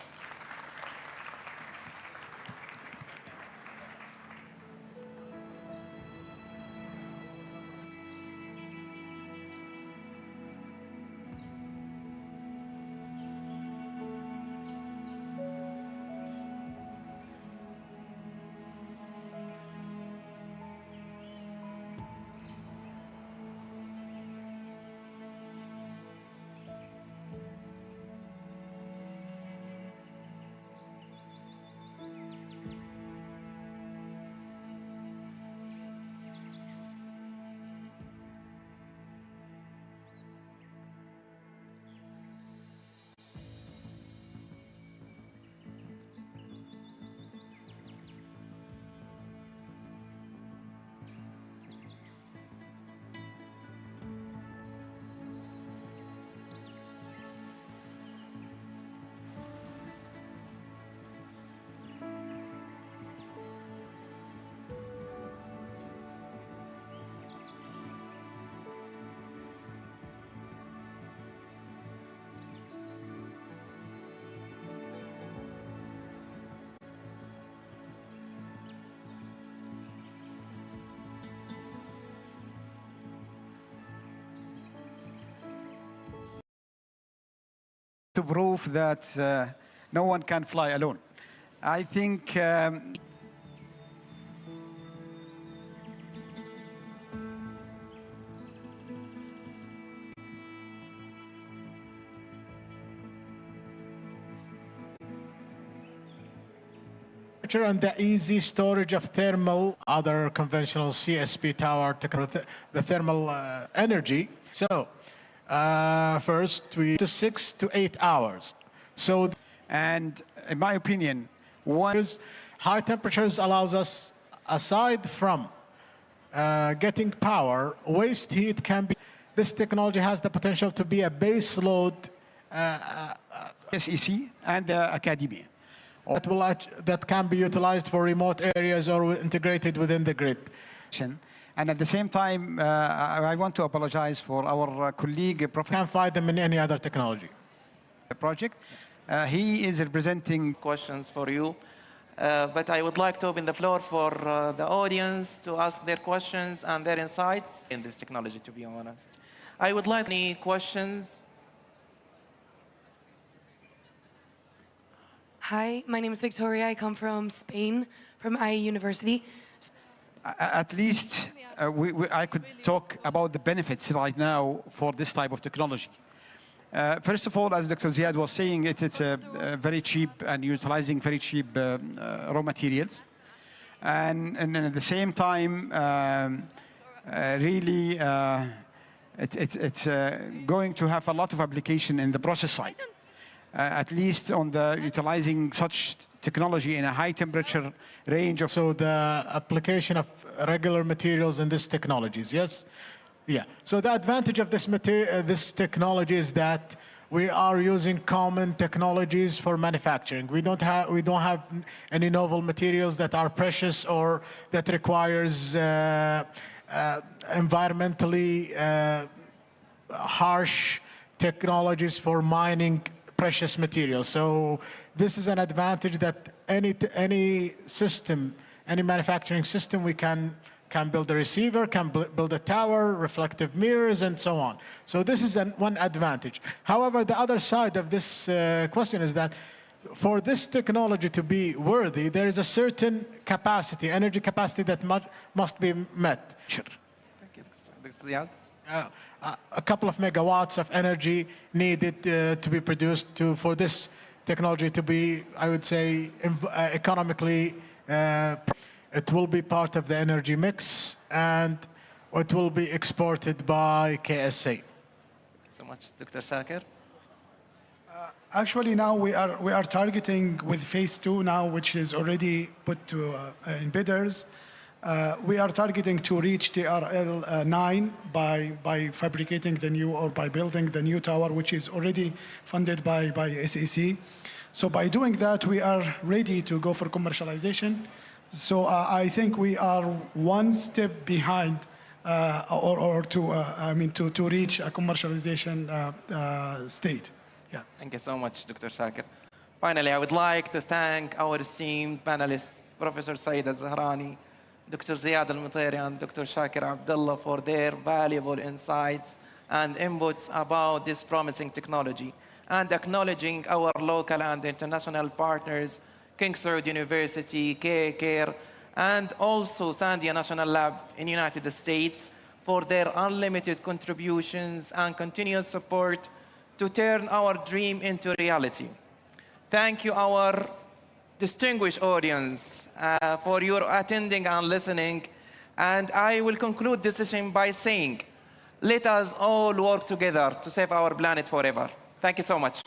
[SPEAKER 20] To prove that no one can fly alone. I think
[SPEAKER 22] and the easy storage of thermal, other conventional CSP tower, the thermal energy. So first, we to 6 to 8 hours. So,
[SPEAKER 20] and in my opinion,
[SPEAKER 22] high temperatures allows us, aside from getting power, waste heat can be. This technology has the potential to be a base load
[SPEAKER 20] SEC and academia.
[SPEAKER 22] That can be utilized for remote areas or integrated within the grid.
[SPEAKER 20] And at the same time, I want to apologize for our colleague.
[SPEAKER 22] Can't find them in any other technology.
[SPEAKER 20] Project. He is representing
[SPEAKER 8] questions for you, but I would like to open the floor for the audience to ask their questions and their insights in this technology, to be honest. I would like any questions.
[SPEAKER 4] Hi, my name is Victoria. I come from Spain, from IE University.
[SPEAKER 20] At least I could talk about the benefits right now for this type of technology. First of all, as Dr. Ziad was saying, it's very cheap and utilizing very cheap raw materials. And at the same time, really, it's going to have a lot of application in the process side. At least on the utilizing such technology in a high temperature range of.
[SPEAKER 22] So the application of regular materials in these technologies, yes? Yeah. So the advantage of this technology is that we are using common technologies for manufacturing. We don't have any novel materials that are precious or that requires environmentally harsh technologies for mining precious materials. So this is an advantage that any system, any manufacturing system, we can build a receiver, can build a tower, reflective mirrors, and so on. So this is one advantage. However, the other side of this question is that for this technology to be worthy, there is a certain capacity, energy capacity that must be met.
[SPEAKER 8] Sure. Thank you, Dr. Ziad.
[SPEAKER 22] A couple of megawatts of energy needed to be produced for this technology to be, I would say, economically. It will be part of the energy mix, and it will be exported by KSA.
[SPEAKER 8] Thank you so much, Dr. Shakir.
[SPEAKER 3] Actually, now we are targeting with phase 2 now, which is already put to in bidders. We are targeting to reach TRL 9 by fabricating the new or by building the new tower, which is already funded by SEC. So by doing that, we are ready to go for commercialization. So I think we are one step behind, to reach a commercialization state. Yeah.
[SPEAKER 8] Thank you so much, Dr. Shakir. Finally, I would like to thank our esteemed panelists, Professor Saeed Al-Zahrani, Dr. Ziad Al-Mutairi, and Dr. Shakir Abdullah for their valuable insights and inputs about this promising technology, and acknowledging our local and international partners, King Saud University, KCARE, and also Sandia National Lab in the United States for their unlimited contributions and continuous support to turn our dream into reality. Thank you, our distinguished audience, for your attending and listening. And I will conclude this session by saying, let us all work together to save our planet forever. Thank you so much.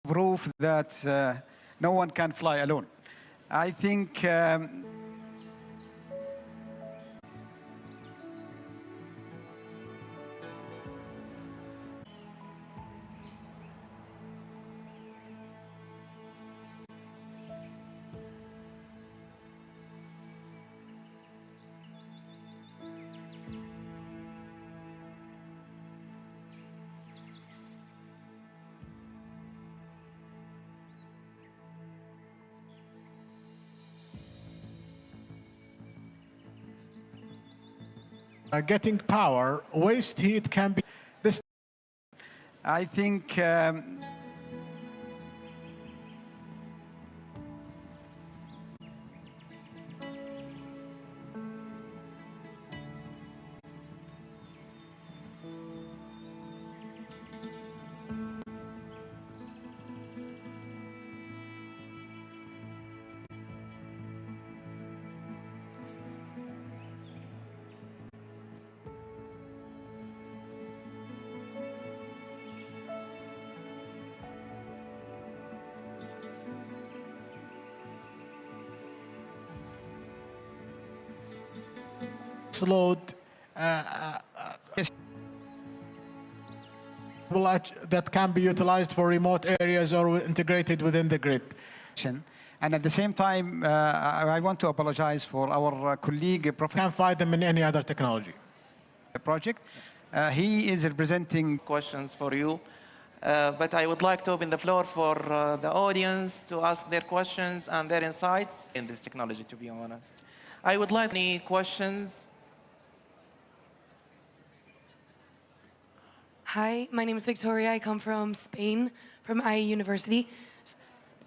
[SPEAKER 20] Proof that no one can fly alone. I think
[SPEAKER 22] getting power, waste heat can be this.
[SPEAKER 20] I think
[SPEAKER 22] load that can be utilized for remote areas or integrated within the grid.
[SPEAKER 20] And at the same time, I want to apologize for our colleague, Professor.
[SPEAKER 22] Can't find them in any other technology.
[SPEAKER 20] Project. He is representing
[SPEAKER 8] questions for you. But I would like to open the floor for the audience to ask their questions and their insights in this technology, to be honest. I would like any questions.
[SPEAKER 4] Hi, my name is Victoria. I come from Spain, from IE University.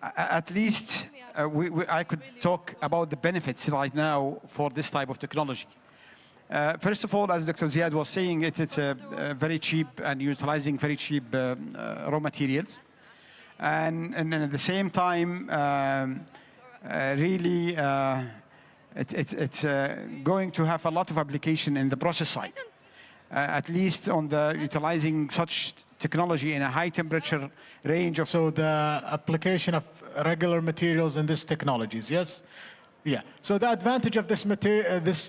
[SPEAKER 20] At least I could talk about the benefits right now for this type of technology. First of all, as Dr. Ziad was saying, it's very cheap and utilizing very cheap raw materials. And then at the same time, really, it's going to have a lot of application in the process side, at least on the utilizing such technology in a high temperature range of.
[SPEAKER 22] So the application of regular materials in these technologies, yes? Yeah. So the advantage of this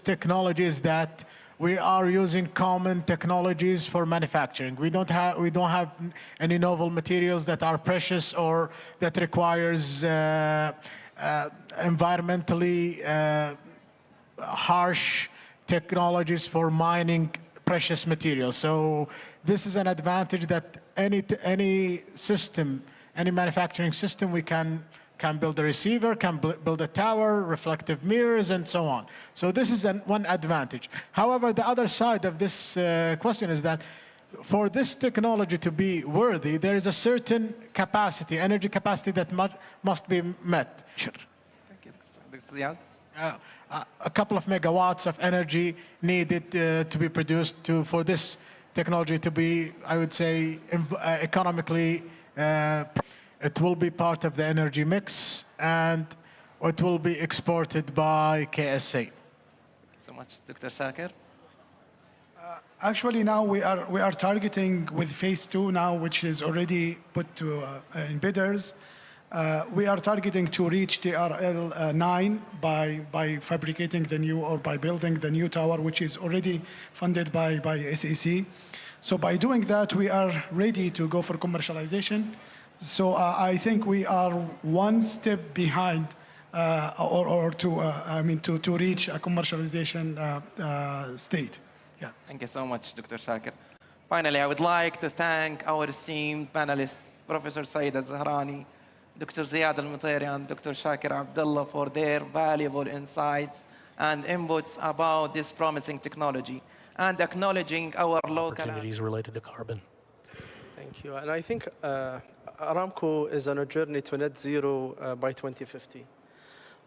[SPEAKER 22] technology is that we are using common technologies for manufacturing. We don't have any novel materials that are precious or that requires environmentally harsh technologies for mining precious materials. So this is an advantage that any system, any manufacturing system, we can build a receiver, can build a tower, reflective mirrors, and so on. So this is one advantage. However, the other side of this question is that for this technology to be worthy, there is a certain capacity, energy capacity that must be met. Sure.
[SPEAKER 8] Thank you, Dr. Ziad.
[SPEAKER 22] A couple of megawatts of energy needed to be produced for this technology to be, I would say, economically. It will be part of the energy mix, and it will be exported by KSA.
[SPEAKER 8] So much, Dr. Shakir.
[SPEAKER 3] Actually, now we are targeting with phase 2 now, which is already put to in bidders. We are targeting to reach TRL 9 by fabricating the new or by building the new tower, which is already funded by SEC. So by doing that, we are ready to go for commercialization. So I think we are one step behind, to reach a commercialization state. Yeah.
[SPEAKER 8] Thank you so much, Dr. Shakir. Finally, I would like to thank our esteemed panelists, Professor Saeed Zahrani, Dr. Ziad Al-Mutairi, and Dr. Shakir Abdullah for their valuable insights and inputs about this promising technology, and acknowledging our local
[SPEAKER 1] opportunities related to carbon. Thank you. And I think Aramco is on a journey to net zero by 2050.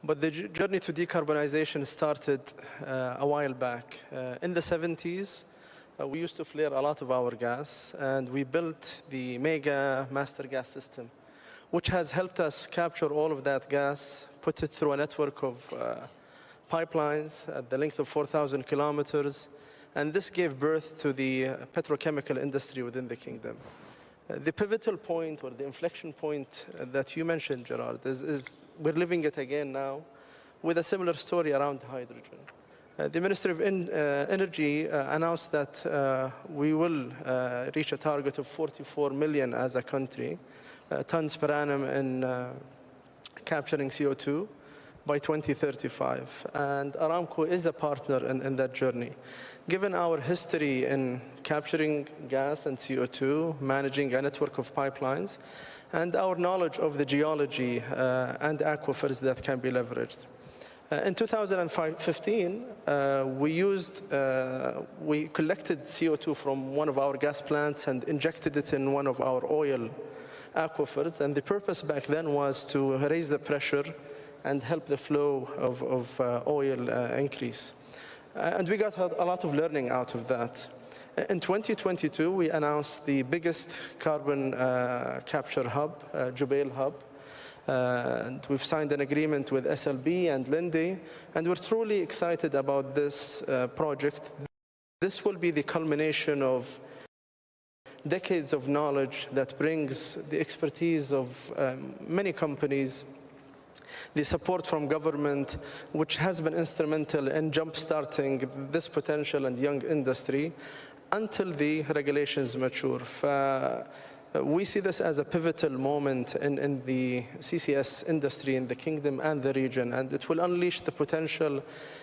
[SPEAKER 1] But the journey to decarbonization started a while back. In the 70s, we used to flare a lot of our gas, and we built the mega master gas system, which has helped us capture all of that gas, put it through a network of pipelines at the length of 4,000 kilometers, and this gave birth to the petrochemical industry within the kingdom. The pivotal point or the inflection point that you mentioned, Gerard, is we're living it again now with a similar story around hydrogen. The Ministry of Energy announced that we will reach a target of 44 million as a country, tons per annum in capturing CO2 by 2035. And Aramco is a partner in that journey. Given our history in capturing gas and CO2, managing a network of pipelines, and our knowledge of the geology and aquifers that can be leveraged. In 2015, we collected CO2 from one of our gas plants and injected it in one of our oil aquifers. And the purpose back then was to raise the pressure and help the flow of oil increase. And we got a lot of learning out of that. In 2022, we announced the biggest carbon capture hub, Jubail Hub. And we've signed an agreement with SLB and Linde, and we're truly excited about this project. This will be the culmination of decades of knowledge that brings the expertise of many companies, the support from government, which has been instrumental in jump-starting this potential and young industry until the regulations mature. We see this as a pivotal moment in the CCS industry in the kingdom and the region, and it will unleash the potential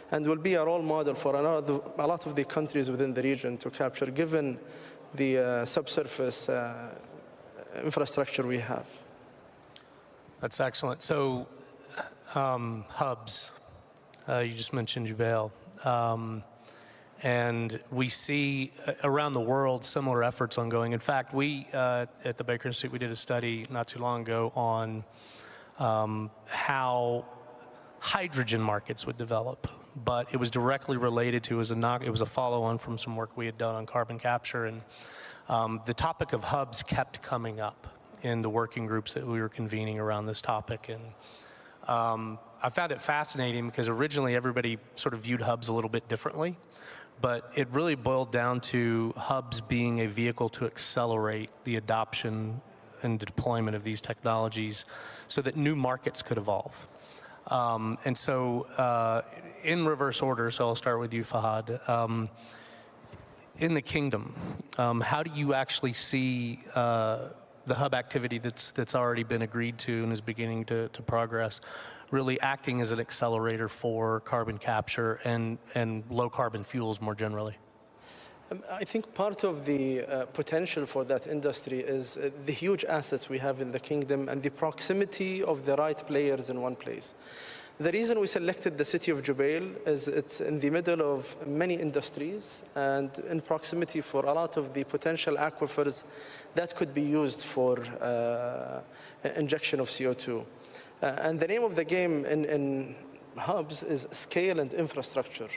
[SPEAKER 1] and will be a role model for a lot of the countries within the region to capture, given the subsurface infrastructure we have. That's excellent. So, hubs, you just mentioned Jubail. And we see around the world similar efforts ongoing. In fact, we at the Baker Institute, we did a study not too long ago on how hydrogen markets would develop
[SPEAKER 2] but it was directly related to, it was a follow-on from some work we had done on carbon capture, and the topic of hubs kept coming up in the working groups that we were convening around this topic. And I found it fascinating because originally everybody sort of viewed hubs a little bit differently, but it really boiled down to hubs being a vehicle to accelerate the adoption and deployment of these technologies so that new markets could evolve. And so in reverse order, so I'll start with you, Fahad. In the kingdom, how do you actually see the hub activity that's already been agreed to and is beginning to progress really acting as an accelerator for carbon capture and low carbon fuels more generally?
[SPEAKER 1] I think part of the potential for that industry is the huge assets we have in the kingdom and the proximity of the right players in one place. The reason we selected the city of Jubail is it's in the middle of many industries and in proximity for a lot of the potential aquifers that could be used for injection of CO2. And the name of the game in hubs is scale and infrastructure.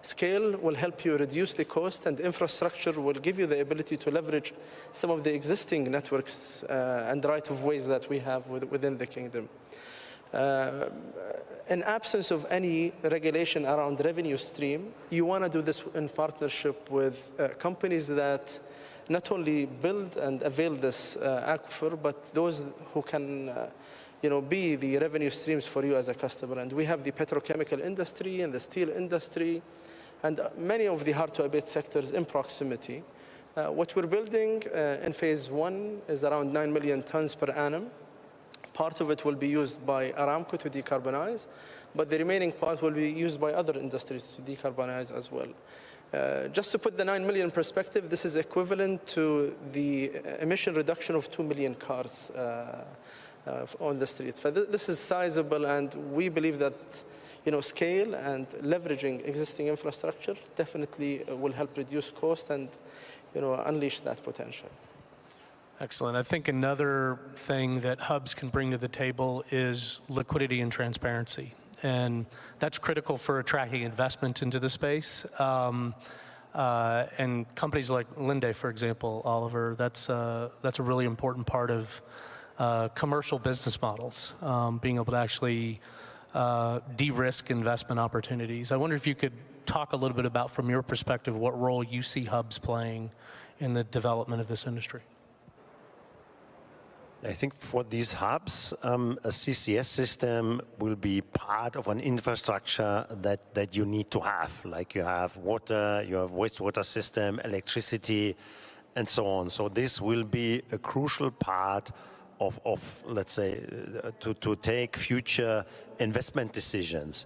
[SPEAKER 1] Scale will help you reduce the cost, and infrastructure will give you the ability to leverage some of the existing networks and right-of-ways that we have within the kingdom. In absence of any regulation around revenue stream, you want to do this in partnership with companies that not only build and avail this aquifer, but those who can be the revenue streams for you as a customer. And we have the petrochemical industry and the steel industry and many of the hard-to-abate sectors in proximity. What we're building in phase one is around 9 million tons per annum. Part of it will be used by Aramco to decarbonize, but the remaining part will be used by other industries to decarbonize as well. Just to put the 9 million in perspective, this is equivalent to the emission reduction of 2 million cars on the street. So this is sizable, and we believe that scale and leveraging existing infrastructure definitely will help reduce cost and unleash that potential.
[SPEAKER 2] Excellent. I think another thing that hubs can bring to the table is liquidity and transparency. And that's critical for attracting investment into the space. And companies like Day4, for example, Oliver, that's a really important part of commercial business models, being able to actually de-risk investment opportunities. I wonder if you could talk a little bit about, from your perspective, what role you see hubs playing in the development of this industry.
[SPEAKER 10] I think for these hubs, a CCS system will be part of an infrastructure that you need to have. Like you have water, you have wastewater system, electricity, and so on. So this will be a crucial part of let's say, to take future investment decisions.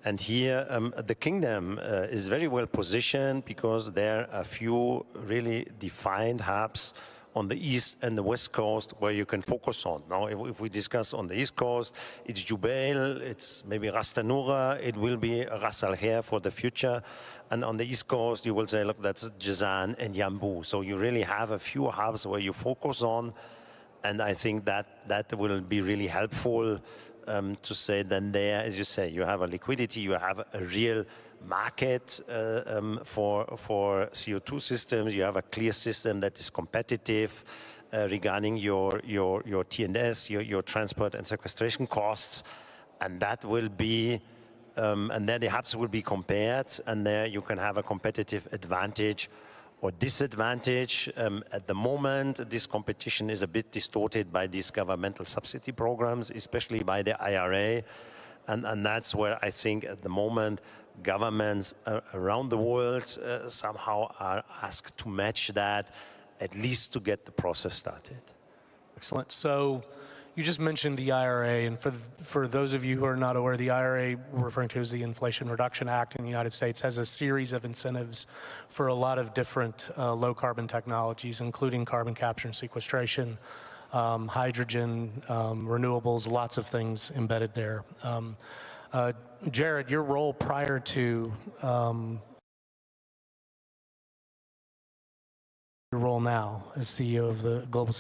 [SPEAKER 10] And here, the kingdom is very well positioned because there are a few really defined hubs on the east and the west coast where you can focus on. Now, if we discuss on the east coast, it's Jubail, it's maybe Ras Tanura, it will be Ras Al Khair for the future. And on the east coast, you will say, look, that's Jazan and Yambu. So you really have a few hubs where you focus on, and I think that will be really helpful to say then there, as you say, you have a liquidity, you have a real market for CO2 systems. You have a clear system that is competitive regarding your T&S, your transport and sequestration costs, and that will be, and then the hubs will be compared, and there you can have a competitive advantage or disadvantage. At the moment, this competition is a bit distorted by these governmental subsidy programs, especially by the IRA, and that's where I think at the moment governments around the world somehow are asked to match that, at least to get the process started.
[SPEAKER 2] Excellent. So you just mentioned the IRA, and for those of you who are not aware, the IRA, we're referring to as the Inflation Reduction Act in the United States, has a series of incentives for a lot of different low carbon technologies, including carbon capture and sequestration, hydrogen, renewables, lots of things embedded there. Jared, your role prior to your role now as CEO of the Global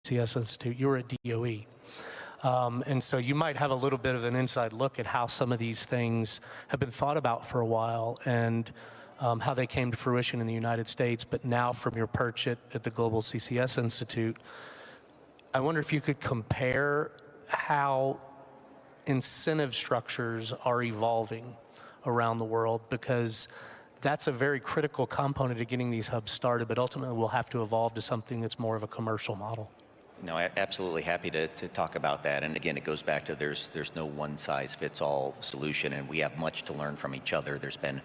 [SPEAKER 2] CCS Institute. You were at DOE. And so you might have a little bit of an inside look at how some of these things have been thought about for a while and how they came to fruition in the United States. But now from your perch at the Global CCS Institute, I wonder if you could compare how incentive structures are evolving around the world, because that's a very critical component of getting these hubs started, but ultimately we'll have to evolve to something that's more of a commercial model.
[SPEAKER 12] No, absolutely happy to talk about that. And again, it goes back to there's no one-size-fits-all solution, and we have much to learn from each other. There's been,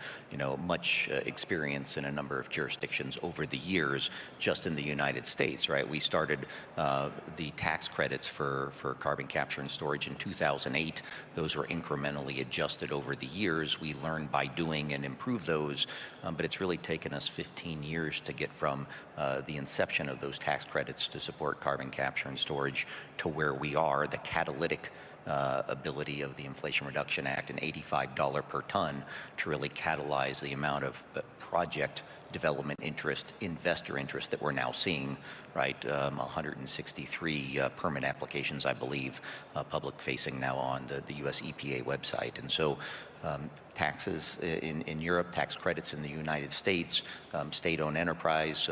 [SPEAKER 12] much experience in a number of jurisdictions over the years, just in the United States, right? We started the tax credits for carbon capture and storage in 2008. Those were incrementally adjusted over the years. We learned by doing and improved those, but it's really taken us 15 years to get from the inception of those tax credits to support carbon capture and storage to where we are, the catalytic ability of the Inflation Reduction Act, and $85 per ton to really catalyze the amount of project development interest, investor interest that we're now seeing, right? 163 permit applications, I believe, public facing now on the US EPA website. And so taxes in Europe, tax credits in the United States, state-owned enterprise,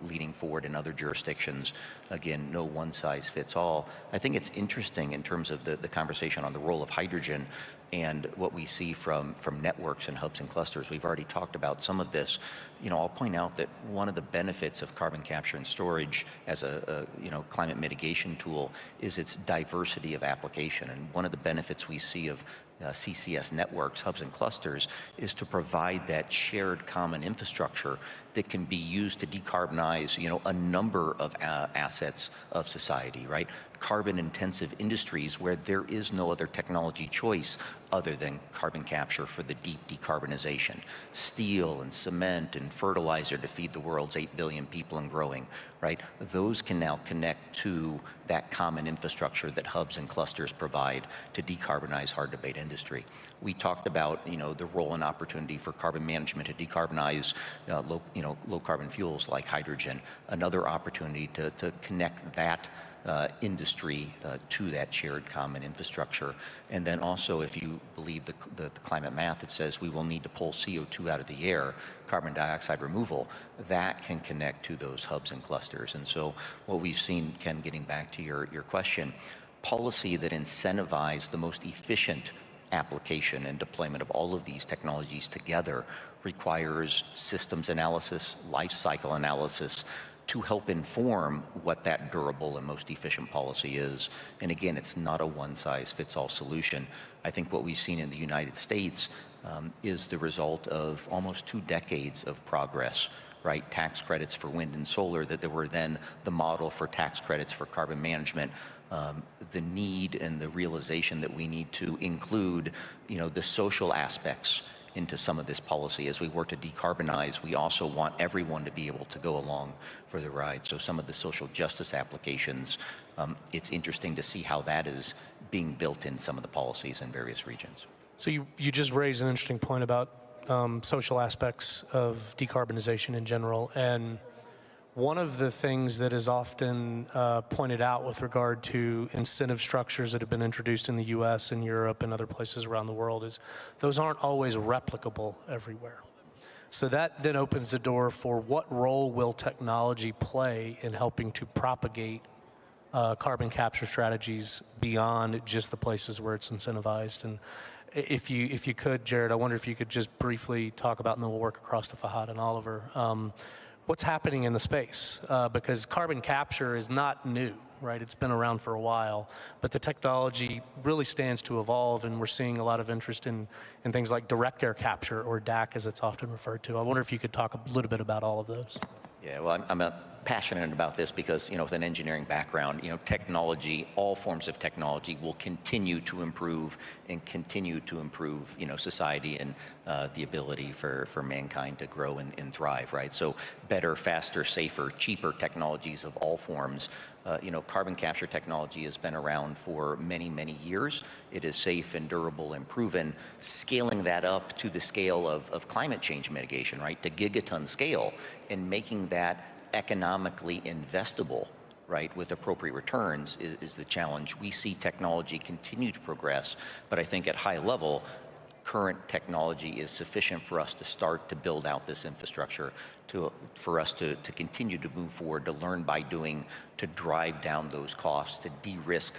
[SPEAKER 12] leading forward in other jurisdictions. Again, no one size fits all. I think it's interesting in terms of the conversation on the role of hydrogen and what we see from networks and hubs and clusters. We've already talked about some of this. I'll point out that one of the benefits of carbon capture and storage as a climate mitigation tool is its diversity of application. And one of the benefits we see of CCS networks, hubs and clusters, is to provide that shared common infrastructure that can be used to decarbonize, a number of assets of society, right? Carbon-intensive industries where there is no other technology choice other than carbon capture for the deep decarbonization. Steel and cement and fertilizer to feed the world's 8 billion people and growing, right? Those can now connect to that common infrastructure that hubs and clusters provide to decarbonize hard-to-abate industry. We talked about, the role and opportunity for carbon management to decarbonize low carbon fuels like hydrogen. Another opportunity to connect that industry to that shared common infrastructure. And then also, if you believe the climate math that says we will need to pull CO2 out of the air, carbon dioxide removal, that can connect to those hubs and clusters. And so what we've seen, Ken, getting back to your question, policy that incentivized the most efficient application and deployment of all of these technologies together requires systems analysis, life cycle analysis, to help inform what that durable and most efficient policy is. And again, it's not a one-size-fits-all solution. I think what we've seen in the United States is the result of almost 2 decades of progress, right? Tax credits for wind and solar that were then the model for tax credits for carbon management. The need and the realization that we need to include, the social aspects into some of this policy. As we work to decarbonize, we also want everyone to be able to go along for the ride. So some of the social justice applications, it's interesting to see how that is being built in some of the policies in various regions.
[SPEAKER 2] So you just raised an interesting point about social aspects of decarbonization in general. And one of the things that is often pointed out with regard to incentive structures that have been introduced in the US and Europe and other places around the world is those aren't always replicable everywhere. So that then opens the door for what role will technology play in helping to propagate carbon capture strategies beyond just the places where it's incentivized. And if you could, Jared, I wonder if you could just briefly talk about, and then we'll work across to Fahad and Oliver, what's happening in the space, because carbon capture is not new, right? It's been around for a while, but the technology really stands to evolve, and we're seeing a lot of interest in things like direct air capture, or DAC as it's often referred to. I wonder if you could talk a little bit about all of those.
[SPEAKER 12] Yeah, well, I'm passionate about this because, with an engineering background, technology, all forms of technology will continue to improve and continue to improve, society and the ability for mankind to grow and thrive, right? So better, faster, safer, cheaper technologies of all forms. Carbon capture technology has been around for many, many years. It is safe and durable and proven. Scaling that up to the scale of climate change mitigation, right, to gigaton scale, and making that economically investable, right, with appropriate returns is the challenge. We see technology continue to progress, but I think at high level, current technology is sufficient for us to start to build out this infrastructure, for us to continue to move forward, to learn by doing, to drive down those costs, to de-risk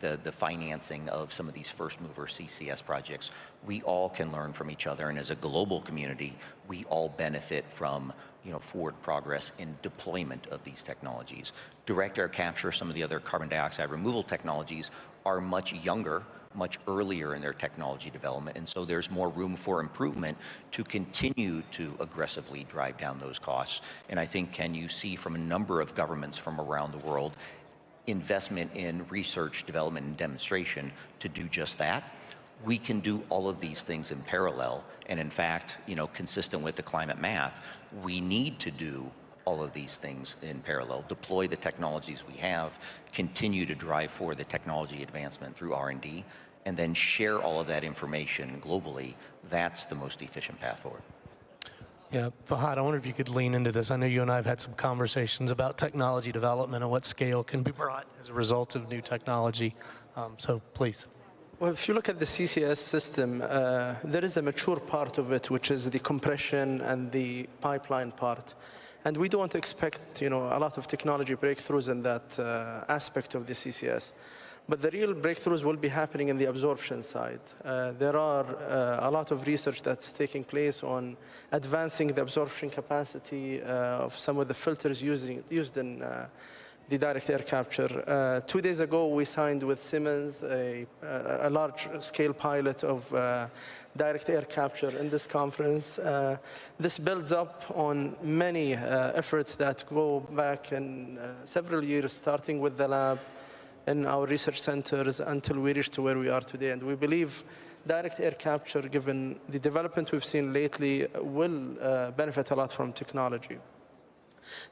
[SPEAKER 12] the financing of some of these first mover CCS projects. We all can learn from each other, and as a global community, we all benefit from forward progress in deployment of these technologies. Direct air capture, some of the other carbon dioxide removal technologies are much younger, much earlier in their technology development, and so there's more room for improvement to continue to aggressively drive down those costs. And I think, Ken, you see from a number of governments from around the world investment in research, development, and demonstration to do just that. We can do all of these things in parallel, and in fact, consistent with the climate math, we need to do all of these things in parallel, deploy the technologies we have, continue to drive forward the technology advancement through R&D, and then share all of that information globally. That's the most efficient path forward.
[SPEAKER 2] Yeah, Fahad, I wonder if you could lean into this. I know you and I have had some conversations about technology development and what scale can be brought as a result of new technology. So please.
[SPEAKER 1] Well, if you look at the CCS system, there is a mature part of it, which is the compression and the pipeline part. And we don't expect, a lot of technology breakthroughs in that aspect of the CCS. But the real breakthroughs will be happening in the absorption side. There are a lot of research that's taking place on advancing the absorption capacity of some of the filters used in the direct air capture. 2 days ago, we signed with Siemens a large-scale pilot of direct air capture in this conference. This builds up on many efforts that go back in several years, starting with the lab in our research centers until we reach to where we are today. And we believe direct air capture, given the development we've seen lately, will benefit a lot from technology.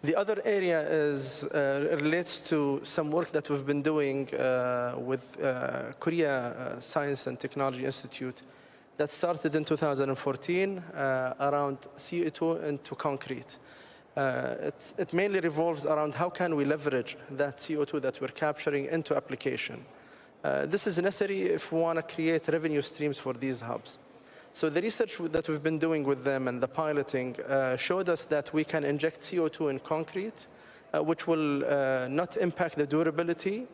[SPEAKER 1] The other area relates to some work that we've been doing with Korea Science and Technology Institute that started in 2014 around CO2 into concrete. It mainly revolves around how can we leverage that CO2 that we're capturing into application. This is necessary if we want to create revenue streams for these hubs. So the research that we've been doing with them and the piloting showed us that we can inject CO2 in concrete, which will not impact the durability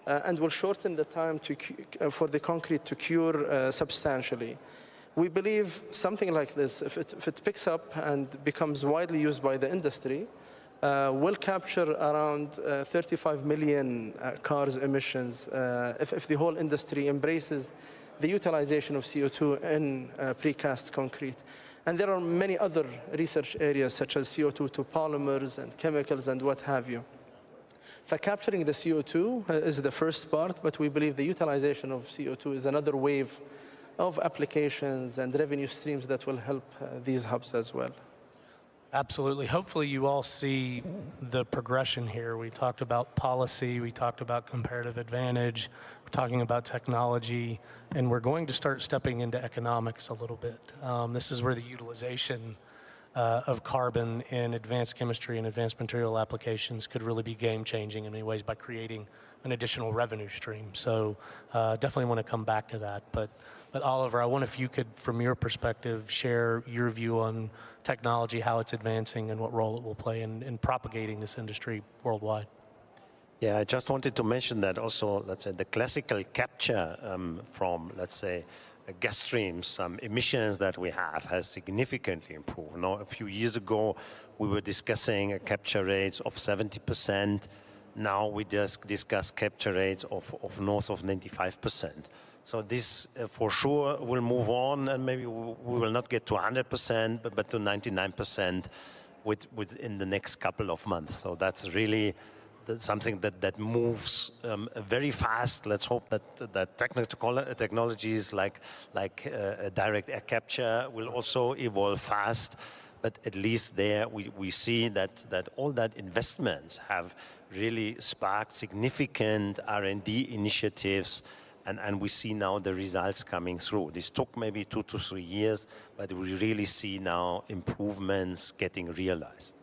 [SPEAKER 1] and will shorten the time for the concrete to cure substantially. We believe something like this, if it picks up and becomes widely used by the industry, will capture around 35 million cars emissions if the whole industry embraces the utilization of CO2 in precast concrete. And there are many other research areas such as CO2 to polymers and chemicals and what have you. For capturing the CO2 is the first part, but we believe the utilization of CO2 is another wave of applications and revenue streams that will help these hubs as well.
[SPEAKER 2] Absolutely. Hopefully you all see the progression here. We talked about policy, we talked about comparative advantage, we're talking about technology, and we're going to start stepping into economics a little bit. This is where the utilization of carbon in advanced chemistry and advanced material applications could really be game-changing in many ways by creating an additional revenue stream. So definitely want to come back to that. But Oliver, I wonder if you could, from your perspective, share your view on technology, how it's advancing, and what role it will play in propagating this industry worldwide.
[SPEAKER 10] Yeah, I just wanted to mention that also, let's say, the classical capture from, let's say, gas streams, emissions that we have has significantly improved. Now, a few years ago, we were discussing capture rates of 70%. Now we just discuss capture rates of north of 95%. So this for sure will move on, and maybe we will not get to 100%, but to 99% within the next couple of months. So that's really something that moves very fast. Let's hope that technologies like direct air capture will also evolve fast. But at least there we see that all that investments have really sparked significant R&D initiatives, and we see now the results coming through. This took maybe 2 to 3 years, but we really see now improvements getting realized.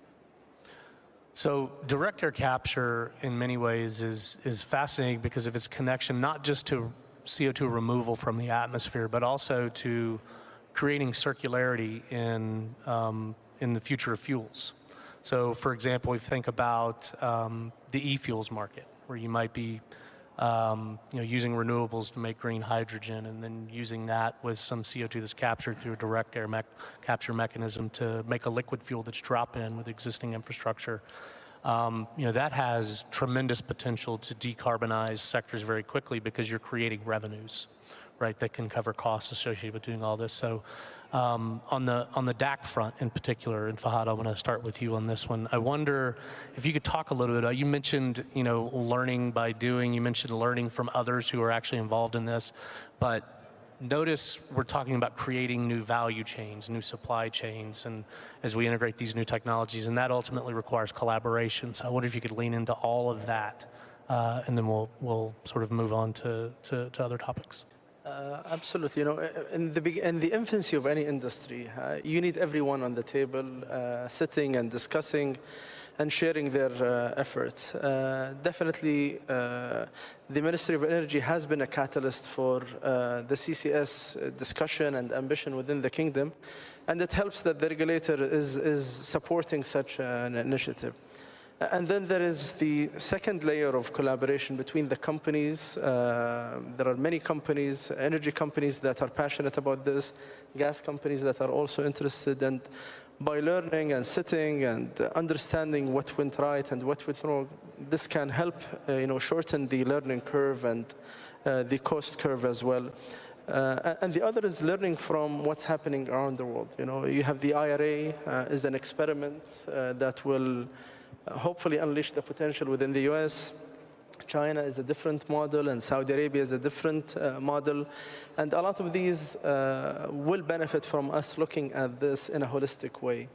[SPEAKER 2] So direct air capture in many ways is fascinating because of its connection not just to CO2 removal from the atmosphere, but also to creating circularity in the future of fuels. So for example, we think about the e-fuels market, where you might be using renewables to make green hydrogen and then using that with some CO2 that's captured through a direct air capture mechanism to make a liquid fuel that's drop-in with existing infrastructure. That has tremendous potential to decarbonize sectors very quickly because you're creating revenues, right, that can cover costs associated with doing all this. So on the DAC front in particular, and Fahad, I want to start with you on this one. I wonder if you could talk a little bit. You mentioned, learning by doing. You mentioned learning from others who are actually involved in this. But notice we're talking about creating new value chains, new supply chains, and as we integrate these new technologies, and that ultimately requires collaboration. So I wonder if you could lean into all of that, and then we'll sort of move on to other topics.
[SPEAKER 1] Absolutely. In the infancy of any industry, you need everyone on the table sitting and discussing and sharing their efforts. Definitely, the Ministry of Energy has been a catalyst for the CCS discussion and ambition within the kingdom, and it helps that the regulator is supporting such an initiative. And then there is the second layer of collaboration between the companies. There are many companies, energy companies that are passionate about this, gas companies that are also interested. And by learning and sitting and understanding what went right and what went wrong, this can help shorten the learning curve and the cost curve as well. And the other is learning from what's happening around the world. You have the IRA is an experiment that will hopefully unleash the potential within the US. China is a different model, and Saudi Arabia is a different model. And a lot of these will benefit from us looking at this in a holistic way.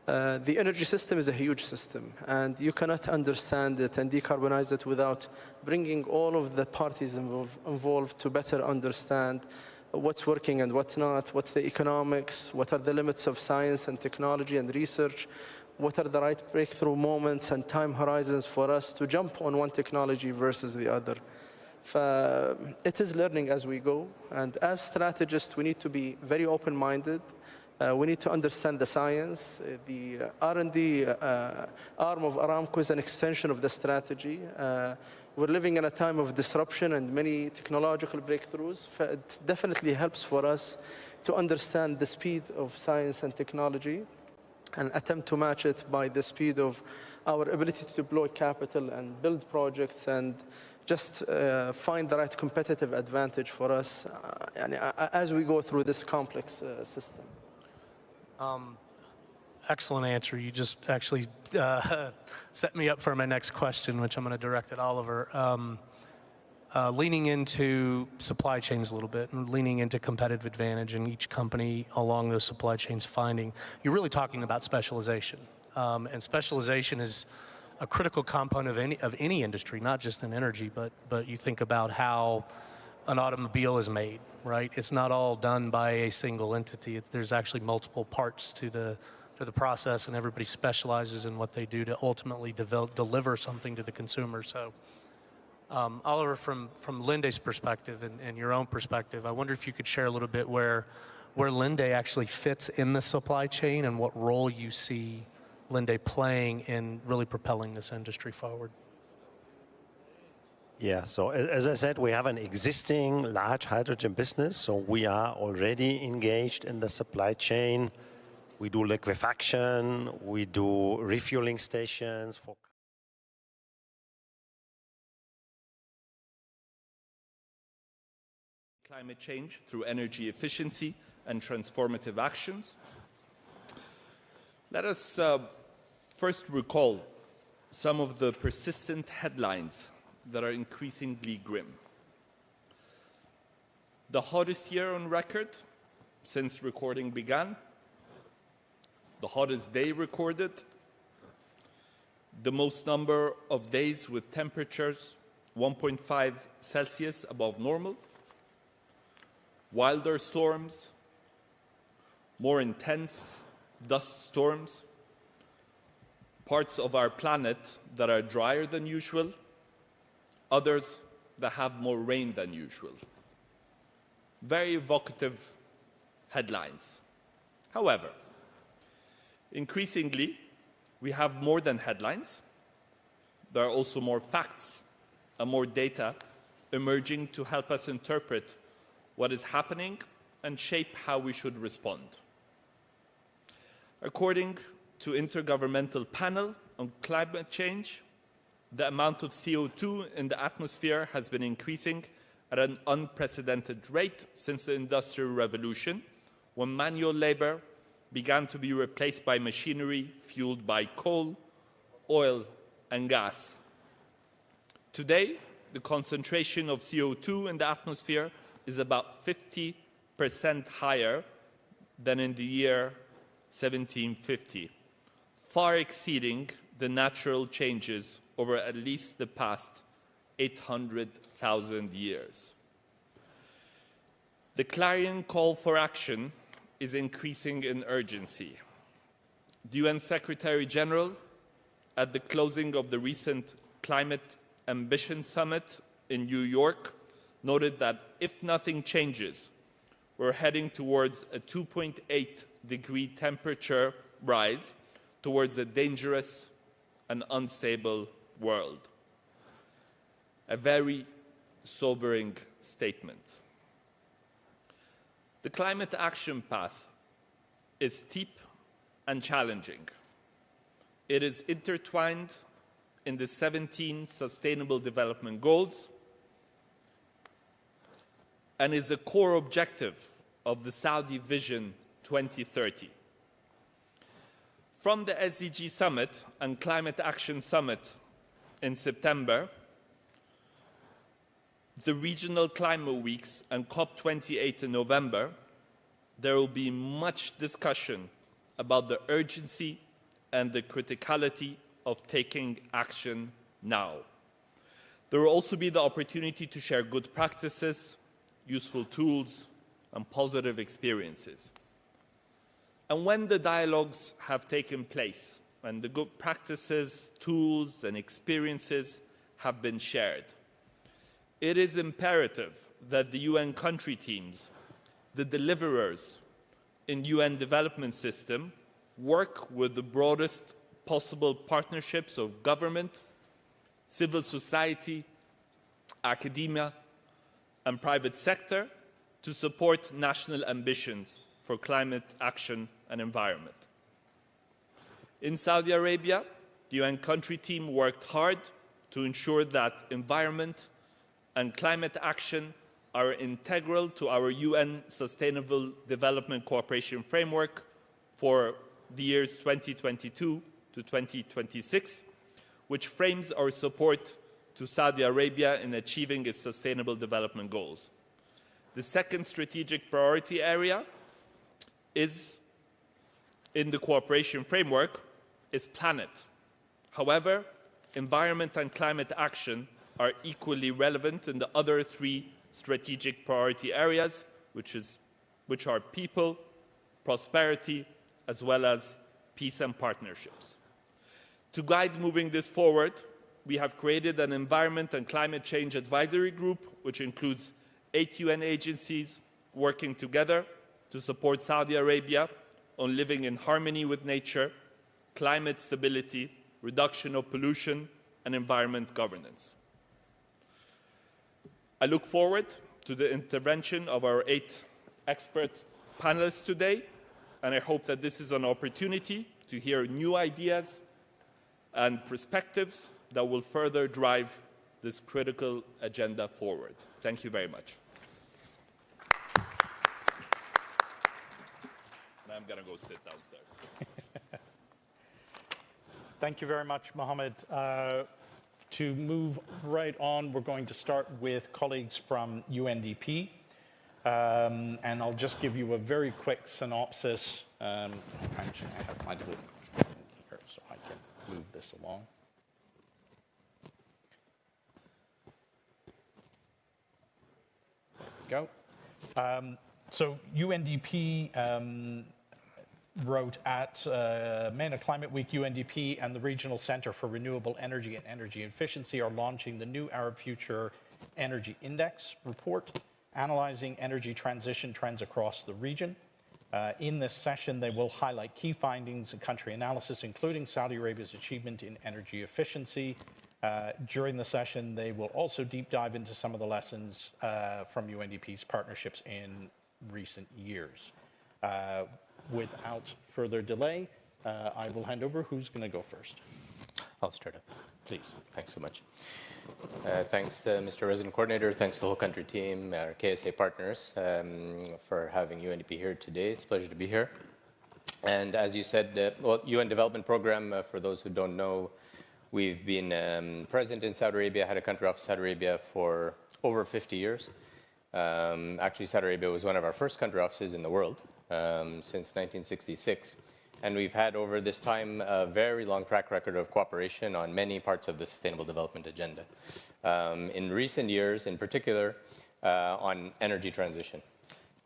[SPEAKER 1] The energy system is a huge system, and you cannot understand it and decarbonize it without bringing all of the parties involved to better understand what's working and what's not, what's the economics, what are the limits of science and technology and research, what are the right breakthrough moments and time horizons for us to jump on one technology versus the other. It is learning as we go, and as strategists, we need to be very open-minded. We need to understand the science. The R&D arm of Aramco is an extension of the strategy. We're living in a time of disruption and many technological breakthroughs. It definitely helps for us to understand the speed of science and technology and attempt to match it by the speed of our ability to deploy capital and build projects and just find the right competitive advantage for us as we go through this complex system.
[SPEAKER 2] Excellent answer. You just actually set me up for my next question, which I'm going to direct at Oliver. Leaning into supply chains a little bit and leaning into competitive advantage in each company along those supply chains finding, you're really talking about specialization. And specialization is a critical component of any industry, not just in energy, but you think about how an automobile is made, right? It's not all done by a single entity. There's actually multiple parts to the process, and everybody specializes in what they do to ultimately deliver something to the consumer. So Oliver, from Linde's perspective and your own perspective, I wonder if you could share a little bit where Linde actually fits in the supply chain and what role you see Linde playing in really propelling this industry forward.
[SPEAKER 10] Yeah, so as I said, we have an existing large hydrogen business, so we are already engaged in the supply chain. We do liquefaction, we do refueling stations for
[SPEAKER 13] climate change through energy efficiency and transformative actions. Let us first recall some of the persistent headlines that are increasingly grim. The hottest year on record since recording began, the hottest day recorded, the most number of days with temperatures 1.5 Celsius above normal, wilder storms, more intense dust storms, parts of our planet that are drier than usual, others that have more rain than usual. Very evocative headlines. However, increasingly, we have more than headlines. There are also more facts and more data emerging to help us interpret what is happening and shape how we should respond. According to Intergovernmental Panel on Climate Change, the amount of CO2 in the atmosphere has been increasing at an unprecedented rate since the Industrial Revolution, when manual labor began to be replaced by machinery fueled by coal, oil, and gas. Today, the concentration of CO2 in the atmosphere is about 50% higher than in the year 1750, far exceeding the natural changes over at least the past 800,000 years. The clarion call for action is increasing in urgency. The UN Secretary General, at the closing of the recent Climate Ambition Summit in New York, noted that if nothing changes, we're heading towards a 2.8 degree temperature rise towards a dangerous and unstable world. A very sobering statement. The climate action path is steep and challenging. It is intertwined in the 17 Sustainable Development Goals and is a core objective of the Saudi Vision 2030. From the SDG Summit and Climate Action Summit in September, the regional climate weeks and COP28 in November, there will be much discussion about the urgency and the criticality of taking action now. There will also be the opportunity to share good practices, useful tools, and positive experiences. And when the dialogues have taken place, and the good practices, tools, and experiences have been shared, it is imperative that the UN country teams, the deliverers in UN development system, work with the broadest possible partnerships of government, civil society, academia, and private sector to support national ambitions for climate action and environment. In Saudi Arabia, the UN country team worked hard to ensure that environment and climate action are integral to our UN Sustainable Development Cooperation Framework for the years 2022 to 2026, which frames our support to Saudi Arabia in achieving its Sustainable Development Goals. The second strategic priority area is in the cooperation framework is planet. However, environment and climate action are equally relevant in the other three strategic priority areas, which are people, prosperity, as well as peace and partnerships. To guide moving this forward, we have created an Environment and Climate Change Advisory Group, which includes 8 UN agencies working together to support Saudi Arabia on living in harmony with nature, climate stability, reduction of pollution, and environment governance. I look forward to the intervention of our 8 expert panelists today, and I hope that this is an opportunity to hear new ideas and perspectives that will further drive this critical agenda forward. Thank you very much. Now I'm going to go sit downstairs.
[SPEAKER 16] Thank you very much, Mohammed. To move right on, we're going to start with colleagues from UNDP. And I'll just give you a very quick synopsis. Actually, I have my little here so I can move this along. There we go. So UNDP wrote at MENA Climate Week, UNDP and the Regional Center for Renewable Energy and Energy Efficiency are launching the new Arab Future Energy Index report, analyzing energy transition trends across the region. In this session, they will highlight key findings and country analysis, including Saudi Arabia's achievement in energy efficiency. During the session, they will also deep dive into some of the lessons from UNDP's partnerships in recent years. Without further delay, I will hand over. Who's going to go first?
[SPEAKER 11] I'll start up.
[SPEAKER 16] Please.
[SPEAKER 11] Thanks so much. Thanks, Mr. Resident Coordinator. Thanks to the whole country team, our KSA partners, for having UNDP here today. It's a pleasure to be here. And as you said, well, UN Development Program, for those who don't know, we've been present in Saudi Arabia, had a country office in Saudi Arabia for over 50 years. Actually, Saudi Arabia was one of our first country offices in the world since 1966. And we've had over this time a very long track record of cooperation on many parts of the Sustainable Development Agenda. In recent years, in particular, on energy transition.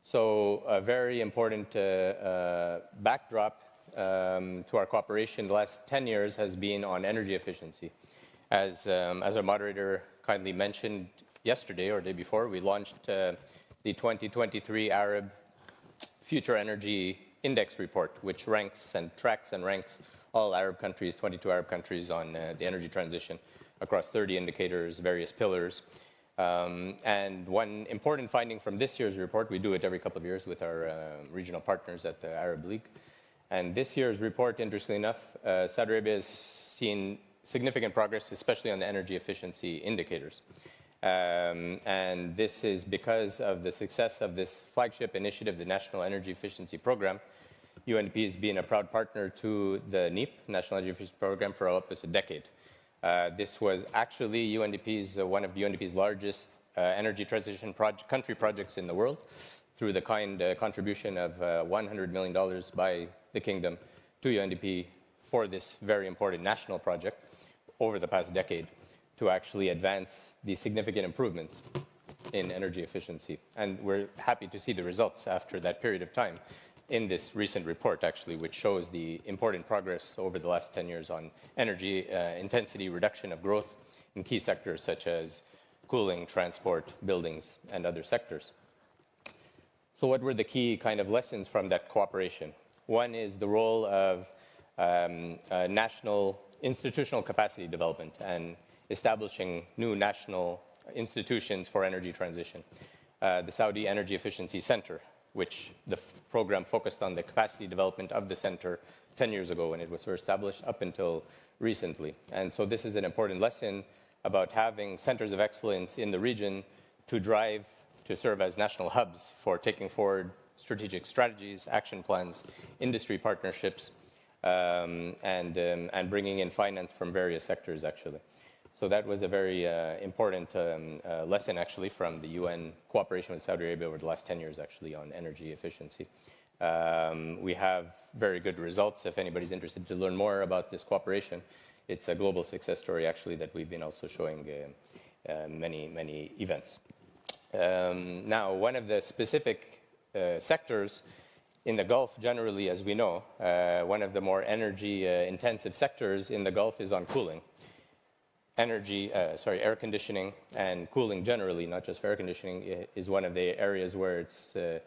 [SPEAKER 11] So a very important backdrop to our cooperation the last 10 years has been on energy efficiency. As our moderator kindly mentioned yesterday or day before, we launched the 2023 Arab Future Energy Index report, which ranks and tracks and ranks all Arab countries, 22 Arab countries on the energy transition across 30 indicators, various pillars. And one important finding from this year's report, we do it every couple of years with our regional partners at the Arab League. And this year's report, interestingly enough, Saudi Arabia has seen significant progress, especially on the energy efficiency indicators. And this is because of the success of this flagship initiative, the National Energy Efficiency Program. UNDP has been a proud partner to the NEP, National Energy Efficiency Program, for almost a decade. This was actually one of UNDP's largest energy transition country projects in the world, through the contribution of $100 million by the Kingdom to UNDP for this very important national project over the past decade, to actually advance the significant improvements in energy efficiency. And we're happy to see the results after that period of time in this recent report, actually, which shows the important progress over the last 10 years on energy intensity reduction of growth in key sectors such as cooling, transport, buildings, and other sectors. So what were the key kind of lessons from that cooperation? One is the role of national institutional capacity development and establishing new national institutions for energy transition. The Saudi Energy Efficiency Center, which the program focused on the capacity development of the center 10 years ago when it was first established up until recently. And so this is an important lesson about having centers of excellence in the region to serve as national hubs for taking forward strategic strategies, action plans, industry partnerships, and bringing in finance from various sectors, actually. So that was a very important lesson, actually, from the UN cooperation with Saudi Arabia over the last 10 years, actually, on energy efficiency. We have very good results. If anybody's interested to learn more about this cooperation, it's a global success story, actually, that we've been also showing many events. Now, one of the specific sectors in the Gulf, generally, as we know, one of the more energy-intensive sectors in the Gulf is on cooling. Air conditioning and cooling generally, not just for air conditioning, is one of the areas where it's a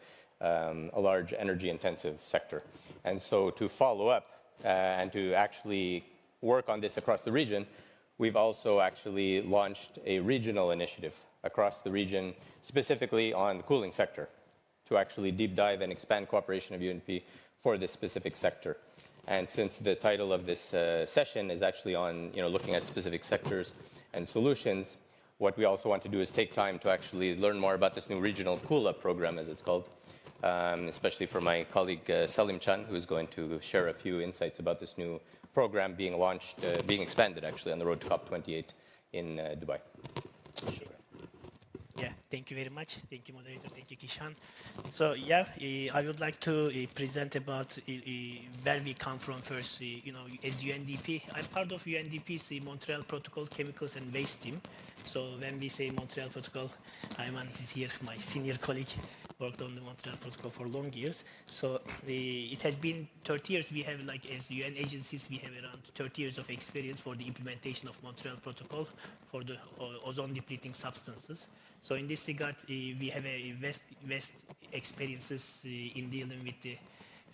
[SPEAKER 11] large energy-intensive sector. And so to follow up and to actually work on this across the region, we've also actually launched a regional initiative across the region, specifically on the cooling sector, to actually deep dive and expand cooperation of UNDP for this specific sector. And since the title of this session is actually on looking at specific sectors and solutions, what we also want to do is take time to actually learn more about this new regional cool-up program, as it's called, especially for my colleague Salim Chan, who is going to share a few insights about this new program being launched, being expanded, actually, on the road to COP28 in Dubai. Sure.
[SPEAKER 21] Yeah, thank you very much. Thank you, moderator. Thank you, Kishan. So, yeah, I would like to present about where we come from first. As UNDP, I'm part of UNDP's Montreal Protocol Chemicals and Waste team. So when we say Montreal Protocol, Ayman is here, my senior colleague. worked on the Montreal Protocol for long years. So it has been 30 years. We have, like, as UN agencies, we have around 30 years of experience for the implementation of Montreal Protocol for the ozone depleting substances. So in this regard, we have a vast experiences in dealing with the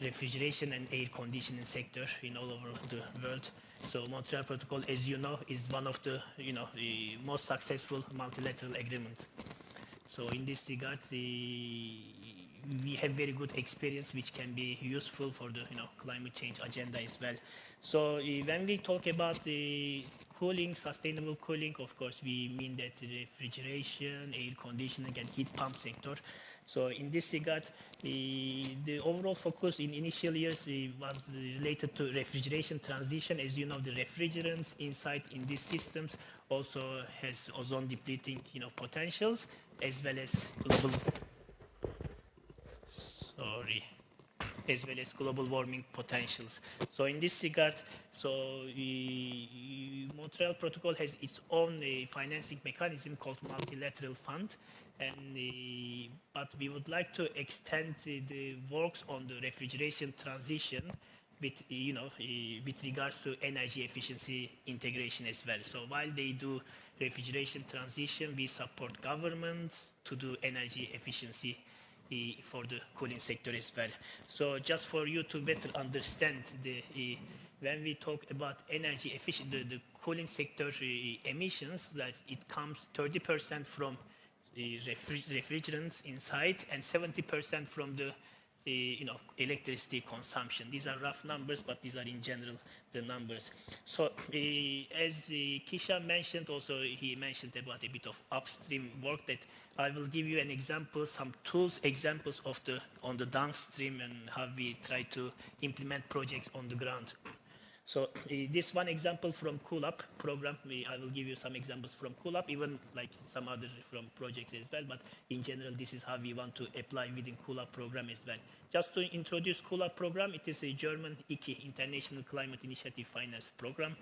[SPEAKER 21] refrigeration and air conditioning sector in all over the world. So Montreal Protocol, as you know, is one of the most successful multilateral agreements. So in this regard, we have very good experience which can be useful for the climate change agenda as well. So when we talk about the cooling, sustainable cooling, of course we mean that refrigeration, air conditioning and heat pump sector. So in this regard, the overall focus in initial years was related to refrigeration transition. As you know, the refrigerants inside in these systems also has ozone depleting potentials, as well as global warming potentials. So in this regard, Montreal Protocol has its own financing mechanism called multilateral fund, and but we would like to extend the works on the refrigeration transition with with regards to energy efficiency integration as well. So while they do refrigeration transition, we support governments to do energy efficiency for the cooling sector as well. So just for you to better understand, when we talk about energy efficiency, the cooling sector emissions, that it comes 30% from refrigerants inside and 70% from the electricity consumption. These are rough numbers, but these are in general the numbers. So as Kishan mentioned, also he mentioned about a bit of upstream work that I will give you an example, some tools, examples of on the downstream and how we try to implement projects on the ground. So this one example from CoolUp program, I will give you some examples from CoolUp, even like some others from projects as well, but in general, this is how we want to apply within CoolUp program as well. Just to introduce CoolUp program, it is a German IKI, International Climate Initiative Finance Program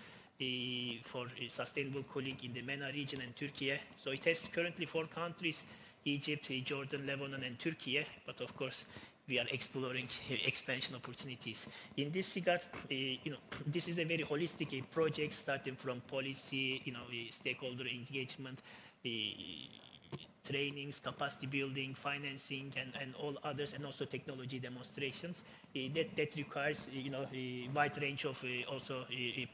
[SPEAKER 21] for sustainable cooling in the MENA region and Turkey. So it has currently 4 countries, Egypt, Jordan, Lebanon, and Turkey, but of course, we are exploring expansion opportunities. In this regard, this is a very holistic project starting from policy, stakeholder engagement, trainings, capacity building, financing, and all others, and also technology demonstrations. That requires, a wide range of also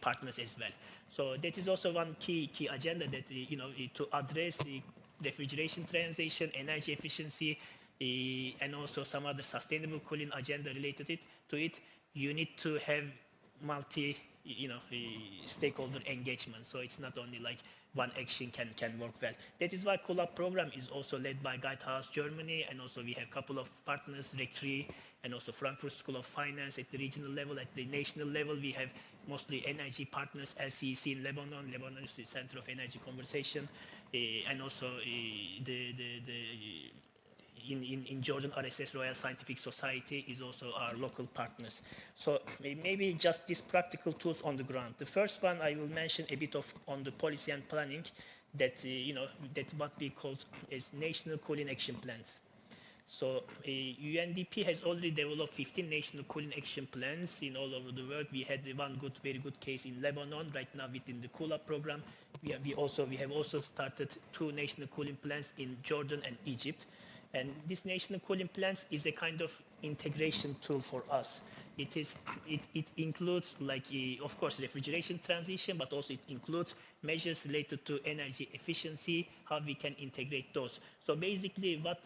[SPEAKER 21] partners as well. So that is also one key agenda that, to address the refrigeration transition, energy efficiency, and also some other sustainable cooling agenda related to it, you need to have stakeholder engagement. So it's not only like one action can work well. That is why CoolUp program is also led by Guidehouse Germany, and also we have a couple of partners, RECRE, and also Frankfurt School of Finance at the regional level. At the national level, we have mostly energy partners, LCEC in Lebanon. Lebanon is the Center of Energy Conversation, and also in Jordan, RSS, Royal Scientific Society, is also our local partners. So maybe just these practical tools on the ground. The first one I will mention a bit of on the policy and planning, that that what we call as national cooling action plans. So UNDP has already developed 15 national cooling action plans in all over the world. We had one very good case in Lebanon right now within the CoolUp program. We have also started 2 national cooling plans in Jordan and Egypt. And this national cooling plans is a kind of integration tool for us. It includes, like, of course, refrigeration transition, but also it includes measures related to energy efficiency, how we can integrate those. So basically, what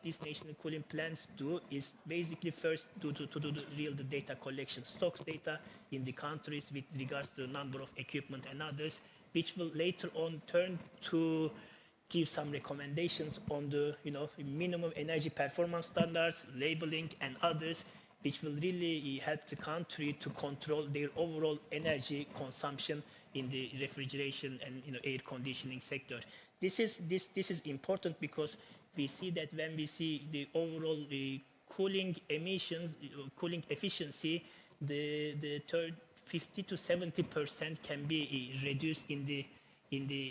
[SPEAKER 21] these national cooling plans do is basically first to do the real data collection, stocks data in the countries with regards to the number of equipment and others, which will later on turn to give some recommendations on the minimum energy performance standards, labeling, and others, which will really help the country to control their overall energy consumption in the refrigeration and air conditioning sector. This is important because we see that when we see the overall cooling emissions, cooling efficiency, the 50 to 70% can be reduced in the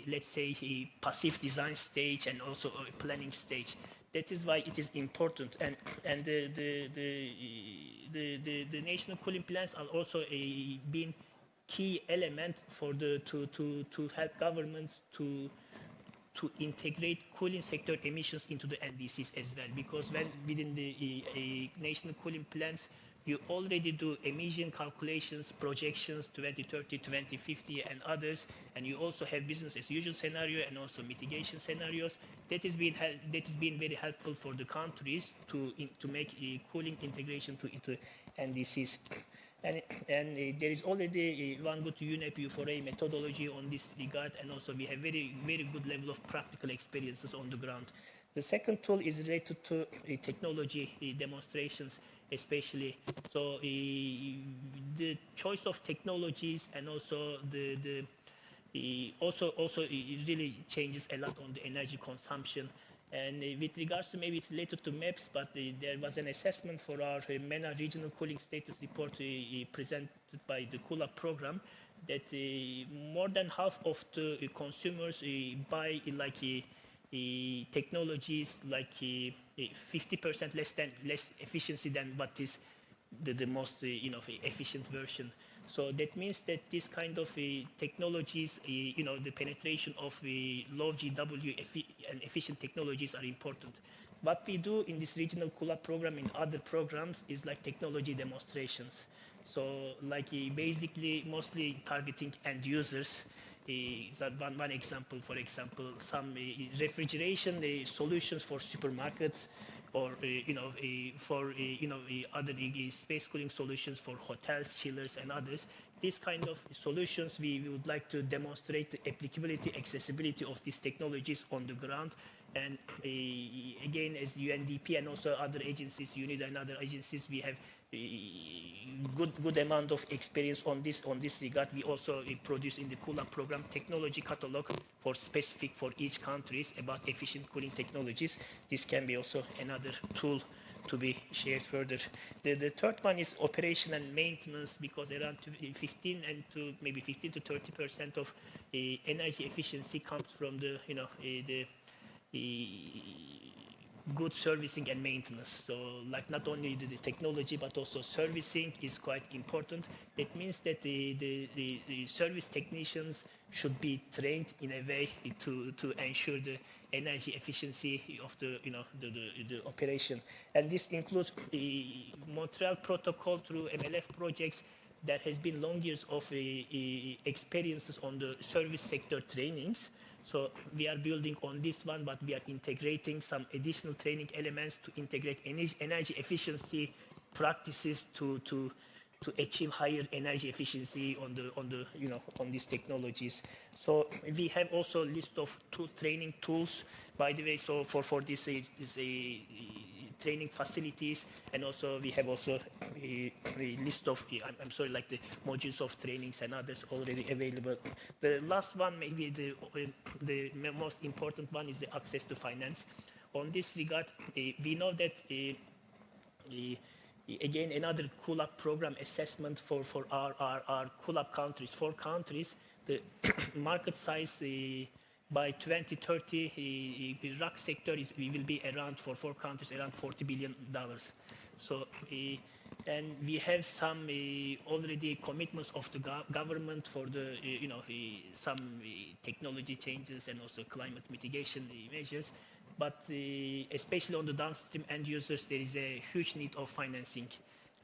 [SPEAKER 21] let's say passive design stage and also planning stage. That is why it is important, and the national cooling plans are also being key element for to help governments to integrate cooling sector emissions into the NDCs as well. Because when within the national cooling plans, you already do emission calculations, projections, 2030, 2050, and others, and you also have business as usual scenario and also mitigation scenarios. That has been very helpful for the countries to make a cooling integration into NDCs. And there is already one good UNEP for a methodology on this regard, and also we have very good level of practical experiences on the ground. The second tool is related to technology demonstrations, especially. So the choice of technologies and also it really changes a lot on the energy consumption. And with regards to, maybe it's related to MEPS, but there was an assessment for our MENA regional cooling status report presented by the COOLUP program that more than half of the consumers buy technologies like 50% less efficiency than what is the most efficient version. So that means that this kind of technologies, the penetration of low GW and efficient technologies are important. What we do in this regional COOLUP program in other programs is like technology demonstrations. So like basically mostly targeting end users. One example, for example, some refrigeration solutions for supermarkets, or other space cooling solutions for hotels, chillers, and others. These kind of solutions, we would like to demonstrate the applicability, accessibility of these technologies on the ground. And again, as UNDP and also other agencies, UNID and other agencies, we have good amount of experience on this regard. We also produce in the COOLUP program technology catalog for specific for each country about efficient cooling technologies. This can be also another tool to be shared further. The third one is operation and maintenance, because around 15 to 30% of energy efficiency comes from the good servicing and maintenance. So like not only the technology, but also servicing is quite important. That means that the service technicians should be trained in a way to ensure the energy efficiency of the operation. And this includes the Montreal Protocol through MLF projects. There has been long years of experiences on the service sector trainings. So we are building on this one, but we are integrating some additional training elements to integrate energy efficiency practices to achieve higher energy efficiency on these technologies. So we have also a list of training tools, by the way. So for this training facilities, and also we have also a list of like the modules of trainings and others already available. The last one, maybe the most important one, is the access to finance. On this regard, we know that again, another COOLUP program assessment for our COOLUP countries, 4 countries, the market size by 2030, the RAC sector will be around, for 4 countries, around $40 billion. So, and we have some already commitments of the government for the some technology changes and also climate mitigation measures. But especially on the downstream end users, there is a huge need of financing,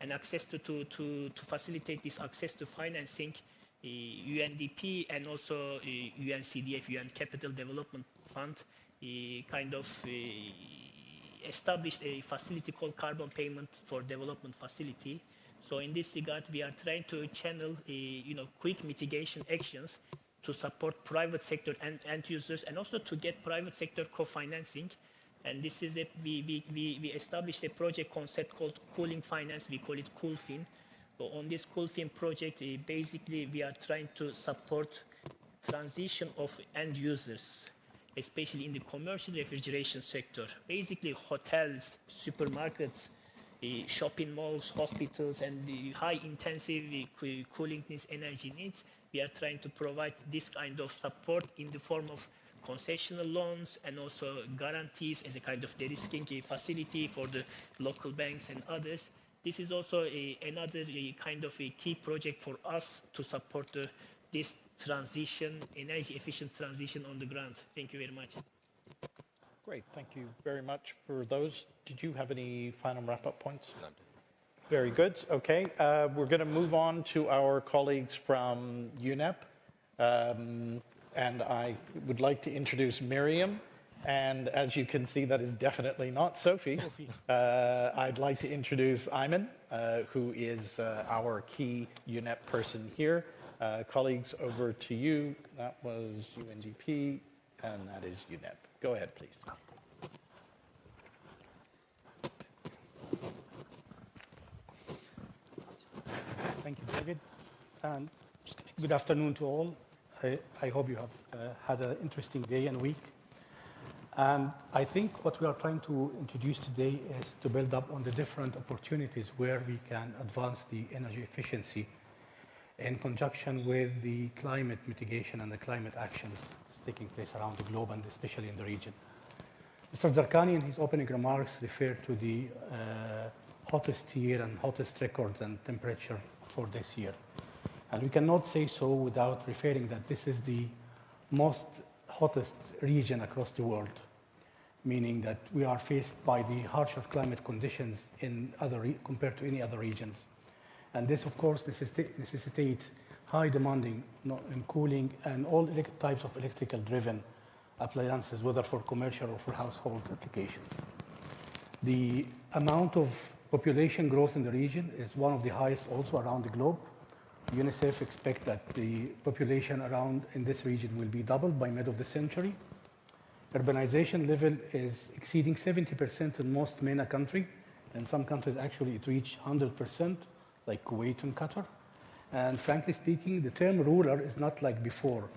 [SPEAKER 21] and access to facilitate this access to financing. UNDP and also UNCDF, UN Capital Development Fund, kind of established a facility called Carbon Payment for Development Facility. So in this regard, we are trying to channel quick mitigation actions to support private sector and end users, and also to get private sector co-financing. And this is we established a project concept called cooling finance. We call it COOLFIN. So on this COOLFIN project, basically we are trying to support transition of end users, especially in the commercial refrigeration sector. Basically hotels, supermarkets, shopping malls, hospitals, and the high intensive cooling needs, energy needs. We are trying to provide this kind of support in the form of concessional loans and also guarantees as a kind of de-risking facility for the local banks and others. This is also another kind of a key project for us to support this transition, energy efficient transition on the ground. Thank you very much.
[SPEAKER 16] Great, thank you very much for those. Did you have any final wrap-up points? None. Very good. Okay, we're going to move on to our colleagues from UNEP. And I would like to introduce Miriam. And as you can see, that is definitely not Sophie. I'd like to introduce Ayman, who is our key UNEP person here. Colleagues, over to you. That was UNDP, and that is UNEP. Go ahead, please.
[SPEAKER 18] Thank you, David. And good afternoon to all. I hope you have had an interesting day and week. And I think what we are trying to introduce today is to build up on the different opportunities where we can advance the energy efficiency in conjunction with the climate mitigation and the climate actions taking place around the globe and especially in the region. Mr. Zarkani, in his opening remarks, referred to the hottest year and hottest records and temperature for this year. And we cannot say so without referring that this is the most hottest region across the world, meaning that we are faced by the harsher climate conditions in compared to any other regions. And this, of course, necessitates high demanding in cooling and all types of electrical driven appliances, whether for commercial or for household applications. The amount of population growth in the region is one of the highest also around the globe. UNICEF expects that the population around in this region will be doubled by mid of the century. Urbanization level is exceeding 70% in most MENA countries. In some countries, actually, it reached 100%, like Kuwait and Qatar. And frankly speaking, the term rural is not like before.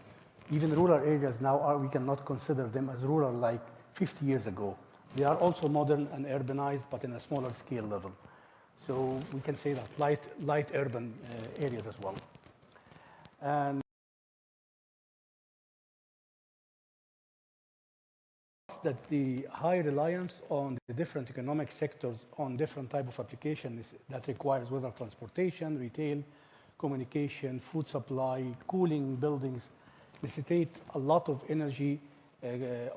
[SPEAKER 18] Even rural areas now, we cannot consider them as rural like 50 years ago. They are also modern and urbanized, but in a smaller scale level. So we can say that light urban areas as well. And that the high reliance on the different economic sectors on different type of applications that requires whether transportation, retail, communication, food supply, cooling buildings, necessitate a lot of energy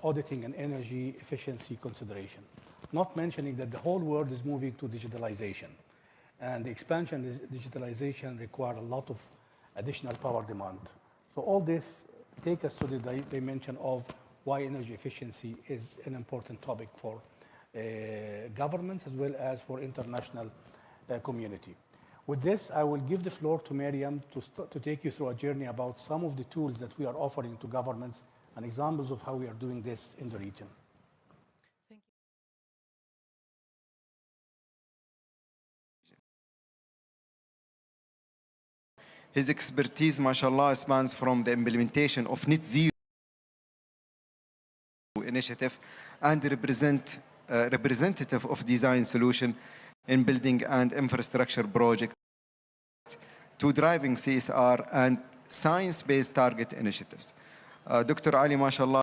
[SPEAKER 18] auditing and energy efficiency consideration. Not mentioning that the whole world is moving to digitalization. And the expansion of digitalization requires a lot of additional power demand. So all this takes us to the dimension of why energy efficiency is an important topic for governments as well as for international community. With this, I will give the floor to Miriam to take you through a journey about some of the tools that we are offering to governments and examples of how we are doing this in the region.
[SPEAKER 19] Thank you.
[SPEAKER 23] His expertise, mashallah, spans from the implementation of Net Zero initiative and representative of design solution in building and infrastructure projects to driving CSR and science-based target initiatives. Dr. Ali, mashallah,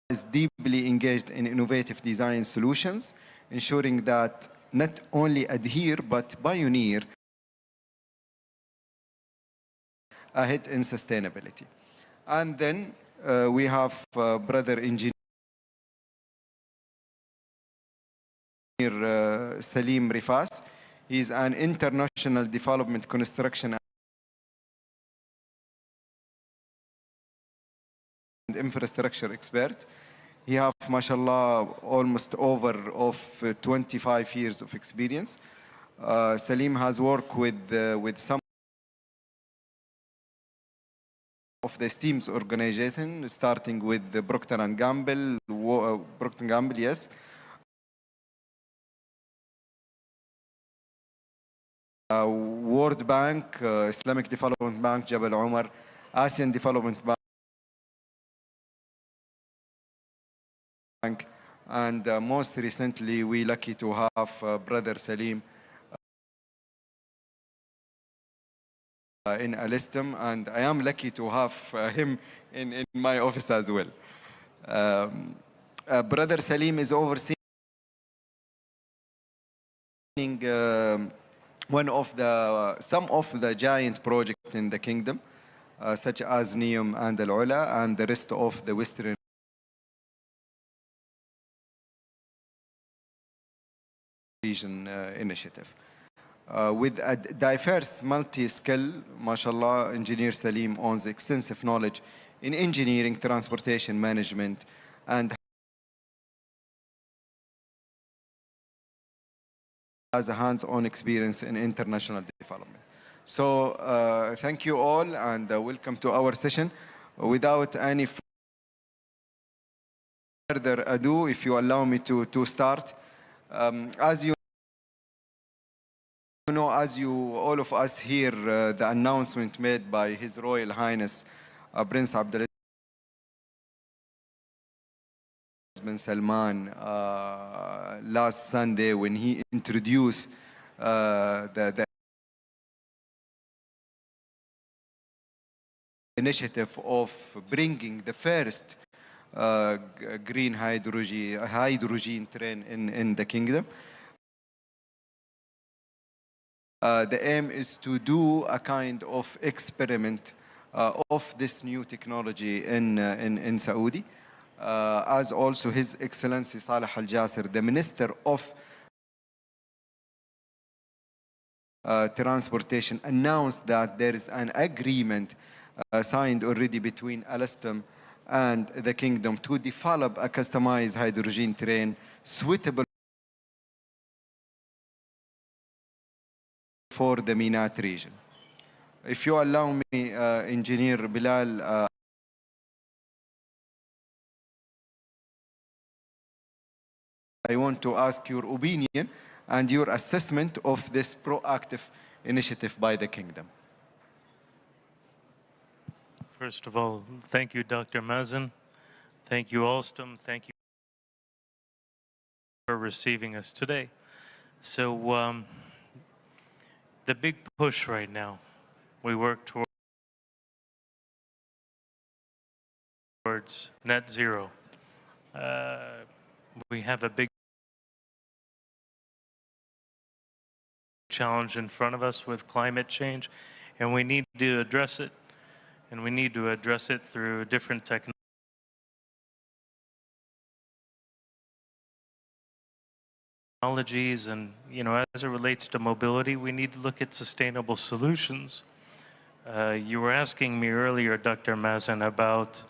[SPEAKER 23] is deeply engaged in innovative design solutions, ensuring that not only adhere but pioneer ahead in sustainability. And then we have brother engineer Salim Rifas. He's an international development construction and infrastructure expert. He has, mashallah, almost over 25 years of experience. Salim has worked with some of the STEAM's organization, starting with the Procter & Gamble, yes. World Bank, Islamic Development Bank, Jabal Umar, Asian Development Bank, and most recently, we're lucky to have Brother Salim in Alistum, and I am lucky to have him in my office as well. Brother Salim is overseeing some of the giant projects in the kingdom, such as NEOM and Al-Ula, and the rest of the Western region initiative. With a diverse multi-skill, mashallah, Engineer Salim owns extensive knowledge in engineering, transportation management, and has a hands-on experience in international development. So thank you all, and welcome to our session. Without any further ado, if you allow me to start, as you know, all of us hear the announcement made by His Royal Highness Prince Abdulaziz bin Salman last Sunday when he introduced the initiative of bringing the first green hydrogen train in the kingdom. The aim is to do a kind of experiment of this new technology in Saudi. As also His Excellency Saleh Al Jasser, the Minister of Transportation, announced that there is an agreement signed already between Alistum and the kingdom to develop a customized hydrogen train suitable for the Minat region. If you allow me, Engineer Bilal, I want to ask your opinion and your assessment of this proactive initiative by the kingdom.
[SPEAKER 6] First of all, thank you, Dr. Mazen. Thank you, Alstom. Thank you for receiving us today. So the big push right now, we work towards net zero. We have a big challenge in front of us with climate change, and we need to address it. And we need to address it through different technologies. And, you know, as it relates to mobility, we need to look at sustainable solutions. You were asking me earlier, Dr. Mazen, about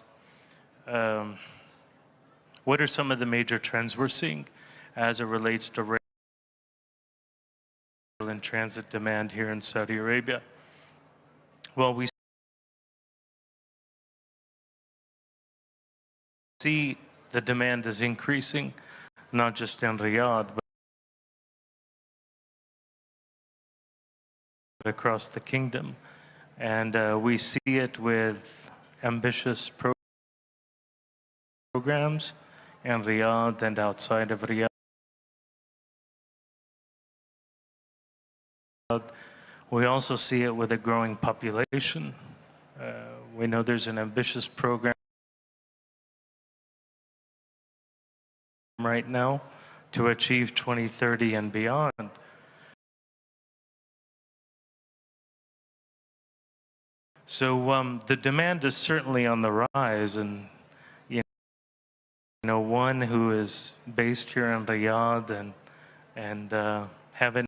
[SPEAKER 6] what are some of the major trends we're seeing as it relates to rail and transit demand here in Saudi Arabia. Well, we see the demand is increasing, not just in Riyadh, but across the kingdom. And we see it with ambitious programs in Riyadh and outside of Riyadh. We also see it with a growing population. We know there's an ambitious program right now to achieve 2030 and beyond. So the demand is certainly on the rise, and you know, one who is based here in Riyadh and having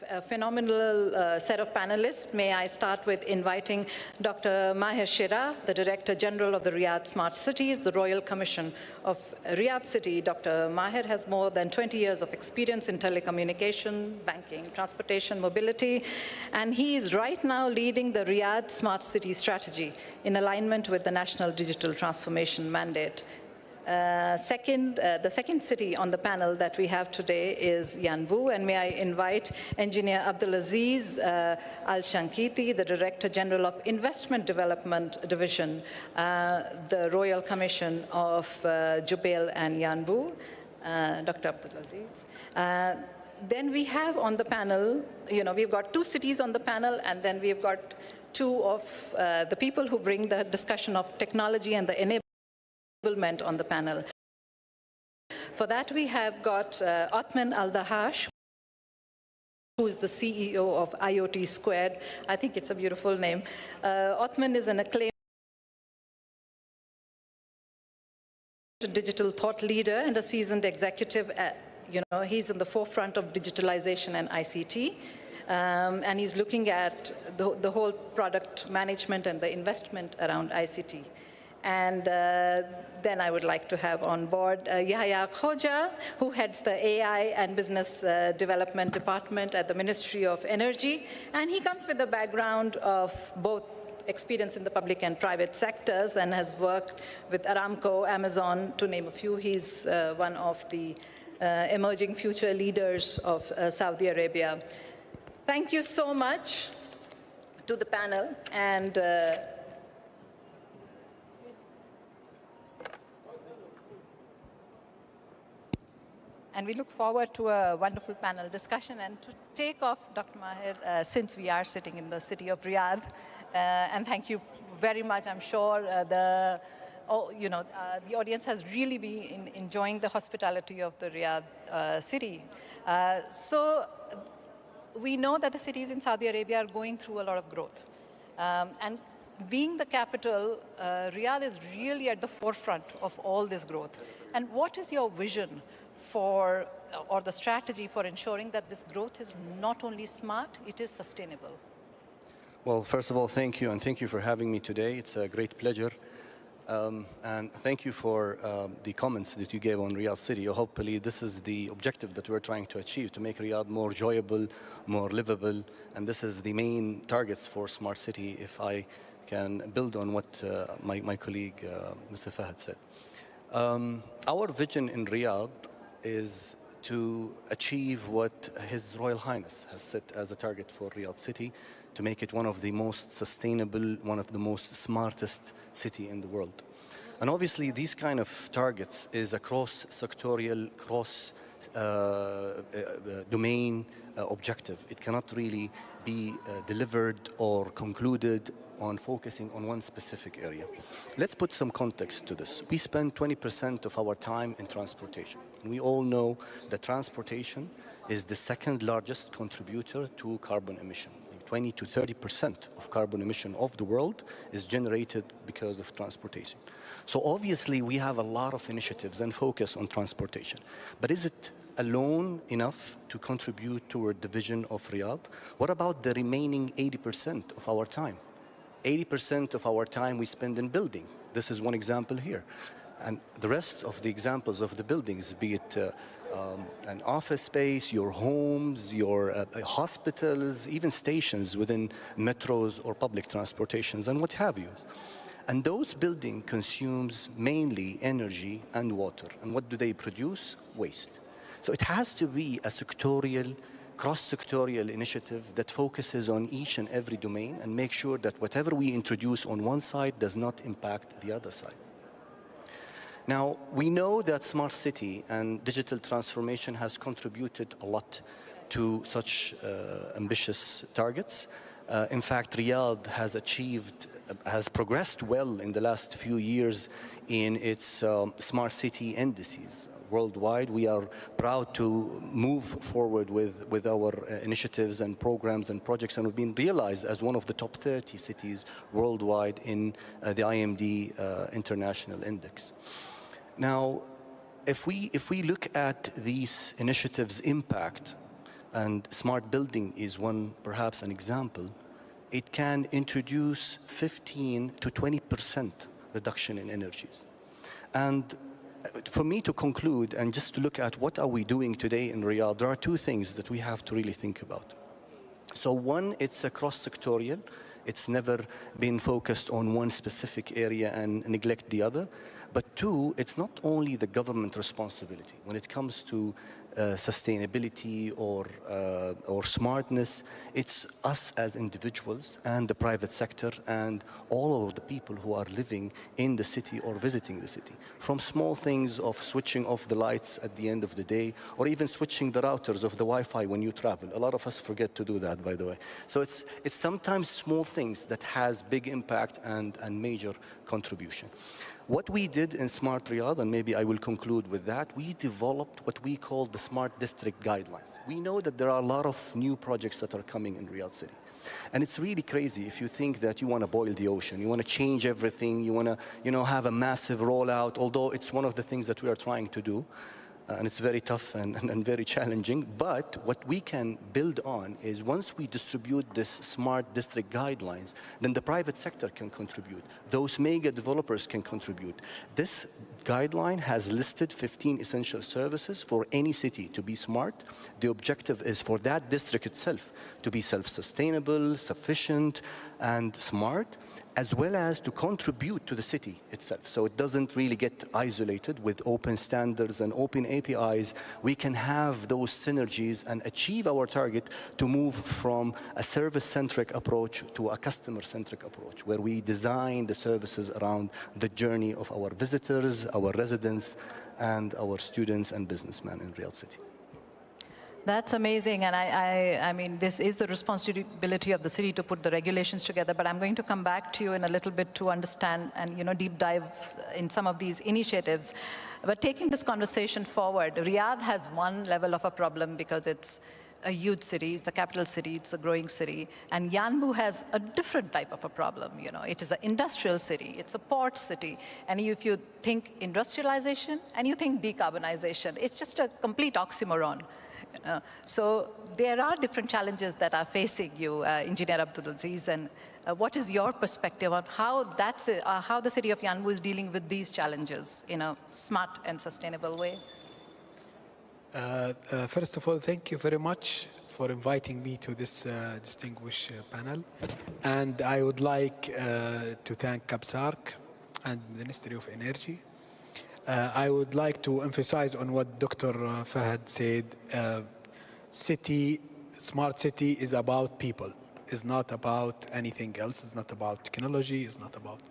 [SPEAKER 14] a phenomenal set of panelists. May I start with inviting Dr. Maher Shira, the Director General of the Riyadh Smart Cities, the Royal Commission of Riyadh City. Dr. Maher has more than 20 years of experience in telecommunication, banking, transportation, mobility, and he is right now leading the Riyadh Smart City strategy in alignment with the National Digital Transformation Mandate. The second city on the panel that we have today is Yanbu, and may I invite Engineer Abdulaziz Al-Shankiti, the Director General of Investment Development Division, the Royal Commission of Jubail and Yanbu, Dr. Abdulaziz. Then we have on the panel, we've got 2 cities on the panel, and then we've got 2 of the people who bring the discussion of technology and the enablement on the panel. For that, we have got Othman Al-Dahash, who is the CEO of IoT Squared. I think it's a beautiful name. Othman is an acclaimed digital thought leader and a seasoned executive. He's in the forefront of digitalization and ICT. And he's looking at the whole product management and the investment around ICT. And then I would like to have on board Yahya Khoja, who heads the AI and Business Development Department at the Ministry of Energy. And he comes with a background of both experience in the public and private sectors and has worked with Aramco, Amazon, to name a few. He's one of the emerging future leaders of Saudi Arabia. Thank you so much to the panel, and we look forward to a wonderful panel discussion. And to take off, Dr. Maher, since we are sitting in the city of Riyadh, and thank you very much. I'm sure the audience has really been enjoying the hospitality of the Riyadh city. So we know that the cities in Saudi Arabia are going through a lot of growth. And being the capital, Riyadh is really at the forefront of all this growth. And what is your vision for, or the strategy for ensuring that this growth is not only smart, it is sustainable?
[SPEAKER 9] Well, first of all, thank you, and thank you for having me today. It's a great pleasure. And thank you for the comments that you gave on Riyadh City. Hopefully, this is the objective that we're trying to achieve, to make Riyadh more enjoyable, more livable. And this is the main targets for Smart City, if I can build on what my colleague, Mr. Fahad, said. Our vision in Riyadh is to achieve what His Royal Highness has set as a target for Riyadh City, to make it one of the most sustainable, one of the most smartest city in the world. And obviously, these kind of targets is a cross-sectorial, cross-domain objective. It cannot really be delivered or concluded on focusing on one specific area. Let's put some context to this. We spend 20% of our time in transportation. And we all know that transportation is the second largest contributor to carbon emission. 20 to 30% of carbon emission of the world is generated because of transportation. So obviously we have a lot of initiatives and focus on transportation. But is it alone enough to contribute toward the vision of Riyadh? What about the remaining 80% of our time? 80% of our time we spend in building. This is one example here. And the rest of the examples of the buildings, be it an office space, your homes, your hospitals, even stations within metros or public transportations, and what have you. And those buildings consumes mainly energy and water. And what do they produce? Waste. So it has to be a sectorial, cross-sectorial initiative that focuses on each and every domain and make sure that whatever we introduce on one side does not impact the other side. Now, we know that smart city and digital transformation has contributed a lot to such ambitious targets. In fact, Riyadh has progressed well in the last few years in its smart city indices. Worldwide, we are proud to move forward with our initiatives and programs and projects, and we've been realized as one of the top 30 cities worldwide in the IMD International Index. Now, if we look at these initiatives' impact, and smart building is one, perhaps an example, it can introduce 15 to 20% reduction in energies. And for me to conclude and just to look at what are we doing today in Riyadh, there are two things that we have to really think about. So one, it's a cross-sectorial. It's never been focused on one specific area and neglect the other. But two, it's not only the government responsibility. When it comes to sustainability or smartness, it's us as individuals and the private sector and all of the people who are living in the city or visiting the city. From small things of switching off the lights at the end of the day, or even switching the routers of the Wi-Fi when you travel. A lot of us forget to do that, by the way. So it's sometimes small things that has big impact and major contribution. What we did in Smart Riyadh, and maybe I will conclude with that, we developed what we call the Smart District Guidelines. We know that there are a lot of new projects that are coming in Riyadh City. And it's really crazy if you think that you want to boil the ocean, you want to change everything, you want to have a massive rollout, although it's one of the things that we are trying to do. And it's very tough and very challenging. But what we can build on is once we distribute this smart district guidelines, then the private sector can contribute. Those mega developers can contribute. This guideline has listed 15 essential services for any city to be smart. The objective is for that district itself to be self-sustainable, sufficient, and smart, as well as to contribute to the city itself. So it doesn't really get isolated with open standards and open APIs. We can have those synergies and achieve our target to move from a service-centric approach to a customer-centric approach, where we design the services around the journey of our visitors, our residents, and our students and businessmen in Riyadh City.
[SPEAKER 14] That's amazing, and I mean, this is the responsibility of the city to put the regulations together, but I'm going to come back to you in a little bit to understand and deep dive in some of these initiatives. But taking this conversation forward, Riyadh has one level of a problem because it's a huge city, it's the capital city, it's a growing city, and Yanbu has a different type of a problem. It is an industrial city, it's a port city, and if you think industrialization and you think decarbonization, it's just a complete oxymoron. So there are different challenges that are facing you, Engineer Abdulaziz, and what is your perspective on how the city of Yanbu is dealing with these challenges in a smart and sustainable way?
[SPEAKER 5] First of all, thank you very much for inviting me to this distinguished panel. And I would like to thank KABSARC and the Ministry of Energy. I would like to emphasize on what Dr. Fahad said. Smart city is about people. It's not about anything else. It's not about technology. It's not about.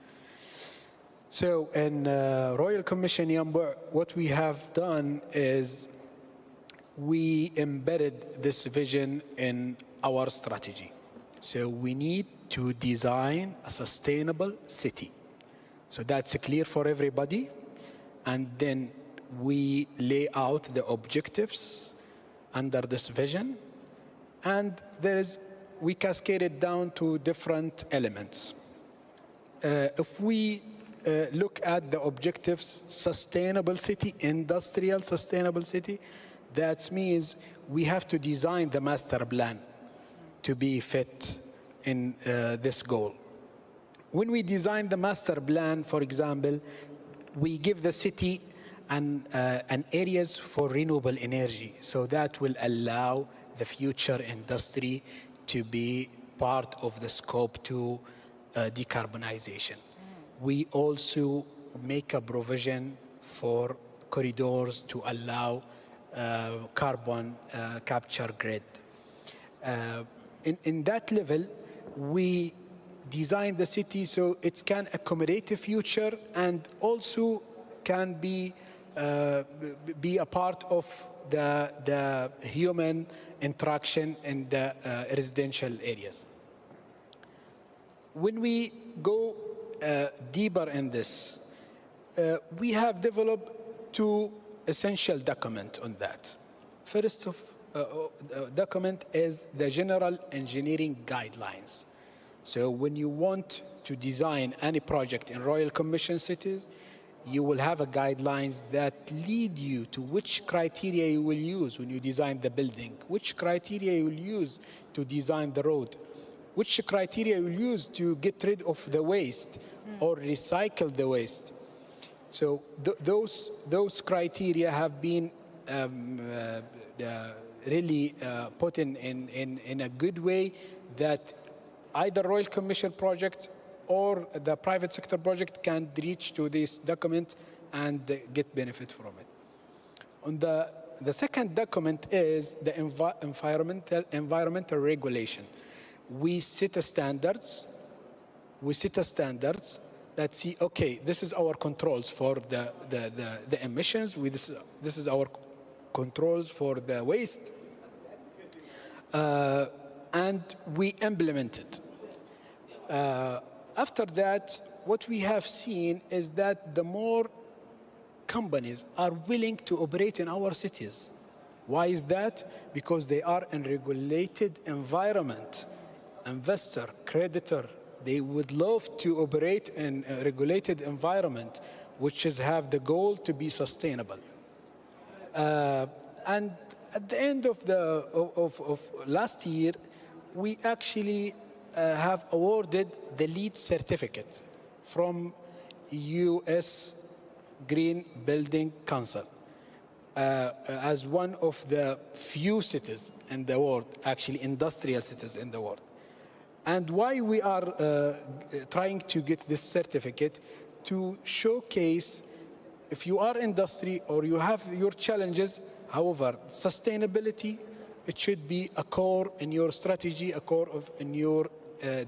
[SPEAKER 5] So in Royal Commission Yanbu, what we have done is we embedded this vision in our strategy. So we need to design a sustainable city. So that's clear for everybody. And then we lay out the objectives under this vision. And we cascade it down to different elements. If we look at the objectives, sustainable city, industrial sustainable city, that means we have to design the master plan to be fit in this goal. When we design the master plan, for example, we give the city an areas for renewable energy, so that will allow the future industry to be part of the scope to decarbonization. We also make a provision for corridors to allow carbon capture grid. In that level, we design the city so it can accommodate a future and also can be a part of the human interaction in the residential areas. When we go deeper in this, we have developed two essential documents on that. First document is the General Engineering Guidelines. So when you want to design any project in Royal Commission cities, you will have a guidelines that lead you to which criteria you will use when you design the building, which criteria you will use to design the road, which criteria you will use to get rid of the waste or recycle the waste. So those criteria have been really put in a good way that either Royal Commission project or the private sector project can reach to this document and get benefit from it. On the second document is the environmental regulation. We set a standards. We set a standards that see, okay, this is our controls for the emissions. This is our controls for the waste. And we implement it. After that, what we have seen is that the more companies are willing to operate in our cities. Why is that? Because they are in regulated environment. Investor, creditor, they would love to operate in a regulated environment, which is have the goal to be sustainable. And at the end of last year, we actually have awarded the LEED certificate from U.S. Green Building Council as one of the few cities in the world, actually industrial cities in the world. And why we are trying to get this certificate? To showcase if you are industry or you have your challenges, however, sustainability, it should be a core in your strategy, a core in your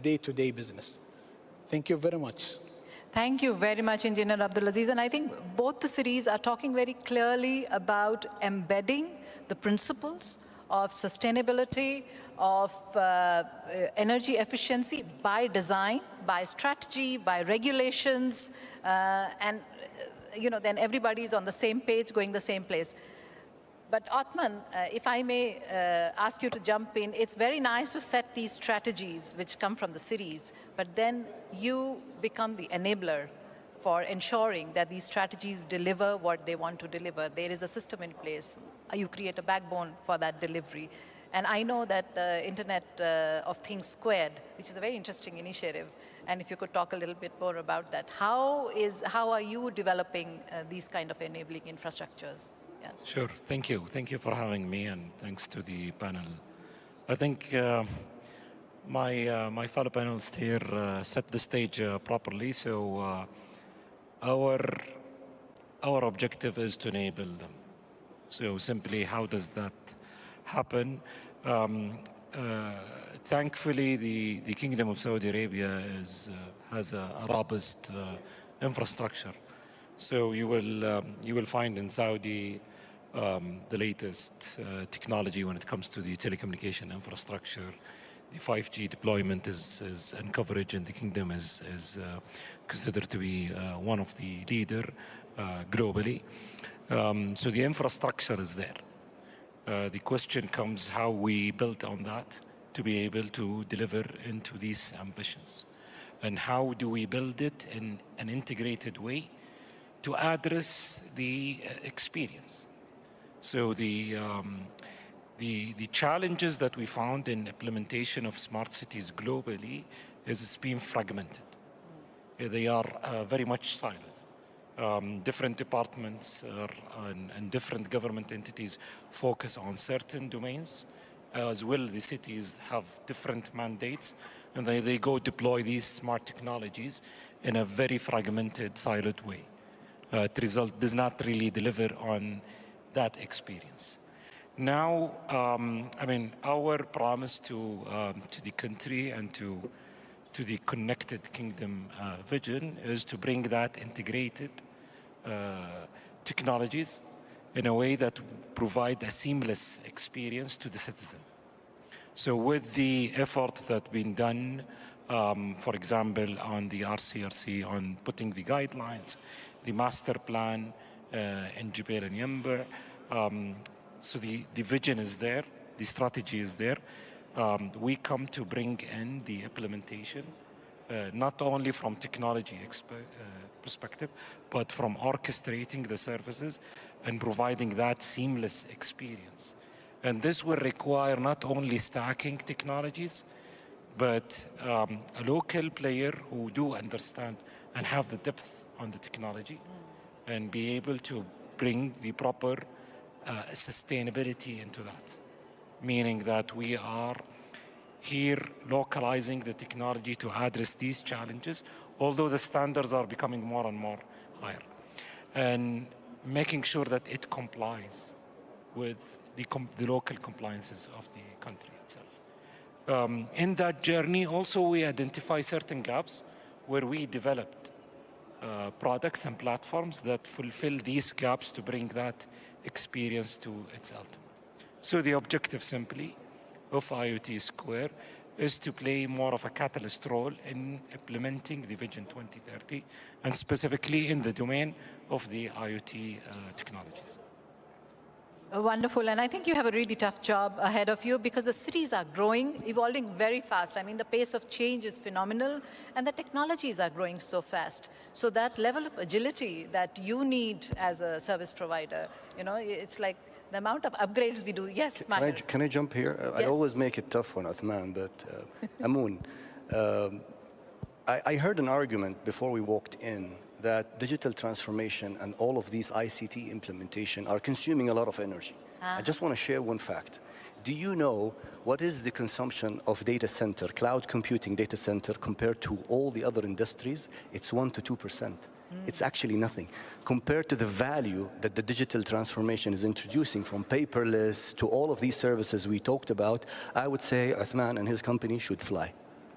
[SPEAKER 5] day-to-day business. Thank you very much.
[SPEAKER 14] Thank you very much, Engineer Abdulaziz. And I think both the cities are talking very clearly about embedding the principles of sustainability, of energy efficiency by design, by strategy, by regulations, and then everybody's on the same page, going the same place. But Othman, if I may ask you to jump in, it's very nice to set these strategies which come from the cities, but then you become the enabler for ensuring that these strategies deliver what they want to deliver. There is a system in place. You create a backbone for that delivery. And I know that the Internet of Things Squared, which is a very interesting initiative, and if you could talk a little bit more about that. How are you developing these kind of enabling infrastructures? Yeah.
[SPEAKER 7] Sure, thank you. Thank you for having me, and thanks to the panel. I think my fellow panelists here set the stage properly. So our objective is to enable them. So simply, how does that happen? Thankfully, the Kingdom of Saudi Arabia has a robust infrastructure. So you will find in Saudi the latest technology when it comes to the telecommunication infrastructure. The 5G deployment and coverage in the kingdom is considered to be one of the leader globally. So the infrastructure is there. The question comes how we build on that to be able to deliver into these ambitions. And how do we build it in an integrated way to address the experience. So the challenges that we found in implementation of smart cities globally is it's been fragmented. They are very much siloed. Different departments and different government entities focus on certain domains, as well the cities have different mandates, and they go deploy these smart technologies in a very fragmented, siloed way. Result does not really deliver on that experience. Now, I mean, our promise to the country and to the connected kingdom vision is to bring that integrated technologies in a way that provide a seamless experience to the citizen. So with the effort that's been done, for example, on the RCRC, on putting the guidelines, the master plan in Jubail and Yamber. So the vision is there, the strategy is there. We come to bring in the implementation, not only from technology perspective, but from orchestrating the services and providing that seamless experience. And this will require not only stacking technologies, but a local player who do understand and have the depth on the technology and be able to bring the proper sustainability into that. Meaning that we are here localizing the technology to address these challenges, although the standards are becoming more and more higher. and making sure that it complies with the local compliances of the country itself. In that journey, also, we identify certain gaps where we developed products and platforms that fulfill these gaps to bring that experience to its ultimate. So the objective simply of IoT Square is to play more of a catalyst role in implementing the Vision 2030, and specifically in the domain of the IoT technologies.
[SPEAKER 14] Wonderful, and I think you have a really tough job ahead of you because the cities are growing, evolving very fast. I mean, the pace of change is phenomenal, and the technologies are growing so fast. So that level of agility that you need as a service provider, you know, it's like the amount of upgrades we do. Yes, Maher.
[SPEAKER 9] Can I jump here?
[SPEAKER 14] Yes.
[SPEAKER 9] I always make it tough on Uthman, but Amoon, I heard an argument before we walked in that digital transformation and all of these ICT implementation are consuming a lot of energy. I just want to share one fact. Do you know what is the consumption of data center, cloud computing data center, compared to all the other industries? It's 1 to 2%. It's actually nothing. Compared to the value that the digital transformation is introducing, from paperless to all of these services we talked about, I would say Uthman and his company should fly.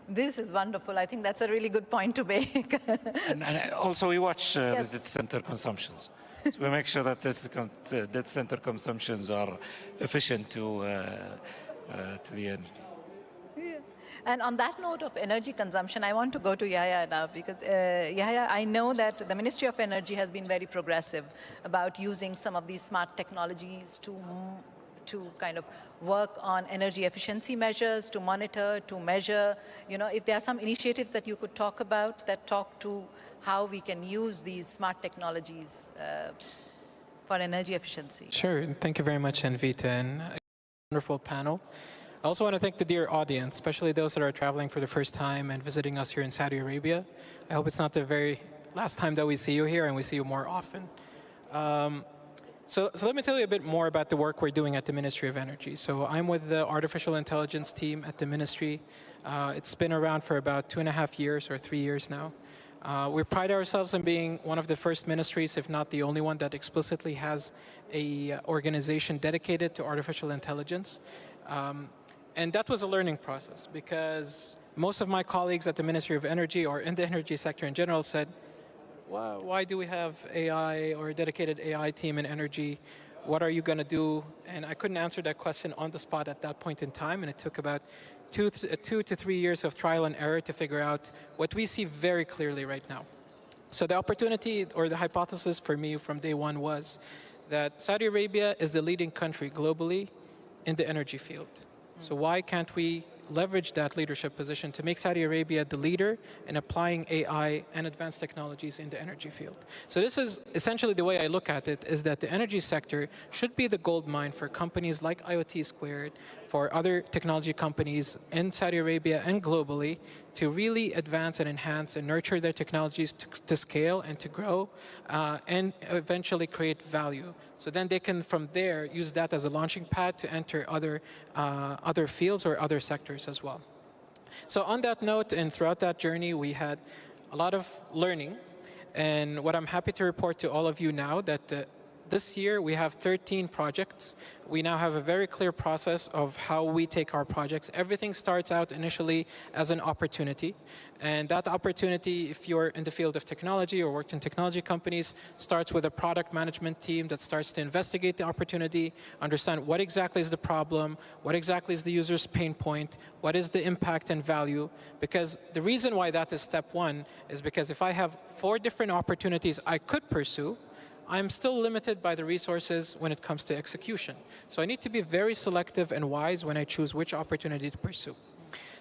[SPEAKER 14] This is wonderful. I think that's a really good point to make.
[SPEAKER 7] And also we watch the data center consumptions. So we make sure that data center consumptions are efficient to the end.
[SPEAKER 14] Yeah. And on that note of energy consumption, I want to go to Yahya now because Yahya, I know that the Ministry of Energy has been very progressive about using some of these smart technologies to kind of work on energy efficiency measures, to monitor, to measure. You know, if there are some initiatives that you could talk about that talk to how we can use these smart technologies for energy efficiency.
[SPEAKER 4] Sure, thank you very much, Anvita, and a wonderful panel. I also want to thank the dear audience, especially those that are traveling for the first time and visiting us here in Saudi Arabia. I hope it's not the very last time that we see you here and we see you more often. So let me tell you a bit more about the work we're doing at the Ministry of Energy. So I'm with the artificial intelligence team at the ministry. It's been around for about 2.5 years or 3 years now. We pride ourselves in being one of the first ministries, if not the only one, that explicitly has a organization dedicated to artificial intelligence. And that was a learning process because most of my colleagues at the Ministry of Energy or in the energy sector in general said, well, why do we have AI or a dedicated AI team in energy? What are you going to do? And I couldn't answer that question on the spot at that point in time. And it took about 2 to 3 years of trial and error to figure out what we see very clearly right now. So the opportunity or the hypothesis for me from day one was that Saudi Arabia is the leading country globally in the energy field. So why can't we leverage that leadership position to make Saudi Arabia the leader in applying AI and advanced technologies in the energy field? So this is essentially the way I look at it, is that the energy sector should be the gold mine for companies like IoT Squared, for other technology companies in Saudi Arabia and globally to really advance and enhance and nurture their technologies to scale and to grow and eventually create value. So then they can, from there, use that as a launching pad to enter other fields or other sectors as well. So on that note, and throughout that journey, we had a lot of learning. And what I'm happy to report to all of you now that this year we have 13 projects. We now have a very clear process of how we take our projects. Everything starts out initially as an opportunity. And that opportunity, if you're in the field of technology or worked in technology companies, starts with a product management team that starts to investigate the opportunity, understand what exactly is the problem, what exactly is the user's pain point, what is the impact and value. Because the reason why that is step one is because if I have 4 different opportunities I could pursue, I'm still limited by the resources when it comes to execution. So I need to be very selective and wise when I choose which opportunity to pursue.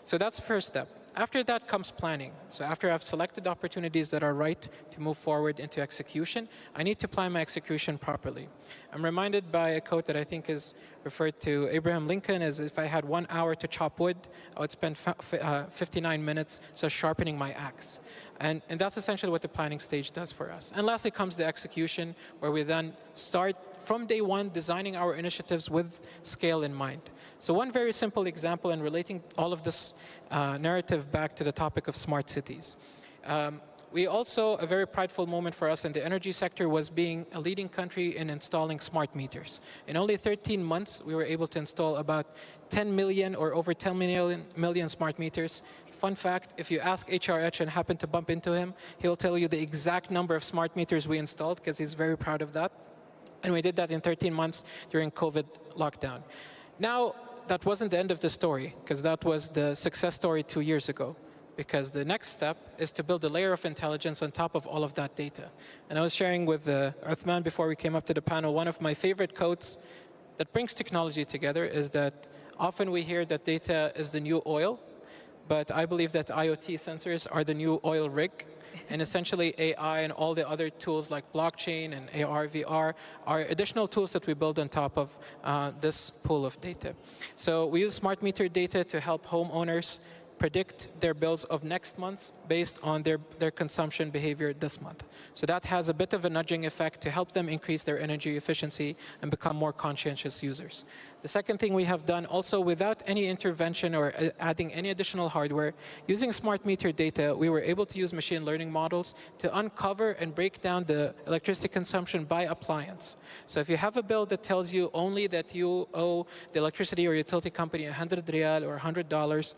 [SPEAKER 4] So that's the first step. After that comes planning. So after I've selected opportunities that are right to move forward into execution, I need to plan my execution properly. I'm reminded by a quote that I think is referred to Abraham Lincoln as, if I had 1 hour to chop wood, I would spend 59 minutes just sharpening my axe. And that's essentially what the planning stage does for us. And lastly comes the execution, where we then start from day one designing our initiatives with scale in mind. So one very simple example in relating all of this narrative back to the topic of smart cities. We also, a very prideful moment for us in the energy sector was being a leading country in installing smart meters. In only 13 months, we were able to install about 10 million or over 10 million smart meters. Fun fact, if you ask HRH and happen to bump into him, he'll tell you the exact number of smart meters we installed because he's very proud of that. And we did that in 13 months during COVID lockdown. Now, that wasn't the end of the story, because that was the success story 2 years ago. Because the next step is to build a layer of intelligence on top of all of that data. And I was sharing with Uthman before we came up to the panel, one of my favorite quotes that brings technology together is that often we hear that data is the new oil, but I believe that IoT sensors are the new oil rig. And essentially AI and all the other tools like blockchain and AR, VR are additional tools that we build on top of this pool of data. So we use smart meter data to help homeowners predict their bills of next month based on their consumption behavior this month. So that has a bit of a nudging effect to help them increase their energy efficiency and become more conscientious users. The second thing we have done also without any intervention or adding any additional hardware, using smart meter data, we were able to use machine learning models to uncover and break down the electricity consumption by appliance. So if you have a bill that tells you only that you owe the electricity or utility company 100 riyal or $100,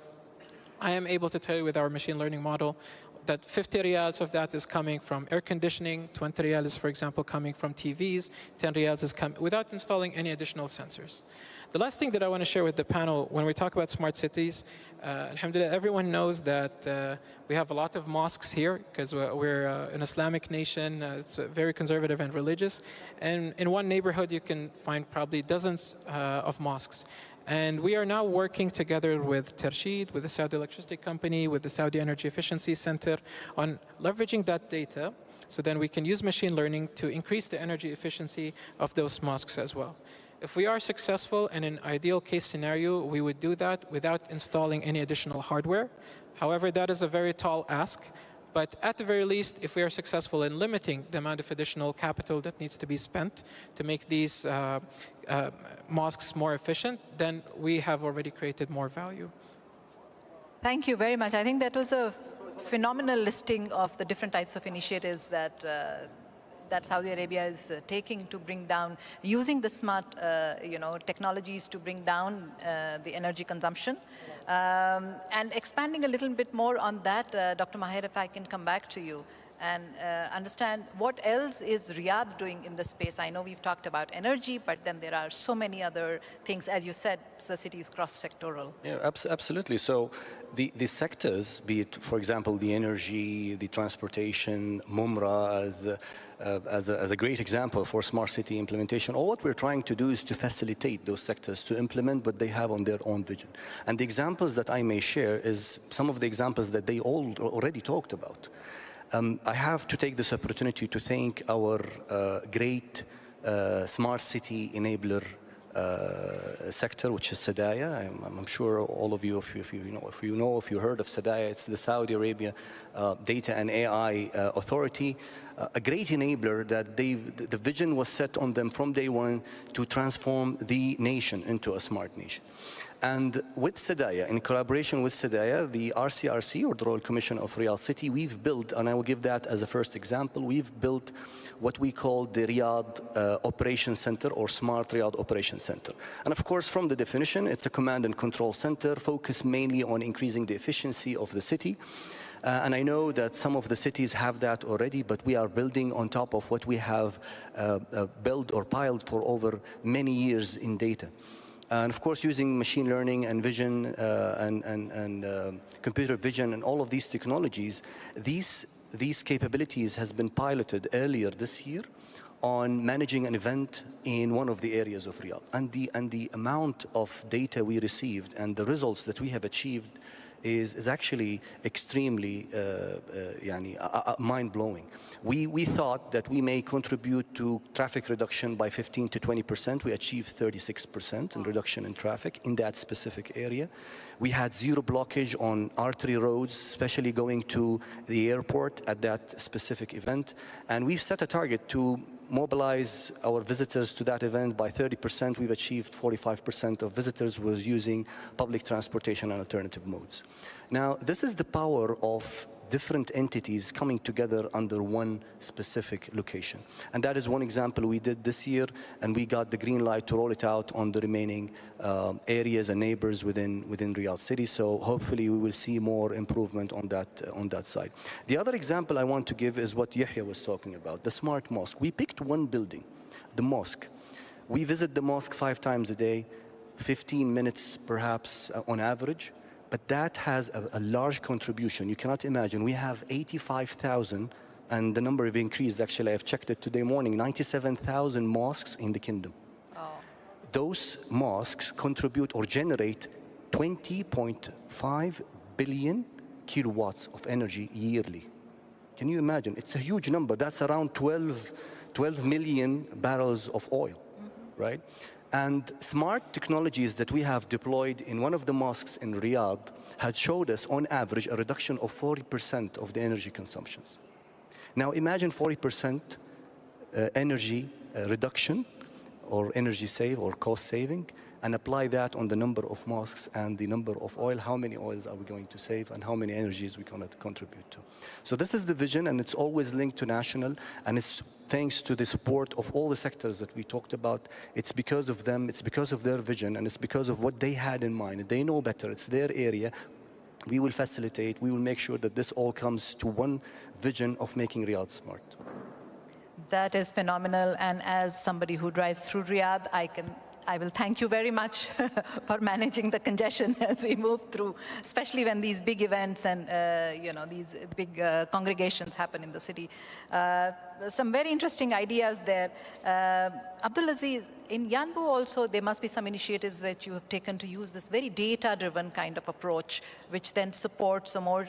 [SPEAKER 4] I am able to tell you with our machine learning model that 50 riyals of that is coming from air conditioning, 20 riyals, for example, coming from TVs, 10 riyals is coming without installing any additional sensors. The last thing that I want to share with the panel when we talk about smart cities, alhamdulillah, everyone knows that we have a lot of mosques here because we're an Islamic nation. It's very conservative and religious. And in one neighborhood, you can find probably dozens of mosques. And we are now working together with Tershid, with the Saudi Electricity Company, with the Saudi Energy Efficiency Center on leveraging that data so then we can use machine learning to increase the energy efficiency of those mosques as well. If we are successful in an ideal case scenario, we would do that without installing any additional hardware. However, that is a very tall ask. But at the very least, if we are successful in limiting the amount of additional capital that needs to be spent to make these mosques more efficient, then we have already created more value.
[SPEAKER 14] Thank you very much. I think that was a phenomenal listing of the different types of initiatives that that Saudi Arabia is taking to bring down, using the smart technologies to bring down the energy consumption. And expanding a little bit more on that, Dr. Maher, if I can come back to you and understand what else is Riyadh doing in this space. I know we've talked about energy, but then there are so many other things. As you said, the city is cross-sectoral.
[SPEAKER 9] Yeah, absolutely. So the sectors, be it, for example, the energy, the transportation, Mumra as a great example for smart city implementation, all what we're trying to do is to facilitate those sectors to implement what they have on their own vision. And the examples that I may share is some of the examples that they all already talked about. I have to take this opportunity to thank our great smart city enabler sector, which is Sadaya. I'm sure all of you, if you heard of Sadaya, it's the Saudi Arabia Data and AI Authority, a great enabler that the vision was set on them from day one to transform the nation into a smart nation. And with Sadaya, in collaboration with Sadaya, the RCRC, or the Royal Commission of Riyadh City, we've built, and I will give that as a first example, we've built what we call the Riyadh Operations Center, or Smart Riyadh Operations Center. And of course, from the definition, it's a command and control center focused mainly on increasing the efficiency of the city. And I know that some of the cities have that already, but we are building on top of what we have built or piled for over many years in data. And of course, using machine learning and vision and computer vision and all of these technologies, these capabilities has been piloted earlier this year on managing an event in one of the areas of Riyadh. And the amount of data we received and the results that we have achieved is actually extremely mind-blowing. We thought that we may contribute to traffic reduction by 15 to 20%. We achieved 36% in reduction in traffic in that specific area. We had zero blockage on artery roads, especially going to the airport at that specific event. And we set a target to mobilize our visitors to that event by 30%. We've achieved 45% of visitors was using public transportation and alternative modes. Now, this is the power of different entities coming together under one specific location. And that is one example we did this year, and we got the green light to roll it out on the remaining areas and neighbors within Riyadh City. So hopefully we will see more improvement on that side. The other example I want to give is what Yahya was talking about, the smart mosque. We picked one building, the mosque. We visit the mosque 5 times a day, 15 minutes perhaps on average. But that has a large contribution. You cannot imagine. We have 85,000, and the number have increased. Actually, I've checked it today morning, 97,000 mosques in the kingdom. Oh. Those mosques contribute or generate 20.5 billion kilowatts of energy yearly. Can you imagine? It's a huge number. That's around 12 million barrels of oil, right? And smart technologies that we have deployed in one of the mosques in Riyadh had showed us, on average, a reduction of 40% of the energy consumptions. Now imagine 40% energy reduction or energy save or cost saving, and apply that on the number of mosques and the number of oil. How many oils are we going to save, and how many energies we can contribute to? So this is the vision, and it's always linked to national, and it's thanks to the support of all the sectors that we talked about. It's because of them, it's because of their vision, and it's because of what they had in mind. They know better, it's their area. We will facilitate, we will make sure that this all comes to one vision of making Riyadh smart.
[SPEAKER 14] That is phenomenal, and as somebody who drives through Riyadh, I will thank you very much for managing the congestion as we move through, especially when these big events and these big congregations happen in the city. Some very interesting ideas there. Abdulaziz, in Yanbu also there must be some initiatives which you have taken to use this very data-driven kind of approach, which then supports a more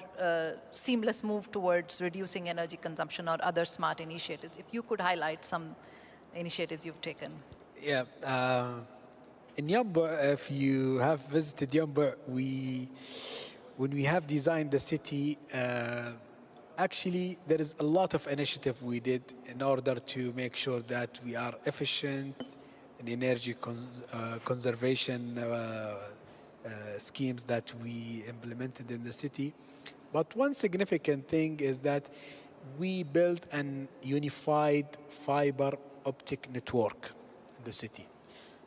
[SPEAKER 14] seamless move towards reducing energy consumption or other smart initiatives. If you could highlight some initiatives you've taken.
[SPEAKER 5] Yeah, in Yanbu, if you have visited Yanbu, when we have designed the city, actually there is a lot of initiative we did in order to make sure that we are efficient in energy conservation schemes that we implemented in the city. But one significant thing is that we built an unified fiber optic network the city.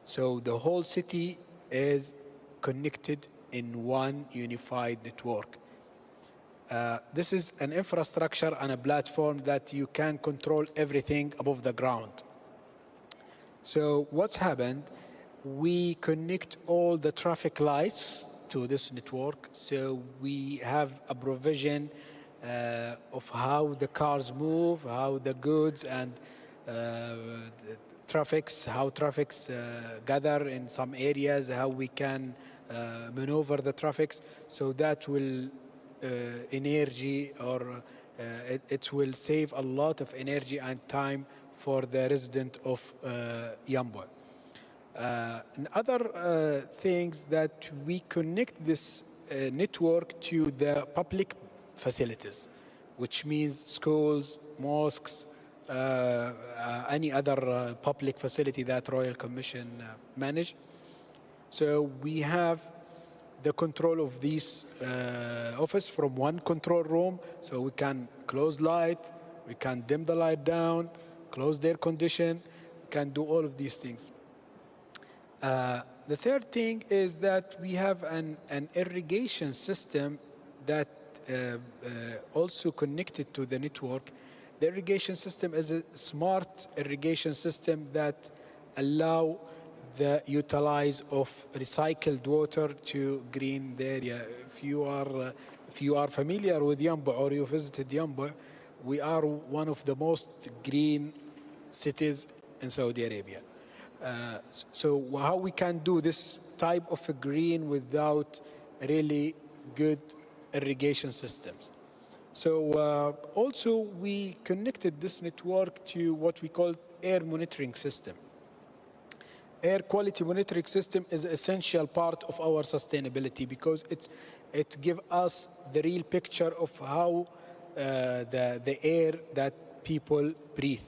[SPEAKER 5] So the whole city is connected in one unified network. This is an infrastructure and a platform that you can control everything above the ground. So what's happened, we connect all the traffic lights to this network. So we have a provision of how the cars move, how the goods and how traffics gather in some areas, how we can maneuver the traffics, so that will energy or it will save a lot of energy and time for the resident of Yanbu. And other things that we connect this network to the public facilities, which means schools, mosques, any other public facility that Royal Commission manage. So we have the control of this office from one control room, so we can close light, we can dim the light down, close the air condition, we can do all of these things. The third thing is that we have an irrigation system that also connected to the network. The irrigation system is a smart irrigation system that allow the utilize of recycled water to green the area. If you are familiar with Yanbu or you visited Yanbu, we are one of the most green cities in Saudi Arabia. So how we can do this type of a green without really good irrigation systems. So also we connected this network to what we call air monitoring system. Air quality monitoring system is an essential part of our sustainability because it gives us the real picture of how the air that people breathe.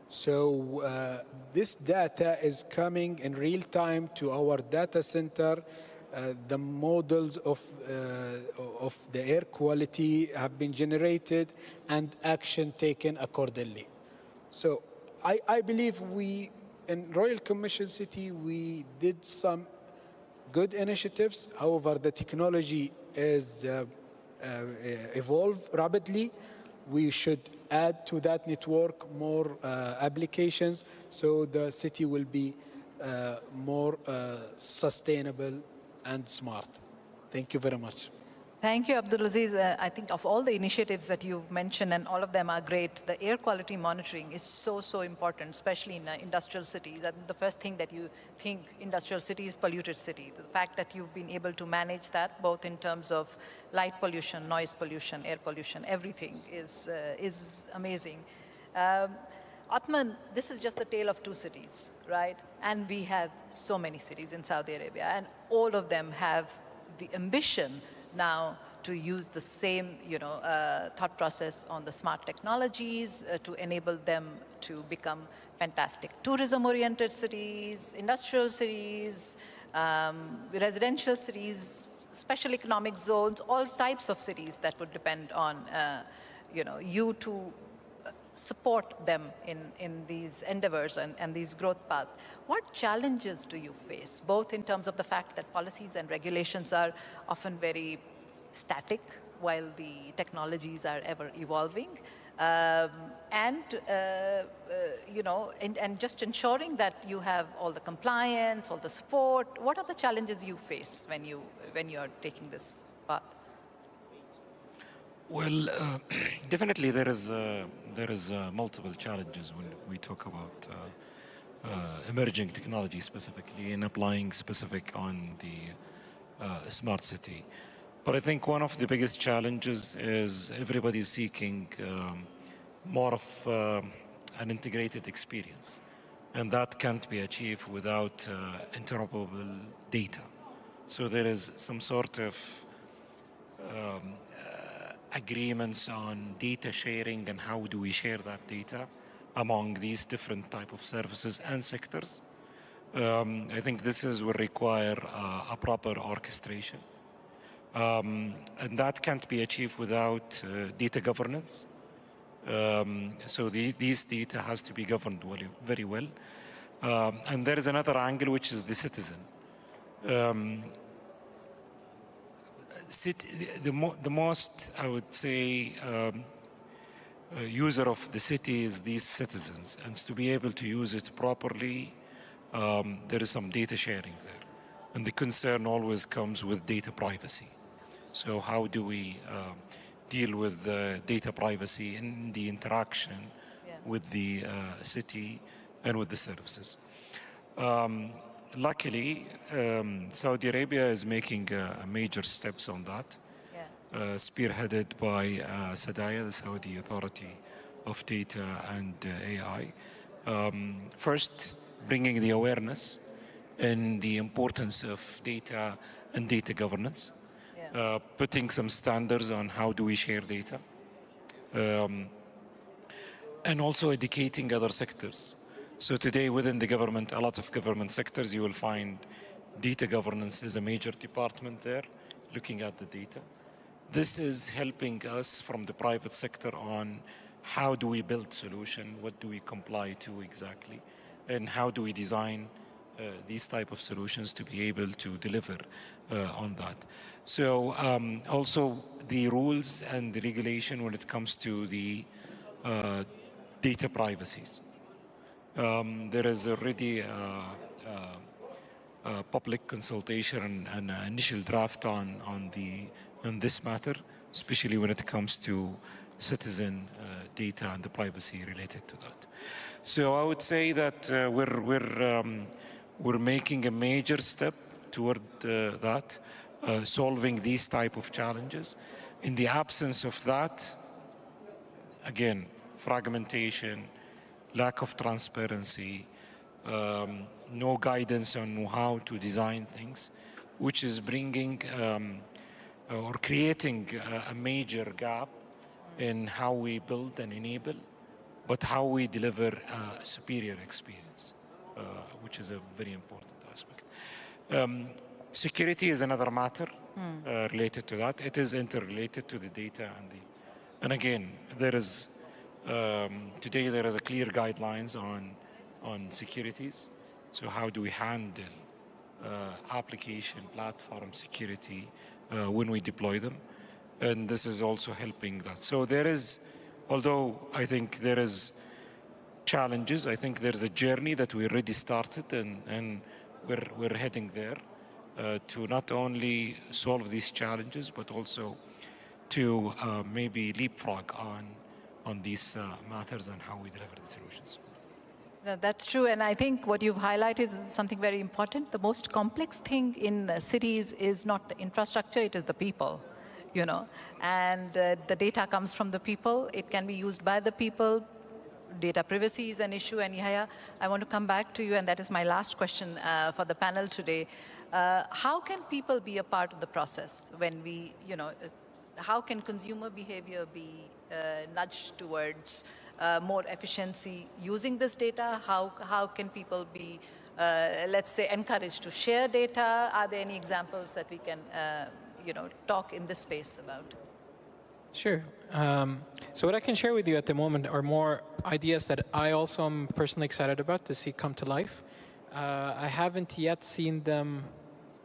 [SPEAKER 5] So this data is coming in real time to our data center, the models of the air quality have been generated and action taken accordingly. So I believe in Royal Commission City, we did some good initiatives. However, the technology is evolve rapidly. We should add to that network more applications so the city will be more sustainable and smart. Thank you very much.
[SPEAKER 14] Thank you, Abdulaziz. I think of all the initiatives that you've mentioned, and all of them are great, the air quality monitoring is so, so important, especially in industrial cities. And the first thing that you think industrial city is polluted city. The fact that you've been able to manage that, both in terms of light pollution, noise pollution, air pollution, everything is amazing. Atman, this is just the tale of two cities, right? And we have so many cities in Saudi Arabia, and all of them have the ambition now to use the same, thought process on the smart technologies to enable them to become fantastic tourism-oriented cities, industrial cities, residential cities, special economic zones, all types of cities that would depend on, you to support them in these endeavors and these growth paths. What challenges do you face, both in terms of the fact that policies and regulations are often very static while the technologies are ever evolving, and just ensuring that you have all the compliance, all the support? What are the challenges you face when you are taking this path?
[SPEAKER 7] Well, definitely there is multiple challenges when we talk about emerging technology specifically and applying specific on the smart city. But I think one of the biggest challenges is everybody seeking more of an integrated experience, and that can't be achieved without interoperable data. So there is some sort of agreements on data sharing and how do we share that data among these different type of services and sectors. I think this will require a proper orchestration. And that can't be achieved without data governance. So these data has to be governed very well. And there is another angle, which is the citizen. The most, I would say, user of the city is these citizens, and to be able to use it properly, there is some data sharing there. And the concern always comes with data privacy. So how do we deal with data privacy in the interaction with the city and with the services? Luckily, Saudi Arabia is making major steps on that, spearheaded by SADAYA, the Saudi Authority of Data and AI. First, bringing the awareness and the importance of data and data governance, putting some standards on how do we share data, and also educating other sectors. So today within the government, a lot of government sectors, you will find data governance is a major department there, looking at the data. This is helping us from the private sector on how do we build solution, what do we comply to exactly, and how do we design these type of solutions to be able to deliver on that. So also the rules and the regulation when it comes to the data privacies. There is already a public consultation and an initial draft on this matter, especially when it comes to citizen data and the privacy related to that. So I would say that we're making a major step toward that, solving these type of challenges. In the absence of that, again, fragmentation, lack of transparency, no guidance on how to design things, which is bringing or creating a major gap in how we build and enable, but how we deliver a superior experience, which is a very important aspect. security is another matter related to that. It is interrelated to the data and again, there is today there is a clear guidelines on securities. So how do we handle application platform security when we deploy them? And this is also helping that. So there is, although I think there is challenges, I think there's a journey that we already started and we're heading there to not only solve these challenges, but also to maybe leapfrog on these matters and how we deliver the solutions.
[SPEAKER 14] No, that's true, and I think what you've highlighted is something very important. The most complex thing in cities is not the infrastructure, it is the people, you know. And the data comes from the people, it can be used by the people. Data privacy is an issue, and Yahya, I want to come back to you, and that is my last question for the panel today. How can people be a part of the process when we, you know, how can consumer behavior be nudged towards more efficiency using this data? How can people be, let's say, encouraged to share data? Are there any examples that we can, you know, talk in this space about?
[SPEAKER 4] Sure. So what I can share with you at the moment are more ideas that I also am personally excited about to see come to life. I haven't yet seen them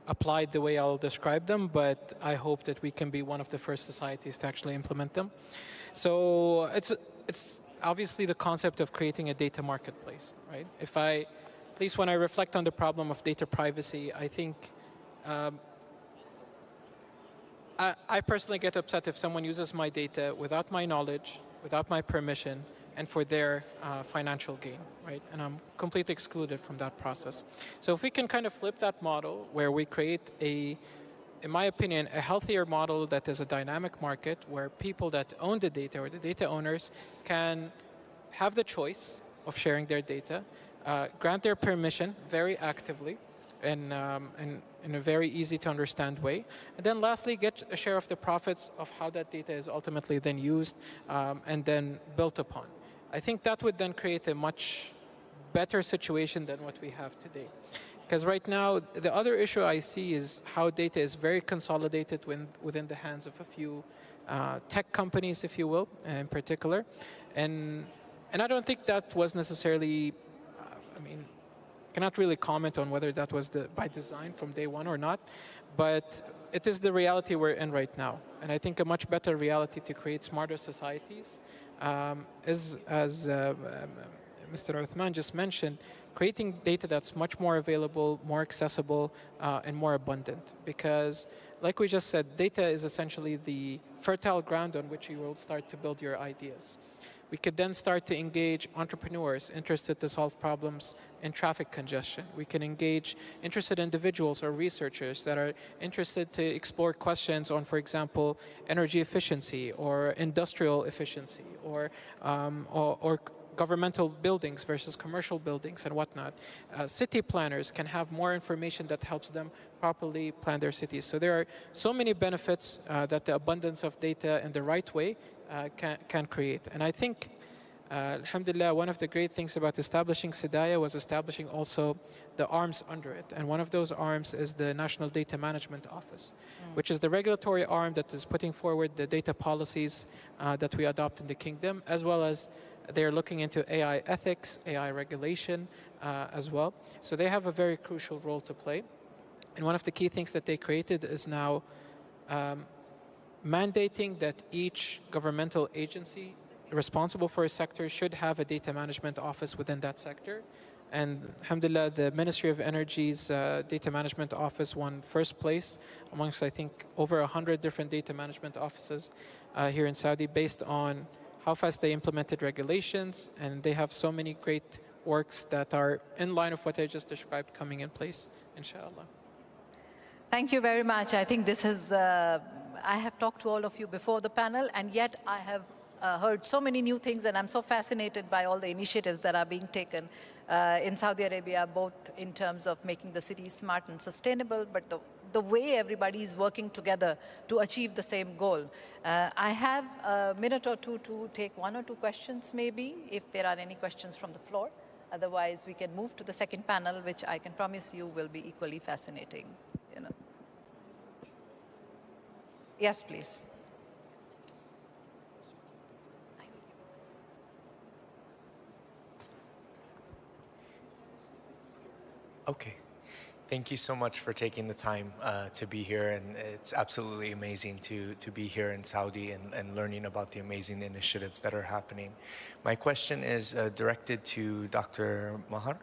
[SPEAKER 4] applied the way I'll describe them, but I hope that we can be one of the first societies to actually implement them. So it's obviously the concept of creating a data marketplace, right? At least when I reflect on the problem of data privacy, I think I personally get upset if someone uses my data without my knowledge, without my permission, and for their financial gain, right? And I'm completely excluded from that process. So if we can kind of flip that model where we create in my opinion, a healthier model that is a dynamic market where people that own the data or the data owners can have the choice of sharing their data, grant their permission very actively, and in a very easy to understand way. And then lastly, get a share of the profits of how that data is ultimately then used and then built upon. I think that would then create a much better situation than what we have today. Because right now, the other issue I see is how data is very consolidated within the hands of a few tech companies, if you will, in particular. And I don't think that was necessarily, I mean, cannot really comment on whether that was by design from day one or not, but it is the reality we're in right now. And I think a much better reality to create smarter societies is, as Mr. Uthman just mentioned, creating data that's much more available, more accessible, and more abundant. Because, like we just said, data is essentially the fertile ground on which you will start to build your ideas. We could then start to engage entrepreneurs interested to solve problems in traffic congestion. We can engage interested individuals or researchers that are interested to explore questions on, for example, energy efficiency or industrial efficiency or governmental buildings versus commercial buildings and whatnot. City planners can have more information that helps them properly plan their cities. So there are so many benefits that the abundance of data in the right way can create. And I think, alhamdulillah, one of the great things about establishing SIDAYA was establishing also the arms under it. And one of those arms is the National Data Management Office, which is the regulatory arm that is putting forward the data policies that we adopt in the kingdom, as well as they're looking into AI ethics, AI regulation as well. So they have a very crucial role to play. And one of the key things that they created is now mandating that each governmental agency responsible for a sector should have a data management office within that sector. And alhamdulillah, the Ministry of Energy's data management office won first place amongst, I think, over 100 different data management offices here in Saudi based on how fast they implemented regulations. And they have so many great works that are in line with what I just described coming in place, inshallah.
[SPEAKER 14] Thank you very much. I think this is, I have talked to all of you before the panel, and yet I have heard so many new things, and I'm so fascinated by all the initiatives that are being taken in Saudi Arabia, both in terms of making the city smart and sustainable, but the way everybody is working together to achieve the same goal. I have a minute or two to take one or two questions, maybe, if there are any questions from the floor. Otherwise, we can move to the second panel, which I can promise you will be equally fascinating. You know. Yes, please.
[SPEAKER 15] Okay. Thank you so much for taking the time to be here, and it's absolutely amazing to be here in Saudi and learning about the amazing initiatives that are happening. My question is directed to Dr. Mahar.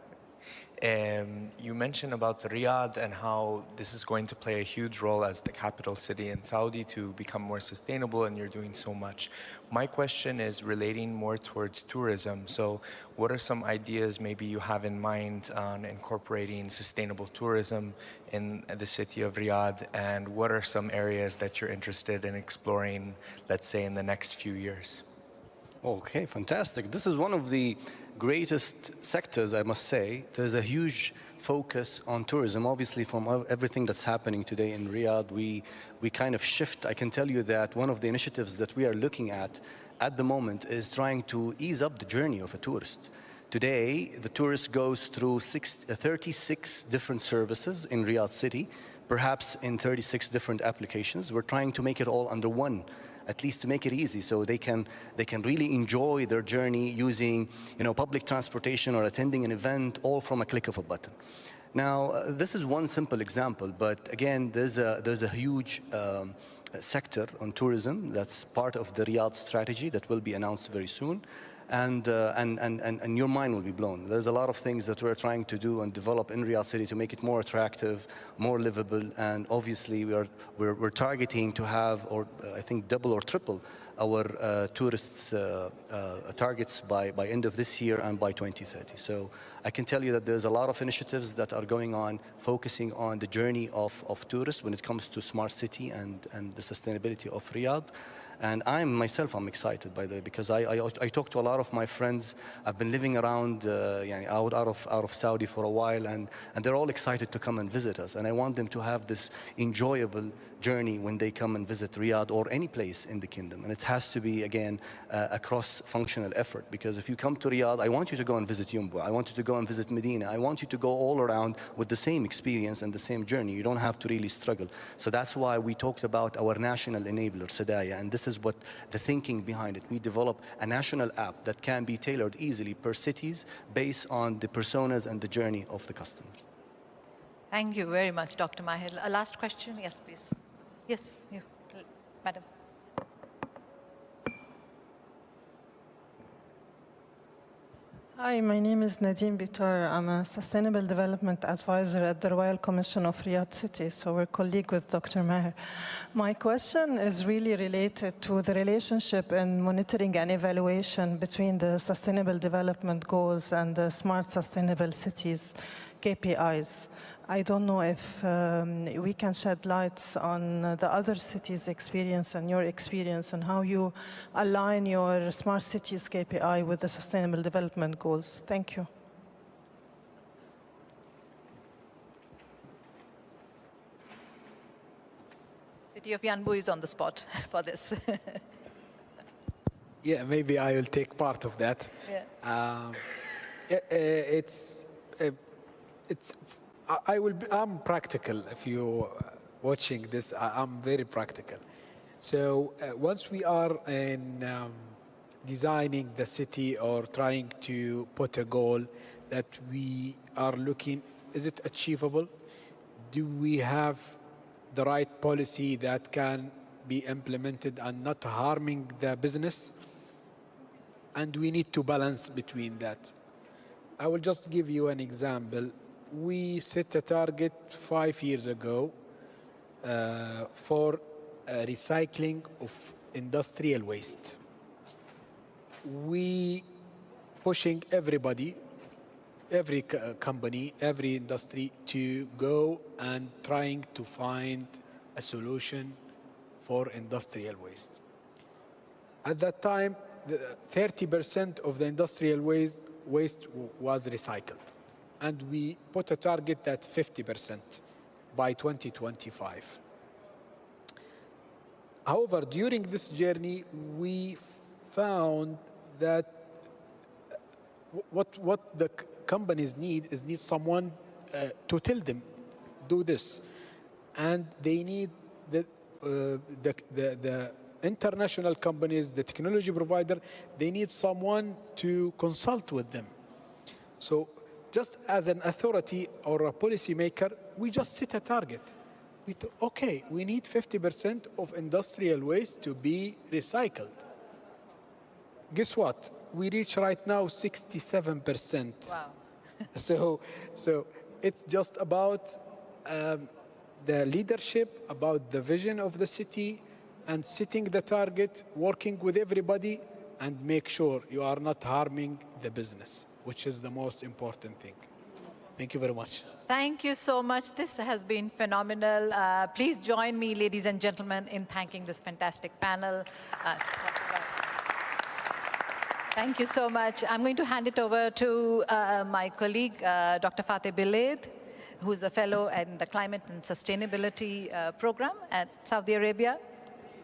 [SPEAKER 15] You mentioned about Riyadh and how this is going to play a huge role as the capital city in Saudi to become more sustainable, and you're doing so much. My question is relating more towards tourism. So what are some ideas maybe you have in mind on incorporating sustainable tourism in the city of Riyadh, and what are some areas that you're interested in exploring, let's say, in the next few years?
[SPEAKER 9] Okay, fantastic. This is one of the greatest sectors, I must say. There's a huge focus on tourism. Obviously, from everything that's happening today in Riyadh, we kind of shift. I can tell you that one of the initiatives that we are looking at the moment is trying to ease up the journey of a tourist. Today, the tourist goes through 36 different services in Riyadh city, perhaps in 36 different applications. We're trying to make it all under one, at least to make it easy, so they can really enjoy their journey using, public transportation or attending an event, all from a click of a button. Now, this is one simple example, but again, there's a huge sector on tourism that's part of the Riyadh strategy that will be announced very soon. And your mind will be blown. There's a lot of things that we're trying to do and develop in Riyadh City to make it more attractive, more livable, and obviously we're targeting to have, or I think double or triple our tourists targets by end of this year and by 2030. So I can tell you that there's a lot of initiatives that are going on focusing on the journey of tourists when it comes to smart city and the sustainability of Riyadh. And I'm excited by that, because I talk to a lot of my friends. I've been living around out of Saudi for a while, and they're all excited to come and visit us. And I want them to have this enjoyable journey when they come and visit Riyadh or any place in the kingdom. And it has to be, again, a cross-functional effort, because if you come to Riyadh, I want you to go and visit Yumbu. I want you to go and visit Medina. I want you to go all around with the same experience and the same journey. You don't have to really struggle. So that's why we talked about our national enabler, Sadaya, and this is what the thinking behind it. We develop a national app that can be tailored easily per cities based on the personas and the journey of the customers.
[SPEAKER 14] Thank you very much, Dr. Mahir. A last question? Yes, please. Yes, you, madam.
[SPEAKER 17] Hi, my name is Nadine Bitar. I'm a Sustainable Development Advisor at the Royal Commission of Riyadh City, so we're colleague with Dr. Maher. My question is really related to the relationship in monitoring and evaluation between the Sustainable Development Goals and the Smart Sustainable Cities KPIs. I don't know if we can shed lights on the other cities' experience and your experience and how you align your smart cities KPI with the Sustainable Development Goals. Thank you.
[SPEAKER 14] City of Yanbu is on the spot for this.
[SPEAKER 5] Yeah, maybe I will take part of that.
[SPEAKER 14] Yeah.
[SPEAKER 5] I'm practical. If you're watching this, I'm very practical. So once we are in designing the city or trying to put a goal that we are looking, is it achievable? Do we have the right policy that can be implemented and not harming the business? And we need to balance between that. I will just give you an example. We set a target 5 years ago for recycling of industrial waste. We pushing everybody, every company, every industry to go and trying to find a solution for industrial waste. At that time, 30% of the industrial waste was recycled. And we put a target at 50% by 2025. However, during this journey, we found that what the companies need someone to tell them, do this. And they need the international companies, the technology provider, they need someone to consult with them. So just as an authority or a policy maker, we just set a target. Okay, we need 50% of industrial waste to be recycled. Guess what? We reach right now 67%.
[SPEAKER 14] Wow.
[SPEAKER 5] So it's just about the leadership, about the vision of the city, and setting the target, working with everybody, and make sure you are not harming the business, which is the most important thing. Thank you very much.
[SPEAKER 14] Thank you so much. This has been phenomenal. Please join me, ladies and gentlemen, in thanking this fantastic panel. Thank you so much. I'm going to hand it over to my colleague, Dr. Fateh Bilaid, who's a fellow in the Climate and Sustainability Program at Saudi Arabia.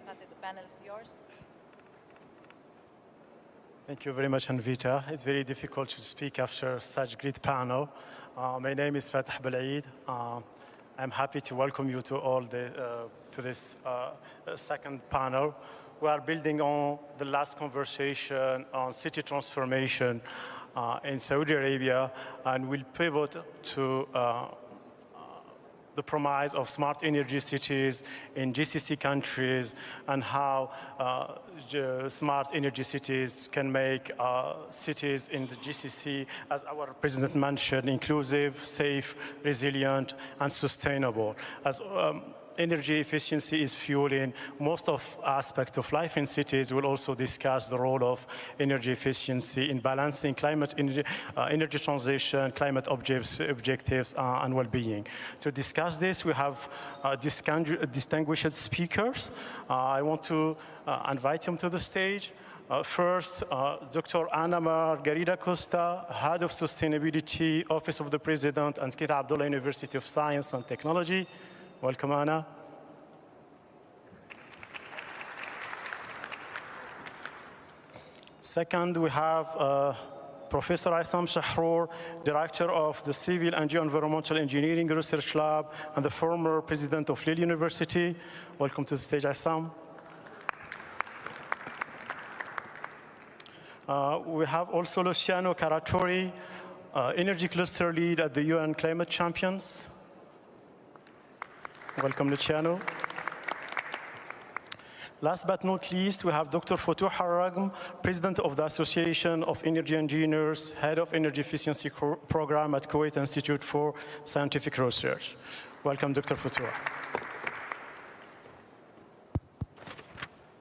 [SPEAKER 14] Fateh, the panel is yours.
[SPEAKER 3] Thank you very much, Anvita. It's very difficult to speak after such great panel. My name is Fateh Bilaid. I'm happy to welcome you to all to this second panel. We are building on the last conversation on city transformation in Saudi Arabia, and we'll pivot to the promise of smart energy cities in GCC countries and how smart energy cities can make cities in the GCC, as our president mentioned, inclusive, safe, resilient, and sustainable. As energy efficiency is fueling most of aspects of life in cities, we'll also discuss the role of energy efficiency in balancing climate energy transition, climate objectives, and well-being. To discuss this, we have distinguished speakers. I want to invite them to the stage. First, Dr. Anna Margarida Costa, Head of Sustainability, Office of the President, and King Abdullah University of Science and Technology. Welcome, Anna. Second, we have Professor Aissam Shahrour, Director of the Civil and Geoenvironmental Engineering Research Lab and the former President of Lille University. Welcome to the stage, Aissam. We have also Luciano Caratori, Energy Cluster Lead at the UN Climate Champions. Welcome, Luciano. Last but not least, we have Dr. Futuh Al-Ragm, President of the Association of Energy Engineers, Head of Energy Efficiency Program at Kuwait Institute for Scientific Research. Welcome, Dr. Futuh.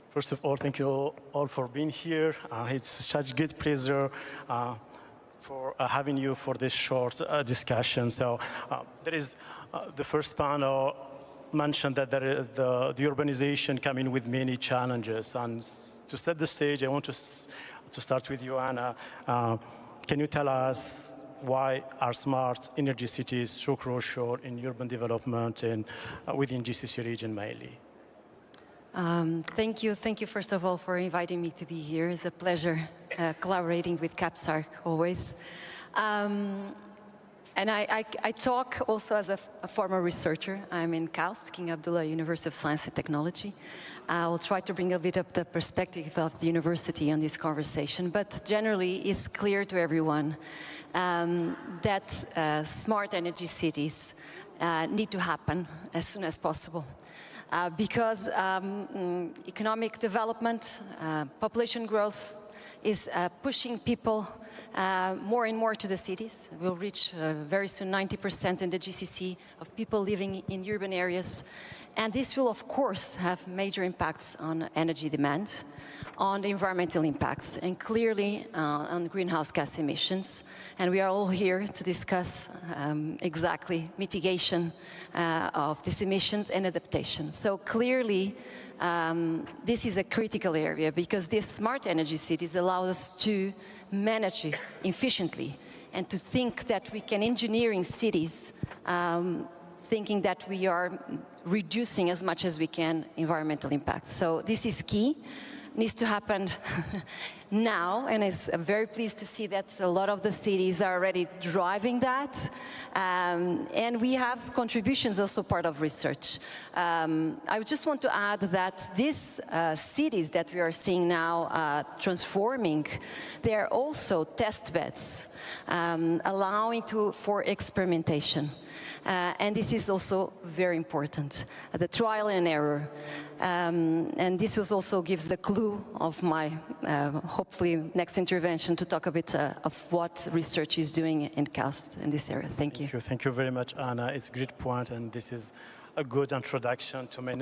[SPEAKER 3] First of all, thank you all for being here. It's such a good pleasure for having you for this short discussion. So there is the first panel mentioned that the urbanization coming with many challenges. And to set the stage, I want to start with you, Anna. Can you tell us why are smart energy cities so crucial in urban development and within GCC region mainly?
[SPEAKER 20] Thank you. Thank you, first of all, for inviting me to be here. It's a pleasure collaborating with CAPSARC always. And I talk also as a former researcher. I'm in KAUST, King Abdullah University of Science and Technology. I will try to bring a bit of the perspective of the university on this conversation, but generally it's clear to everyone that smart energy cities need to happen as soon as possible. Because economic development, population growth is pushing people more and more to the cities. We'll reach very soon 90% in the GCC of people living in urban areas. And this will, of course, have major impacts on energy demand, on the environmental impacts, and clearly on greenhouse gas emissions. And we are all here to discuss exactly mitigation of these emissions and adaptation. So clearly, this is a critical area because these smart energy cities allow us to manage it efficiently and to think that we can engineering cities thinking that we are reducing as much as we can environmental impacts. So this is key. needs to happen now, and I'm very pleased to see that a lot of the cities are already driving that. And we have contributions also part of research. I just want to add that these cities that we are seeing now transforming, they are also test beds, allowing for experimentation. And this is also very important, the trial and error. And this also gives the clue of my, hopefully, next intervention to talk a bit of what research is doing in CAST in this area. Thank you.
[SPEAKER 3] Thank you very much, Anna. It's a great point, and this is a good introduction to my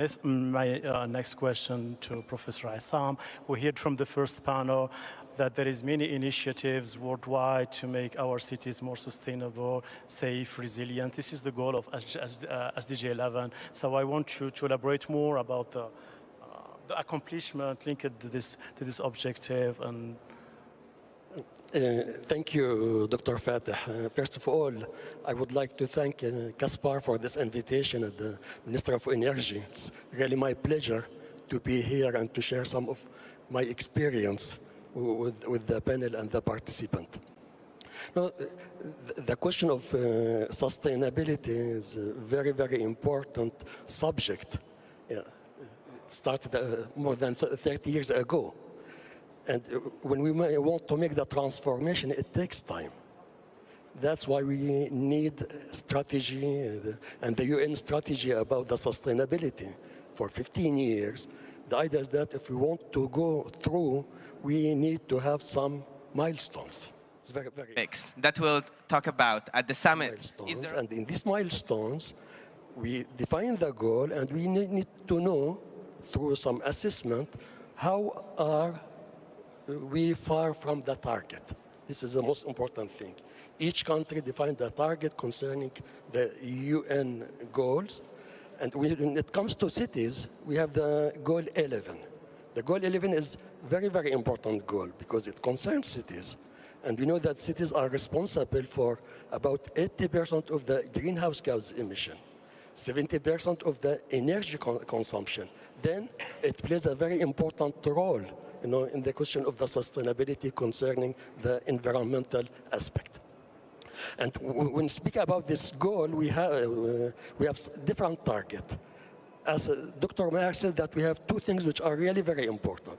[SPEAKER 3] next question to Professor Issam. We heard from the first panel that there is many initiatives worldwide to make our cities more sustainable, safe, resilient. This is the goal of SDG 11. So I want you to elaborate more about the accomplishment linked to this objective. And
[SPEAKER 8] thank you, Dr. Fateh. First of all, I would like to thank Kaspar for this invitation at the Minister of Energy. It's really my pleasure to be here and to share some of my experience with the panel and the participant. Now, the question of sustainability is a very, very important subject. Yeah, it started more than 30 years ago. And when we want to make the transformation, it takes time. That's why we need strategy and the UN strategy about the sustainability for 15 years. The idea is that if we want to go through, we need to have some milestones. It's very, very
[SPEAKER 12] mix that we'll talk about at the summit.
[SPEAKER 8] And in these milestones, we define the goal, and we need to know through some assessment how are we far from the target. This is the most important thing. Each country defined the target concerning the UN goals. And when it comes to cities, we have the goal 11. The goal 11 is very, very important goal because it concerns cities. And we know that cities are responsible for about 80% of the greenhouse gas emission, 70% of the energy consumption. Then it plays a very important role, in the question of the sustainability concerning the environmental aspect. And when we speak about this goal, we have different targets. As Dr. Maher said, that we have two things which are really very important.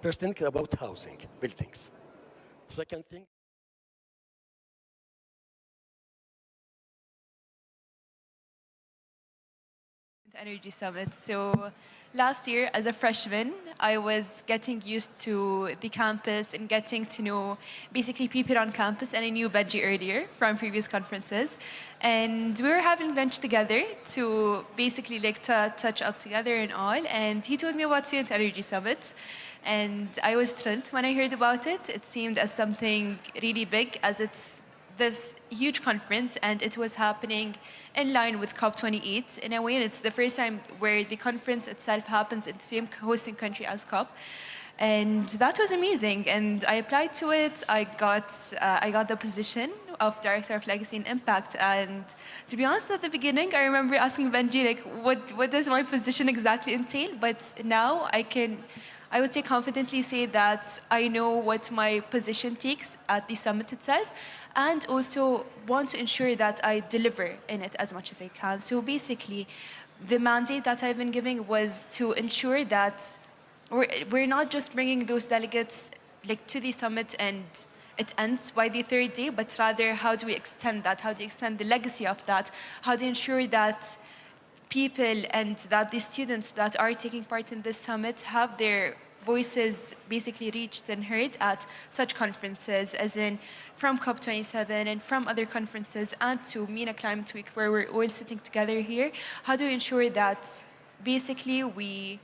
[SPEAKER 8] First thing about housing, buildings. Second thing,
[SPEAKER 22] Energy Summit. So last year, as a freshman, I was getting used to the campus and getting to know basically people on campus, and I knew Benji earlier from previous conferences. And we were having lunch together to basically touch up together and all. And he told me about Student Energy Summit. And I was thrilled when I heard about it. It seemed as something really big, as it's this huge conference, and it was happening in line with COP28 in a way. And it's the first time where the conference itself happens in the same hosting country as COP. And that was amazing. And I applied to it. I got the position of Director of Legacy and Impact. And to be honest, at the beginning, I remember asking Benji, like, what does my position exactly entail? But now I would say confidently say that I know what my position takes at the summit itself, and also want to ensure that I deliver in it as much as I can. So basically, the mandate that I've been giving was to ensure that we're not just bringing those delegates to the summit and it ends by the third day, but rather how do we extend that? How do we extend the legacy of that? How do we ensure that people and that the students that are taking part in this summit have their voices basically reached and heard at such conferences, as in from COP27 and from other conferences, and to MENA Climate Week, where we're all sitting together here? How do we ensure that basically we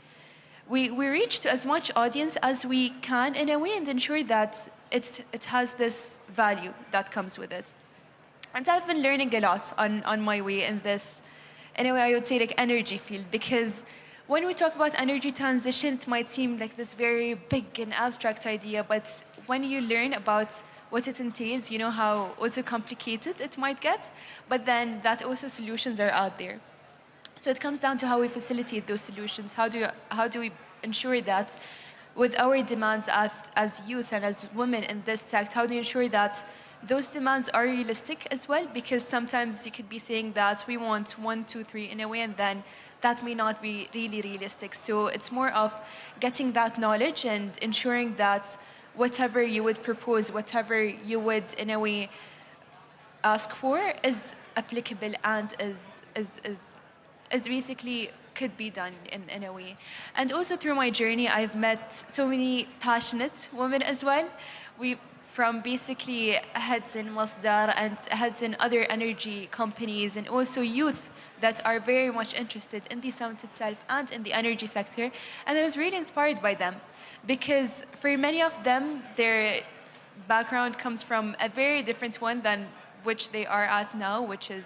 [SPEAKER 22] reach to as much audience as we can in a way, and ensure that it has this value that comes with it? And I've been learning a lot on my way in this, in a way I would say, energy field, because when we talk about energy transition, it might seem like this very big and abstract idea, but when you learn about what it entails, you know how also complicated it might get, but then that also solutions are out there. So it comes down to how we facilitate those solutions. How do we ensure that with our demands as youth and as women in this sector, how do you ensure that those demands are realistic as well? Because sometimes you could be saying that we want 1, 2, 3 in a way, and then that may not be really realistic. So it's more of getting that knowledge and ensuring that whatever you would propose, whatever you would in a way ask for is applicable and is basically could be done in a way. And also through my journey, I've met so many passionate women as well. From basically heads in Masdar and heads in other energy companies, and also youth that are very much interested in the summit itself and in the energy sector. And I was really inspired by them because for many of them, their background comes from a very different one than which they are at now, which is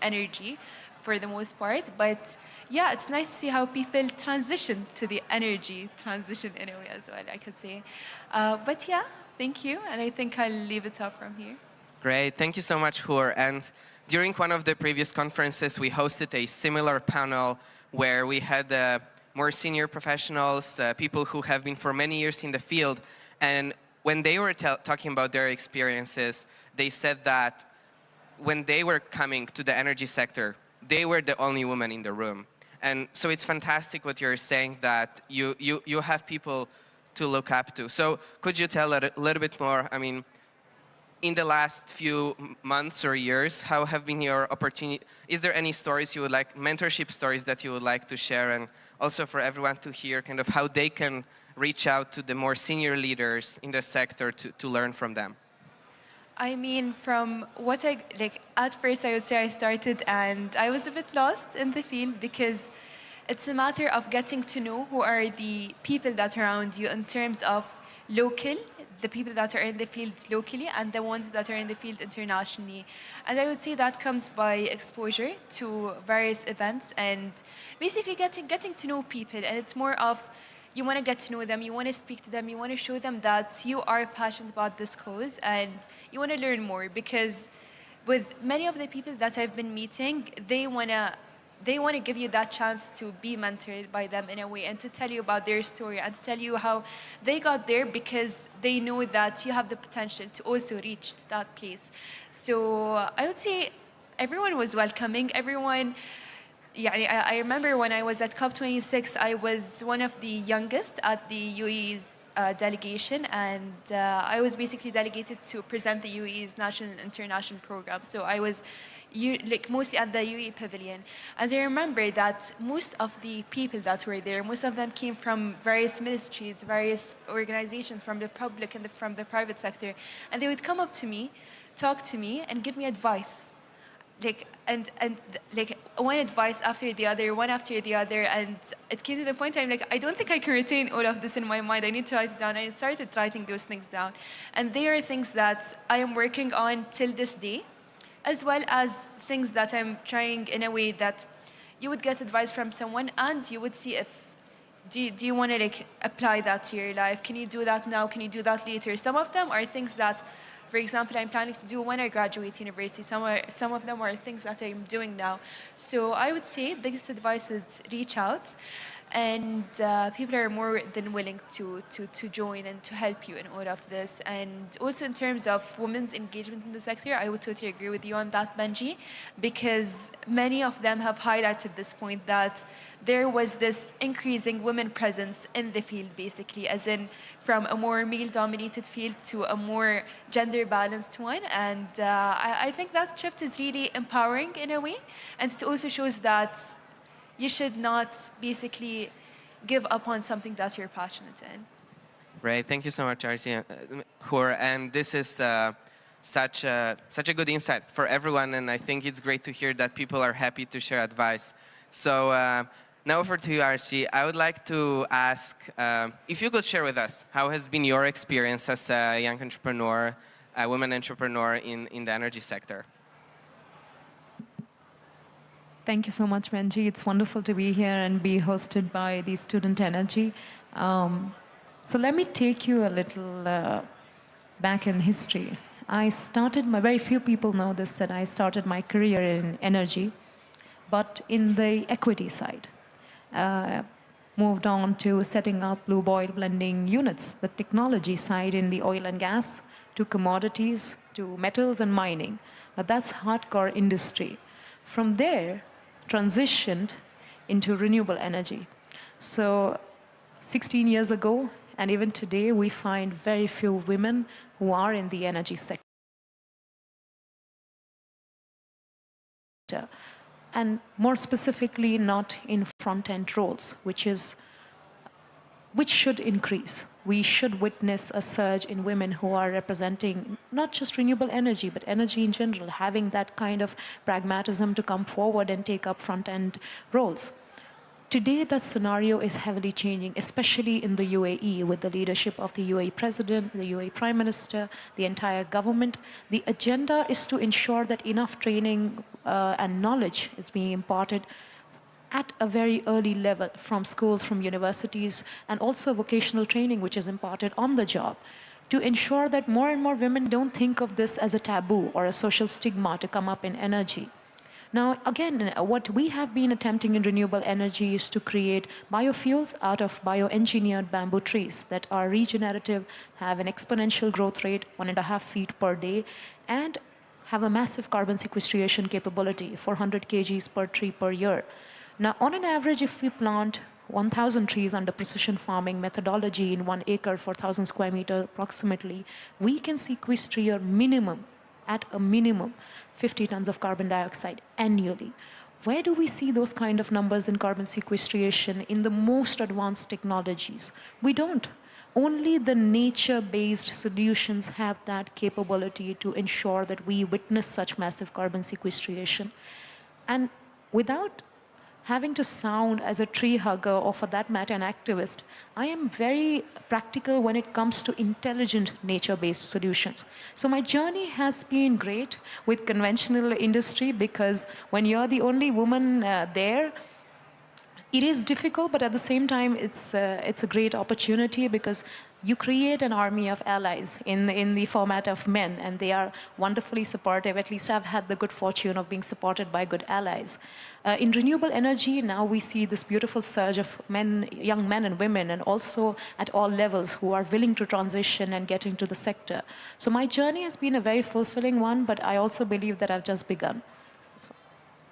[SPEAKER 22] energy for the most part. But yeah, it's nice to see how people transition to the energy transition in a way as well, I could say. But yeah, thank you. And I think I'll leave it up from here.
[SPEAKER 12] Great. Thank you so much, Hoor. And during one of the previous conferences, we hosted a similar panel where we had more senior professionals, people who have been for many years in the field. And when they were talking about their experiences, they said that when they were coming to the energy sector, they were the only woman in the room. And so it's fantastic what you're saying, that you have people to look up to. So could you tell a little bit more, I mean, in the last few months or years, how have been your opportunity? Is there any stories you would like, mentorship stories that you would like to share, and also for everyone to hear kind of how they can reach out to the more senior leaders in the sector to learn from them?
[SPEAKER 22] I mean, from what at first I would say I started and I was a bit lost in the field because it's a matter of getting to know who are the people that are around you in terms of local, the people that are in the field locally, and the ones that are in the field internationally. And I would say that comes by exposure to various events and basically getting to know people. And it's more of you want to get to know them, you want to speak to them, you want to show them that you are passionate about this cause and you want to learn more, because with many of the people that I've been meeting, they want to give you that chance to be mentored by them in a way and to tell you about their story and to tell you how they got there, because they know that you have the potential to also reach that place. So I would say everyone was welcoming, everyone. Yeah, I remember when I was at COP26, I was one of the youngest at the UAE's delegation, and I was basically delegated to present the UAE's national and international program. So I was mostly at the UAE pavilion. And I remember that most of the people that were there, most of them came from various ministries, various organizations from the public and from the private sector. And they would come up to me, talk to me, and give me advice. And one advice after the other, one after the other, and it came to the point I'm like, I don't think I can retain all of this in my mind. I need to write it down. And I started writing those things down. And they are things that I am working on till this day, as well as things that I'm trying in a way that you would get advice from someone and you would see if, do you want to apply that to your life? Can you do that now? Can you do that later? Some of them are things that, for example, I'm planning to do when I graduate university. Some of them are things that I'm doing now. So I would say biggest advice is reach out, and people are more than willing to join and to help you in all of this. And also in terms of women's engagement in the sector, I would totally agree with you on that, Benji, because many of them have highlighted this point that there was this increasing women presence in the field, basically, as in from a more male-dominated field to a more gender-balanced one. And I think that shift is really empowering in a way, and it also shows that you should not basically give up on something that you're passionate in.
[SPEAKER 12] Right. Thank you so much, Arti, Hoor. And this is such a good insight for everyone. And I think it's great to hear that people are happy to share advice. So now over to you, Archie. I would like to ask if you could share with us how has been your experience as a young entrepreneur, a woman entrepreneur in the energy sector.
[SPEAKER 1] Thank you so much, Benji. It's wonderful to be here and be hosted by the Student Energy. So let me take you a little back in history. Very few people know this, that I started my career in energy, but in the equity side. moved on to setting up lube oil blending units, the technology side in the oil and gas, to commodities, to metals and mining. But that's hardcore industry. From there, transitioned into renewable energy. So 16 years ago, and even today, we find very few women who are in the energy sector. And more specifically, not in front-end roles, which should increase. We should witness a surge in women who are representing not just renewable energy, but energy in general, having that kind of pragmatism to come forward and take up front-end roles. Today, that scenario is heavily changing, especially in the UAE, with the leadership of the UAE president, the UAE prime minister, the entire government. The agenda is to ensure that enough training and knowledge is being imparted at a very early level from schools, from universities, and also vocational training, which is imparted on the job, to ensure that more and more women don't think of this as a taboo or a social stigma to come up in energy. Now, again, what we have been attempting in renewable energy is to create biofuels out of bioengineered bamboo trees that are regenerative, have an exponential growth rate, 1.5 feet per day, and have a massive carbon sequestration capability, 400 kgs per tree per year. Now, on an average, if we plant 1,000 trees under precision farming methodology in 1 acre for 1,000 square meter approximately, we can sequester minimum, at a minimum, 50 tons of carbon dioxide annually. Where do we see those kind of numbers in carbon sequestration in the most advanced technologies? We don't. Only the nature-based solutions have that capability to ensure that we witness such massive carbon sequestration. And without having to sound as a tree hugger or for that matter an activist, I am very practical when it comes to intelligent nature-based solutions. So my journey has been great with conventional industry because when you're the only woman there, it is difficult, but at the same time, it's a great opportunity because you create an army of allies in the format of men, and they are wonderfully supportive. At least I've had the good fortune of being supported by good allies. In renewable energy, now we see this beautiful surge of men, young men and women, and also at all levels who are willing to transition and get into the sector. So my journey has been a very fulfilling one, but I also believe that I've just begun.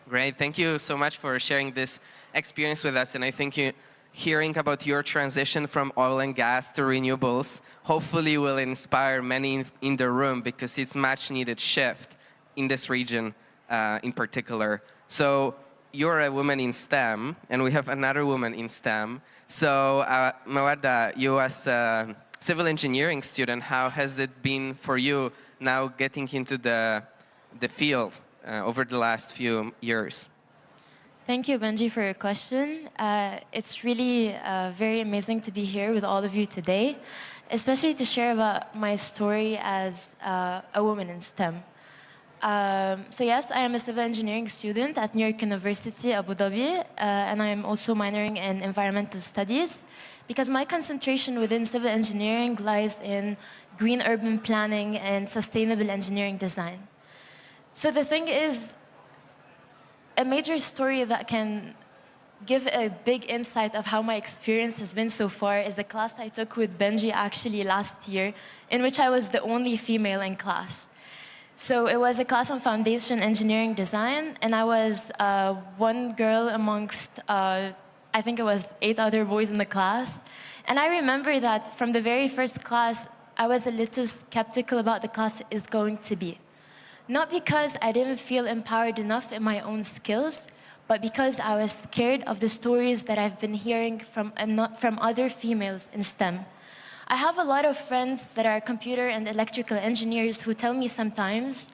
[SPEAKER 12] Great. Thank you so much for sharing this experience with us. And I think hearing about your transition from oil and gas to renewables hopefully will inspire many in the room because it's much needed shift in this region in particular. So you're a woman in STEM, and we have another woman in STEM. So Mawadda, you as a civil engineering student, how has it been for you now getting into the field over the last few years?
[SPEAKER 2] Thank you, Benji, for your question. It's really very amazing to be here with all of you today, especially to share about my story as a woman in STEM. So yes, I am a civil engineering student at New York University, Abu Dhabi, and I am also minoring in environmental studies because my concentration within civil engineering lies in green urban planning and sustainable engineering design. So the thing is, a major story that can give a big insight of how my experience has been so far is the class I took with Benji actually last year, in which I was the only female in class. So it was a class on foundation engineering design, and I was one girl amongst, I think it was 8 other boys in the class. And I remember that from the very first class, I was a little skeptical about the class is going to be. Not because I didn't feel empowered enough in my own skills, but because I was scared of the stories that I've been hearing from other females in STEM. I have a lot of friends that are computer and electrical engineers who tell me sometimes,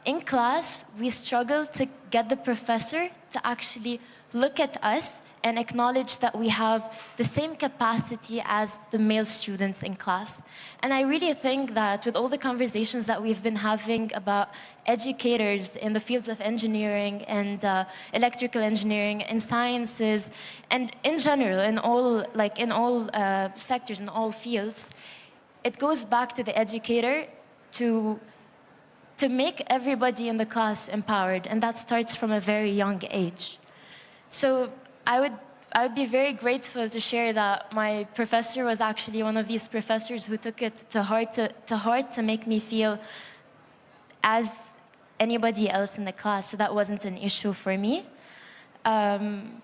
[SPEAKER 2] in class, we struggle to get the professor to actually look at us and acknowledge that we have the same capacity as the male students in class. And I really think that with all the conversations that we've been having about educators in the fields of engineering and electrical engineering and sciences, and in general, in all sectors, in all fields, it goes back to the educator to make everybody in the class empowered, and that starts from a very young age. So I would I would be very grateful to share that my professor was actually one of these professors who took it to heart to make me feel as anybody else in the class, so that wasn't an issue for me. And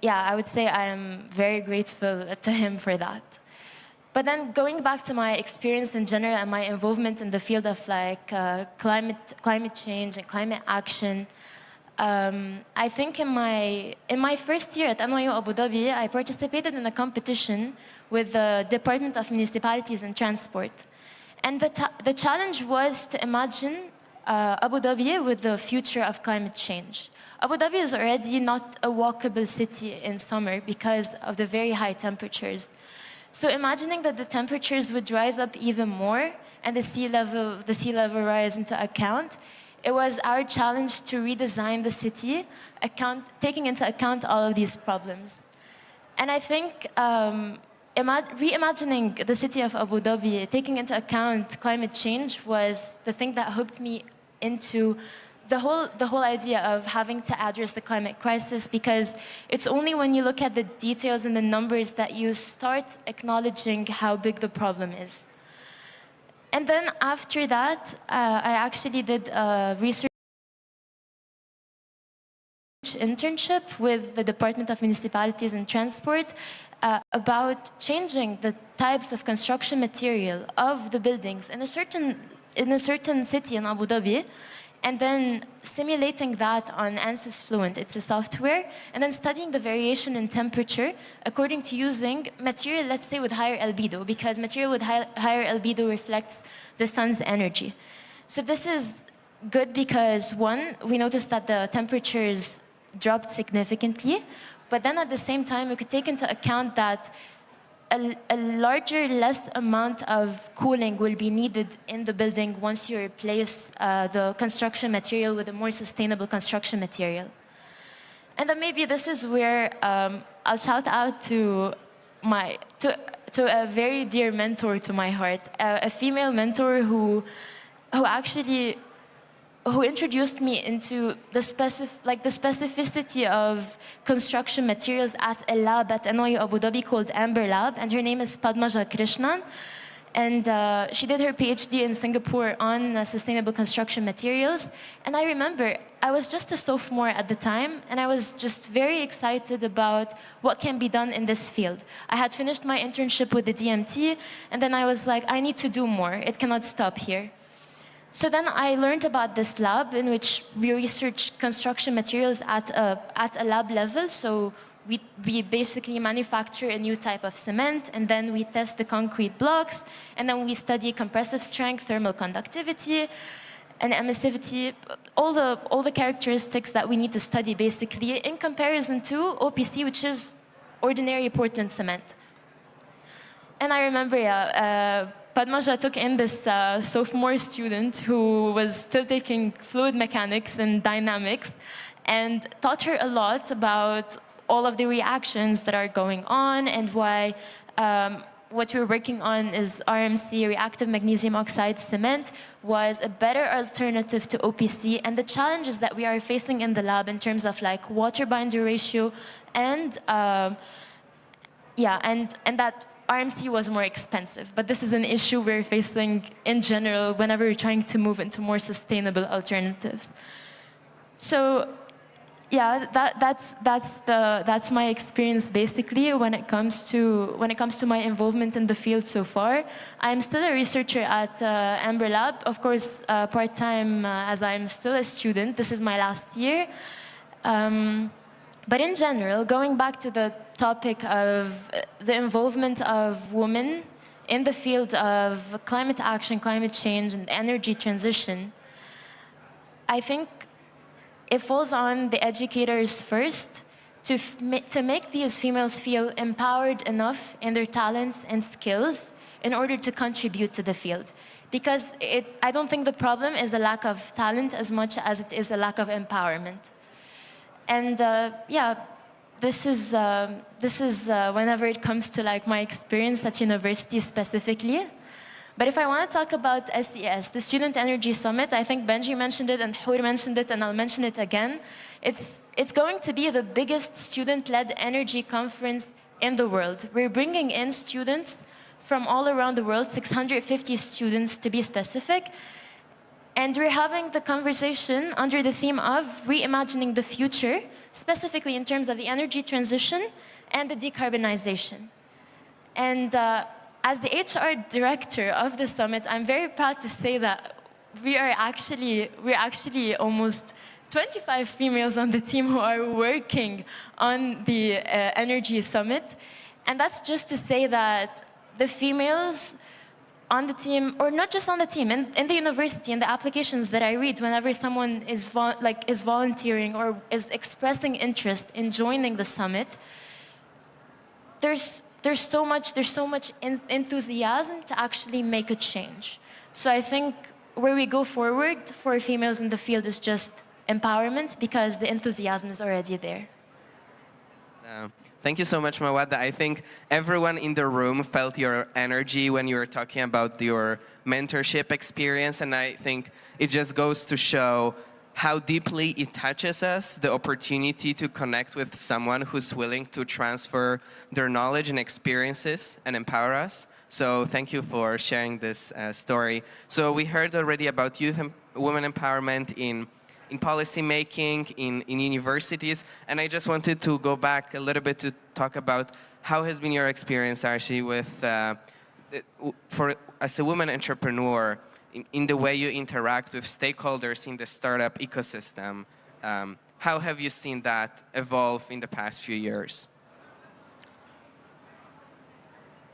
[SPEAKER 2] yeah, I would say I am very grateful to him for that. But then going back to my experience in general and my involvement in the field of like climate change and climate action, I think in my first year at NYU Abu Dhabi, I participated in a competition with the Department of Municipalities and Transport. And the challenge was to imagine Abu Dhabi with the future of climate change. Abu Dhabi is already not a walkable city in summer because of the very high temperatures. So imagining that the temperatures would rise up even more and the sea level rise into account, it was our challenge to redesign the city, taking into account all of these problems. And I think reimagining the city of Abu Dhabi, taking into account climate change, was the thing that hooked me into the whole idea of having to address the climate crisis, because it's only when you look at the details and the numbers that you start acknowledging how big the problem is. And then after that, I actually did a research internship with the Department of Municipalities and Transport about changing the types of construction material of the buildings in a certain city in Abu Dhabi, and then simulating that on ANSYS Fluent. It's a software, and then studying the variation in temperature according to using material, let's say, with higher albedo, because material with higher albedo reflects the sun's energy. So this is good because, one, we noticed that the temperatures dropped significantly, but then at the same time, we could take into account that a larger, less amount of cooling will be needed in the building once you replace the construction material with a more sustainable construction material. And then maybe this is where I'll shout out to a very dear mentor to my heart, a female mentor who introduced me into the specificity of construction materials at a lab at NYU Abu Dhabi called Amber Lab, and her name is Padmaja Krishnan. And she did her PhD in Singapore on sustainable construction materials. And I remember I was just a sophomore at the time, and I was just very excited about what can be done in this field. I had finished my internship with the DMT, and then I was like, I need to do more. It cannot stop here. So then I learned about this lab in which we research construction materials at a lab level. So we basically manufacture a new type of cement, and then we test the concrete blocks, and then we study compressive strength, thermal conductivity, and emissivity, all the characteristics that we need to study basically in comparison to OPC, which is ordinary Portland cement. And I remember, Padmaja took in this sophomore student who was still taking fluid mechanics and dynamics, and taught her a lot about all of the reactions that are going on, and why what we're working on is RMC, reactive magnesium oxide cement, was a better alternative to OPC, and the challenges that we are facing in the lab in terms of like water binder ratio, and and that RMC was more expensive. But this is an issue we're facing in general whenever we're trying to move into more sustainable alternatives. So yeah, that's my experience basically when it comes to my involvement in the field so far. I'm still a researcher at Amber Lab, of course, part-time as I'm still a student. This is my last year. But in general, going back to the topic of the involvement of women in the field of climate action, climate change, and energy transition, I think it falls on the educators first to make these females feel empowered enough in their talents and skills in order to contribute to the field. Because I don't think the problem is the lack of talent as much as it is a lack of empowerment. And this is whenever it comes to like my experience at university specifically. But if I want to talk about SES, the Student Energy Summit, I think Benji mentioned it and Hour mentioned it, and I'll mention it again. It's going to be the biggest student-led energy conference in the world. We're bringing in students from all around the world, 650 students to be specific, and we're having the conversation under the theme of reimagining the future, specifically in terms of the energy transition and the decarbonization. And as the HR director of the summit, I'm very proud to say that we're actually almost 25 females on the team who are working on the energy summit. And that's just to say that the females on the team, or not just on the team, in the university, in the applications that I read whenever someone is volunteering or is expressing interest in joining the summit, there's so much enthusiasm to actually make a change. So I think where we go forward for females in the field is just empowerment, because the enthusiasm is already there.
[SPEAKER 12] Thank you so much, Mawada. I think everyone in the room felt your energy when you were talking about your mentorship experience, and I think it just goes to show how deeply it touches us, the opportunity to connect with someone who's willing to transfer their knowledge and experiences and empower us. So thank you for sharing this story. So we heard already about youth and women empowerment in policy making, in universities, and I just wanted to go back a little bit to talk about how has been your experience, Archie, with, as a woman entrepreneur, in the way you interact with stakeholders in the startup ecosystem. How have you seen that evolve in the past few years?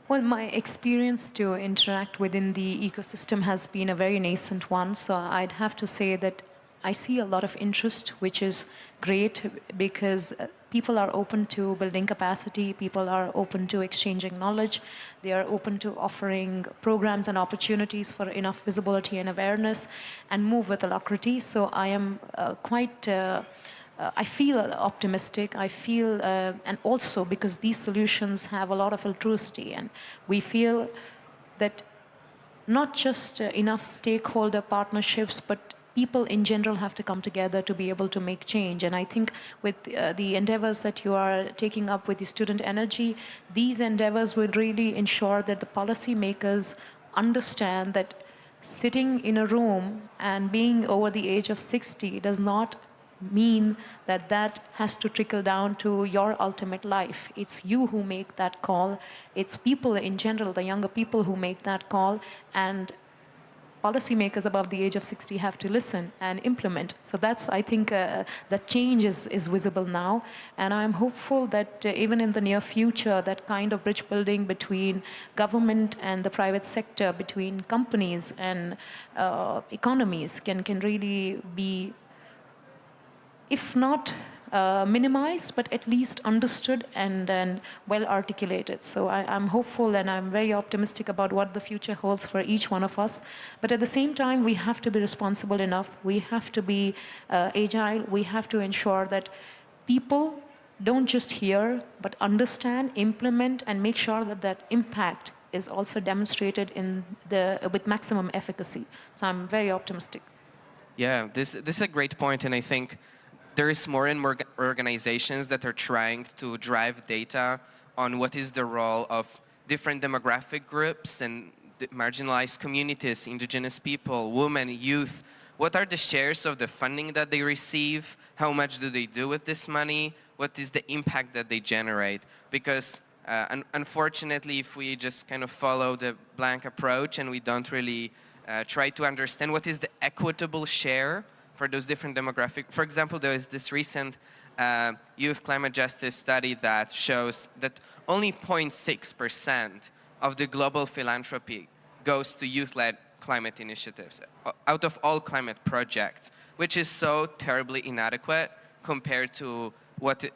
[SPEAKER 1] Well, my experience to interact within the ecosystem has been a very nascent one, so I'd have to say that I see a lot of interest, which is great, because people are open to building capacity, people are open to exchanging knowledge, they are open to offering programs and opportunities for enough visibility and awareness, and move with alacrity. So I am I feel optimistic, I feel, and also because these solutions have a lot of altruisity, and we feel that not just enough stakeholder partnerships, but people in general have to come together to be able to make change. And I think with the endeavors that you are taking up with the student energy, these endeavors would really ensure that the policymakers understand that sitting in a room and being over the age of 60 does not mean that that has to trickle down to your ultimate life. It's you who make that call. It's people in general, the younger people, who make that call, and policymakers above the age of 60 have to listen and implement. So that's, I think, that change is visible now. And I'm hopeful that even in the near future, that kind of bridge building between government and the private sector, between companies and economies can really be, if not minimized, but at least understood and well articulated. So I'm hopeful and I'm very optimistic about what the future holds for each one of us. But at the same time, we have to be responsible enough. We have to be agile. We have to ensure that people don't just hear, but understand, implement, and make sure that that impact is also demonstrated with maximum efficacy. So I'm very optimistic.
[SPEAKER 12] Yeah, this is a great point, and I think there is more and more organizations that are trying to drive data on what is the role of different demographic groups and marginalized communities, indigenous people, women, youth. What are the shares of the funding that they receive? How much do they do with this money? What is the impact that they generate? Because unfortunately, if we just kind of follow the blank approach and we don't really try to understand what is the equitable share for those different demographic. For example, there is this recent youth climate justice study that shows that only 0.6% of the global philanthropy goes to youth-led climate initiatives out of all climate projects, which is so terribly inadequate compared to what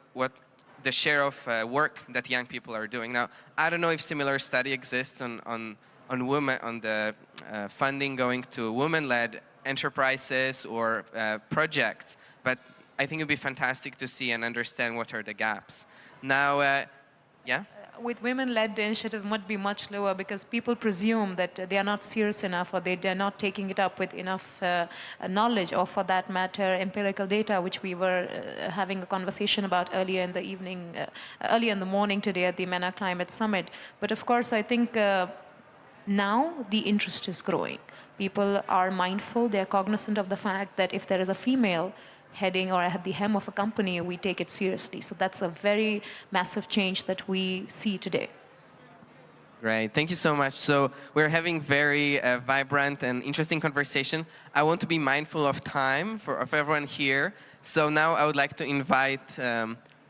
[SPEAKER 12] the share of work that young people are doing. Now, I don't know if similar study exists on women, on the funding going to women-led enterprises or projects, but I think it would be fantastic to see and understand what are the gaps. Now, yeah?
[SPEAKER 1] with women-led initiatives might be much lower because people presume that they are not serious enough or they're not taking it up with enough knowledge, or for that matter, empirical data, which we were having a conversation about earlier in the evening, earlier in the morning today at the MENA Climate Summit. But of course, I think now the interest is growing. People are mindful, they're cognizant of the fact that if there is a female heading or at the helm of a company, we take it seriously. So that's a very massive change that we see today.
[SPEAKER 12] Great, thank you so much. So we're having very vibrant and interesting conversation. I want to be mindful of time of everyone here. So now I would like to invite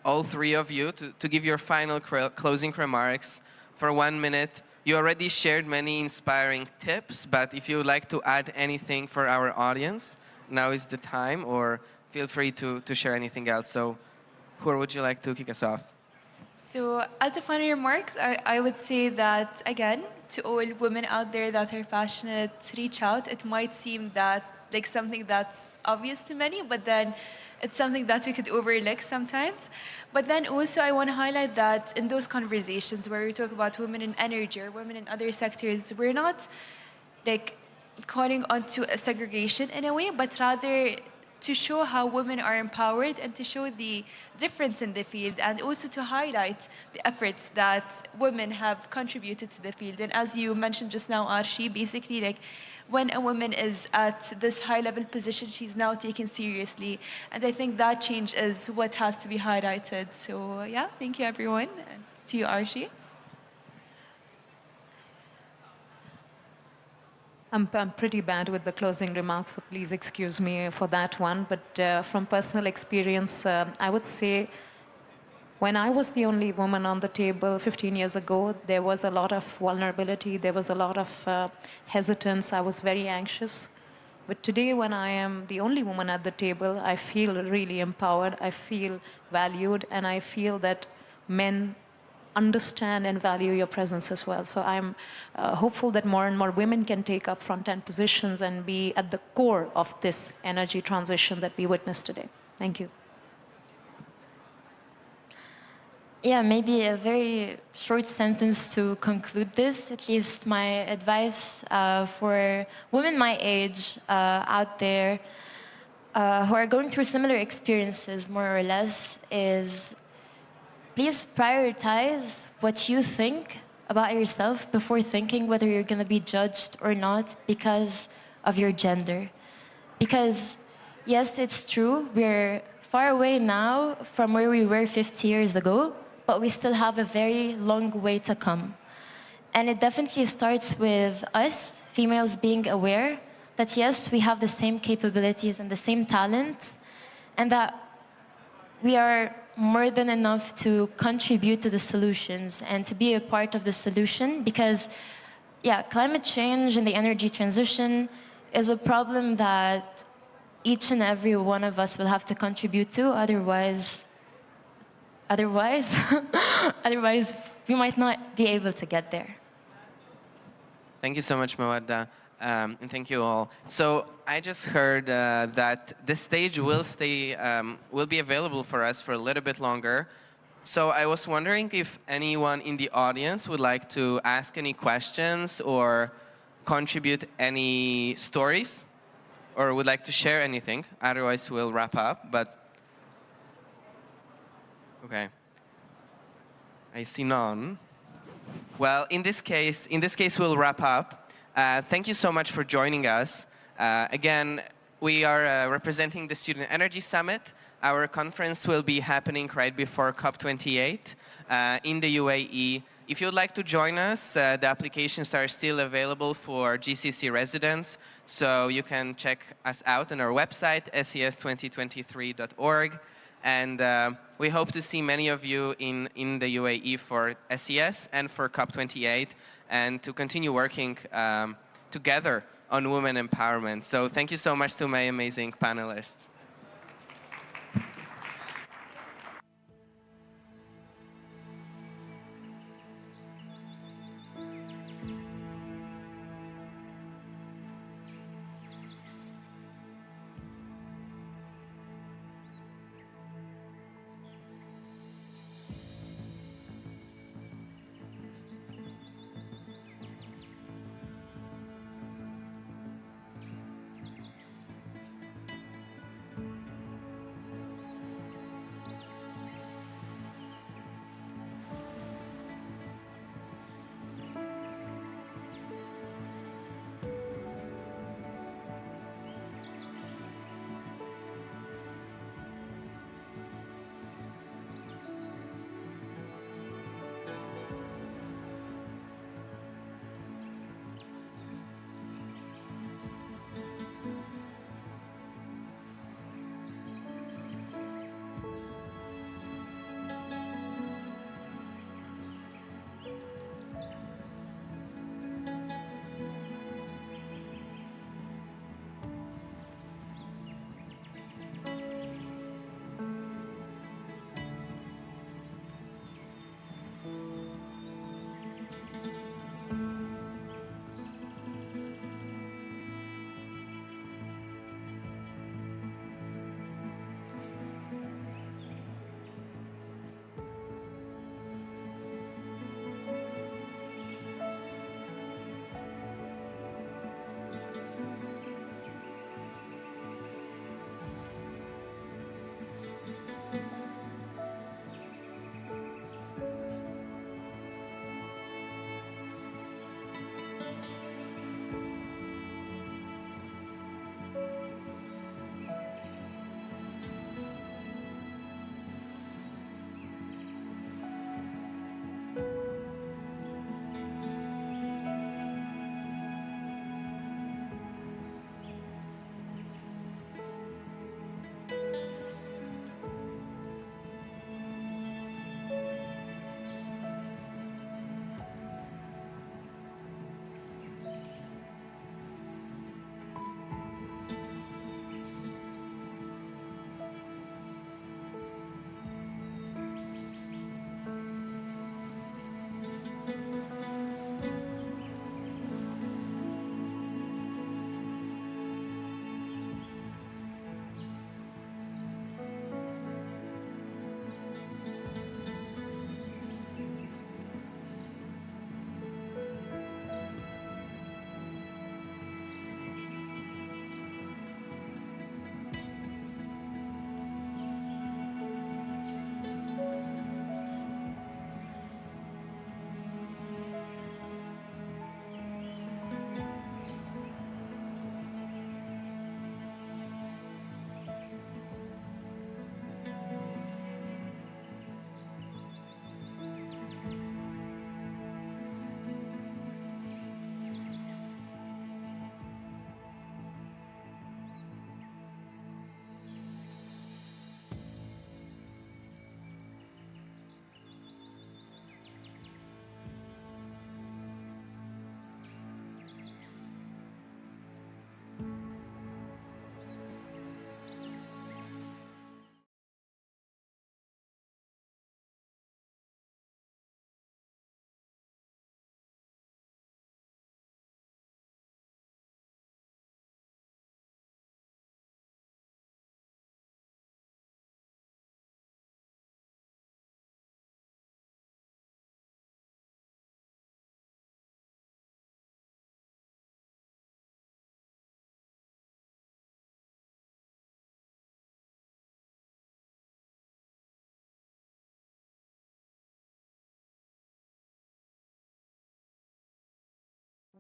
[SPEAKER 12] all three of you to give your final closing remarks for 1 minute. You already shared many inspiring tips, but if you would like to add anything for our audience, now is the time, or feel free to share anything else. So who would you like to kick us off?
[SPEAKER 22] So as a final remarks, I would say that, again, to all women out there that are passionate, reach out. It might seem that like something that's obvious to many, but then it's something that we could overlook sometimes. But then also I want to highlight that in those conversations where we talk about women in energy or women in other sectors, we're not like calling onto a segregation in a way, but rather to show how women are empowered and to show the difference in the field, and also to highlight the efforts that women have contributed to the field. And as you mentioned just now, Arshi, basically like when a woman is at this high-level position, she's now taken seriously. And I think that change is what has to be highlighted. So yeah, thank you everyone. And to you, Arshi.
[SPEAKER 1] I'm pretty bad with the closing remarks, so please excuse me for that one. But from personal experience, I would say when I was the only woman on the table 15 years ago, there was a lot of vulnerability, there was a lot of hesitance, I was very anxious. But today, when I am the only woman at the table, I feel really empowered, I feel valued, and I feel that men understand and value your presence as well. So I'm hopeful that more and more women can take up front-end positions and be at the core of this energy transition that we witnessed today. Thank you.
[SPEAKER 2] Yeah, maybe a very short sentence to conclude this. At least my advice for women my age out there who are going through similar experiences, more or less, is please prioritize what you think about yourself before thinking whether you're going to be judged or not because of your gender. Because, yes, it's true, we're far away now from where we were 50 years ago, but we still have a very long way to come. And it definitely starts with us, females, being aware that, yes, we have the same capabilities and the same talents, and that we are more than enough to contribute to the solutions and to be a part of the solution, because, yeah, climate change and the energy transition is a problem that each and every one of us will have to contribute to. Otherwise, we might not be able to get there.
[SPEAKER 12] Thank you so much, Mawadda. And thank you all. So I just heard that the stage will be available for us for a little bit longer. So I was wondering if anyone in the audience would like to ask any questions or contribute any stories, or would like to share anything. Otherwise, we'll wrap up. But okay, I see none. Well, in this case, we'll wrap up. Thank you so much for joining us. Again, we are representing the Student Energy Summit. Our conference will be happening right before COP28 in the UAE. If you'd like to join us, the applications are still available for GCC residents, so you can check us out on our website, ses2023.org. And we hope to see many of you in the UAE for SES and for COP28, and to continue working together on women empowerment. So thank you so much to my amazing panelists.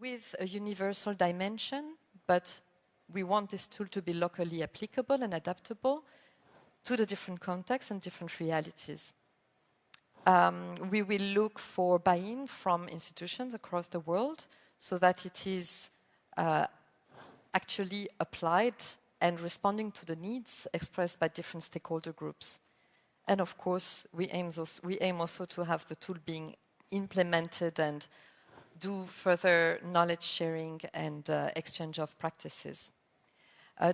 [SPEAKER 10] with a universal dimension, but we want this tool to be locally applicable and adaptable to the different contexts and different realities. We will look for buy-in from institutions across the world so that it is actually applied and responding to the needs expressed by different stakeholder groups. And of course, we aim also to have the tool being implemented and do further knowledge sharing and exchange of practices.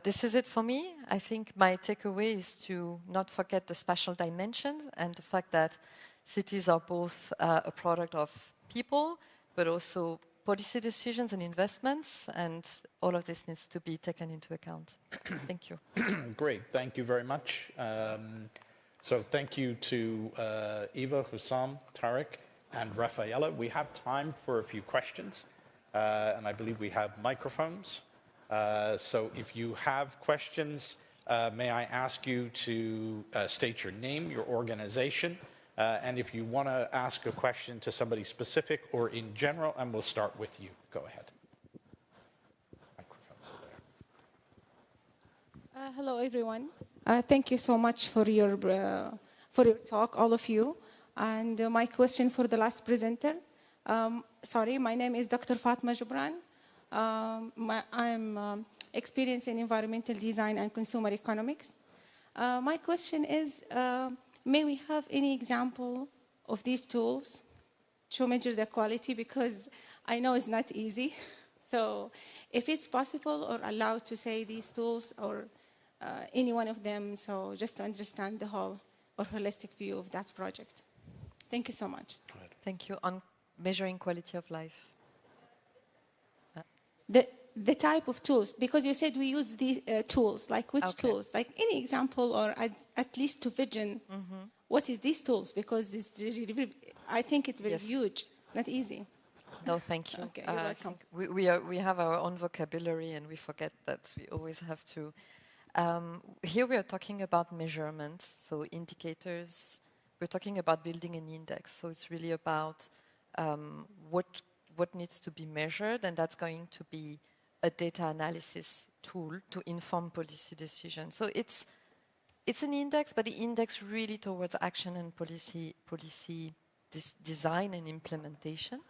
[SPEAKER 10] This is it for me. I think my takeaway is to not forget the spatial dimension and the fact that cities are both a product of people, but also policy decisions and investments, and all of this needs to be taken into account. Thank you.
[SPEAKER 16] Great, thank you very much. So thank you to Eva, Hussam, Tariq, and Rafaela. We have time for a few questions, and I believe we have microphones. So if you have questions, may I ask you to state your name, your organization, and if you want to ask a question to somebody specific or in general, and we'll start with you. Go ahead. Microphones are there.
[SPEAKER 11] Hello, everyone. Thank you so much for your talk, all of you. And my question for the last presenter. Sorry, my name is Dr. Fatma Jubran. I'm experienced in environmental design and consumer economics. My question is, may we have any example of these tools to measure the quality? Because I know it's not easy. So if it's possible or allowed to say these tools or any one of them, so just to understand the whole or holistic view of that project. Thank you so much.
[SPEAKER 10] Thank you. On measuring quality of life.
[SPEAKER 11] The type of tools, because you said we use these tools, like which tools? Like any example or at least to vision, what is these tools? Because this, I think it's very huge, not easy.
[SPEAKER 10] No, thank you.
[SPEAKER 11] Okay, you're welcome.
[SPEAKER 10] We have our own vocabulary and we forget that we always have to. Here we are talking about measurements, so indicators. We're talking about building an index, so it's really about what needs to be measured, and that's going to be a data analysis tool to inform policy decisions. So it's an index, but the index really towards action and policy design and implementation.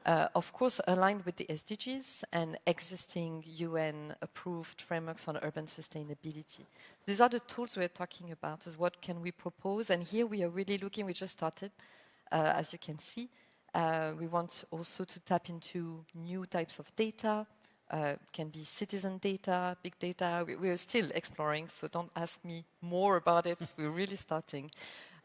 [SPEAKER 10] Of course, aligned with the SDGs and existing UN-approved frameworks on urban sustainability. These are the tools we're talking about, is what can we propose, and here we are really looking, we just started, as you can see. We want also to tap into new types of data. Can be citizen data, big data. We're still exploring, so don't ask me more about it. We're really starting.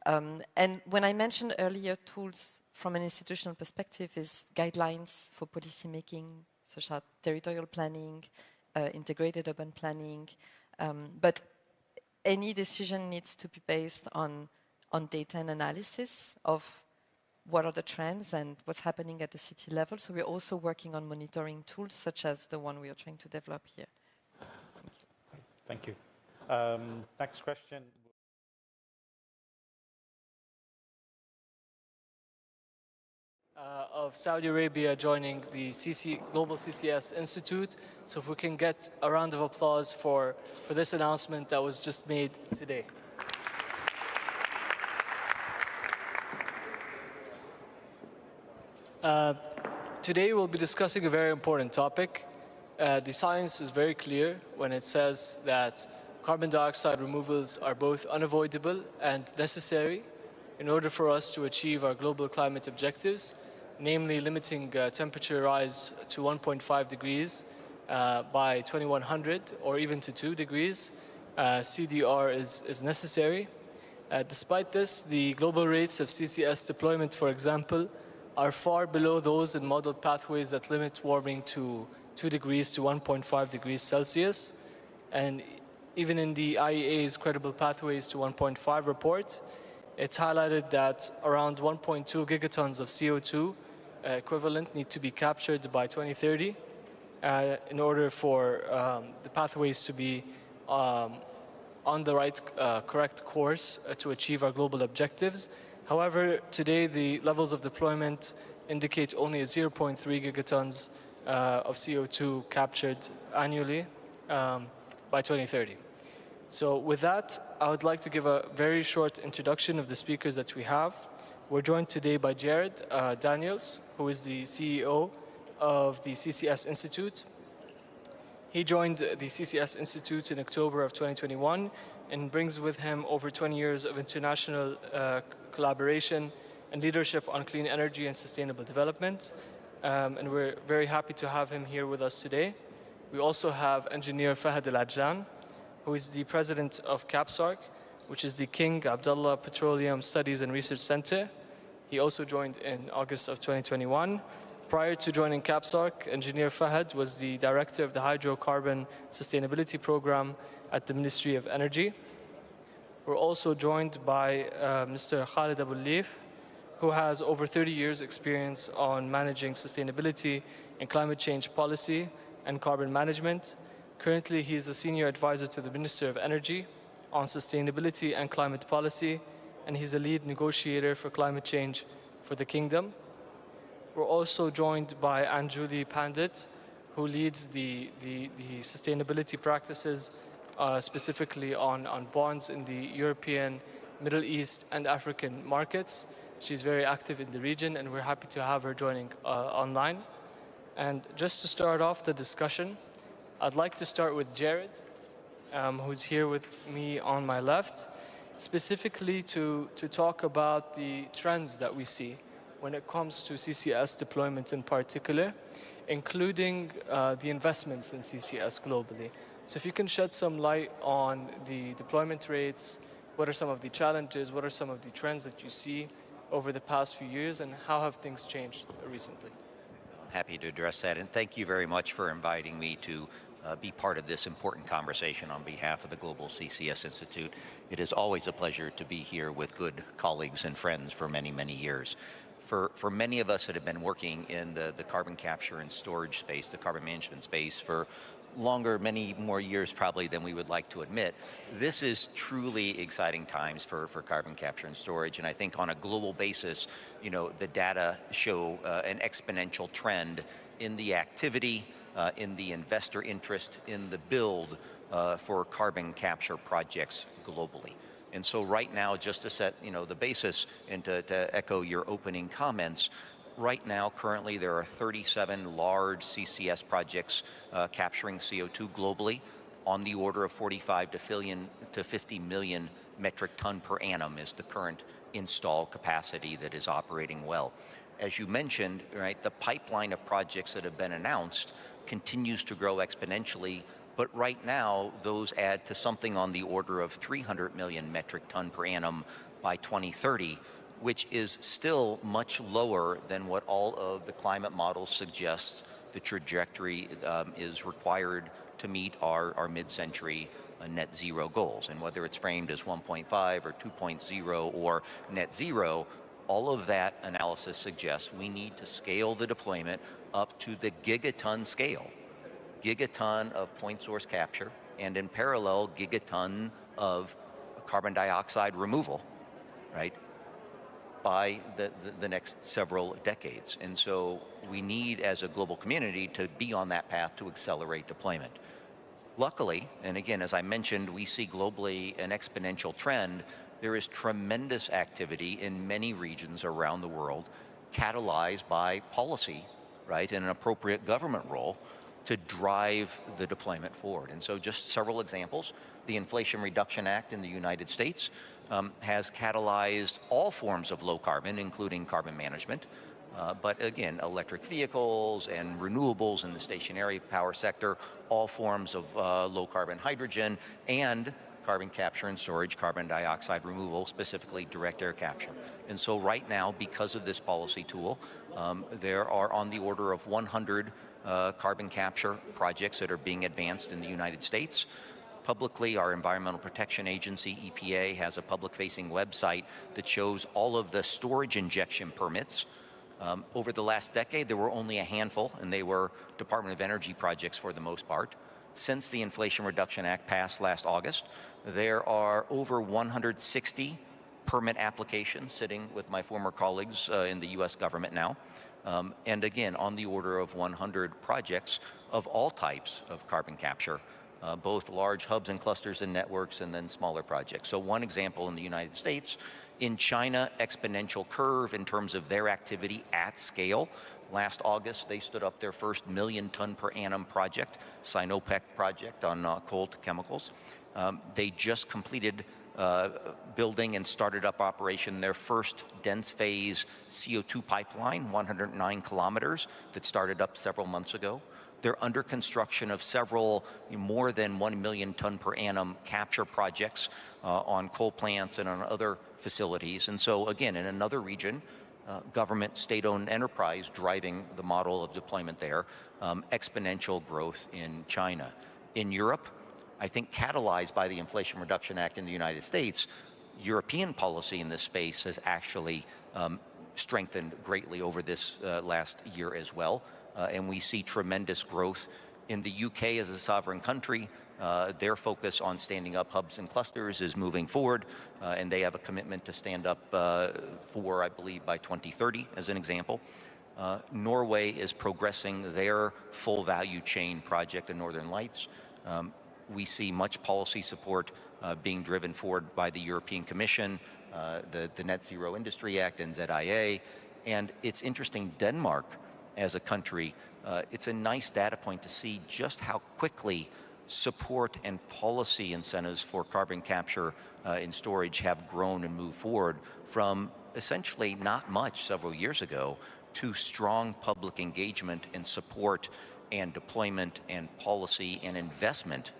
[SPEAKER 10] And when I mentioned earlier tools from an institutional perspective is guidelines for policy making, such as territorial planning, integrated urban planning. But any decision needs to be based on data and analysis of what are the trends and what's happening at the city level. So we're also working on monitoring tools such as the one we are trying to develop here.
[SPEAKER 16] Thank you. Next question.
[SPEAKER 13] Of Saudi Arabia joining the Global CCS Institute. So if we can get a round of applause for this announcement that was just made today. Today we'll be discussing a very important topic. The science is very clear when it says that carbon dioxide removals are both unavoidable and necessary in order for us to achieve our global climate objectives, namely limiting temperature rise to 1.5 degrees by 2100 or even to 2 degrees. CDR is necessary. Despite this, the global rates of CCS deployment, for example, are far below those in modeled pathways that limit warming to 2 degrees to 1.5 degrees Celsius. And even in the IEA's Credible Pathways to 1.5 report, it's highlighted that around 1.2 gigatons of CO2 equivalent need to be captured by 2030 in order for the pathways to be on the right, correct course to achieve our global objectives. However, today the levels of deployment indicate only a 0.3 gigatons of CO2 captured annually by 2030. So with that, I would like to give a very short introduction of the speakers that we have. We're joined today by Jared Daniels, who is the CEO of the CCS Institute. He joined the CCS Institute in October of 2021 and brings with him over 20 years of international collaboration and leadership on clean energy and sustainable development. And we're very happy to have him here with us today. We also have engineer Fahad Al-Ajlan, who is the president of CAPSARC, which is the King Abdullah Petroleum Studies and Research Center. He also joined in August of 2021. Prior to joining CAPSARC, engineer Fahad was the director of the Hydrocarbon Sustainability Program at the Ministry of Energy. We're also joined by Mr. Khalid Abou Leif, who has over 30 years experience on managing sustainability and climate change policy and carbon management. Currently, he is a senior advisor to the Minister of Energy on sustainability and climate policy, and he's a lead negotiator for climate change for the Kingdom. We're also joined by Anjuli Pandit, who leads the sustainability practices specifically on bonds in the European, Middle East, and African markets. She's very active in the region, and we're happy to have her joining online. And just to start off the discussion, I'd like to start with Jared, who's here with me on my left, specifically to talk about the trends that we see when it comes to CCS deployment in particular, including the investments in CCS globally. So if you can shed some light on the deployment rates, what are some of the challenges, what are some of the trends that you see over the past few years, and how have things changed recently?
[SPEAKER 18] Happy to address that, and thank you very much for inviting me to be part of this important conversation on behalf of the Global CCS Institute. It is always a pleasure to be here with good colleagues and friends for many, many years. For many of us that have been working in the carbon capture and storage space, the carbon management space for longer, many more years probably than we would like to admit, this is truly exciting times for carbon capture and storage. And I think on a global basis, you know, the data show an exponential trend in the activity, in the investor interest, in the build for carbon capture projects globally. And so right now, just to set, you know, the basis and to echo your opening comments, right now, currently, there are 37 large CCS projects capturing CO2 globally on the order of 45 to 50 million metric ton per annum is the current installed capacity that is operating well. As you mentioned, right, the pipeline of projects that have been announced continues to grow exponentially, but right now, those add to something on the order of 300 million metric ton per annum by 2030, which is still much lower than what all of the climate models suggest the trajectory is required to meet our mid-century net zero goals. And whether it's framed as 1.5 or 2.0 or net zero, all of that analysis suggests we need to scale the deployment up to the gigaton scale. Gigaton of point source capture, and in parallel, gigaton of carbon dioxide removal, right, by the next several decades. And so we need, as a global community, to be on that path to accelerate deployment. Luckily, and again, as I mentioned, we see globally an exponential trend. There is tremendous activity in many regions around the world, catalyzed by policy, right, and an appropriate government role to drive the deployment forward. And so just several examples. The Inflation Reduction Act in the United States has catalyzed all forms of low carbon, including carbon management. But again, electric vehicles and renewables in the stationary power sector, all forms of low carbon hydrogen and carbon capture and storage, carbon dioxide removal, specifically direct air capture. And so right now, because of this policy tool, there are on the order of 100 carbon capture projects that are being advanced in the United States. Publicly, our Environmental Protection Agency, EPA, has a public-facing website that shows all of the storage injection permits. Over the last decade, there were only a handful, and they were Department of Energy projects for the most part. Since the Inflation Reduction Act passed last August, there are over 160 permit applications sitting with my former colleagues in the U.S. government now. And again, on the order of 100 projects of all types of carbon capture, both large hubs and clusters and networks, and then smaller projects. So one example in the United States, in China, exponential curve in terms of their activity at scale. Last August, they stood up their first 1 million ton per annum project, Sinopec project on coal to chemicals. They just completed building and started up operation their first dense phase CO2 pipeline, 109 kilometers, that started up several months ago. They're under construction of several more than 1 million ton per annum capture projects on coal plants and on other facilities. And so again, in another region, government, state-owned enterprise driving the model of deployment there, exponential growth in China. In Europe, I think catalyzed by the Inflation Reduction Act in the United States, European policy in this space has actually strengthened greatly over this last year as well. And we see tremendous growth in the UK as a sovereign country. Their focus on standing up hubs and clusters is moving forward, and they have a commitment to stand up 4, I believe, by 2030, as an example. Norway is progressing their full value chain project, the Northern Lights. We see much policy support being driven forward by the European Commission, the Net Zero Industry Act, and ZIA. And it's interesting, Denmark, as a country, it's a nice data point to see just how quickly support and policy incentives for carbon capture and storage have grown and moved forward from essentially not much several years ago to strong public engagement and support and deployment and policy and investment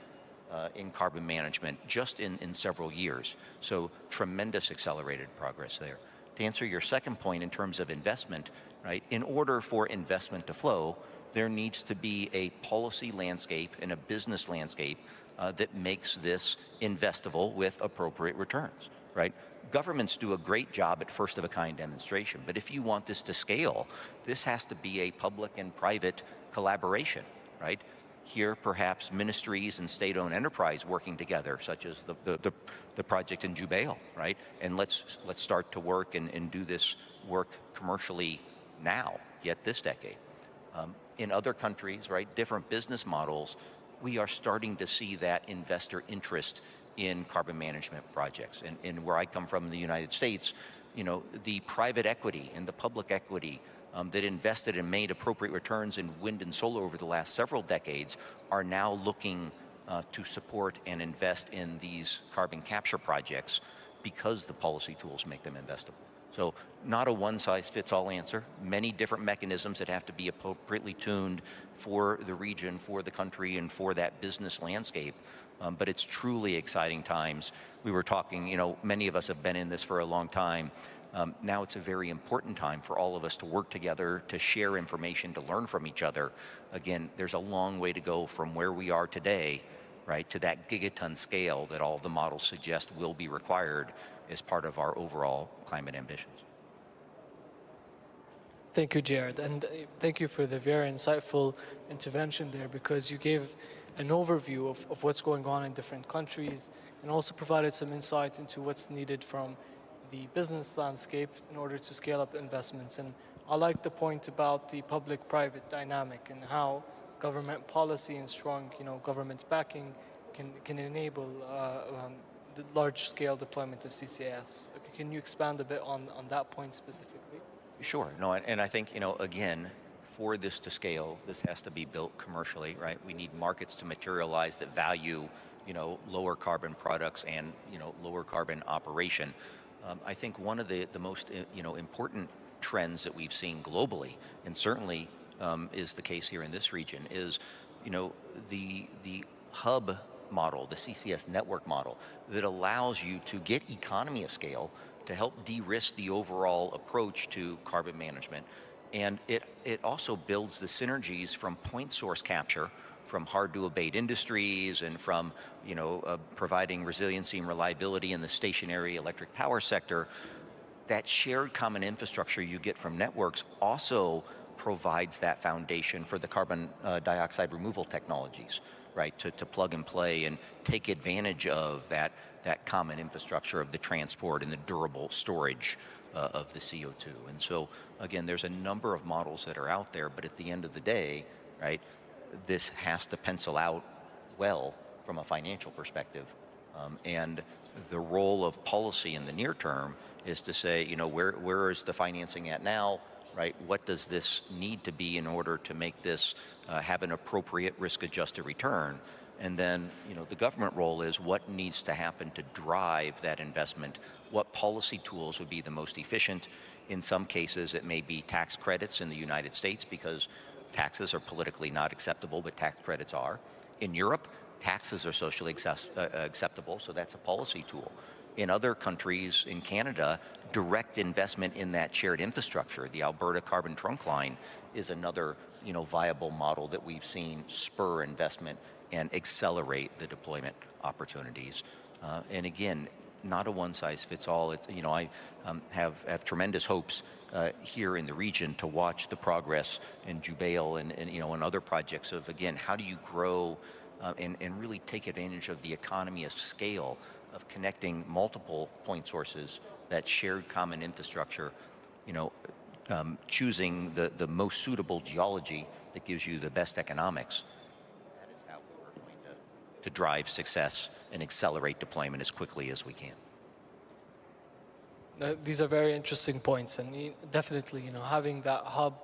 [SPEAKER 18] in carbon management just in several years. So tremendous accelerated progress there. To answer your second point in terms of investment, right, in order for investment to flow, there needs to be a policy landscape and a business landscape that makes this investable with appropriate returns, right? Governments do a great job at first-of-a-kind demonstration, but if you want this to scale, this has to be a public and private collaboration, right? Here, perhaps ministries and state-owned enterprise working together, such as the project in Jubail, right? And let's start to work and do this work commercially now, yet this decade. In other countries, right, different business models, we are starting to see that investor interest in carbon management projects. And where I come from in the United States, you know, the private equity and the public equity that invested and made appropriate returns in wind and solar over the last several decades are now looking to support and invest in these carbon capture projects because the policy tools make them investable. So not a one-size-fits-all answer, many different mechanisms that have to be appropriately tuned for the region, for the country, and for that business landscape. But it's truly exciting times. We were talking, you know, many of us have been in this for a long time. Now it's a very important time for all of us to work together, to share information, to learn from each other. Again, there's a long way to go from where we are today, right, to that gigaton scale that all the models suggest will be required as part of our overall climate ambitions.
[SPEAKER 13] Thank you, Jared, and thank you for the very insightful intervention there, because you gave an overview of what's going on in different countries and also provided some insight into what's needed from the business landscape in order to scale up the investments. And I like the point about the public-private dynamic and how government policy and strong, you know, government backing can enable the large-scale deployment of CCS. Can you expand a bit on that point specifically?
[SPEAKER 18] Sure. No, and I think, you know, again, for this to scale, this has to be built commercially, right? We need markets to materialize that value, you know, lower carbon products and, you know, lower carbon operation. I think one of the most, you know, important trends that we've seen globally, and certainly is the case here in this region, is, you know, the hub model, the CCS network model, that allows you to get economy of scale to help de-risk the overall approach to carbon management. And it also builds the synergies from point source capture, from hard to abate industries, and from, you know, providing resiliency and reliability in the stationary electric power sector. That shared common infrastructure you get from networks also provides that foundation for the carbon dioxide removal technologies, right, to plug and play and take advantage of that common infrastructure of the transport and the durable storage of the CO2. And so, again, there's a number of models that are out there, but at the end of the day, right, this has to pencil out well from a financial perspective. And the role of policy in the near term is to say, you know, where is the financing at now, right? What does this need to be in order to make this have an appropriate risk-adjusted return? And then, you know, the government role is what needs to happen to drive that investment? What policy tools would be the most efficient? In some cases, it may be tax credits in the United States because taxes are politically not acceptable, but tax credits are. In Europe, taxes are socially acceptable, so that's a policy tool. In other countries, in Canada, direct investment in that shared infrastructure, the Alberta Carbon Trunk Line, is another, you know, viable model that we've seen spur investment and accelerate the deployment opportunities. And again, not a one-size-fits-all. You know, I have tremendous hopes here in the region to watch the progress in Jubail and you know, and other projects of, again, how do you grow and really take advantage of the economy of scale of connecting multiple point sources, that shared common infrastructure, you know, choosing the most suitable geology that gives you the best economics. That is how we're going to drive success and accelerate deployment as quickly as we can.
[SPEAKER 13] These are very interesting points, and definitely, you know, having that hub,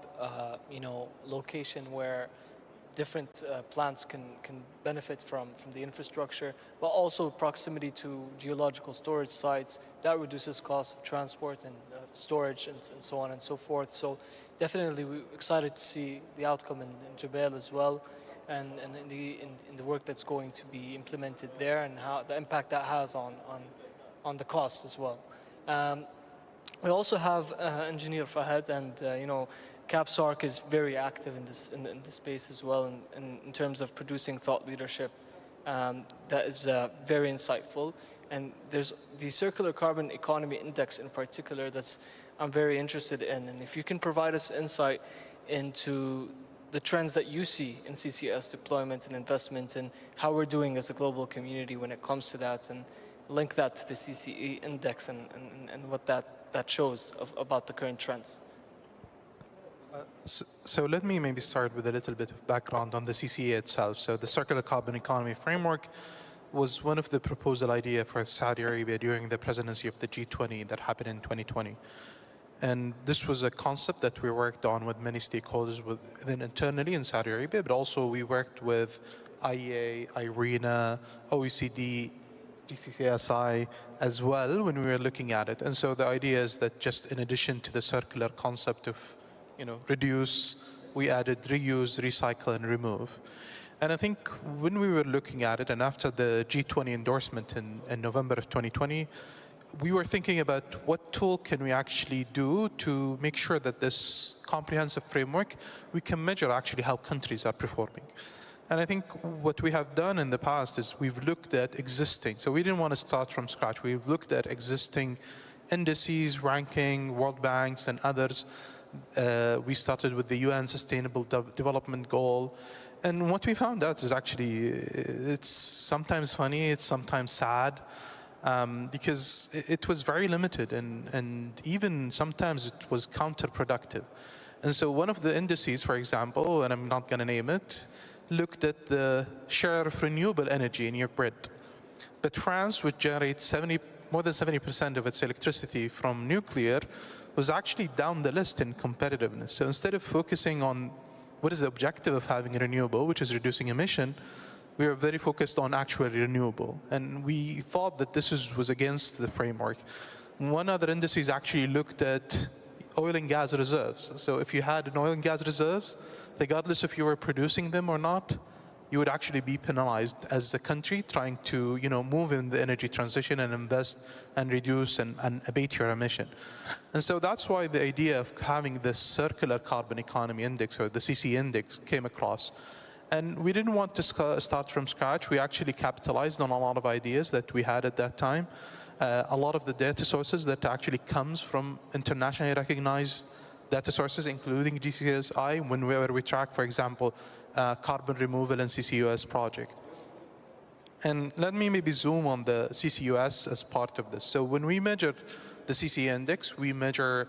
[SPEAKER 13] you know, location where different plants can benefit from the infrastructure, but also proximity to geological storage sites, that reduces costs of transport and storage and so on and so forth. So definitely we're excited to see the outcome in Jubail as well, and in the work that's going to be implemented there, and how the impact that has on the cost as well. We also have Engineer Fahad, and you know, CAPSARC is very active in this space as well, in terms of producing thought leadership that is very insightful. And there's the Circular Carbon Economy Index in particular that's I'm very interested in. And if you can provide us insight into the trends that you see in CCS deployment and investment, and how we're doing as a global community when it comes to that, and link that to the CCE index and what that shows about the current trends.
[SPEAKER 19] So let me maybe start with a little bit of background on the CCA itself. So the Circular Carbon Economy Framework was one of the proposal idea for Saudi Arabia during the presidency of the G20 that happened in 2020. And this was a concept that we worked on with many stakeholders within internally in Saudi Arabia, but also we worked with IEA, IRENA, OECD, GCCSI as well when we were looking at it. And so the idea is that just in addition to the circular concept of, you know, reduce, we added reuse, recycle, and remove. And I think when we were looking at it, and after the G20 endorsement in November of 2020, we were thinking about what tool can we actually do to make sure that this comprehensive framework, we can measure actually how countries are performing. And I think what we have done in the past is we've looked at existing, so we didn't want to start from scratch. We've looked at existing indices, ranking, World Banks, and others. We started with the UN Sustainable Development Goal. And what we found out is actually, it's sometimes funny, it's sometimes sad, because it was very limited, and even sometimes it was counterproductive. And so one of the indices, for example, and I'm not going to name it, looked at the share of renewable energy in your grid. But France, which generates more than 70% of its electricity from nuclear, was actually down the list in competitiveness. So instead of focusing on what is the objective of having a renewable, which is reducing emission, we were very focused on actually renewable. And we thought that this was against the framework. One other indices actually looked at oil and gas reserves. So if you had an oil and gas reserves, regardless if you were producing them or not, you would actually be penalized as a country trying to, you know, move in the energy transition and invest and reduce and abate your emission. And so that's why the idea of having this Circular Carbon Economy Index, or the CC Index, came across. And we didn't want to start from scratch. We actually capitalized on a lot of ideas that we had at that time. A lot of the data sources that actually comes from internationally recognized data sources, including GCSI, whenever we track, for example, carbon removal and CCUS project. And let me maybe zoom on the CCUS as part of this. So when we measure the CCA index, we measure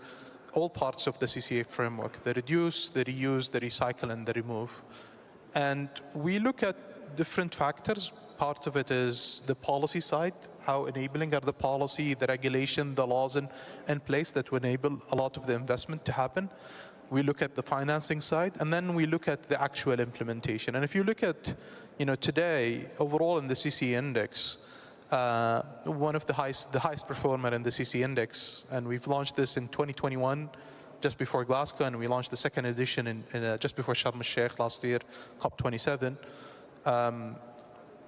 [SPEAKER 19] all parts of the CCA framework, the reduce, the reuse, the recycle, and the remove. And we look at different factors. Part of it is the policy side, how enabling are the policy, the regulation, the laws in place that will enable a lot of the investment to happen. We look at the financing side, and then we look at the actual implementation. And if you look at, today, overall in the CC index, one of the highest performer in the CC index, and we've launched this in 2021, just before Glasgow, and we launched the second edition just before Sharm el-Sheikh last year, COP27.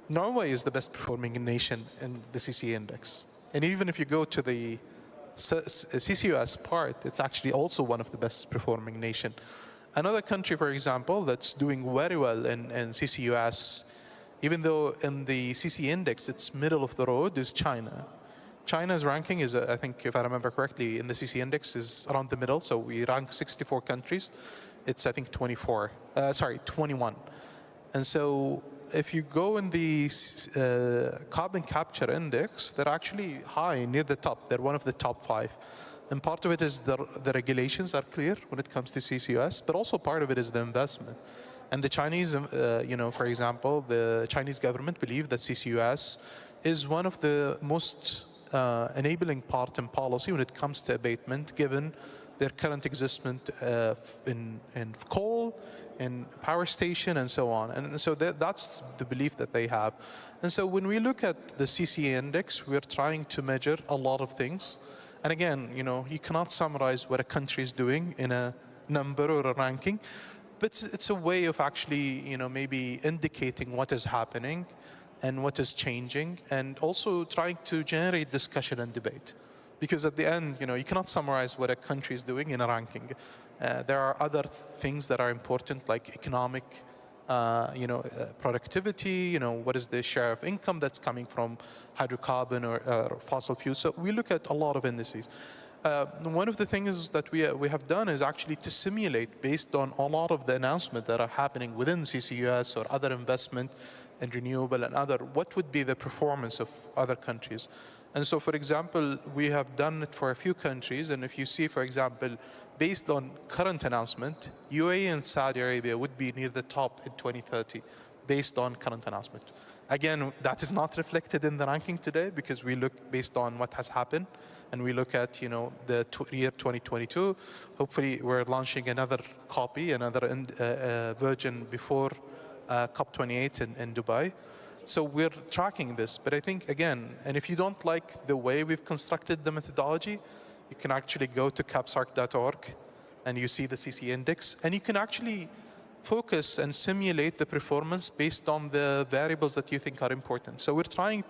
[SPEAKER 19] Norway is the best performing nation in the CC index. And even if you go to the CCUS part, it's actually also one of the best performing nation. Another country, for example, that's doing very well in CCUS, even though in the CC index it's middle of the road, is China. China's ranking is, I think, if I remember correctly, in the CC index is around the middle. So we rank 64 countries. It's, I think, 21. And so if you go in the carbon capture index, they're actually high, near the top. They're one of the top 5. And part of it is the regulations are clear when it comes to CCUS, but also part of it is the investment. And the Chinese, for example, the Chinese government believe that CCUS is one of the most enabling part in policy when it comes to abatement, given their current existence in coal, in power station, and so on. And so that's the belief that they have. And so when we look at the CCA index, we're trying to measure a lot of things. And again, you cannot summarize what a country is doing in a number or a ranking, but it's a way of actually, maybe indicating what is happening and what is changing, and also trying to generate discussion and debate. Because at the end, you cannot summarize what a country is doing in a ranking. There are other things that are important, like economic, productivity, what is the share of income that's coming from hydrocarbon or fossil fuels. So we look at a lot of indices. One of the things that we have done is actually to simulate, based on a lot of the announcements that are happening within CCUS or other investment in renewable and other, what would be the performance of other countries. And so, for example, we have done it for a few countries, and if you see, for example, based on current announcement, UAE and Saudi Arabia would be near the top in 2030, based on current announcement. Again, that is not reflected in the ranking today, because we look based on what has happened, and we look at, the year 2022. Hopefully, we're launching another copy, another version before COP28 in Dubai. So we're tracking this, but I think, again, and if you don't like the way we've constructed the methodology, you can actually go to capsarc.org and you see the CC index, and you can actually focus and simulate the performance based on the variables that you think are important. So we're trying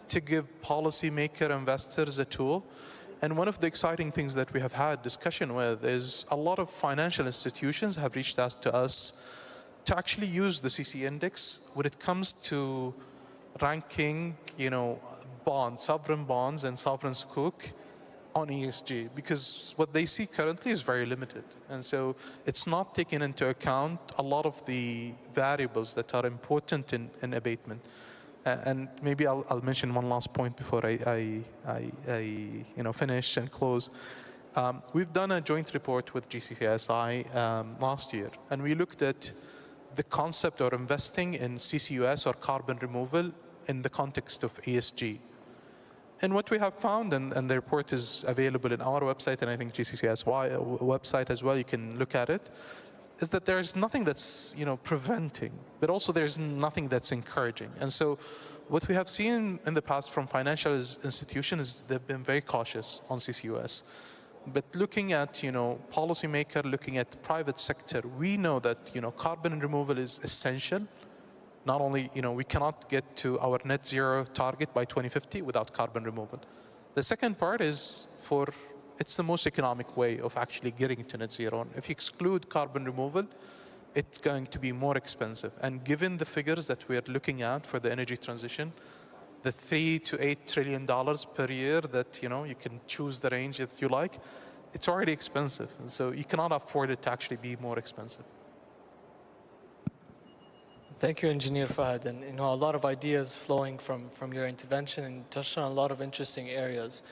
[SPEAKER 19] to give policymaker investors a tool. And one of the exciting things that we have had discussion with is a lot of financial institutions have reached out to us to actually use the CC index when it comes to ranking, bonds, sovereign bonds and sovereign sukuk on ESG, because what they see currently is very limited. And so it's not taking into account a lot of the variables that are important in abatement. And maybe I'll mention one last point before I finish and close. We've done a joint report with GCSI last year, and we looked at the concept of investing in CCUS or carbon removal in the context of ESG. And what we have found, and the report is available in our website, and I think GCCSY website as well, you can look at it, is that there's nothing that's preventing, but also there's nothing that's encouraging. And so what we have seen in the past from financial institutions is they've been very cautious on CCUS. But looking at, policymaker, looking at the private sector, we know that, carbon removal is essential. Not only, we cannot get to our net zero target by 2050 without carbon removal. The second part is it's the most economic way of actually getting to net zero. And if you exclude carbon removal, it's going to be more expensive. And given the figures that we are looking at for the energy transition, the $3 to $8 trillion per year that, you can choose the range that you like, it's already expensive. And so you cannot afford it to actually be more expensive.
[SPEAKER 13] Thank you, Engineer Fahad. And a lot of ideas flowing from your intervention, and touched on a lot of interesting areas.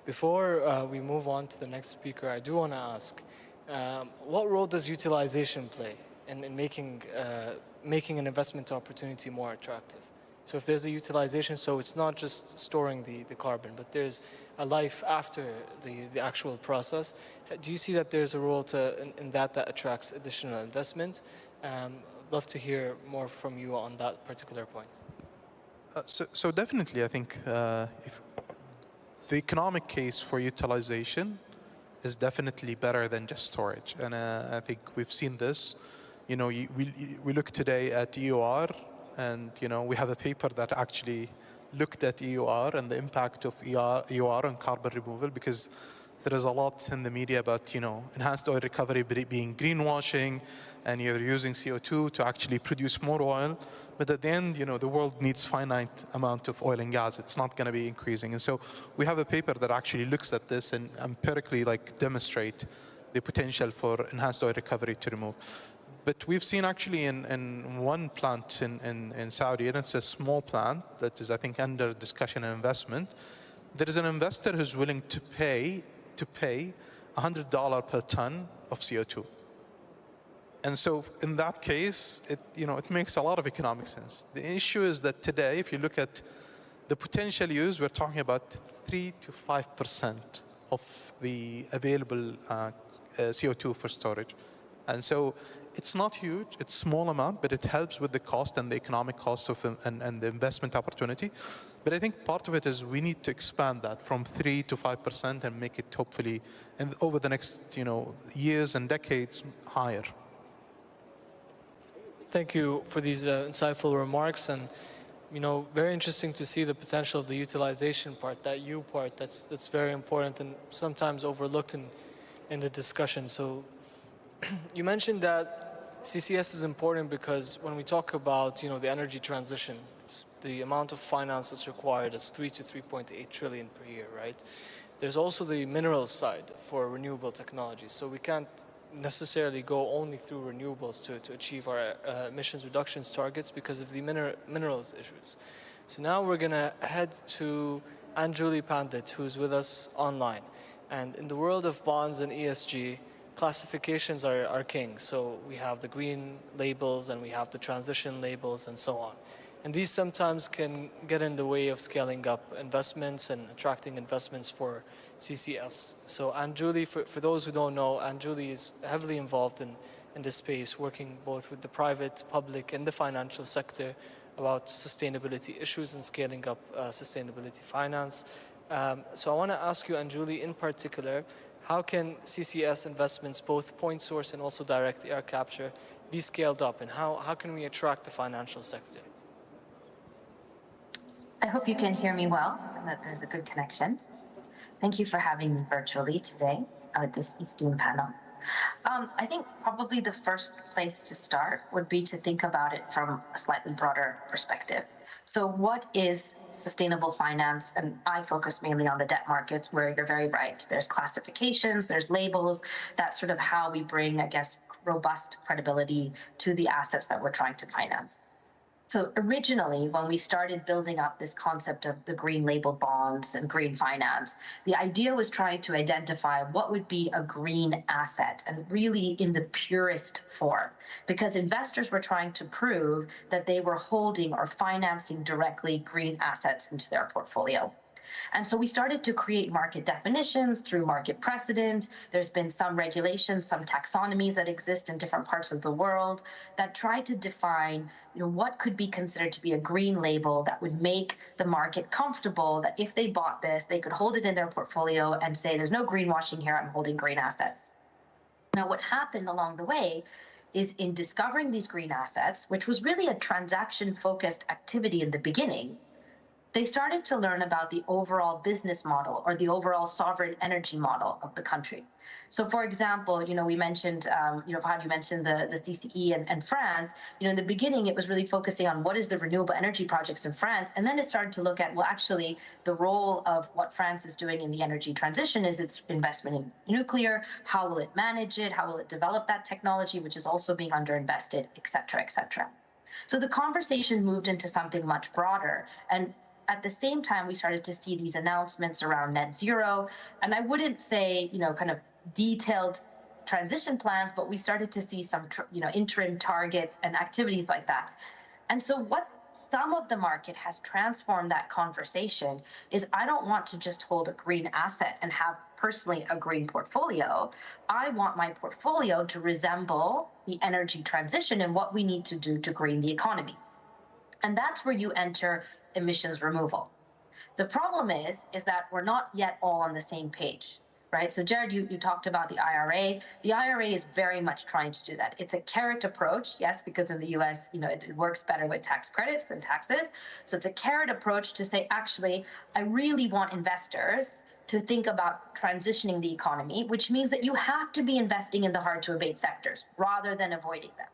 [SPEAKER 13] Before we move on to the next speaker, I do want to ask, what role does utilization play in making an investment opportunity more attractive? So if there's a utilization, so it's not just storing the carbon, but there's a life after the actual process. Do you see that there's a role in that attracts additional investment? Love to hear more from you on that particular point.
[SPEAKER 19] So definitely, I think if the economic case for utilization is definitely better than just storage. And I think we've seen this. We look today at EOR, and we have a paper that actually looked at EOR and the impact of EOR on carbon removal, because there is a lot in the media about enhanced oil recovery being greenwashing, and you're using CO2 to actually produce more oil. But at the end, the world needs finite amount of oil and gas. It's not going to be increasing. And so we have a paper that actually looks at this and empirically demonstrate the potential for enhanced oil recovery to remove. But we've seen actually in one plant in Saudi, and it's a small plant that is, I think, under discussion and investment. There is an investor who's willing to pay $100 per ton of CO2. And so in that case, it makes a lot of economic sense. The issue is that today, if you look at the potential use, we're talking about 3 to 5% of the available CO2 for storage. And so it's not huge, it's a small amount, but it helps with the cost and the economic cost of and the investment opportunity. But I think part of it is we need to expand that from 3 to 5% and make it hopefully, and over the next years and decades, higher.
[SPEAKER 13] Thank you for these insightful remarks, and very interesting to see the potential of the utilization part, that U part. That's very important and sometimes overlooked in the discussion. So you mentioned that CCS is important because when we talk about the energy transition, it's the amount of finance that's required is 3 to 3.8 trillion per year, right? There's also the minerals side for renewable technologies. So we can't necessarily go only through renewables to achieve our emissions reductions targets because of the minerals issues. So now we're going to head to Anjuli Pandit, who's with us online. And in the world of bonds and ESG, classifications are king. So we have the green labels and we have the transition labels and so on. And these sometimes can get in the way of scaling up investments and attracting investments for CCS. So Anjuli, for those who don't know, Anjuli is heavily involved in this space, working both with the private, public, and the financial sector about sustainability issues and scaling up sustainability finance. So I want to ask you, Anjuli, in particular, how can CCS investments, both point source and also direct air capture, be scaled up, and how can we attract the financial sector?
[SPEAKER 6] I hope you can hear me well and that there's a good connection. Thank you for having me virtually today at this esteemed panel. I think probably the first place to start would be to think about it from a slightly broader perspective. So what is sustainable finance? And I focus mainly on the debt markets, where you're very right. There's classifications, there's labels. That's sort of how we bring, I guess, robust credibility to the assets that we're trying to finance. So originally, when we started building up this concept of the green labeled bonds and green finance, the idea was trying to identify what would be a green asset, and really in the purest form, because investors were trying to prove that they were holding or financing directly green assets into their portfolio. And so we started to create market definitions through market precedent. There's been some regulations, some taxonomies that exist in different parts of the world that try to define, what could be considered to be a green label that would make the market comfortable that if they bought this, they could hold it in their portfolio and say, there's no greenwashing here, I'm holding green assets. Now, what happened along the way is in discovering these green assets, which was really a transaction-focused activity in the beginning, they started to learn about the overall business model or the overall sovereign energy model of the country. So, for example, we mentioned, Fahad, you mentioned the CCE and France. In the beginning, it was really focusing on what is the renewable energy projects in France, and then it started to look at, well, actually, the role of what France is doing in the energy transition is its investment in nuclear. How will it manage it? How will it develop that technology, which is also being underinvested, et cetera, et cetera. So the conversation moved into something much broader, and at the same time, we started to see these announcements around net zero. And I wouldn't say, kind of detailed transition plans, but we started to see some, interim targets and activities like that. And so what some of the market has transformed that conversation is I don't want to just hold a green asset and have personally a green portfolio. I want my portfolio to resemble the energy transition and what we need to do to green the economy. And that's where you enter emissions removal. The problem is that we're not yet all on the same page, right? So Jared, you talked about the IRA. The IRA is very much trying to do that. It's a carrot approach, yes, because in the US, it works better with tax credits than taxes. So it's a carrot approach to say, actually, I really want investors to think about transitioning the economy, which means that you have to be investing in the hard to abate sectors rather than avoiding them.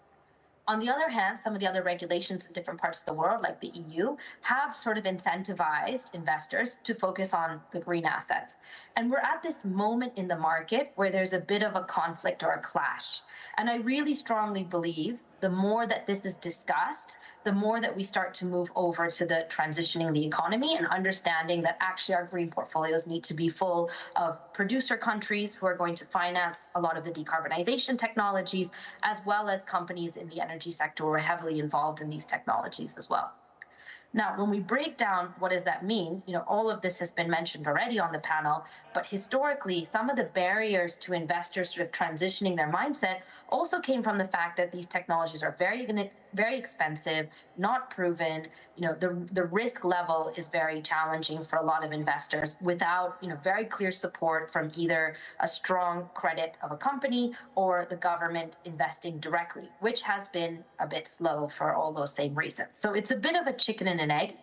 [SPEAKER 6] On the other hand, some of the other regulations in different parts of the world, like the EU, have sort of incentivized investors to focus on the green assets. And we're at this moment in the market where there's a bit of a conflict or a clash. And I really strongly believe the more that this is discussed, the more that we start to move over to the transitioning the economy and understanding that actually our green portfolios need to be full of producer countries who are going to finance a lot of the decarbonization technologies, as well as companies in the energy sector who are heavily involved in these technologies as well. Now, when we break down what does that mean, all of this has been mentioned already on the panel, but historically, some of the barriers to investors sort of transitioning their mindset also came from the fact that these technologies are very expensive, not proven. The risk level is very challenging for a lot of investors without, very clear support from either a strong credit of a company or the government investing directly, which has been a bit slow for all those same reasons. So it's a bit of a chicken and an egg.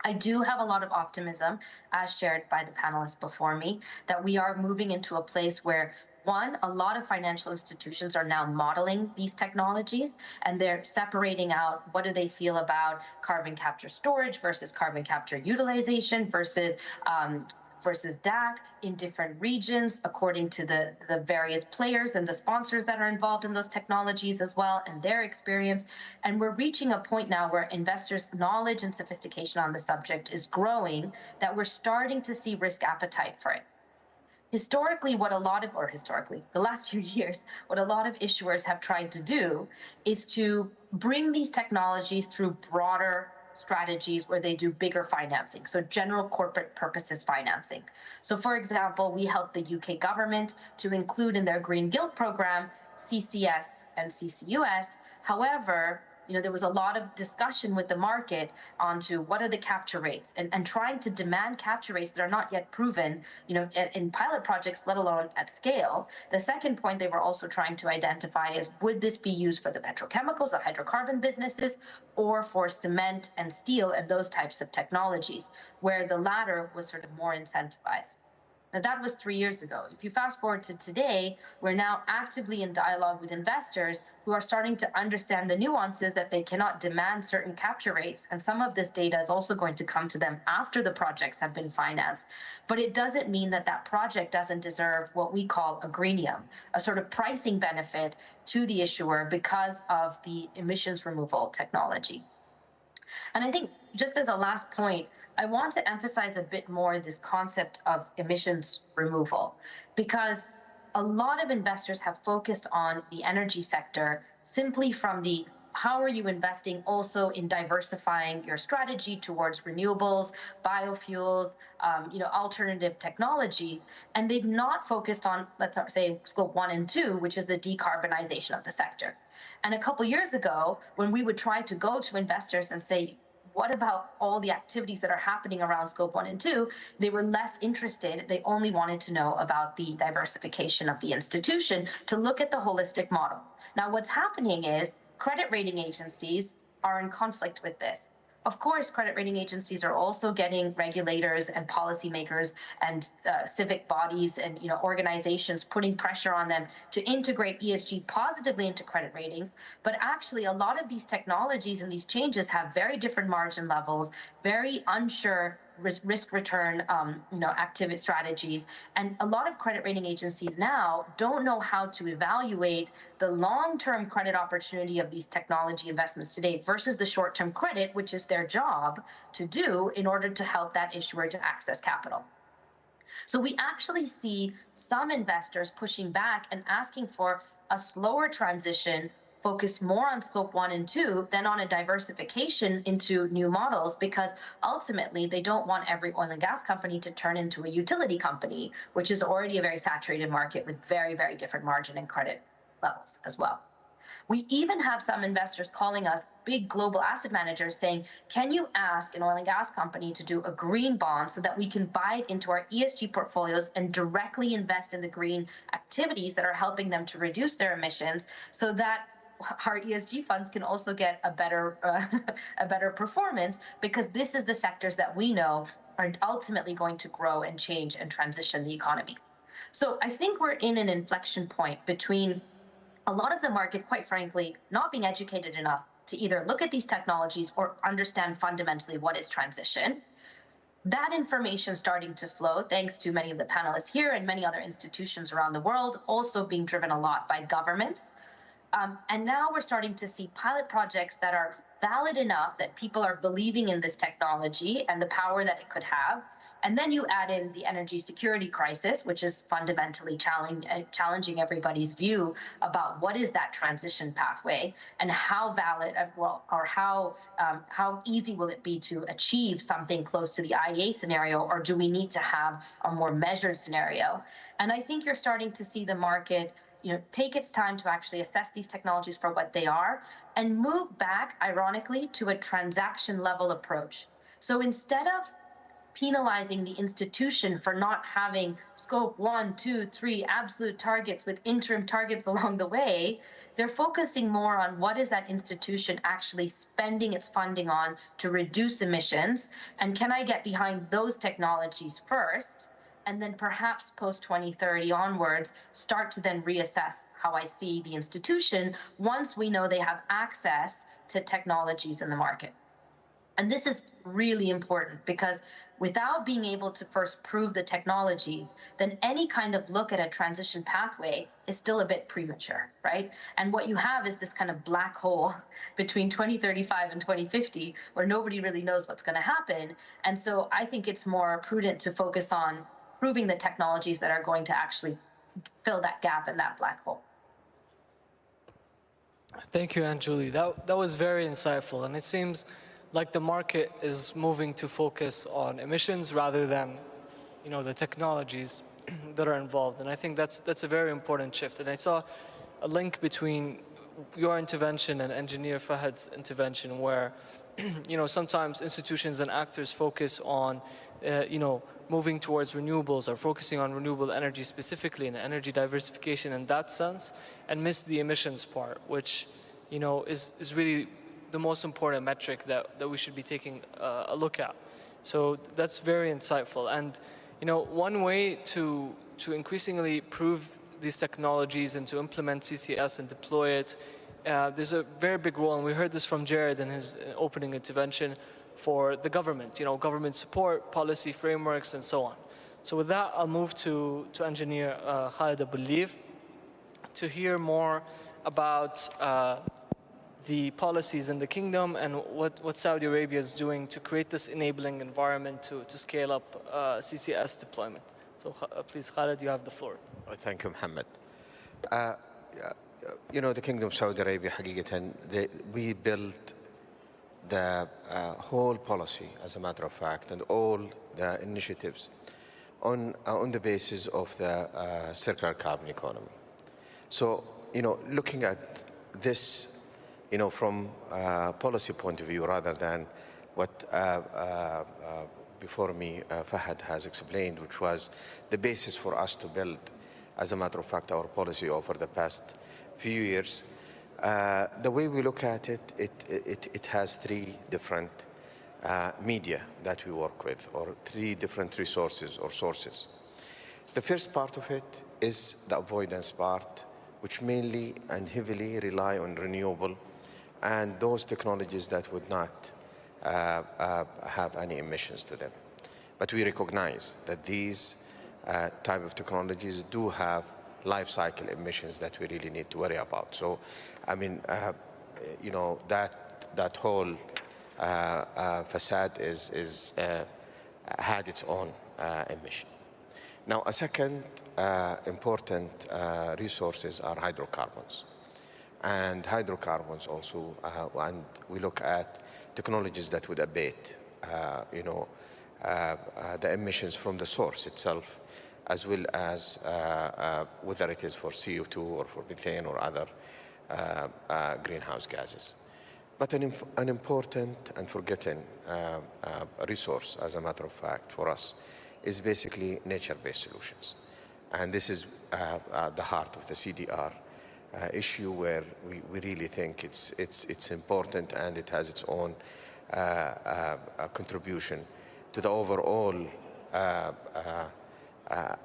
[SPEAKER 6] I do have a lot of optimism, as shared by the panelists before me, that we are moving into a place where one, a lot of financial institutions are now modeling these technologies, and they're separating out what do they feel about carbon capture storage versus carbon capture utilization versus DAC in different regions according to the various players and the sponsors that are involved in those technologies as well and their experience. And we're reaching a point now where investors' knowledge and sophistication on the subject is growing, that we're starting to see risk appetite for it. Historically, the last few years, what a lot of issuers have tried to do is to bring these technologies through broader strategies where they do bigger financing, so general corporate purposes financing. So for example, we helped the UK government to include in their Green Gilt program CCS and CCUS. However, there was a lot of discussion with the market onto what are the capture rates and trying to demand capture rates that are not yet proven, in pilot projects, let alone at scale. The second point they were also trying to identify is, would this be used for the petrochemicals, the hydrocarbon businesses, or for cement and steel and those types of technologies, where the latter was sort of more incentivized. Now, that was 3 years ago. If you fast forward to today, we're now actively in dialogue with investors who are starting to understand the nuances that they cannot demand certain capture rates. And some of this data is also going to come to them after the projects have been financed. But it doesn't mean that that project doesn't deserve what we call a greenium, a sort of pricing benefit to the issuer because of the emissions removal technology. And I think just as a last point, I want to emphasize a bit more this concept of emissions removal, because a lot of investors have focused on the energy sector simply from the how are you investing also in diversifying your strategy towards renewables, biofuels, alternative technologies, and they've not focused on, let's say, scope 1 and 2, which is the decarbonization of the sector. And a couple years ago, when we would try to go to investors and say, what about all the activities that are happening around scope 1 and 2? They were less interested. They only wanted to know about the diversification of the institution to look at the holistic model. Now, what's happening is credit rating agencies are in conflict with this. Of course, credit rating agencies are also getting regulators and policymakers and civic bodies and organizations putting pressure on them to integrate ESG positively into credit ratings. But actually, a lot of these technologies and these changes have very different margin levels, very unsure risk return activity strategies, and a lot of credit rating agencies now don't know how to evaluate the long-term credit opportunity of these technology investments today versus the short-term credit, which is their job to do in order to help that issuer to access capital. So we actually see some investors pushing back and asking for a slower transition, focus more on scope 1 and 2 than on a diversification into new models, because ultimately they don't want every oil and gas company to turn into a utility company, which is already a very saturated market with very, very different margin and credit levels as well. We even have some investors calling us, big global asset managers, saying, can you ask an oil and gas company to do a green bond so that we can buy it into our ESG portfolios and directly invest in the green activities that are helping them to reduce their emissions, so that our ESG funds can also get a better performance, because this is the sectors that we know are ultimately going to grow and change and transition the economy. So I think we're in an inflection point between a lot of the market, quite frankly, not being educated enough to either look at these technologies or understand fundamentally what is transition. That information starting to flow thanks to many of the panelists here and many other institutions around the world, also being driven a lot by governments. And now we're starting to see pilot projects that are valid enough that people are believing in this technology and the power that it could have. And then you add in the energy security crisis, which is fundamentally challenging everybody's view about what is that transition pathway and how valid, or how easy will it be to achieve something close to the IEA scenario, or do we need to have a more measured scenario? And I think you're starting to see the market take its time to actually assess these technologies for what they are and move back, ironically, to a transaction level approach. So instead of penalizing the institution for not having scope 1, 2, 3 absolute targets with interim targets along the way, they're focusing more on what is that institution actually spending its funding on to reduce emissions, and can I get behind those technologies first, and then perhaps post-2030 onwards, start to then reassess how I see the institution once we know they have access to technologies in the market. And this is really important, because without being able to first prove the technologies, then any kind of look at a transition pathway is still a bit premature, right? And what you have is this kind of black hole between 2035 and 2050 where nobody really knows what's going to happen. And so I think it's more prudent to focus on proving the technologies that are going to actually fill that gap in that black hole.
[SPEAKER 13] Thank you, Aunt Julie. That was very insightful, and it seems like the market is moving to focus on emissions rather than, the technologies that are involved. And I think that's a very important shift. And I saw a link between your intervention and Engineer Fahad's intervention, where, sometimes institutions and actors focus on, moving towards renewables or focusing on renewable energy specifically and energy diversification in that sense, and miss the emissions part, which, is really the most important metric that we should be taking a look at. So that's very insightful. And one way to increasingly prove these technologies and to implement CCS and deploy it, there's a very big role, and we heard this from Jared in his opening intervention, for the government, government support, policy frameworks, and so on. So with that, I'll move to Engineer Khaled Aboulief to hear more about the policies in the kingdom and what Saudi Arabia is doing to create this enabling environment to scale up CCS deployment. So please, Khaled, you have the floor.
[SPEAKER 7] Thank you, Mohammed. The Kingdom of Saudi Arabia, حقيقة, we built the whole policy, as a matter of fact, and all the initiatives on the basis of the circular carbon economy. So, looking at this, from a policy point of view, rather than what before me Fahad has explained, which was the basis for us to build, as a matter of fact, our policy over the past few years. The way we look at it, it has three different media that we work with, or 3 different resources or sources. The first part of it is the avoidance part, which mainly and heavily rely on renewable and those technologies that would not have any emissions to them. But we recognize that these type of technologies do have life cycle emissions that we really need to worry about. So, I mean, you know, that whole facade had its own emission. Now, a second important resources are hydrocarbons. And hydrocarbons also, and we look at technologies that would abate, you know, the emissions from the source itself, as well as whether it is for CO2 or for methane or other greenhouse gases. But an important and forgotten resource, as a matter of fact, for us, is basically nature-based solutions. And this is the heart of the CDR issue, where we really think it's important, and it has its own contribution to the overall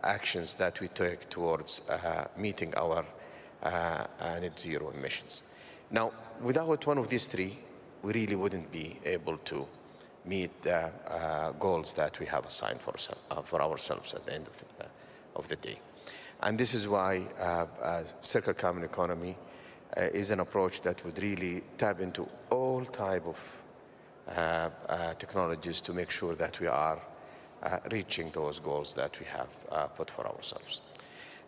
[SPEAKER 7] actions that we take towards meeting our net zero emissions. Now, without one of these 3, we really wouldn't be able to meet the goals that we have assigned for ourselves at the end of the day. And this is why circular carbon economy is an approach that would really tap into all type of technologies to make sure that we are reaching those goals that we have put for ourselves.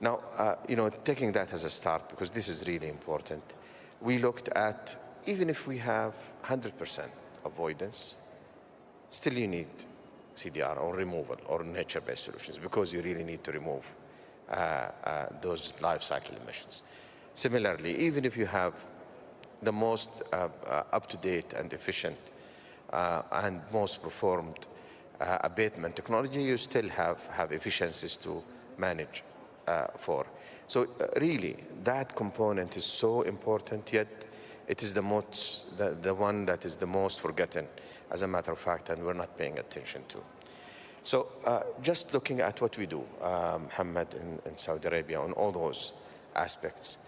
[SPEAKER 7] Now, you know, taking that as a start, because this is really important, we looked at, even if we have 100% avoidance, still you need CDR or removal or nature-based solutions, because you really need to remove those life cycle emissions. Similarly, even if you have the most up-to-date and efficient and most performed abatement technology, you still have efficiencies to manage for. So really, that component is so important, yet it is the one that is the most forgotten, as a matter of fact, and we're not paying attention to. So just looking at what we do, Mohammed, in Saudi Arabia, on all those aspects,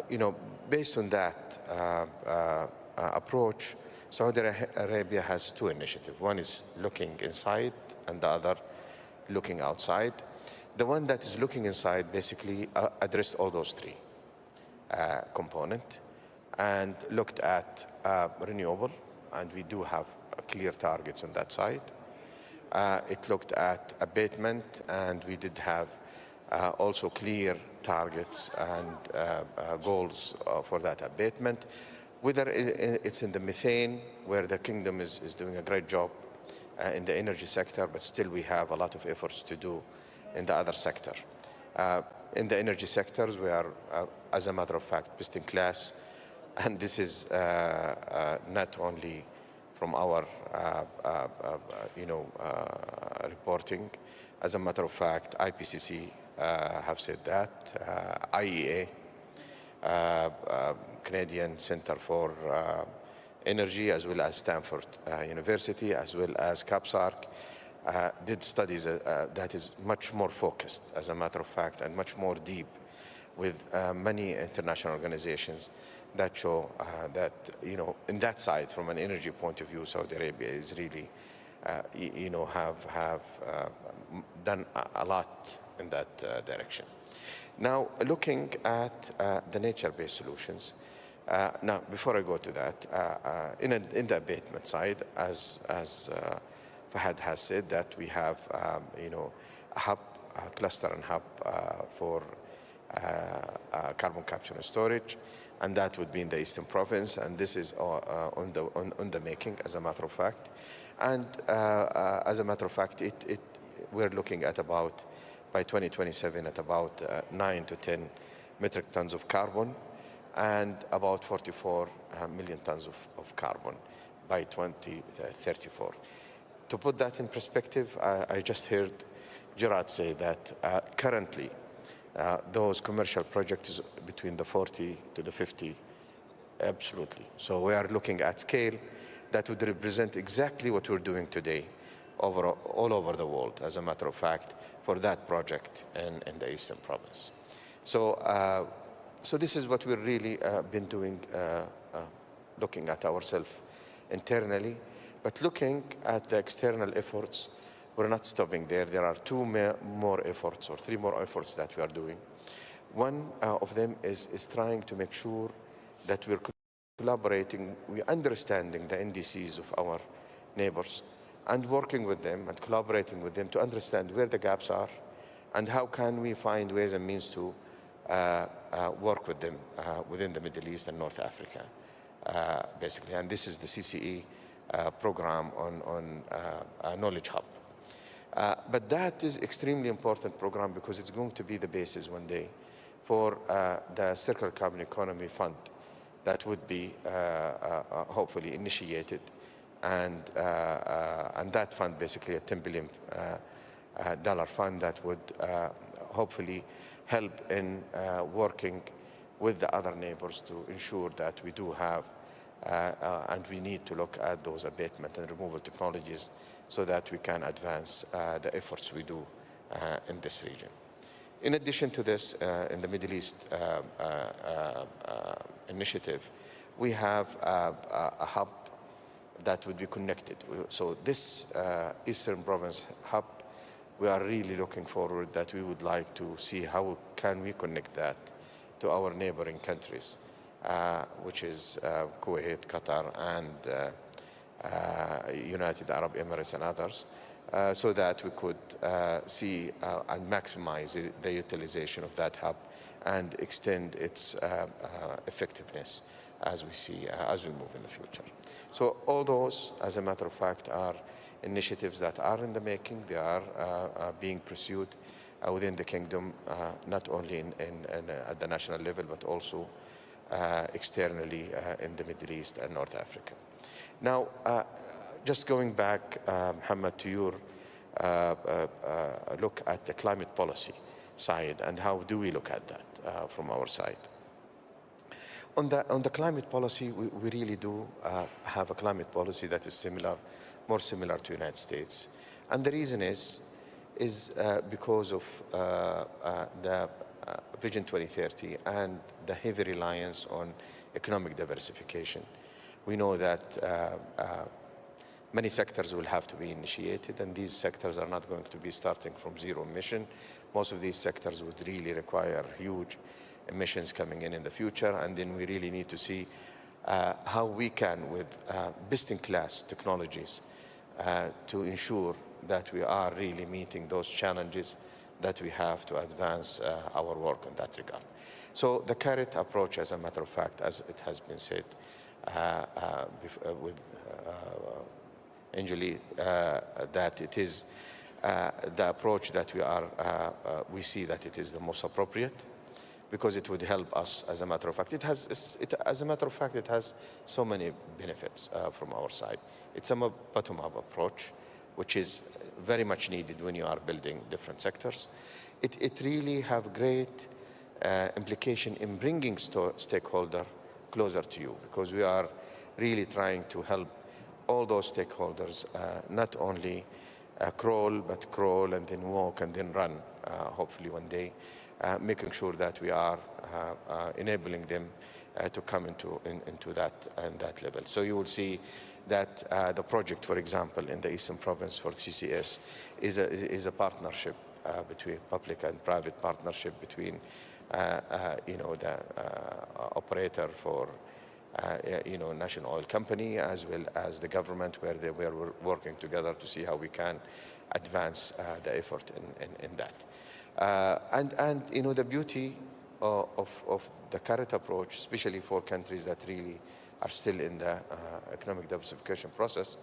[SPEAKER 7] you know, based on that approach, Saudi Arabia has 2 initiatives. One is looking inside, and the other looking outside. The one that is looking inside basically addressed all those 3 components and looked at renewable, and we do have clear targets on that side. It looked at abatement, and we did have also clear targets and goals for that abatement. Whether it's in the methane, where the kingdom is doing a great job in the energy sector, but still we have a lot of efforts to do in the other sector. In the energy sectors, we are, as a matter of fact, best in class, and this is not only from our you know, reporting. As a matter of fact, IPCC have said that, IEA, Canadian Center for Energy, as well as Stanford University, as well as CAPSARC, did studies that is much more focused, as a matter of fact, and much more deep, with many international organizations that show that, you know, in that side, from an energy point of view, Saudi Arabia is really, you know, have done a lot in that direction. Now, looking at the nature-based solutions, now, before I go to that, in the abatement side, as Fahad has said, that we have, you know, a hub, a cluster and hub for carbon capture and storage, and that would be in the Eastern Province, and this is on the making, as a matter of fact. And as a matter of fact, we're looking at about, by 2027, at about 9 to 10 metric tons of carbon, and about 44 million tons of carbon by 2034. To put that in perspective, I just heard Gerard say that currently those commercial projects between the 40 to the 50, absolutely. So we are looking at scale that would represent exactly what we're doing today all over the world, as a matter of fact, for that project in the Eastern Province. So, so this is what we've really been doing, looking at ourselves internally, but looking at the external efforts, we're not stopping there. There are two more efforts or three more efforts that we are doing. One of them is trying to make sure that we're collaborating, we're understanding the NDCs of our neighbors and working with them and collaborating with them to understand where the gaps are and how can we find ways and means to work with them within the Middle East and North Africa, basically. And this is the CCE program on Knowledge Hub. But that is extremely important program because it's going to be the basis one day for the Circular Carbon Economy Fund that would be hopefully initiated. And that fund, basically a $10 billion fund that would hopefully help in working with the other neighbors to ensure that we do have and we need to look at those abatement and removal technologies so that we can advance the efforts we do in this region. In addition to this, in the Middle East initiative, we have a hub that would be connected. So this Eastern Province hub, we are really looking forward that we would like to see how can we connect that to our neighboring countries, which is Kuwait, Qatar, and United Arab Emirates and others, so that we could see and maximize the utilization of that hub and extend its effectiveness as we see, as we move in the future. So all those, as a matter of fact, are initiatives that are in the making. They are being pursued within the kingdom, not only at the national level, but also externally in the Middle East and North Africa. Now, just going back, Mohammed, to your look at the climate policy side and how do we look at that from our side. On the climate policy, we really do have a climate policy that is similar, more similar to the United States. And the reason is because of the Vision 2030 and the heavy reliance on economic diversification. We know that many sectors will have to be initiated, and these sectors are not going to be starting from zero emission. Most of these sectors would really require huge emissions coming in the future, and then we really need to see how we can, with best-in-class technologies, to ensure that we are really meeting those challenges that we have to advance our work in that regard. So the carrot approach, as a matter of fact, as it has been said with Anjali, that it is the approach that we see that it is the most appropriate, because it would help us. As a matter of fact, it has so many benefits from our side. It's a bottom-up approach, which is very much needed when you are building different sectors. It really have great implication in bringing stakeholder closer to you, because we are really trying to help all those stakeholders not only crawl and then walk and then run, hopefully one day, making sure that we are enabling them to come into that level. So you will see that the project, for example, in the Eastern Province for CCS is a partnership between public and private partnership between the operator for national oil company as well as the government, where they were working together to see how we can advance the effort in that. And the beauty of the current approach, especially for countries that really are still in the economic diversification process,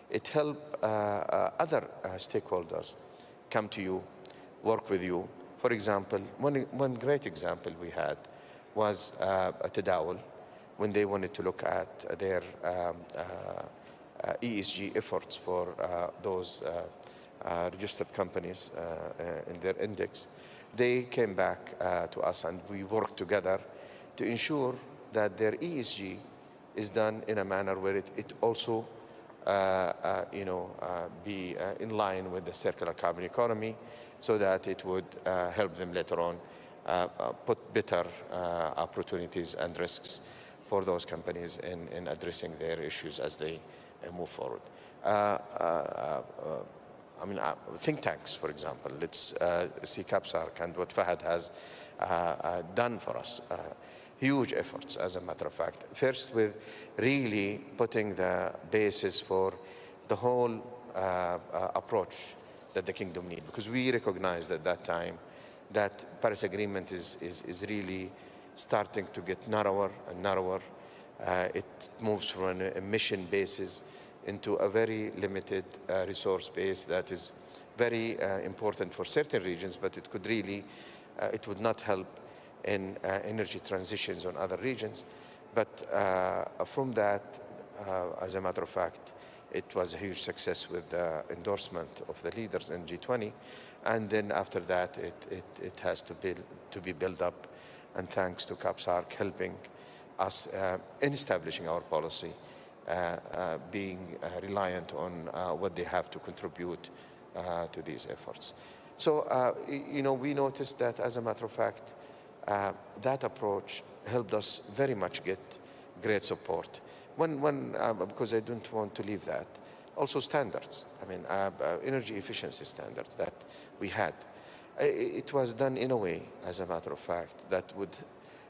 [SPEAKER 7] it helps other stakeholders come to you, work with you. For example, one great example we had was Tadawul, when they wanted to look at their ESG efforts for those registered companies in their index. They came back to us, and we worked together to ensure that their ESG is done in a manner where it also be in line with the circular carbon economy, so that it would help them later on put better opportunities and risks for those companies in addressing their issues as they move forward. Think tanks, for example. Let's see CAPSARC and what Fahad has done for us. Huge efforts, as a matter of fact. First, with really putting the basis for the whole approach that the kingdom needs, because we recognized at that time that Paris Agreement is really starting to get narrower and narrower. It moves from an emission basis into a very limited resource base that is very important for certain regions, but it could really, it would not help in energy transitions on other regions. But from that, as a matter of fact, it was a huge success with the endorsement of the leaders in G20. And then after that, it has to be built up. And thanks to CAPSARC helping us in establishing our policy, being reliant on what they have to contribute to these efforts. So, we noticed that, as a matter of fact, that approach helped us very much get great support. Because I don't want to leave that. Also standards, energy efficiency standards that we had. It was done in a way, as a matter of fact, that would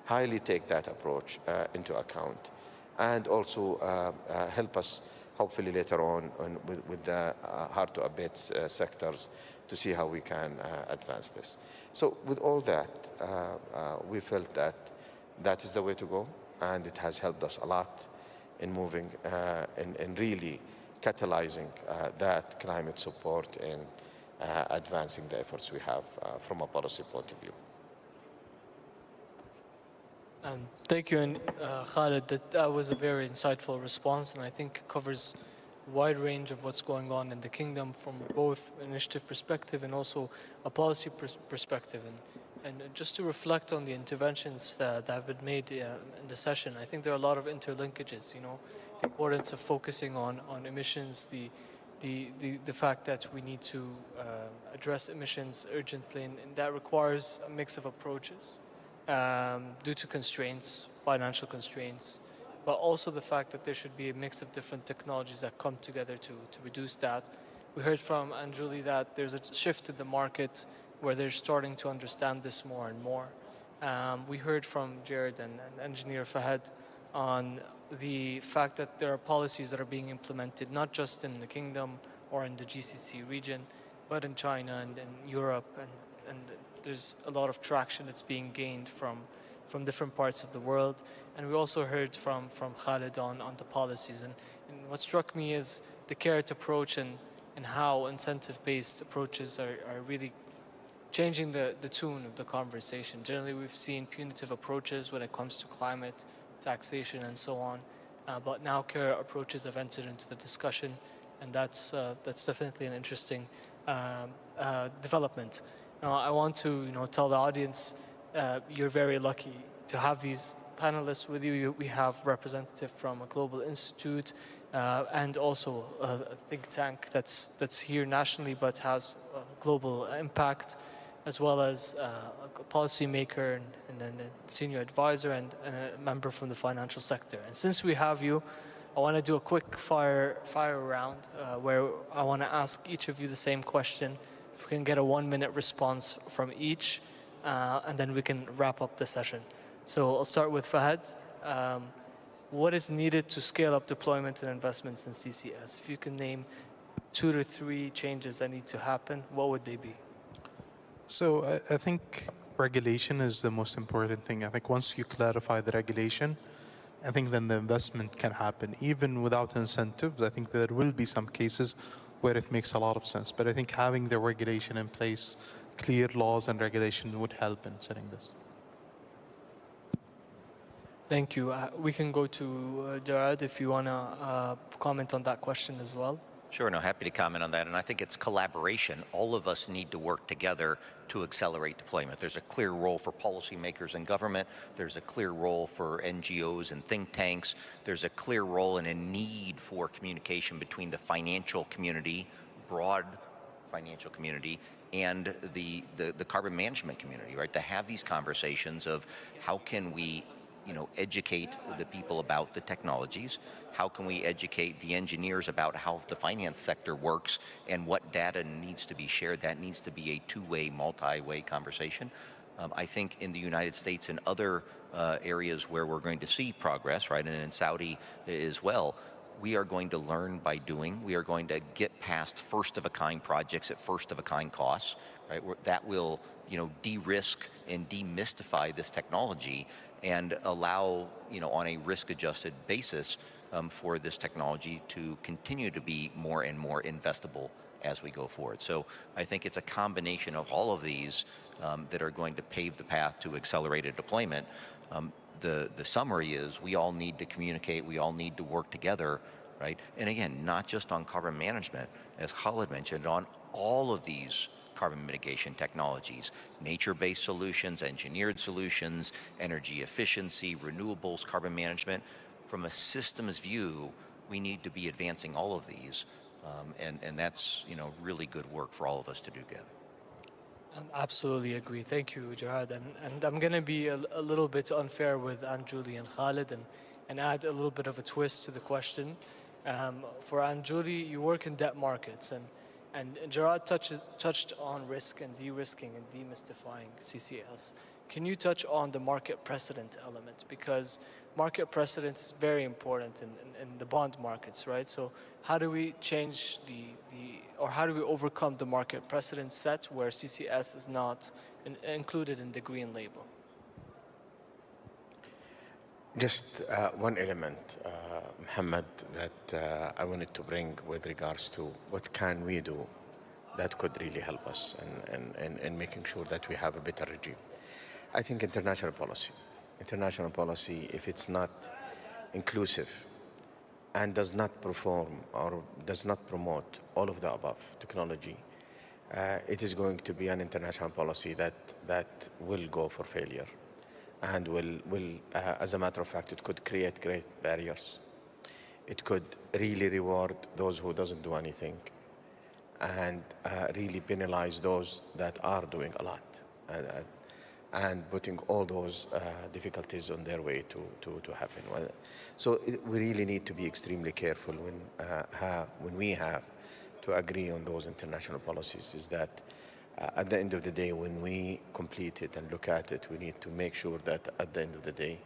[SPEAKER 7] highly take that approach into account, and also help us, hopefully later on with the hard-to-abate sectors, to see how we can advance this. So with all that, we felt that that is the way to go, and it has helped us a lot in moving and really catalyzing that climate support and advancing the efforts we have from a policy point of view.
[SPEAKER 13] Thank you, and Khalid, that was a very insightful response, and I think covers a wide range of what's going on in the kingdom from both initiative perspective and also a policy perspective. And just to reflect on the interventions that have been made in the session, I think there are a lot of interlinkages, the importance of focusing on emissions, the fact that we need to address emissions urgently, and that requires a mix of approaches due to constraints, financial constraints, but also the fact that there should be a mix of different technologies that come together to reduce that. We heard from Anjuli that there's a shift in the market where they're starting to understand this more and more. We heard from Jared and Engineer Fahad on the fact that there are policies that are being implemented, not just in the kingdom or in the GCC region, but in China and in Europe, and there's a lot of traction that's being gained from different parts of the world. And we also heard from Khalid on the policies. And what struck me is the carrot approach and how incentive-based approaches are really changing the tune of the conversation. Generally, we've seen punitive approaches when it comes to climate, taxation, and so on. But now carrot approaches have entered into the discussion, and that's definitely an interesting development. Now, I want to tell the audience you're very lucky to have these panelists with you. We have representative from a global institute and also a think tank that's here nationally but has a global impact, as well as a policymaker and then a senior advisor and a member from the financial sector. And since we have you, I want to do a quick fire round where I want to ask each of you the same question. If we can get a 1-minute response from each, and then we can wrap up the session. So I'll start with Fahad. What is needed to scale up deployment and investments in CCS? If you can name 2 to 3 changes that need to happen, what would they be?
[SPEAKER 19] So I think regulation is the most important thing. I think once you clarify the regulation, I think then the investment can happen. Even without incentives, I think there will be some cases where it makes a lot of sense. But I think having the regulation in place, clear laws and regulation would help in setting this.
[SPEAKER 13] Thank you. We can go to Jared if you want to comment on that question as well.
[SPEAKER 18] Sure, no, happy to comment on that. And I think it's collaboration. All of us need to work together to accelerate deployment. There's a clear role for policymakers and government. There's a clear role for NGOs and think tanks. There's a clear role and a need for communication between the financial community, broad financial community, and the carbon management community, right? To have these conversations of how can we educate the people about the technologies? How can we educate the engineers about how the finance sector works and what data needs to be shared? That needs to be a two-way, multi-way conversation. I think in the United States and other areas where we're going to see progress, right, and in Saudi as well, we are going to learn by doing. We are going to get past first-of-a-kind projects at first-of-a-kind costs, right? That will, de-risk and demystify this technology and allow, on a risk-adjusted basis, for this technology to continue to be more and more investable as we go forward. So I think it's a combination of all of these that are going to pave the path to accelerated deployment. The summary is we all need to communicate, we all need to work together, right? And again, not just on carbon management, as Khalid mentioned, on all of these carbon mitigation technologies, nature-based solutions, engineered solutions, energy efficiency, renewables, carbon management. From a systems view, we need to be advancing all of these, and that's really good work for all of us to do together.
[SPEAKER 13] I absolutely agree. Thank you, Jihad. And I'm going to be a little bit unfair with Anjuli and Khalid and add a little bit of a twist to the question. For Anjuli, you work in debt markets, and Gerard touched on risk and de-risking and demystifying CCS. Can you touch on the market precedent element? Because market precedent is very important in the bond markets, right? So how do we change or how do we overcome the market precedent set where CCS is not included in the green label?
[SPEAKER 7] Just one element, Mohammed, that I wanted to bring with regards to what can we do that could really help us in making sure that we have a better regime. I think international policy, if it's not inclusive and does not perform or does not promote all of the above technology, it is going to be an international policy that will go for failure. And will as a matter of fact, it could create great barriers. It could really reward those who doesn't do anything and really penalize those that are doing a lot and putting all those difficulties on their way to happen. So we really need to be extremely careful when we have to agree on those international policies, is that at the end of the day, when we complete it and look at it, we need to make sure that at the end of the day,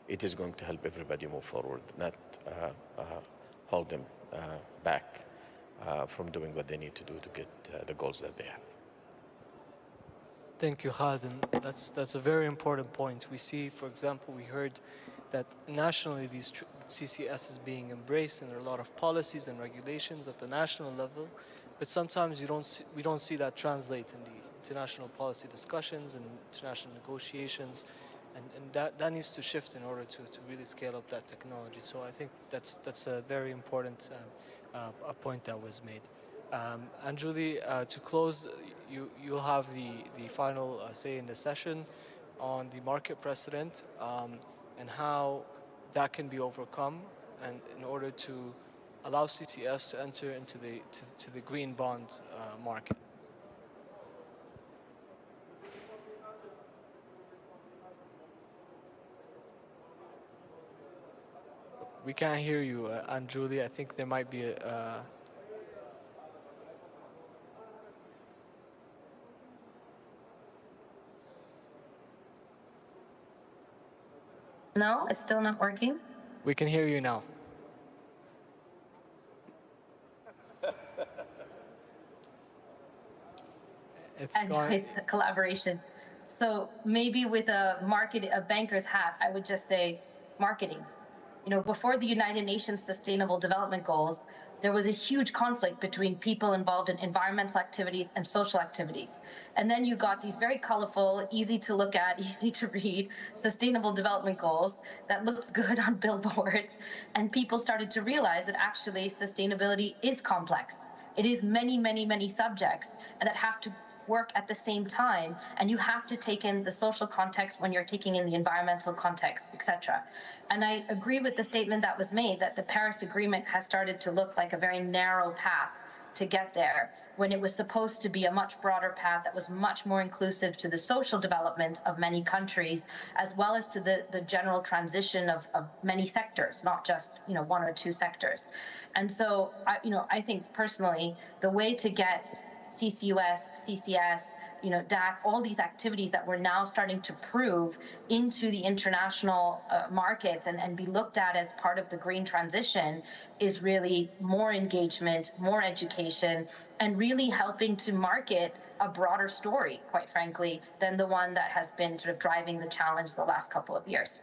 [SPEAKER 7] it is going to help everybody move forward, not hold them back from doing what they need to do to get the goals that they have.
[SPEAKER 13] Thank you, Khalid. And that's a very important point. We see, for example, we heard that nationally these CCS is being embraced, and there are a lot of policies and regulations at the national level. But sometimes we don't see that translate in the international policy discussions and international negotiations, and that needs to shift in order to really scale up that technology. So I think that's a very important a point that was made. Anjuli, to close, you'll have the final say in the session on the market precedent and how that can be overcome, and in order to allow CCS to enter into the green bond market. We can't hear you, Anjuli. I think there might be a...
[SPEAKER 6] No, it's still not working.
[SPEAKER 13] We can hear you now.
[SPEAKER 6] It's a collaboration. So maybe with a banker's hat, I would just say marketing. Before the United Nations Sustainable Development Goals, there was a huge conflict between people involved in environmental activities and social activities. And then you got these very colorful, easy to look at, easy to read, sustainable development goals that looked good on billboards. And people started to realize that actually sustainability is complex. It is many, many, many subjects and that have to work at the same time, and you have to take in the social context when you're taking in the environmental context, etc. And I agree with the statement that was made that the Paris Agreement has started to look like a very narrow path to get there, when it was supposed to be a much broader path that was much more inclusive to the social development of many countries, as well as to the general transition of many sectors, not just one or two sectors. And so I think personally the way to get CCUS, CCS, DAC, all these activities that we're now starting to prove into the international markets and be looked at as part of the green transition is really more engagement, more education, and really helping to market a broader story, quite frankly, than the one that has been sort of driving the challenge the last couple of years.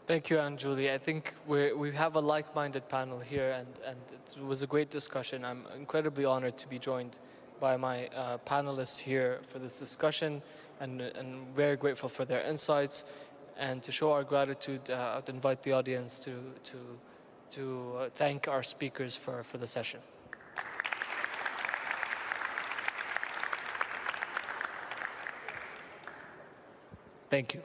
[SPEAKER 13] Thank you, Anne Julie. I think we have a like-minded panel here, and it was a great discussion. I'm incredibly honored to be joined by my panelists here for this discussion, and very grateful for their insights. And to show our gratitude, I'd invite the audience to thank our speakers for the session. Thank you.